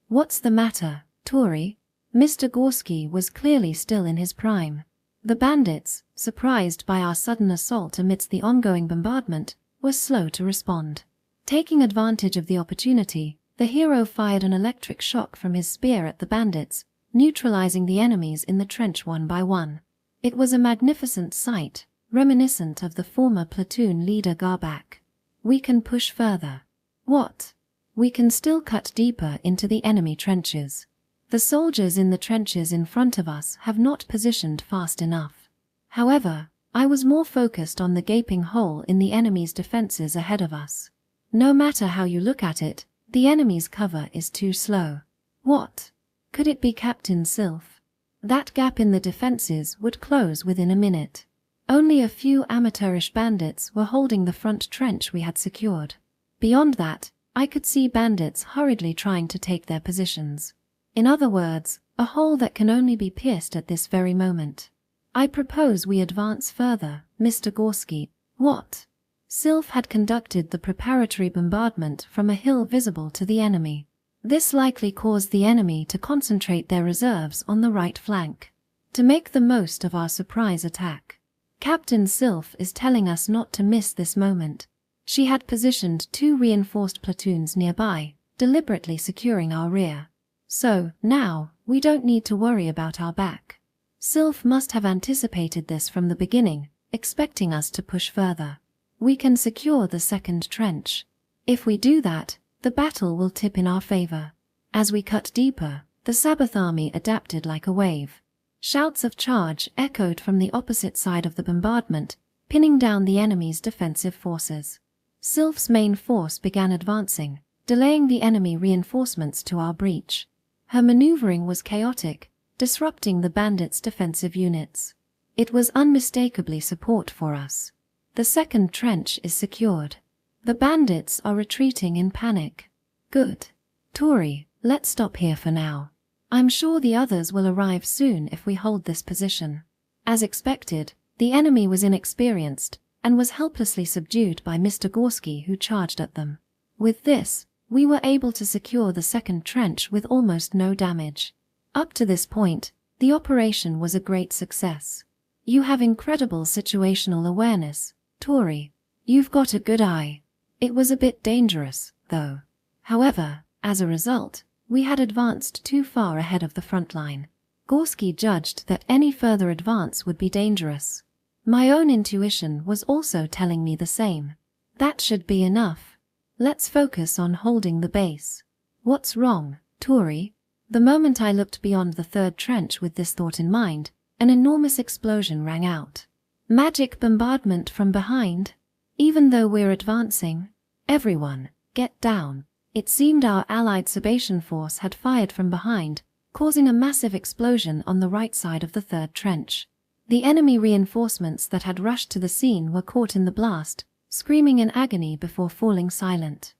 What's the matter, Touri? Mr. Gorski was clearly still in his prime. The bandits, surprised by our sudden assault amidst the ongoing bombardment, were slow to respond. Taking advantage of the opportunity, the hero fired an electric shock from his spear at the bandits, neutralizing the enemies in the trench one by one. It was a magnificent sight, reminiscent of the former platoon leader Garbak. We can push further. What? We can still cut deeper into the enemy trenches. The soldiers in the trenches in front of us have not positioned fast enough. However, I was more focused on the gaping hole in the enemy's defenses ahead of us. No matter how you look at it, the enemy's cover is too slow. What? Could it be Captain Sylph? That gap in the defenses would close within a minute. Only a few amateurish bandits were holding the front trench we had secured. Beyond that, I could see bandits hurriedly trying to take their positions. In other words, a hole that can only be pierced at this very moment. I propose we advance further, Mr. Gorski. What? Sylph had conducted the preparatory bombardment from a hill visible to the enemy. This likely caused the enemy to concentrate their reserves on the right flank, to make the most of our surprise attack. Captain Sylph is telling us not to miss this moment. She had positioned 2 reinforced platoons nearby, deliberately securing our rear. So, now, we don't need to worry about our back. Sylph must have anticipated this from the beginning, expecting us to push further. We can secure the second trench. If we do that, the battle will tip in our favor. As we cut deeper, the Sabbath army adapted like a wave. Shouts of charge echoed from the opposite side of the bombardment, pinning down the enemy's defensive forces. Sylph's main force began advancing, delaying the enemy reinforcements to our breach. Her maneuvering was chaotic, disrupting the bandits' defensive units. It was unmistakably support for us. The second trench is secured. The bandits are retreating in panic. Good. Touri, let's stop here for now. I'm sure the others will arrive soon if we hold this position. As expected, the enemy was inexperienced and was helplessly subdued by Mr. Gorski, who charged at them. With this, we were able to secure the second trench with almost no damage. Up to this point, the operation was a great success. You have incredible situational awareness, Touri. You've got a good eye. It was a bit dangerous, though. However, as a result, we had advanced too far ahead of the front line. Gorski judged that any further advance would be dangerous. My own intuition was also telling me the same. That should be enough. Let's focus on holding the base. What's wrong, Touri? The moment I looked beyond the third trench with this thought in mind, an enormous explosion rang out. Magic bombardment from behind? Even though we're advancing? Everyone, get down. It seemed our allied Sabatian force had fired from behind, causing a massive explosion on the right side of the third trench. The enemy reinforcements that had rushed to the scene were caught in the blast, screaming in agony before falling silent.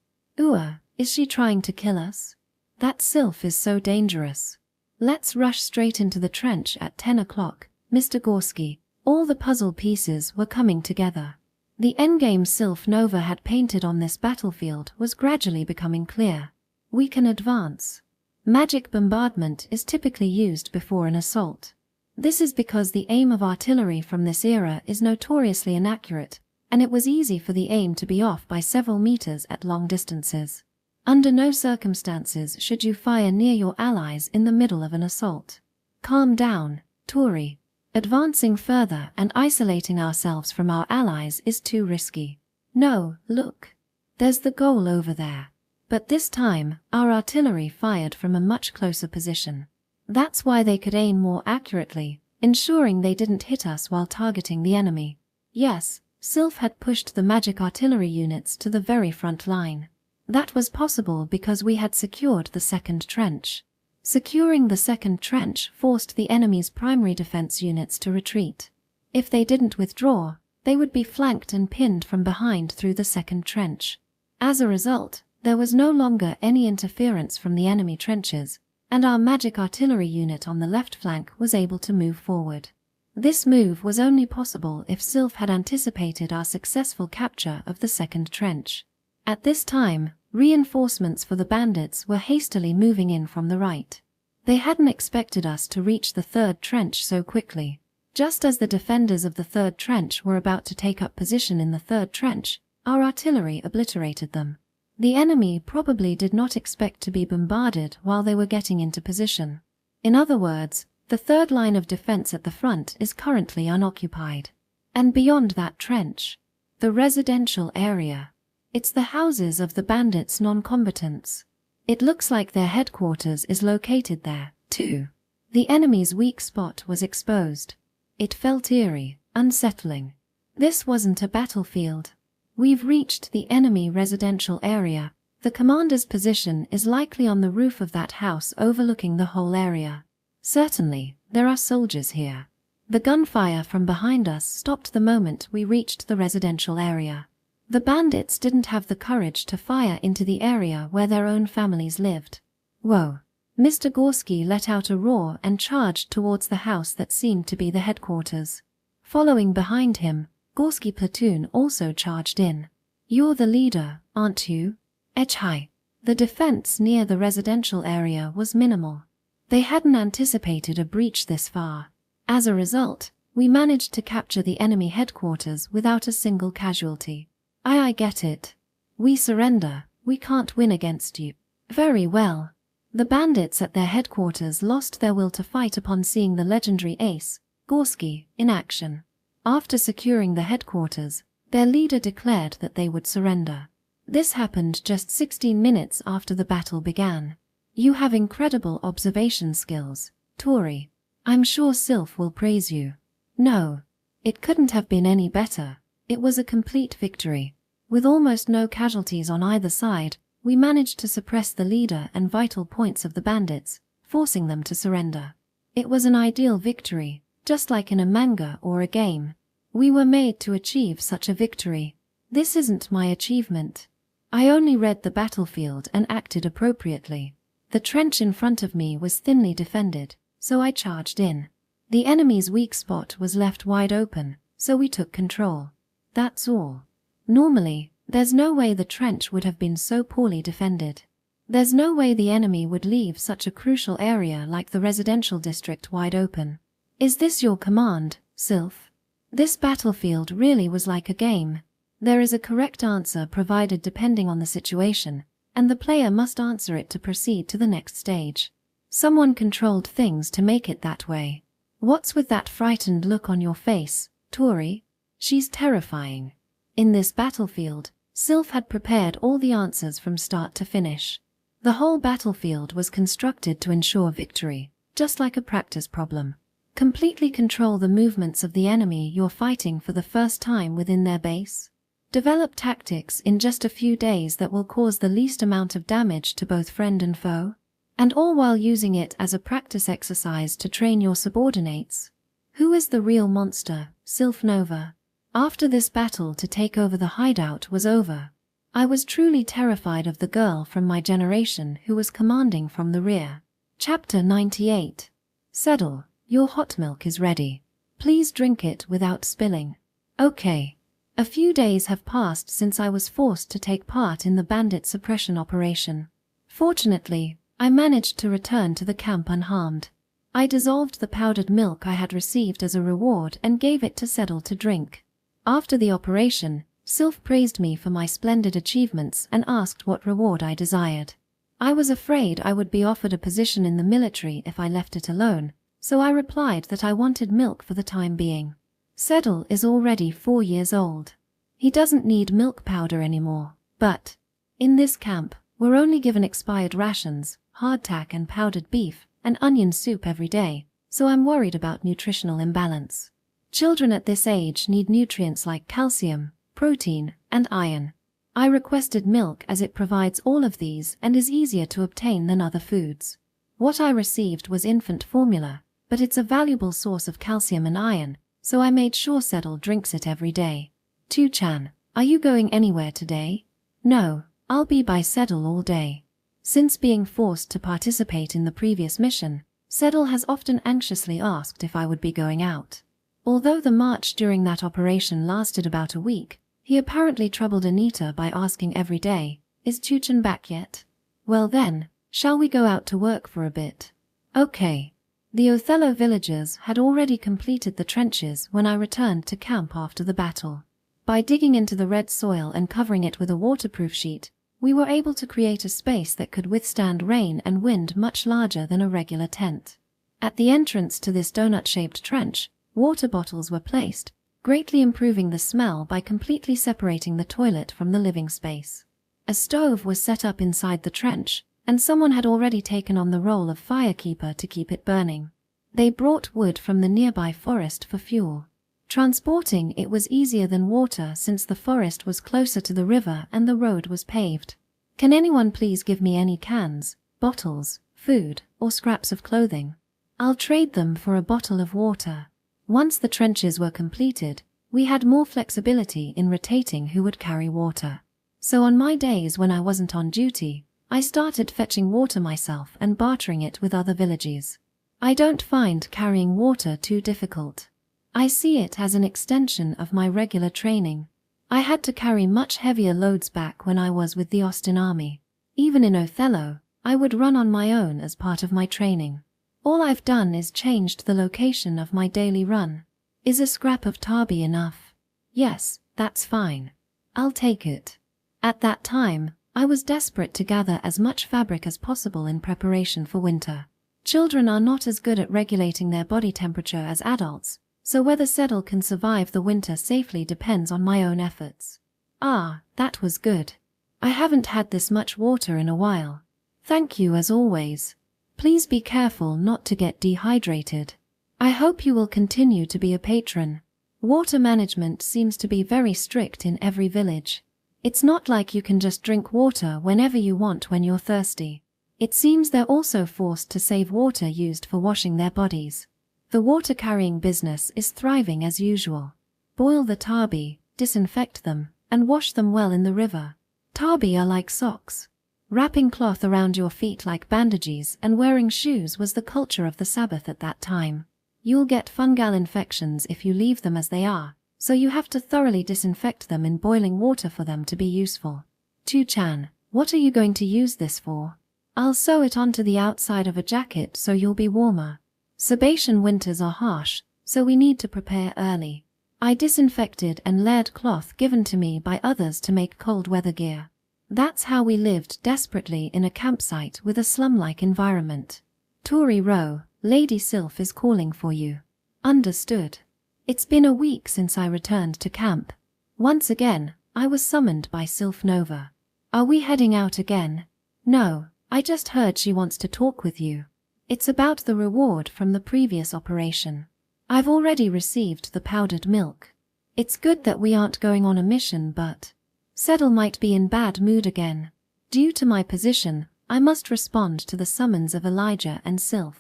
Is she trying to kill us? That sylph is so dangerous. Let's rush straight into the trench at 10 o'clock, Mr. Gorski. All the puzzle pieces were coming together. The endgame sylph Nova had painted on this battlefield was gradually becoming clear. We can advance. Magic bombardment is typically used before an assault. This is because the aim of artillery from this era is notoriously inaccurate, and it was easy for the aim to be off by several meters at long distances. Under no circumstances should you fire near your allies in the middle of an assault. Calm down, Touri. Advancing further and isolating ourselves from our allies is too risky. No, look. There's the goal over there. But this time, our artillery fired from a much closer position. That's why they could aim more accurately, ensuring they didn't hit us while targeting the enemy. Yes, Sylph had pushed the magic artillery units to the very front line. That was possible because we had secured the second trench. Securing the second trench forced the enemy's primary defense units to retreat. If they didn't withdraw, they would be flanked and pinned from behind through the second trench. As a result, there was no longer any interference from the enemy trenches, and our magic artillery unit on the left flank was able to move forward. This move was only possible if Sylph had anticipated our successful capture of the second trench. At this time, reinforcements for the bandits were hastily moving in from the right. They hadn't expected us to reach the third trench so quickly. Just as the defenders of the third trench were about to take up position in the third trench, our artillery obliterated them. The enemy probably did not expect to be bombarded while they were getting into position. In other words, the third line of defense at the front is currently unoccupied. And beyond that trench, the residential area. It's the houses of the bandits' non-combatants. It looks like their headquarters is located there, too. The enemy's weak spot was exposed. It felt eerie, unsettling. This wasn't a battlefield. We've reached the enemy residential area. The commander's position is likely on the roof of that house overlooking the whole area. Certainly, there are soldiers here. The gunfire from behind us stopped the moment we reached the residential area. The bandits didn't have the courage to fire into the area where their own families lived. Whoa! Mr. Gorski let out a roar and charged towards the house that seemed to be the headquarters. Following behind him, Gorski platoon also charged in. You're the leader, aren't you? Echai. The defense near the residential area was minimal. They hadn't anticipated a breach this far. As a result, we managed to capture the enemy headquarters without a single casualty. I get it. We surrender. We can't win against you. Very well. The bandits at their headquarters lost their will to fight upon seeing the legendary ace, Gorski, in action. After securing the headquarters, their leader declared that they would surrender. This happened just 16 minutes after the battle began. You have incredible observation skills, Touri. I'm sure Sylph will praise you. No, it couldn't have been any better, It was a complete victory. With almost no casualties on either side, we managed to suppress the leader and vital points of the bandits, forcing them to surrender. It was an ideal victory, just like in a manga or a game. We were made to achieve such a victory. This isn't my achievement. I only read the battlefield and acted appropriately. The trench in front of me was thinly defended, so I charged in. The enemy's weak spot was left wide open, so we took control. That's all. Normally, there's no way the trench would have been so poorly defended. There's no way the enemy would leave such a crucial area like the residential district wide open. Is this your command, Sylph? This battlefield really was like a game. There is a correct answer provided depending on the situation, and the player must answer it to proceed to the next stage. Someone controlled things to make it that way. What's with that frightened look on your face, Touri? She's terrifying. In this battlefield, Sylph had prepared all the answers from start to finish. The whole battlefield was constructed to ensure victory, just like a practice problem. Completely control the movements of the enemy you're fighting for the first time within their base. Develop tactics in just a few days that will cause the least amount of damage to both friend and foe. And all while using it as a practice exercise to train your subordinates. Who is the real monster, Sylph Nova? After this battle to take over the hideout was over, I was truly terrified of the girl from my generation who was commanding from the rear. Chapter 98. Settle, your hot milk is ready. Please drink it without spilling. Okay. A few days have passed since I was forced to take part in the bandit suppression operation. Fortunately, I managed to return to the camp unharmed. I dissolved the powdered milk I had received as a reward and gave it to Settle to drink. After the operation, Sylph praised me for my splendid achievements and asked what reward I desired. I was afraid I would be offered a position in the military if I left it alone, so I replied that I wanted milk for the time being. Settle is already 4 years old. He doesn't need milk powder anymore, but in this camp, we're only given expired rations, hardtack and powdered beef, and onion soup every day, so I'm worried about nutritional imbalance. Children at this age need nutrients like calcium, protein, and iron. I requested milk as it provides all of these and is easier to obtain than other foods. What I received was infant formula, but it's a valuable source of calcium and iron, so I made sure Settle drinks it every day. Tu-chan, are you going anywhere today? No, I'll be by Settle all day. Since being forced to participate in the previous mission, Settle has often anxiously asked if I would be going out. Although the march during that operation lasted about a week, he apparently troubled Anita by asking every day, "Is Tu-chan back yet? Well then, shall we go out to work for a bit?" Okay. The Othello villagers had already completed the trenches when I returned to camp after the battle. By digging into the red soil and covering it with a waterproof sheet, we were able to create a space that could withstand rain and wind much larger than a regular tent. At the entrance to this donut-shaped trench, water bottles were placed, greatly improving the smell by completely separating the toilet from the living space. A stove was set up inside the trench, and someone had already taken on the role of firekeeper to keep it burning. They brought wood from the nearby forest for fuel. Transporting it was easier than water since the forest was closer to the river and the road was paved. Can anyone please give me any cans, bottles, food, or scraps of clothing? I'll trade them for a bottle of water. Once the trenches were completed, we had more flexibility in rotating who would carry water. So on my days when I wasn't on duty, I started fetching water myself and bartering it with other villages. I don't find carrying water too difficult. I see it as an extension of my regular training. I had to carry much heavier loads back when I was with the Austin Army. Even in Othello, I would run on my own as part of my training. All I've done is changed the location of my daily run. Is a scrap of tabi enough? Yes, that's fine. I'll take it. At that time, I was desperate to gather as much fabric as possible in preparation for winter. Children are not as good at regulating their body temperature as adults, so whether Settle can survive the winter safely depends on my own efforts. Ah, that was good. I haven't had this much water in a while. Thank you as always. Please be careful not to get dehydrated. I hope you will continue to be a patron. Water management seems to be very strict in every village. It's not like you can just drink water whenever you want when you're thirsty. It seems they're also forced to save water used for washing their bodies. The water-carrying business is thriving as usual. Boil the tabi, disinfect them, and wash them well in the river. Tabi are like socks. Wrapping cloth around your feet like bandages and wearing shoes was the culture of the Sabbath at that time. You'll get fungal infections if you leave them as they are, so you have to thoroughly disinfect them in boiling water for them to be useful. Tu-chan, what are you going to use this for? I'll sew it onto the outside of a jacket so you'll be warmer. Sabatian winters are harsh, so we need to prepare early. I disinfected and layered cloth given to me by others to make cold weather gear. That's how we lived desperately in a campsite with a slum-like environment. Touri Noel, Lady Sylph is calling for you. Understood. It's been a week since I returned to camp. Once again, I was summoned by Sylph Nova. Are we heading out again? No, I just heard she wants to talk with you. It's about the reward from the previous operation. I've already received the powdered milk. It's good that we aren't going on a mission, but Settle might be in bad mood again. Due to my position, I must respond to the summons of Elijah and Sylph.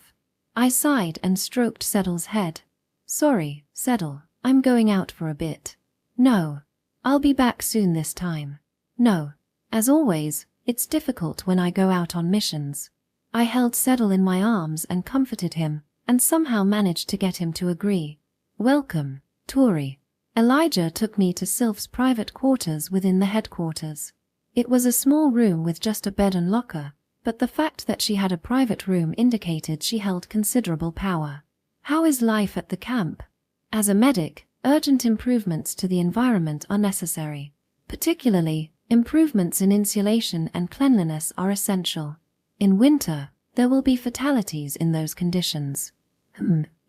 I sighed and stroked Settle's head. Sorry, Settle, I'm going out for a bit. No. I'll be back soon this time. No. As always, it's difficult when I go out on missions. I held Settle in my arms and comforted him, and somehow managed to get him to agree. Welcome, Touri. Elijah took me to Sylph's private quarters within the headquarters. It was a small room with just a bed and locker, but the fact that she had a private room indicated she held considerable power. How is life at the camp? As a medic, urgent improvements to the environment are necessary. Particularly, improvements in insulation and cleanliness are essential. In winter, there will be fatalities in those conditions.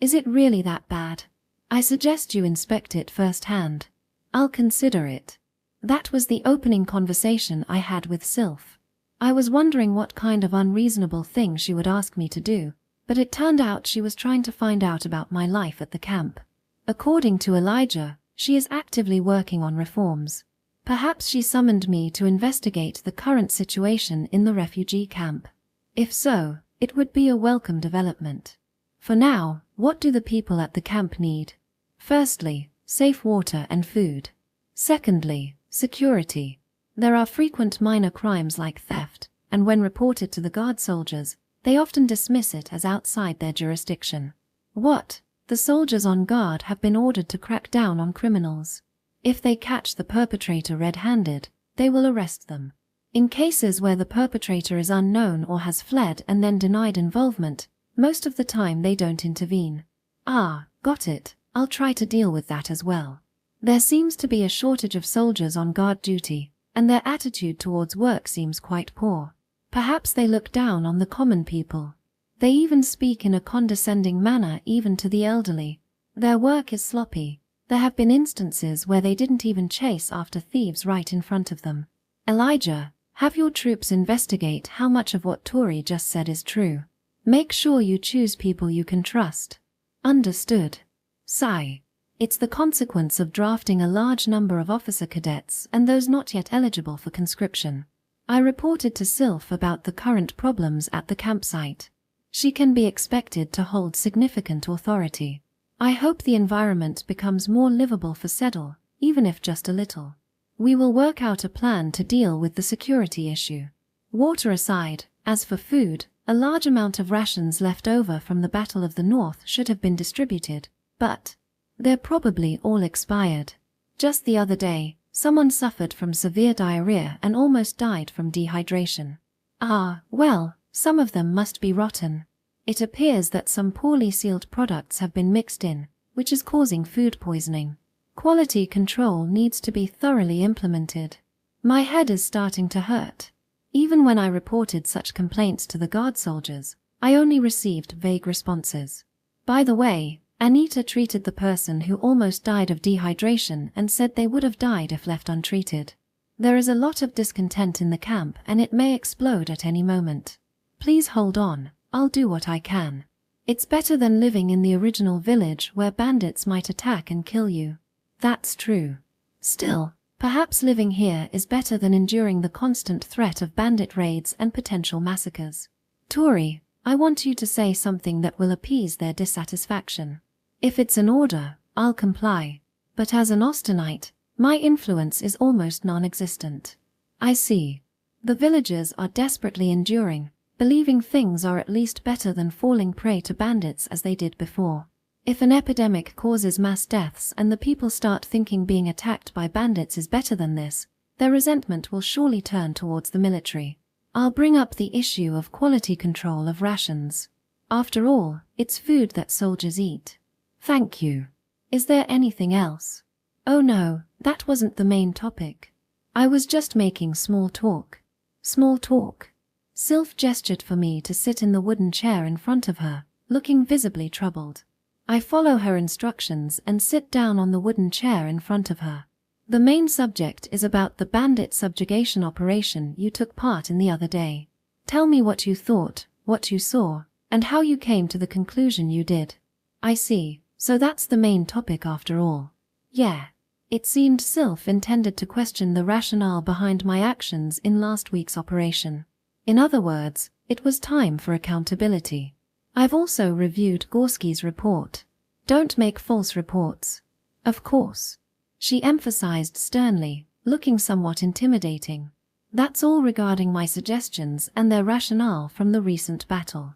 Is it really that bad? I suggest you inspect it firsthand. I'll consider it. That was the opening conversation I had with Sylph. I was wondering what kind of unreasonable thing she would ask me to do, but it turned out she was trying to find out about my life at the camp. According to Elijah, she is actively working on reforms. Perhaps she summoned me to investigate the current situation in the refugee camp. If so, it would be a welcome development. For now, what do the people at the camp need? Firstly, safe water and food. Secondly, security. There are frequent minor crimes like theft, and when reported to the guard soldiers, they often dismiss it as outside their jurisdiction. What? The soldiers on guard have been ordered to crack down on criminals. If they catch the perpetrator red-handed, they will arrest them. In cases where the perpetrator is unknown or has fled and then denied involvement, most of the time they don't intervene. Ah, got it. I'll try to deal with that as well. There seems to be a shortage of soldiers on guard duty, and their attitude towards work seems quite poor. Perhaps they look down on the common people. They even speak in a condescending manner even to the elderly. Their work is sloppy. There have been instances where they didn't even chase after thieves right in front of them. Elijah, have your troops investigate how much of what Touri just said is true. Make sure you choose people you can trust. Understood. Sigh. It's the consequence of drafting a large number of officer cadets and those not yet eligible for conscription. I reported to Sylph about the current problems at the campsite. She can be expected to hold significant authority. I hope the environment becomes more livable for Settle, even if just a little. We will work out a plan to deal with the security issue. Water aside, as for food, a large amount of rations left over from the Battle of the North should have been distributed, but they're probably all expired. Just the other day, someone suffered from severe diarrhea and almost died from dehydration. Ah, well, some of them must be rotten. It appears that some poorly sealed products have been mixed in, which is causing food poisoning. Quality control needs to be thoroughly implemented. My head is starting to hurt. Even when I reported such complaints to the guard soldiers, I only received vague responses. By the way, Anita treated the person who almost died of dehydration and said they would have died if left untreated. There is a lot of discontent in the camp and it may explode at any moment. Please hold on, I'll do what I can. It's better than living in the original village where bandits might attack and kill you. That's true. Still, perhaps living here is better than enduring the constant threat of bandit raids and potential massacres. Touri, I want you to say something that will appease their dissatisfaction. If it's an order, I'll comply. But as an Austenite, my influence is almost non-existent. I see. The villagers are desperately enduring, believing things are at least better than falling prey to bandits as they did before. If an epidemic causes mass deaths and the people start thinking being attacked by bandits is better than this, their resentment will surely turn towards the military. I'll bring up the issue of quality control of rations. After all, it's food that soldiers eat. Thank you. Is there anything else? Oh no, that wasn't the main topic. I was just making small talk. Small talk. Sylph gestured for me to sit in the wooden chair in front of her, looking visibly troubled. I follow her instructions and sit down on the wooden chair in front of her. The main subject is about the bandit subjugation operation you took part in the other day. Tell me what you thought, what you saw, and how you came to the conclusion you did. I see, so that's the main topic after all. Yeah. It seemed Sylph intended to question the rationale behind my actions in last week's operation. In other words, it was time for accountability. I've also reviewed Gorski's report. Don't make false reports. Of course. She emphasized sternly, looking somewhat intimidating. That's all regarding my suggestions and their rationale from the recent battle.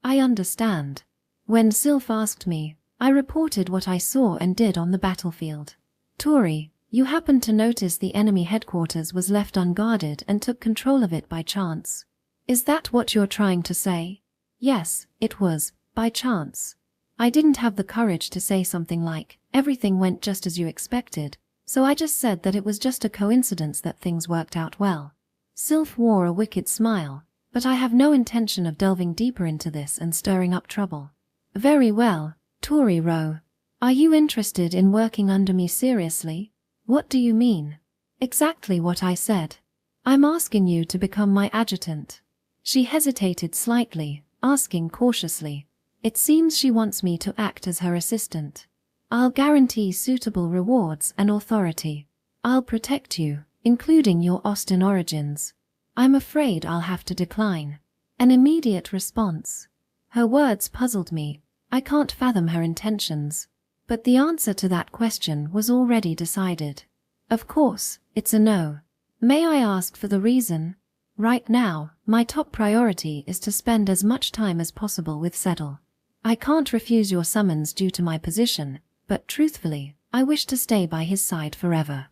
I understand. When Sylph asked me, I reported what I saw and did on the battlefield. Touri, you happened to notice the enemy headquarters was left unguarded and took control of it by chance. Is that what you're trying to say? Yes, it was, by chance. I didn't have the courage to say something like, everything went just as you expected, so I just said that it was just a coincidence that things worked out well. Sylph wore a wicked smile, but I have no intention of delving deeper into this and stirring up trouble. Very well, Touri Ro. Are you interested in working under me seriously? What do you mean? Exactly what I said. I'm asking you to become my adjutant. She hesitated slightly, asking cautiously. It seems she wants me to act as her assistant. I'll guarantee suitable rewards and authority. I'll protect you, including your Austen origins. I'm afraid I'll have to decline. An immediate response. Her words puzzled me. I can't fathom her intentions. But the answer to that question was already decided. Of course, it's a no. May I ask for the reason? Right now, my top priority is to spend as much time as possible with Settle. I can't refuse your summons due to my position, but truthfully, I wish to stay by his side forever.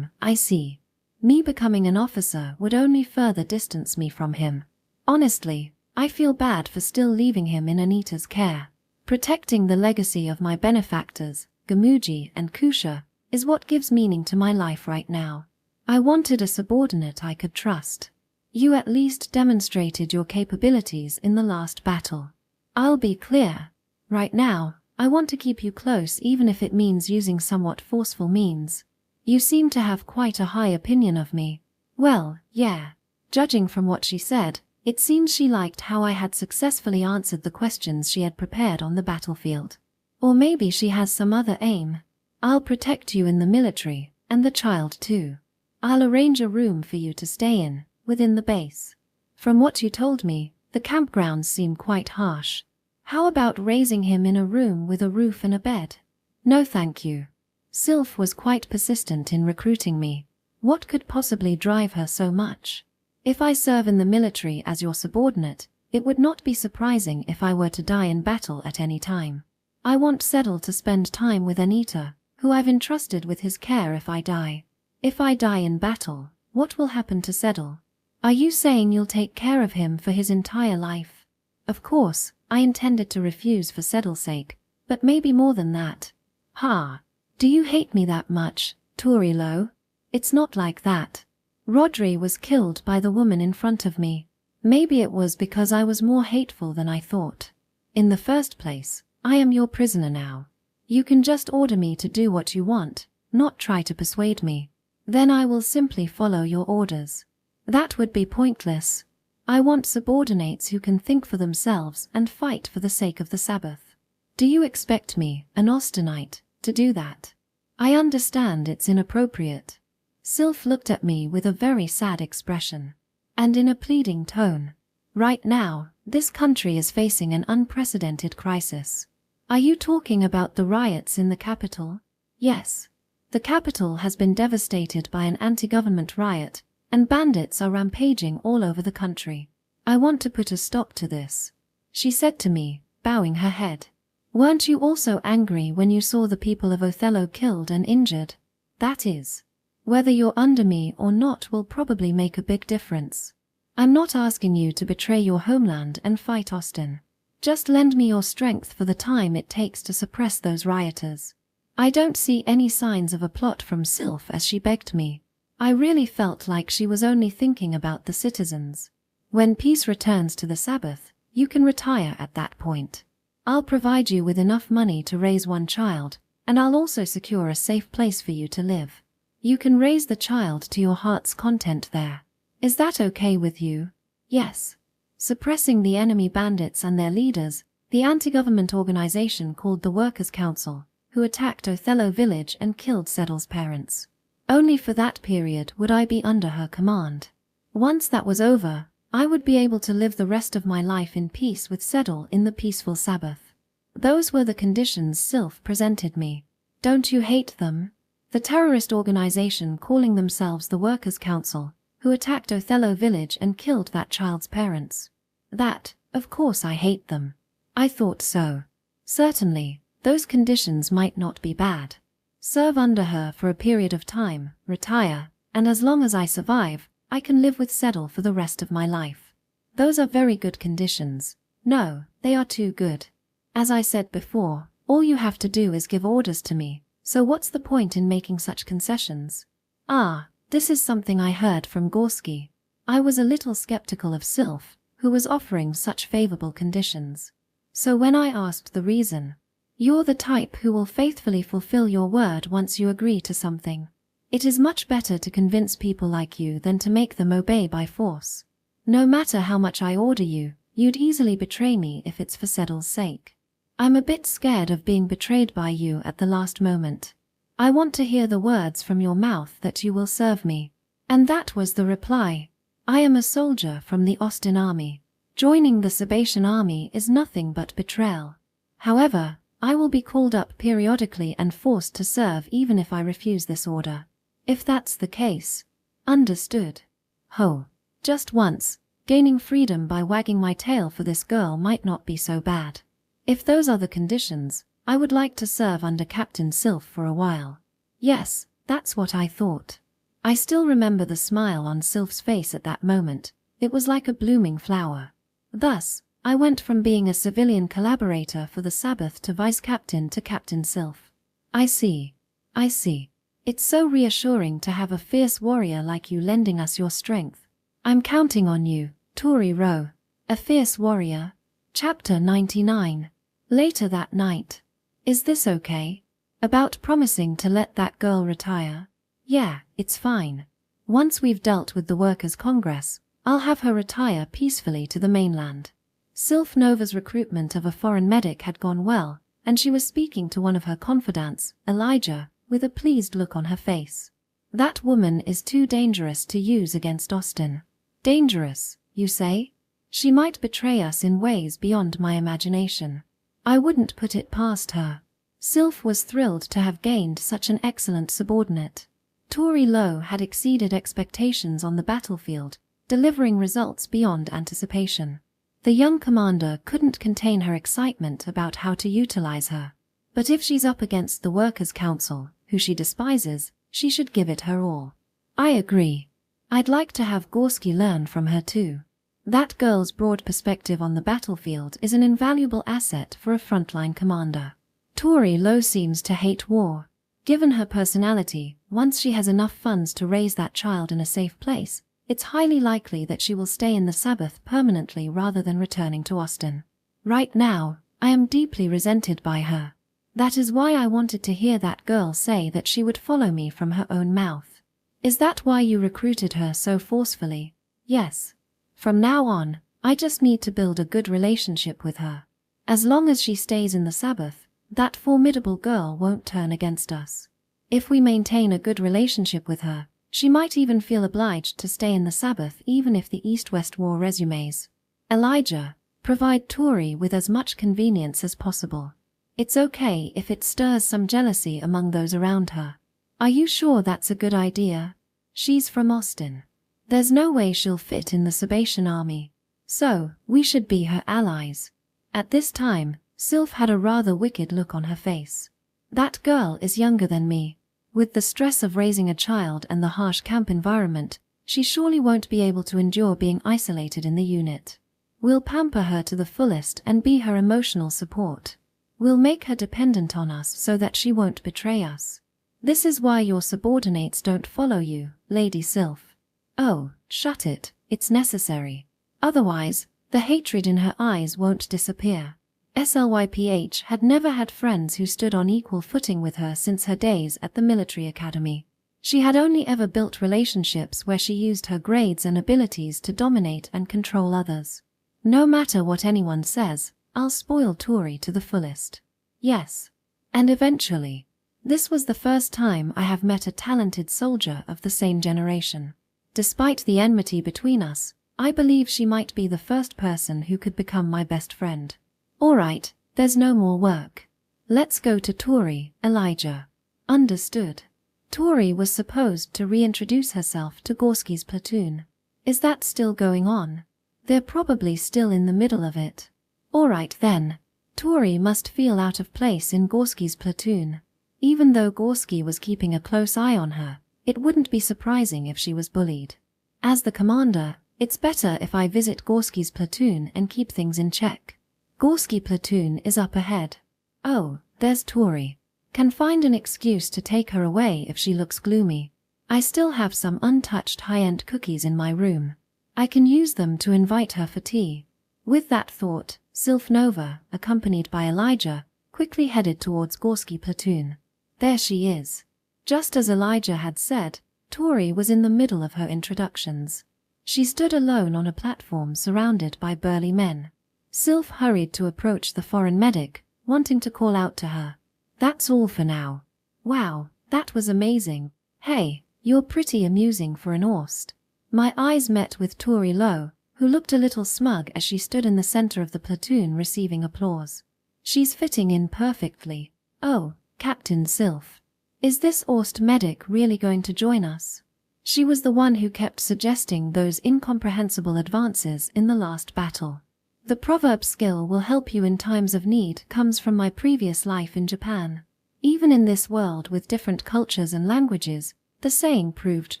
I see. Me becoming an officer would only further distance me from him. Honestly, I feel bad for still leaving him in Anita's care. Protecting the legacy of my benefactors, Gamuji and Kusha, is what gives meaning to my life right now. I wanted a subordinate I could trust. You at least demonstrated your capabilities in the last battle. I'll be clear. Right now, I want to keep you close even if it means using somewhat forceful means. You seem to have quite a high opinion of me. Well, yeah. Judging from what she said, it seems she liked how I had successfully answered the questions she had prepared on the battlefield. Or maybe she has some other aim. I'll protect you in the military, and the child too. I'll arrange a room for you to stay in, within the base. From what you told me, the campgrounds seem quite harsh. How about raising him in a room with a roof and a bed? No thank you. Sylph was quite persistent in recruiting me. What could possibly drive her so much? If I serve in the military as your subordinate, it would not be surprising if I were to die in battle at any time. I want Settle to spend time with Anita, who I've entrusted with his care if I die. If I die in battle, what will happen to Settle? Are you saying you'll take care of him for his entire life? Of course, I intended to refuse for Settle's sake, but maybe more than that. Ha! Do you hate me that much, Touri Lo? It's not like that. Rodri was killed by the woman in front of me. Maybe it was because I was more hateful than I thought. In the first place, I am your prisoner now. You can just order me to do what you want, not try to persuade me. Then I will simply follow your orders. That would be pointless. I want subordinates who can think for themselves and fight for the sake of the Sabbath. Do you expect me, an Austenite, to do that? I understand it's inappropriate. Sylph looked at me with a very sad expression. And in a pleading tone. Right now, this country is facing an unprecedented crisis. Are you talking about the riots in the capital? Yes. The capital has been devastated by an anti-government riot, and bandits are rampaging all over the country. I want to put a stop to this, she said to me, bowing her head. Weren't you also angry when you saw the people of Othello killed and injured? That is, whether you're under me or not will probably make a big difference. I'm not asking you to betray your homeland and fight Austin. Just lend me your strength for the time it takes to suppress those rioters. I don't see any signs of a plot from Sylph as she begged me. I really felt like she was only thinking about the citizens. When peace returns to the Sabbath, you can retire at that point. I'll provide you with enough money to raise one child, and I'll also secure a safe place for you to live. You can raise the child to your heart's content there. Is that okay with you? Yes. Suppressing the enemy bandits and their leaders, the anti-government organization called the Workers' Council, who attacked Othello village and killed Seddle's parents. Only for that period would I be under her command. Once that was over, I would be able to live the rest of my life in peace with Seddle in the peaceful Sabbath. Those were the conditions Sylph presented me. Don't you hate them? The terrorist organization calling themselves the Workers' Council, who attacked Othello village and killed that child's parents. That, of course I hate them. I thought so. Certainly, those conditions might not be bad. Serve under her for a period of time, retire, and as long as I survive, I can live with Seddle for the rest of my life. Those are very good conditions. No, they are too good. As I said before, all you have to do is give orders to me, so what's the point in making such concessions? Ah, this is something I heard from Gorski. I was a little skeptical of Sylph, who was offering such favorable conditions. So when I asked the reason, you're the type who will faithfully fulfill your word once you agree to something. It is much better to convince people like you than to make them obey by force. No matter how much I order you, you'd easily betray me if it's for Seddle's sake. I'm a bit scared of being betrayed by you at the last moment. I want to hear the words from your mouth that you will serve me. And that was the reply. I am a soldier from the Austin army. Joining the Sabatian army is nothing but betrayal. However, I will be called up periodically and forced to serve even if I refuse this order. If that's the case. Understood. Ho. Just once, gaining freedom by wagging my tail for this girl might not be so bad. If those are the conditions, I would like to serve under Captain Sylph for a while. Yes, that's what I thought. I still remember the smile on Sylph's face at that moment. It was like a blooming flower. Thus, I went from being a civilian collaborator for the Sabbath to vice captain to Captain Sylph. I see. I see. It's so reassuring to have a fierce warrior like you lending us your strength. I'm counting on you, Touri Noel. A fierce warrior. Chapter 99. Later that night. Is this okay? About promising to let that girl retire? Yeah, it's fine. Once we've dealt with the Workers' Congress, I'll have her retire peacefully to the mainland. Sylph Nova's recruitment of a foreign medic had gone well, and she was speaking to one of her confidants, Elijah, with a pleased look on her face. That woman is too dangerous to use against Austin. Dangerous, you say? She might betray us in ways beyond my imagination. I wouldn't put it past her. Sylph was thrilled to have gained such an excellent subordinate. Touri Noel had exceeded expectations on the battlefield, delivering results beyond anticipation. The young commander couldn't contain her excitement about how to utilize her. But if she's up against the Workers' Council, who she despises, she should give it her all. I agree. I'd like to have Gorski learn from her too. That girl's broad perspective on the battlefield is an invaluable asset for a frontline commander. Touri Noel seems to hate war. Given her personality, once she has enough funds to raise that child in a safe place, it's highly likely that she will stay in the Sabbath permanently rather than returning to Austin. Right now, I am deeply resented by her. That is why I wanted to hear that girl say that she would follow me from her own mouth. Is that why you recruited her so forcefully? Yes. From now on, I just need to build a good relationship with her. As long as she stays in the Sabbath, that formidable girl won't turn against us. If we maintain a good relationship with her, she might even feel obliged to stay in the Sabbath even if the East-West War resumes. Elijah, provide Touri with as much convenience as possible. It's okay if it stirs some jealousy among those around her. Are you sure that's a good idea? She's from Austin. There's no way she'll fit in the Sebastian army. So, we should be her allies. At this time, Sylph had a rather wicked look on her face. That girl is younger than me. With the stress of raising a child and the harsh camp environment, she surely won't be able to endure being isolated in the unit. We'll pamper her to the fullest and be her emotional support. We'll make her dependent on us so that she won't betray us. This is why your subordinates don't follow you, Lady Sylph. Oh, shut it, it's necessary. Otherwise, the hatred in her eyes won't disappear. Slyph had never had friends who stood on equal footing with her since her days at the military academy. She had only ever built relationships where she used her grades and abilities to dominate and control others. No matter what anyone says, I'll spoil Touri to the fullest. Yes. And eventually. This was the first time I have met a talented soldier of the same generation. Despite the enmity between us, I believe she might be the first person who could become my best friend. Alright, there's no more work. Let's go to Touri, Elijah. Understood. Touri was supposed to reintroduce herself to Gorski's platoon. Is that still going on? They're probably still in the middle of it. Alright then. Touri must feel out of place in Gorski's platoon. Even though Gorski was keeping a close eye on her, it wouldn't be surprising if she was bullied. As the commander, it's better if I visit Gorski's platoon and keep things in check. Gorski platoon is up ahead. Oh, there's Touri. Can find an excuse to take her away if she looks gloomy. I still have some untouched high-end cookies in my room. I can use them to invite her for tea. With that thought, Sylph Nova, accompanied by Elijah, quickly headed towards Gorski platoon. There she is. Just as Elijah had said, Touri was in the middle of her introductions. She stood alone on a platform surrounded by burly men. Sylph hurried to approach the foreign medic, wanting to call out to her. That's all for now. Wow, that was amazing. Hey, you're pretty amusing for an Orst. My eyes met with Touri Noel, who looked a little smug as she stood in the center of the platoon receiving applause. She's fitting in perfectly. Oh, Captain Sylph. Is this Orst medic really going to join us? She was the one who kept suggesting those incomprehensible advances in the last battle. The proverb skill will help you in times of need comes from my previous life in Japan. Even in this world with different cultures and languages, the saying proved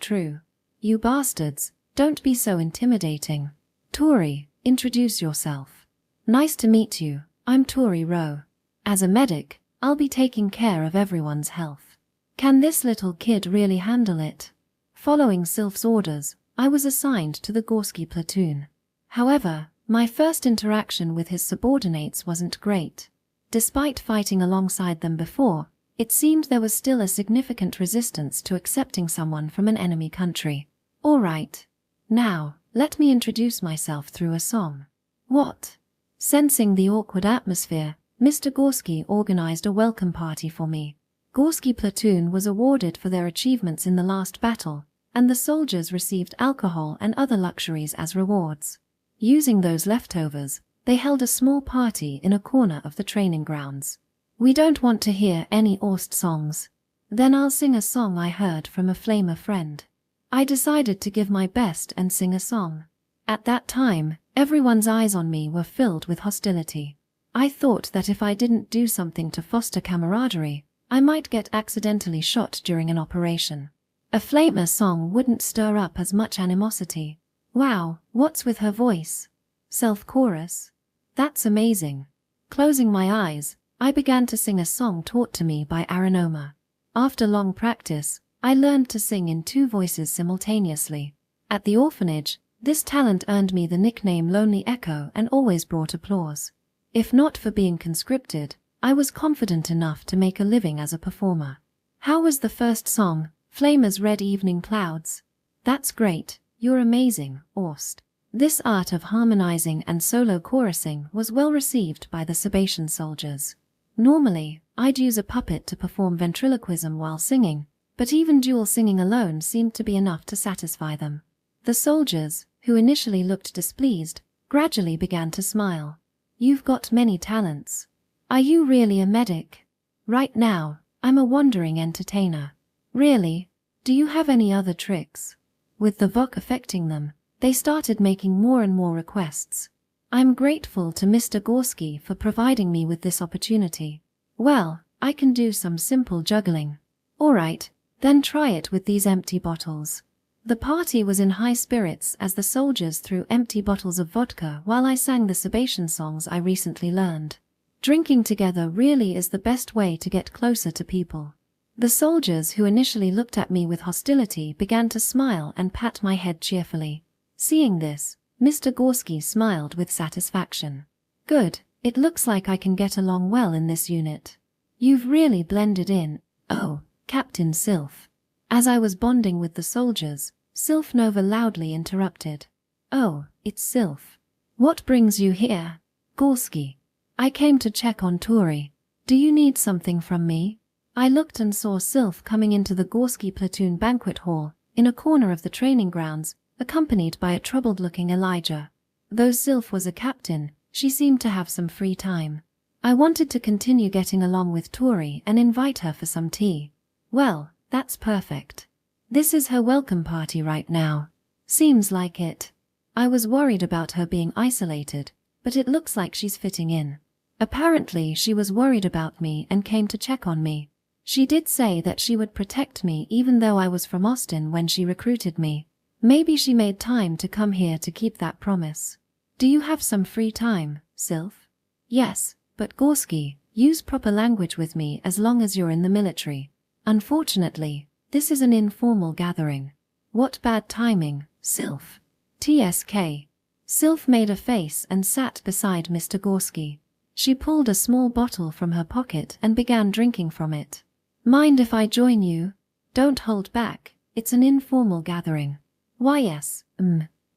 true. You bastards, don't be so intimidating. Touri, introduce yourself. Nice to meet you, I'm Touri Noel. As a medic, I'll be taking care of everyone's health. Can this little kid really handle it? Following Sylph's orders, I was assigned to the Gorski platoon. However, my first interaction with his subordinates wasn't great. Despite fighting alongside them before, it seemed there was still a significant resistance to accepting someone from an enemy country. Alright. Now, let me introduce myself through a song. What? Sensing the awkward atmosphere, Mr. Gorski organized a welcome party for me. Gorski platoon was awarded for their achievements in the last battle, and the soldiers received alcohol and other luxuries as rewards. Using those leftovers, they held a small party in a corner of the training grounds. We don't want to hear any Orst songs. Then I'll sing a song I heard from a flamer friend. I decided to give my best and sing a song. At that time, everyone's eyes on me were filled with hostility. I thought that if I didn't do something to foster camaraderie, I might get accidentally shot during an operation. A flamer song wouldn't stir up as much animosity. Wow, what's with her voice? Self-chorus? That's amazing. Closing my eyes, I began to sing a song taught to me by Aranoma. After long practice, I learned to sing in 2 voices simultaneously. At the orphanage, this talent earned me the nickname Lonely Echo and always brought applause. If not for being conscripted, I was confident enough to make a living as a performer. How was the first song, Flamer's Red Evening Clouds? That's great, you're amazing, Orst. This art of harmonizing and solo chorusing was well received by the Sebastian soldiers. Normally, I'd use a puppet to perform ventriloquism while singing, but even dual singing alone seemed to be enough to satisfy them. The soldiers, who initially looked displeased, gradually began to smile. You've got many talents. Are you really a medic? Right now, I'm a wandering entertainer. Really? Do you have any other tricks? With the VOC affecting them, they started making more and more requests. I'm grateful to Mr. Gorski for providing me with this opportunity. Well, I can do some simple juggling. Alright, then try it with these empty bottles. The party was in high spirits as the soldiers threw empty bottles of vodka while I sang the Sebastian songs I recently learned. Drinking together really is the best way to get closer to people. The soldiers who initially looked at me with hostility began to smile and pat my head cheerfully. Seeing this, Mr. Gorski smiled with satisfaction. Good, it looks like I can get along well in this unit. You've really blended in. Oh, Captain Sylph. As I was bonding with the soldiers, Sylph Nova loudly interrupted. Oh, it's Sylph. What brings you here? Gorski. I came to check on Touri. Do you need something from me? I looked and saw Sylph coming into the Gorski platoon banquet hall, in a corner of the training grounds, accompanied by a troubled-looking Elijah. Though Sylph was a captain, she seemed to have some free time. I wanted to continue getting along with Touri and invite her for some tea. Well, that's perfect. This is her welcome party right now. Seems like it. I was worried about her being isolated, but it looks like she's fitting in. Apparently she was worried about me and came to check on me. She did say that she would protect me even though I was from Austin when she recruited me. Maybe she made time to come here to keep that promise. Do you have some free time, Sylph? Yes, but Gorski, use proper language with me as long as you're in the military. Unfortunately, this is an informal gathering. What bad timing, Sylph. TSK. Sylph made a face and sat beside Mr. Gorski. She pulled a small bottle from her pocket and began drinking from it. Mind if I join you? Don't hold back, it's an informal gathering. Why yes,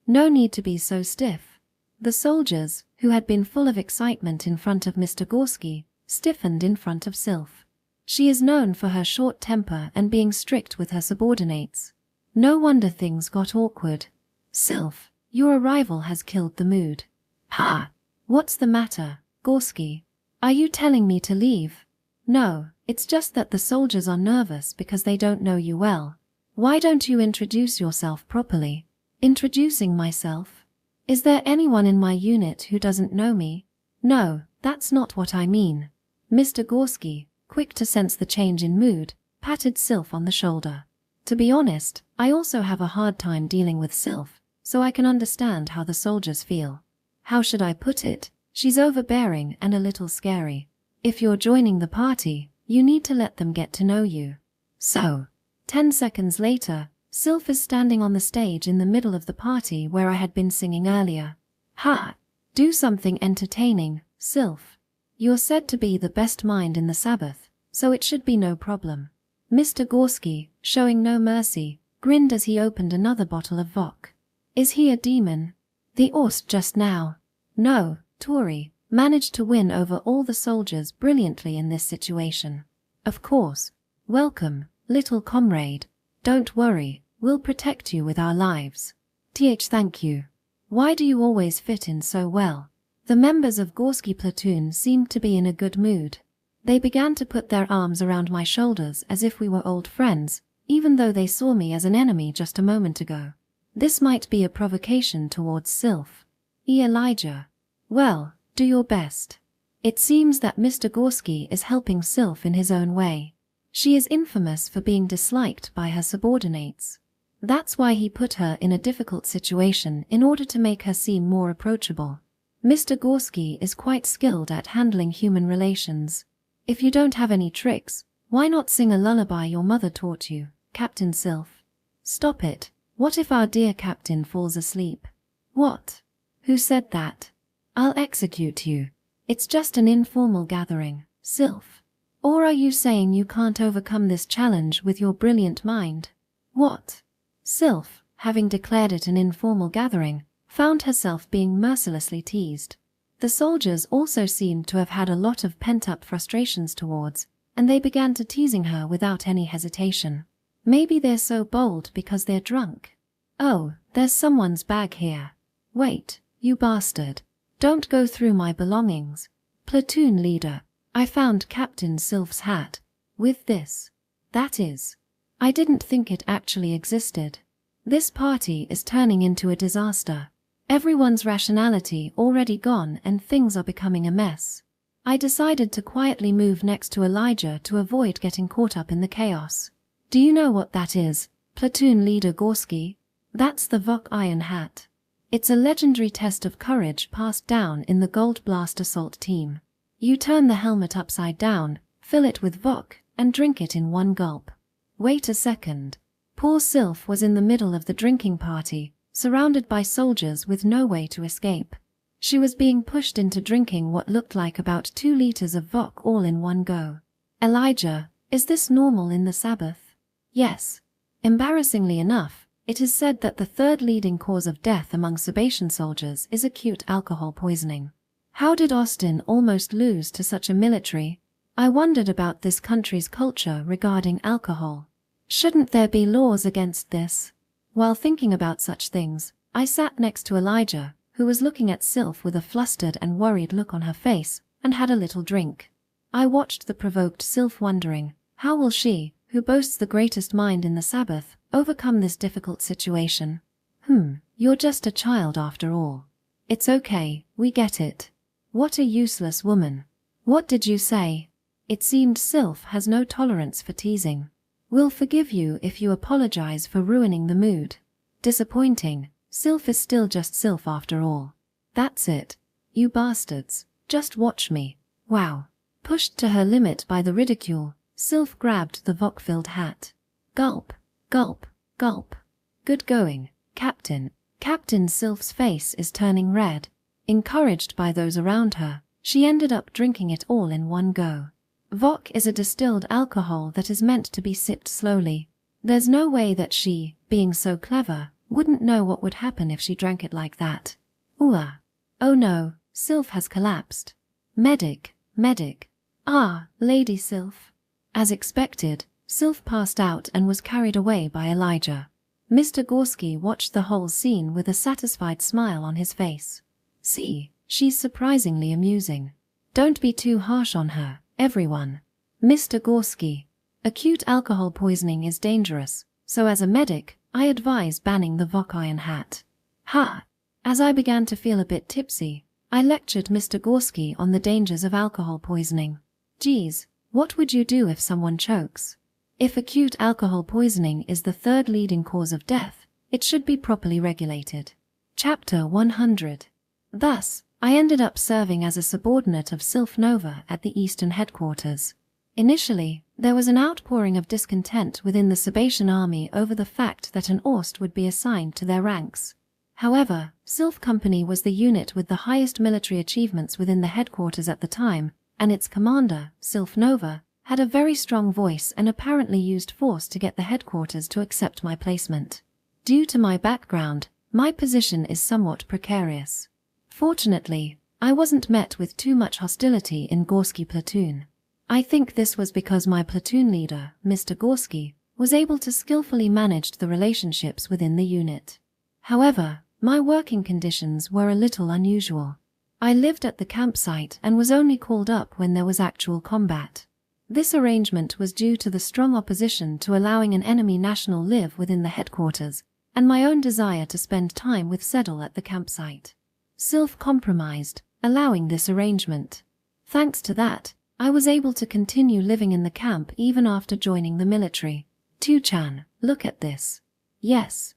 no need to be so stiff. The soldiers, who had been full of excitement in front of Mr. Gorski, stiffened in front of Sylph. She is known for her short temper and being strict with her subordinates. No wonder things got awkward. Sylph, your arrival has killed the mood. Ha! What's the matter, Gorski? Are you telling me to leave? No, it's just that the soldiers are nervous because they don't know you well. Why don't you introduce yourself properly? Introducing myself? Is there anyone in my unit who doesn't know me? No, that's not what I mean. Mr. Gorski, quick to sense the change in mood, patted Sylph on the shoulder. To be honest, I also have a hard time dealing with Sylph, so I can understand how the soldiers feel. How should I put it? She's overbearing and a little scary. If you're joining the party, you need to let them get to know you. So, 10 seconds later, Sylph is standing on the stage in the middle of the party where I had been singing earlier. Ha! Do something entertaining, Sylph. You're said to be the best mind in the Sabbath, so it should be no problem. Mr. Gorski, showing no mercy, grinned as he opened another bottle of vodka. Is he a demon? The Orst just now. No, Touri managed to win over all the soldiers brilliantly in this situation. Of course. Welcome, little comrade. Don't worry, we'll protect you with our lives. Thank you. Why do you always fit in so well? The members of Gorski platoon seemed to be in a good mood. They began to put their arms around my shoulders as if we were old friends, even though they saw me as an enemy just a moment ago. This might be a provocation towards Sylph. Elijah. Well, do your best. It seems that Mr. Gorski is helping Sylph in his own way. She is infamous for being disliked by her subordinates. That's why he put her in a difficult situation in order to make her seem more approachable. Mr. Gorski is quite skilled at handling human relations. If you don't have any tricks, why not sing a lullaby your mother taught you, Captain Sylph? Stop it. What if our dear captain falls asleep? What? Who said that? I'll execute you. It's just an informal gathering, Sylph. Or are you saying you can't overcome this challenge with your brilliant mind? What? Sylph, having declared it an informal gathering, found herself being mercilessly teased. The soldiers also seemed to have had a lot of pent-up frustrations towards, and they began to teasing her without any hesitation. Maybe they're so bold because they're drunk. Oh, there's someone's bag here. Wait, you bastard. Don't go through my belongings. Platoon leader, I found Captain Sylph's hat. With this. That is. I didn't think it actually existed. This party is turning into a disaster. Everyone's rationality already gone and things are becoming a mess. I decided to quietly move next to Elijah to avoid getting caught up in the chaos. Do you know what that is, Platoon Leader Gorski? That's the Vok Iron Hat. It's a legendary test of courage passed down in the Gold Blast Assault team. You turn the helmet upside down, fill it with Vok, and drink it in one gulp. Wait a second. Poor Sylph was in the middle of the drinking party, surrounded by soldiers with no way to escape. She was being pushed into drinking what looked like about 2 liters of Vok all in one go. Elijah, is this normal in the Sabbath? Yes. Embarrassingly enough, it is said that the third leading cause of death among Sabatian soldiers is acute alcohol poisoning. How did Austin almost lose to such a military? I wondered about this country's culture regarding alcohol. Shouldn't there be laws against this? While thinking about such things, I sat next to Elijah, who was looking at Sylph with a flustered and worried look on her face, and had a little drink. I watched the provoked Sylph wondering, how will she, who boasts the greatest mind in the Sabbath, overcome this difficult situation? You're just a child after all. It's okay, we get it. What a useless woman. What did you say? It seemed Sylph has no tolerance for teasing. We'll forgive you if you apologize for ruining the mood. Disappointing. Sylph is still just Sylph after all. That's it. You bastards. Just watch me. Wow. Pushed to her limit by the ridicule, Sylph grabbed the Vok-filled hat. Gulp. Gulp. Gulp. Good going, Captain. Captain Sylph's face is turning red. Encouraged by those around her, she ended up drinking it all in one go. Vok is a distilled alcohol that is meant to be sipped slowly. There's no way that she, being so clever, wouldn't know what would happen if she drank it like that. Ooh. Oh no, Sylph has collapsed. Medic, medic. Ah, Lady Sylph. As expected, Sylph passed out and was carried away by Elijah. Mr. Gorski watched the whole scene with a satisfied smile on his face. See, she's surprisingly amusing. Don't be too harsh on her, everyone. Mr. Gorski. Acute alcohol poisoning is dangerous, so as a medic, I advise banning the Vok Iron Hat. Ha! As I began to feel a bit tipsy, I lectured Mr. Gorski on the dangers of alcohol poisoning. Geez, what would you do if someone chokes? If acute alcohol poisoning is the third leading cause of death, it should be properly regulated. Chapter 100. Thus, I ended up serving as a subordinate of Sylph Nova at the Eastern headquarters. Initially, there was an outpouring of discontent within the Sabatian army over the fact that an Orst would be assigned to their ranks. However, Sylph Company was the unit with the highest military achievements within the headquarters at the time, and its commander, Sylph Nova, had a very strong voice and apparently used force to get the headquarters to accept my placement. Due to my background, my position is somewhat precarious. Fortunately, I wasn't met with too much hostility in Gorski platoon. I think this was because my platoon leader, Mr. Gorski, was able to skillfully manage the relationships within the unit. However, my working conditions were a little unusual. I lived at the campsite and was only called up when there was actual combat. This arrangement was due to the strong opposition to allowing an enemy national live within the headquarters, and my own desire to spend time with Seddle at the campsite. Sylph compromised, allowing this arrangement. Thanks to that, I was able to continue living in the camp even after joining the military. Tu-chan, look at this. Yes,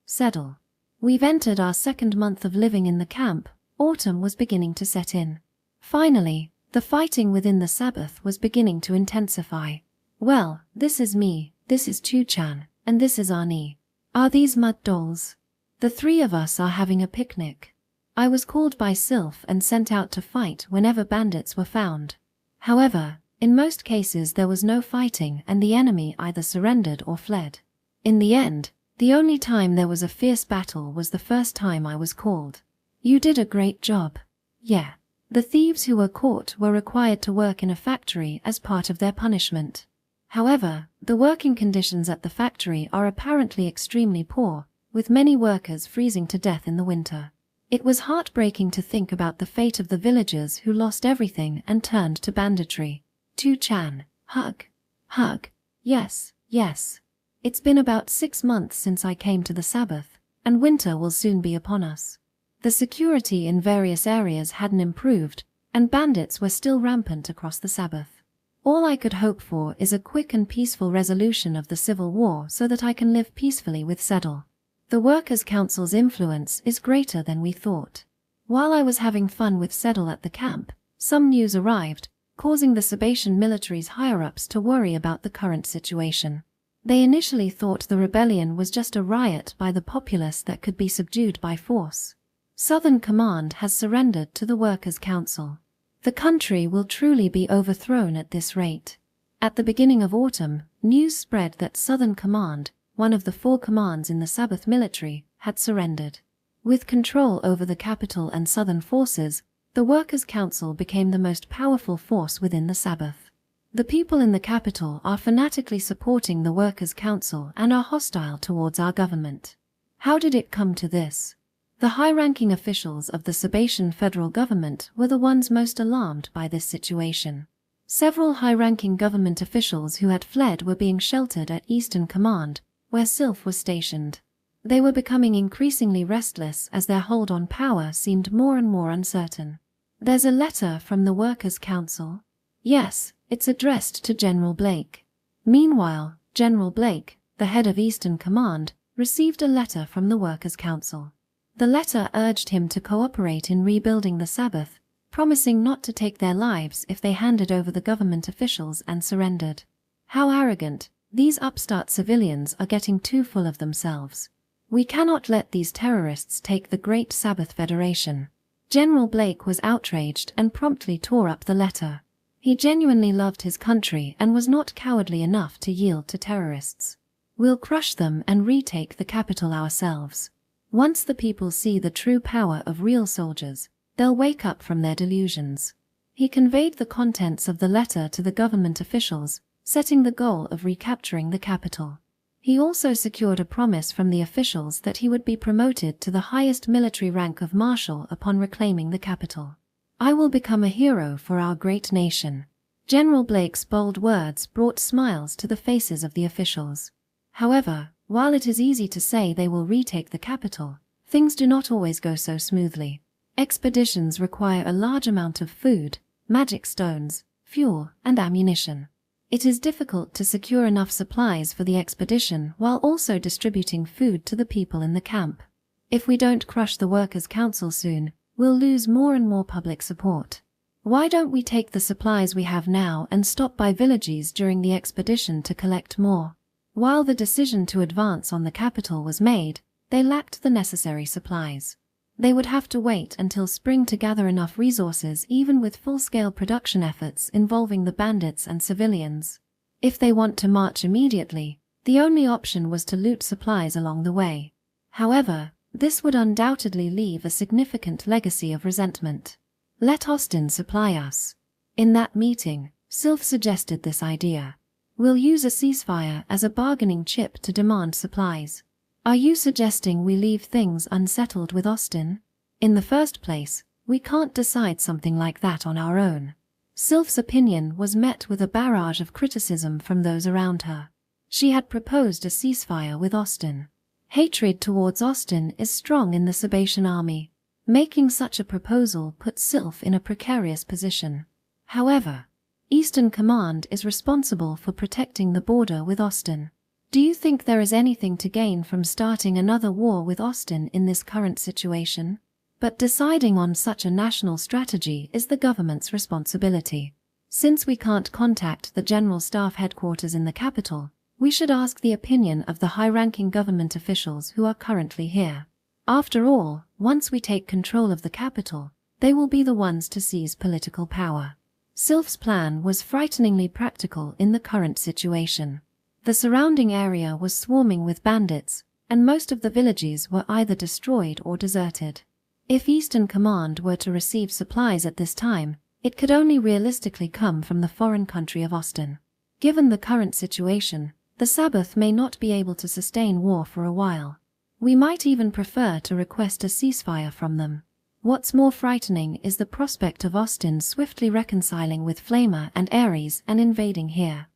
Seddle. We've entered our second month of living in the camp. Autumn was beginning to set in. Finally, the fighting within the Sabbath was beginning to intensify. Well, this is me, this is Tu-chan, and this is Arnie. Are these mud dolls? The three of us are having a picnic. I was called by Sylph and sent out to fight whenever bandits were found. However, in most cases there was no fighting and the enemy either surrendered or fled. In the end, the only time there was a fierce battle was the first time I was called. You did a great job. Yeah. The thieves who were caught were required to work in a factory as part of their punishment. However, the working conditions at the factory are apparently extremely poor, with many workers freezing to death in the winter. It was heartbreaking to think about the fate of the villagers who lost everything and turned to banditry. Tu-chan, hug. Hug. Yes, yes. It's been about 6 months since I came to the Sabbath, and winter will soon be upon us. The security in various areas hadn't improved, and bandits were still rampant across the Sabbath. All I could hope for is a quick and peaceful resolution of the civil war so that I can live peacefully with Settle. The Workers' Council's influence is greater than we thought. While I was having fun with Settle at the camp, some news arrived, causing the Sabatian military's higher-ups to worry about the current situation. They initially thought the rebellion was just a riot by the populace that could be subdued by force. Southern Command has surrendered to the Workers' Council. The country will truly be overthrown at this rate. At the beginning of autumn, news spread that Southern Command, one of the 4 commands in the Sabbath military, had surrendered. With control over the capital and southern forces, the Workers' Council became the most powerful force within the Sabbath. The people in the capital are fanatically supporting the Workers' Council and are hostile towards our government. How did it come to this? The high-ranking officials of the Sabatian federal government were the ones most alarmed by this situation. Several high-ranking government officials who had fled were being sheltered at Eastern Command, where Sylph was stationed. They were becoming increasingly restless as their hold on power seemed more and more uncertain. There's a letter from the Workers' Council. Yes, it's addressed to General Blake. Meanwhile, General Blake, the head of Eastern Command, received a letter from the Workers' Council. The letter urged him to cooperate in rebuilding the Sabbath, promising not to take their lives if they handed over the government officials and surrendered. How arrogant! These upstart civilians are getting too full of themselves. We cannot let these terrorists take the Great Sabbath Federation. General Blake was outraged and promptly tore up the letter. He genuinely loved his country and was not cowardly enough to yield to terrorists. We'll crush them and retake the capital ourselves. Once the people see the true power of real soldiers, they'll wake up from their delusions. He conveyed the contents of the letter to the government officials, setting the goal of recapturing the capital. He also secured a promise from the officials that he would be promoted to the highest military rank of marshal upon reclaiming the capital. I will become a hero for our great nation. General Blake's bold words brought smiles to the faces of the officials. However, while it is easy to say they will retake the capital, things do not always go so smoothly. Expeditions require a large amount of food, magic stones, fuel, and ammunition. It is difficult to secure enough supplies for the expedition while also distributing food to the people in the camp. If we don't crush the Workers' Council soon, we'll lose more and more public support. Why don't we take the supplies we have now and stop by villages during the expedition to collect more? While the decision to advance on the capital was made, they lacked the necessary supplies. They would have to wait until spring to gather enough resources even with full-scale production efforts involving the bandits and civilians. If they want to march immediately, the only option was to loot supplies along the way. However, this would undoubtedly leave a significant legacy of resentment. Let Austin supply us. In that meeting, Sylph suggested this idea. We'll use a ceasefire as a bargaining chip to demand supplies. Are you suggesting we leave things unsettled with Austin? In the first place, we can't decide something like that on our own. Sylph's opinion was met with a barrage of criticism from those around her. She had proposed a ceasefire with Austin. Hatred towards Austin is strong in the Sabatian army. Making such a proposal put Sylph in a precarious position. However, Eastern Command is responsible for protecting the border with Austin. Do you think there is anything to gain from starting another war with Austin in this current situation? But deciding on such a national strategy is the government's responsibility. Since we can't contact the General Staff headquarters in the capital, we should ask the opinion of the high-ranking government officials who are currently here. After all, once we take control of the capital, they will be the ones to seize political power. Sylph's plan was frighteningly practical in the current situation. The surrounding area was swarming with bandits, and most of the villages were either destroyed or deserted. If Eastern Command were to receive supplies at this time, it could only realistically come from the foreign country of Austin. Given the current situation, the Sabbath may not be able to sustain war for a while. We might even prefer to request a ceasefire from them. What's more frightening is the prospect of Austin swiftly reconciling with Flamer and Ares and invading here.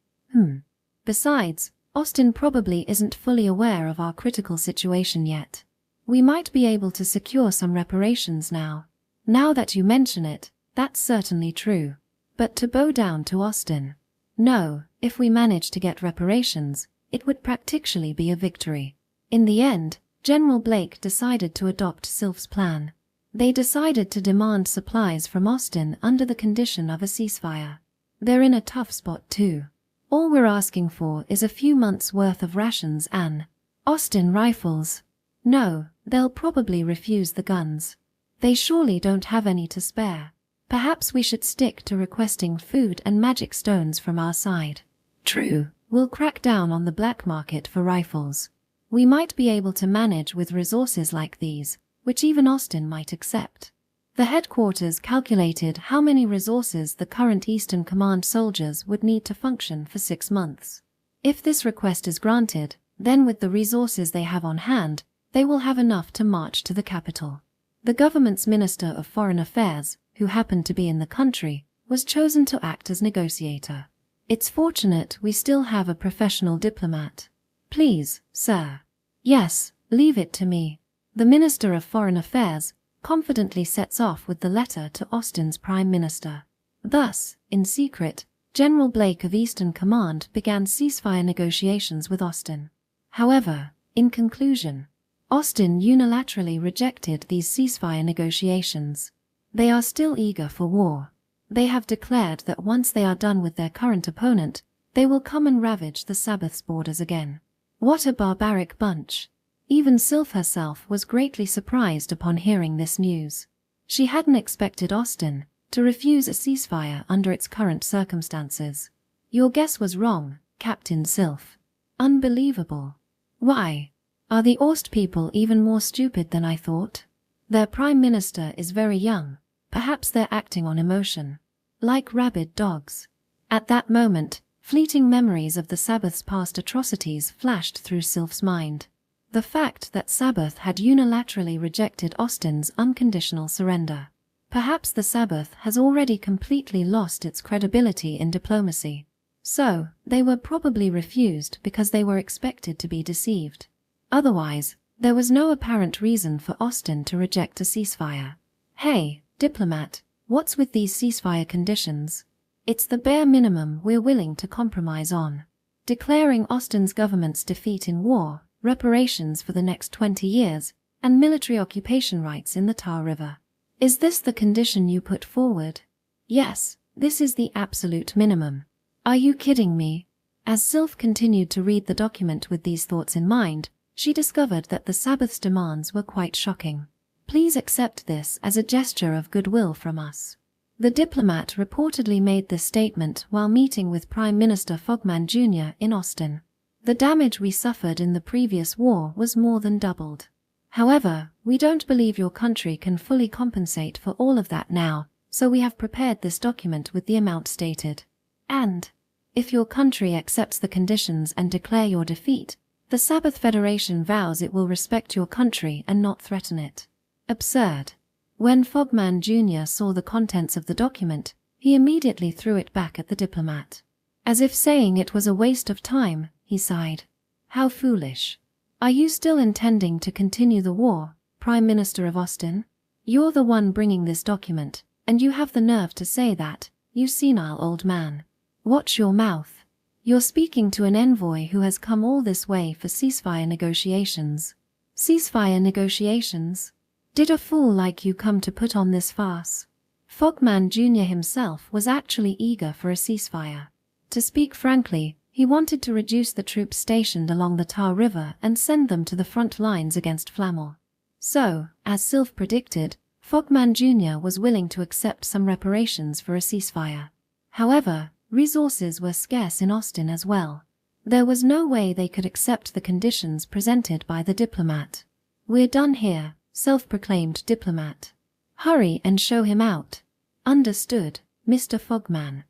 Besides, Austin probably isn't fully aware of our critical situation yet. We might be able to secure some reparations now. Now that you mention it, that's certainly true. But to bow down to Austin? No, if we manage to get reparations, it would practically be a victory. In the end, General Blake decided to adopt Sylph's plan. They decided to demand supplies from Austin under the condition of a ceasefire. They're in a tough spot too. All we're asking for is a few months' worth of rations and Austin rifles. No, they'll probably refuse the guns. They surely don't have any to spare. Perhaps we should stick to requesting food and magic stones from our side. True, we'll crack down on the black market for rifles. We might be able to manage with resources like these, which even Austin might accept. The headquarters calculated how many resources the current Eastern Command soldiers would need to function for 6 months. If this request is granted, then with the resources they have on hand, they will have enough to march to the capital. The government's Minister of Foreign Affairs, who happened to be in the country, was chosen to act as negotiator. It's fortunate we still have a professional diplomat. Please, sir. Yes, leave it to me. The Minister of Foreign Affairs confidently sets off with the letter to Austin's Prime Minister. Thus, in secret, General Blake of Eastern Command began ceasefire negotiations with Austin. However, in conclusion, Austin unilaterally rejected these ceasefire negotiations. They are still eager for war. They have declared that once they are done with their current opponent, they will come and ravage the Sabbath's borders again. What a barbaric bunch. Even Sylph herself was greatly surprised upon hearing this news. She hadn't expected Austin to refuse a ceasefire under its current circumstances. Your guess was wrong, Captain Sylph. Unbelievable. Why? Are the Ost people even more stupid than I thought? Their Prime Minister is very young. Perhaps they're acting on emotion. Like rabid dogs. At that moment, fleeting memories of the Sabbath's past atrocities flashed through Sylph's mind. The fact that Sabbath had unilaterally rejected Austin's unconditional surrender. Perhaps the Sabbath has already completely lost its credibility in diplomacy. So, they were probably refused because they were expected to be deceived. Otherwise, there was no apparent reason for Austin to reject a ceasefire. Hey, diplomat, what's with these ceasefire conditions? It's the bare minimum we're willing to compromise on. Declaring Austin's government's defeat in war, reparations for the next 20 years, and military occupation rights in the Tar River. Is this the condition you put forward? Yes, this is the absolute minimum. Are you kidding me? As Sylph continued to read the document with these thoughts in mind, she discovered that the Sabbath's demands were quite shocking. Please accept this as a gesture of goodwill from us. The diplomat reportedly made this statement while meeting with Prime Minister Fogman Jr. in Austin. The damage we suffered in the previous war was more than doubled. However, we don't believe your country can fully compensate for all of that now, so we have prepared this document with the amount stated. And, if your country accepts the conditions and declare your defeat, the Sabbath Federation vows it will respect your country and not threaten it. Absurd. When Fogman Jr. saw the contents of the document, he immediately threw it back at the diplomat. As if saying it was a waste of time, he sighed. How foolish. Are you still intending to continue the war, Prime Minister of Austin? You're the one bringing this document, and you have the nerve to say that, you senile old man. Watch your mouth. You're speaking to an envoy who has come all this way for ceasefire negotiations. Ceasefire negotiations? Did a fool like you come to put on this farce? Fogman Jr. himself was actually eager for a ceasefire. To speak frankly, he wanted to reduce the troops stationed along the Tar River and send them to the front lines against Flamel. So, as Sylph predicted, Fogman Jr. was willing to accept some reparations for a ceasefire. However, resources were scarce in Austin as well. There was no way they could accept the conditions presented by the diplomat. We're done here, self-proclaimed diplomat. Hurry and show him out. Understood, Mr. Fogman.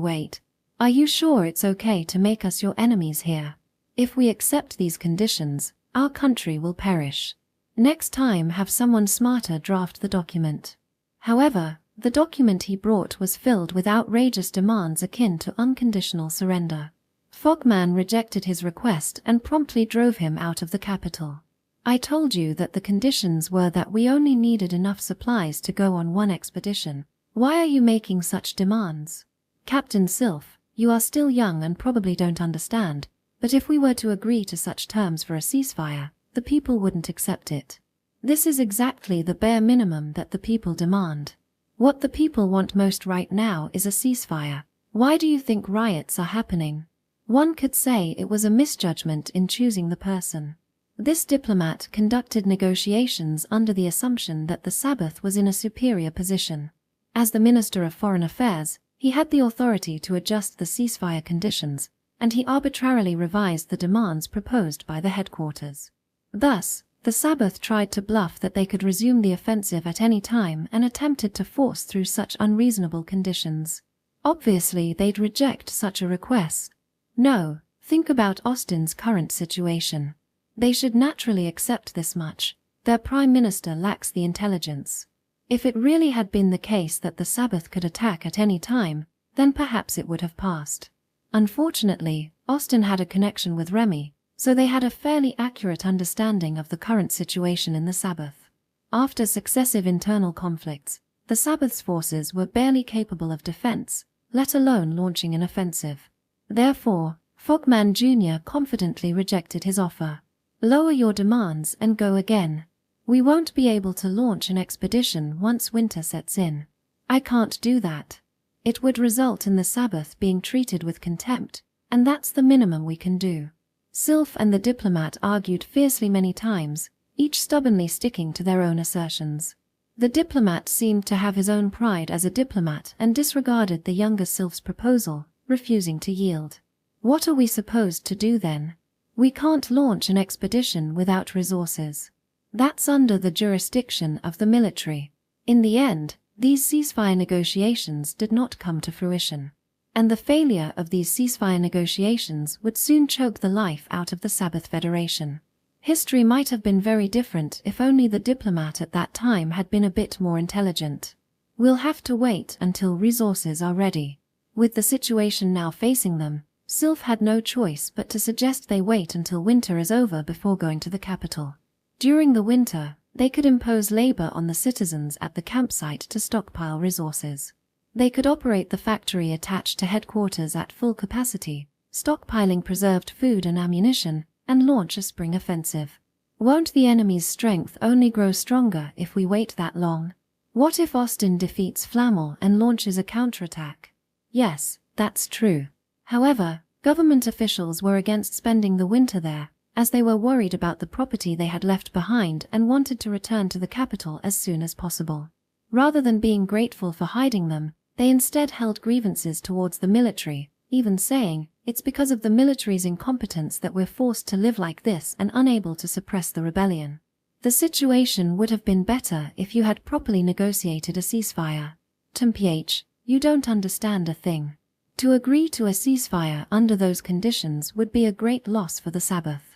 Wait. Are you sure it's okay to make us your enemies here? If we accept these conditions, our country will perish. Next time have someone smarter draft the document. However, the document he brought was filled with outrageous demands akin to unconditional surrender. Fogman rejected his request and promptly drove him out of the capital. I told you that the conditions were that we only needed enough supplies to go on one expedition. Why are you making such demands? Captain Sylph, you are still young and probably don't understand, but if we were to agree to such terms for a ceasefire, the people wouldn't accept it. This is exactly the bare minimum that the people demand. What the people want most right now is a ceasefire. Why do you think riots are happening? One could say it was a misjudgment in choosing the person. This diplomat conducted negotiations under the assumption that the Sabbath was in a superior position. As the Minister of Foreign Affairs, he had the authority to adjust the ceasefire conditions, and he arbitrarily revised the demands proposed by the headquarters. Thus, the Sabbath tried to bluff that they could resume the offensive at any time and attempted to force through such unreasonable conditions. Obviously, they'd reject such a request. No, think about Austin's current situation. They should naturally accept this much. Their Prime Minister lacks the intelligence. If it really had been the case that the Sabbath could attack at any time, then perhaps it would have passed. Unfortunately, Austin had a connection with Remy, so they had a fairly accurate understanding of the current situation in the Sabbath. After successive internal conflicts, the Sabbath's forces were barely capable of defense, let alone launching an offensive. Therefore, Fogman Jr. confidently rejected his offer. Lower your demands and go again. We won't be able to launch an expedition once winter sets in. I can't do that. It would result in the Sabbath being treated with contempt, and that's the minimum we can do. Sylph and the diplomat argued fiercely many times, each stubbornly sticking to their own assertions. The diplomat seemed to have his own pride as a diplomat and disregarded the younger Sylph's proposal, refusing to yield. What are we supposed to do then? We can't launch an expedition without resources. That's under the jurisdiction of the military. In the end, these ceasefire negotiations did not come to fruition. And the failure of these ceasefire negotiations would soon choke the life out of the Sabbath Federation. History might have been very different if only the diplomat at that time had been a bit more intelligent. We'll have to wait until resources are ready. With the situation now facing them, Sylph had no choice but to suggest they wait until winter is over before going to the capital. During the winter, they could impose labor on the citizens at the campsite to stockpile resources. They could operate the factory attached to headquarters at full capacity, stockpiling preserved food and ammunition, and launch a spring offensive. Won't the enemy's strength only grow stronger if we wait that long? What if Austin defeats Flamel and launches a counterattack? Yes, that's true. However, government officials were against spending the winter there, as they were worried about the property they had left behind and wanted to return to the capital as soon as possible. Rather than being grateful for hiding them, they instead held grievances towards the military, even saying, "It's because of the military's incompetence that we're forced to live like this and unable to suppress the rebellion." The situation would have been better if you had properly negotiated a ceasefire. Mph, you don't understand a thing. To agree to a ceasefire under those conditions would be a great loss for the Sabbath.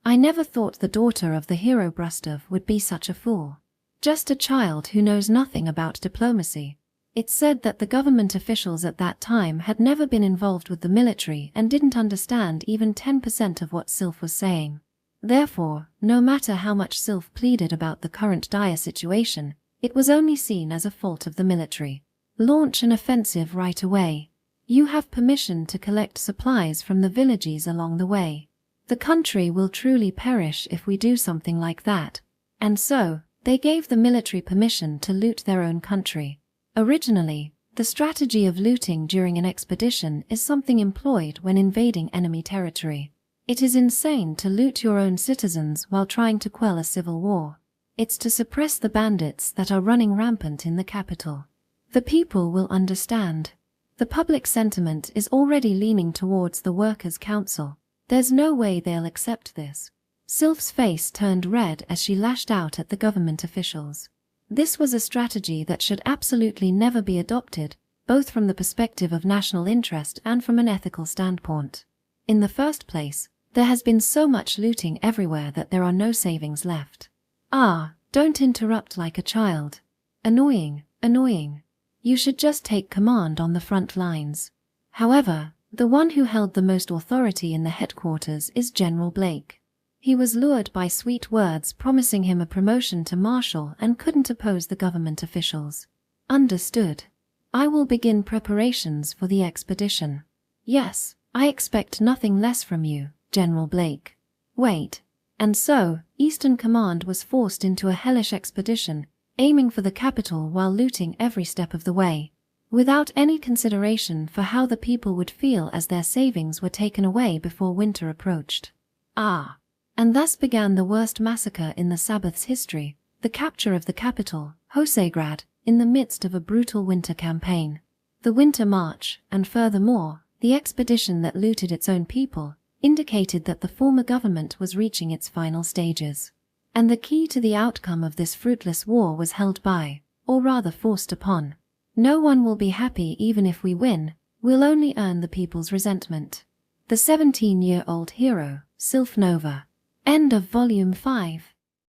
I never thought the daughter of the hero Brustov would be such a fool. Just a child who knows nothing about diplomacy. It's said that the government officials at that time had never been involved with the military and didn't understand even 10% of what Sylph was saying. Therefore, no matter how much Sylph pleaded about the current dire situation, it was only seen as a fault of the military. Launch an offensive right away. You have permission to collect supplies from the villages along the way. The country will truly perish if we do something like that. And so, they gave the military permission to loot their own country. Originally, the strategy of looting during an expedition is something employed when invading enemy territory. It is insane to loot your own citizens while trying to quell a civil war. It's to suppress the bandits that are running rampant in the capital. The people will understand. The public sentiment is already leaning towards the Workers' Council. There's no way they'll accept this. Sylph's face turned red as she lashed out at the government officials. This was a strategy that should absolutely never be adopted, both from the perspective of national interest and from an ethical standpoint. In the first place, there has been so much looting everywhere that there are no savings left. Ah, don't interrupt like a child. Annoying, annoying. You should just take command on the front lines. However, the one who held the most authority in the headquarters is General Blake. He was lured by sweet words promising him a promotion to marshal and couldn't oppose the government officials. Understood. I will begin preparations for the expedition. Yes, I expect nothing less from you, General Blake. Wait. And so, Eastern Command was forced into a hellish expedition, aiming for the capital while looting every step of the way, without any consideration for how the people would feel as their savings were taken away before winter approached. Ah. And thus began the worst massacre in the Sabbath's history, the capture of the capital, Hosegrad, in the midst of a brutal winter campaign. The Winter March, and furthermore, the expedition that looted its own people, indicated that the former government was reaching its final stages. And the key to the outcome of this fruitless war was held by, or rather forced upon. No one will be happy even if we win, we'll only earn the people's resentment. The 17-year-old hero, Sylph Nova. End of Volume 5.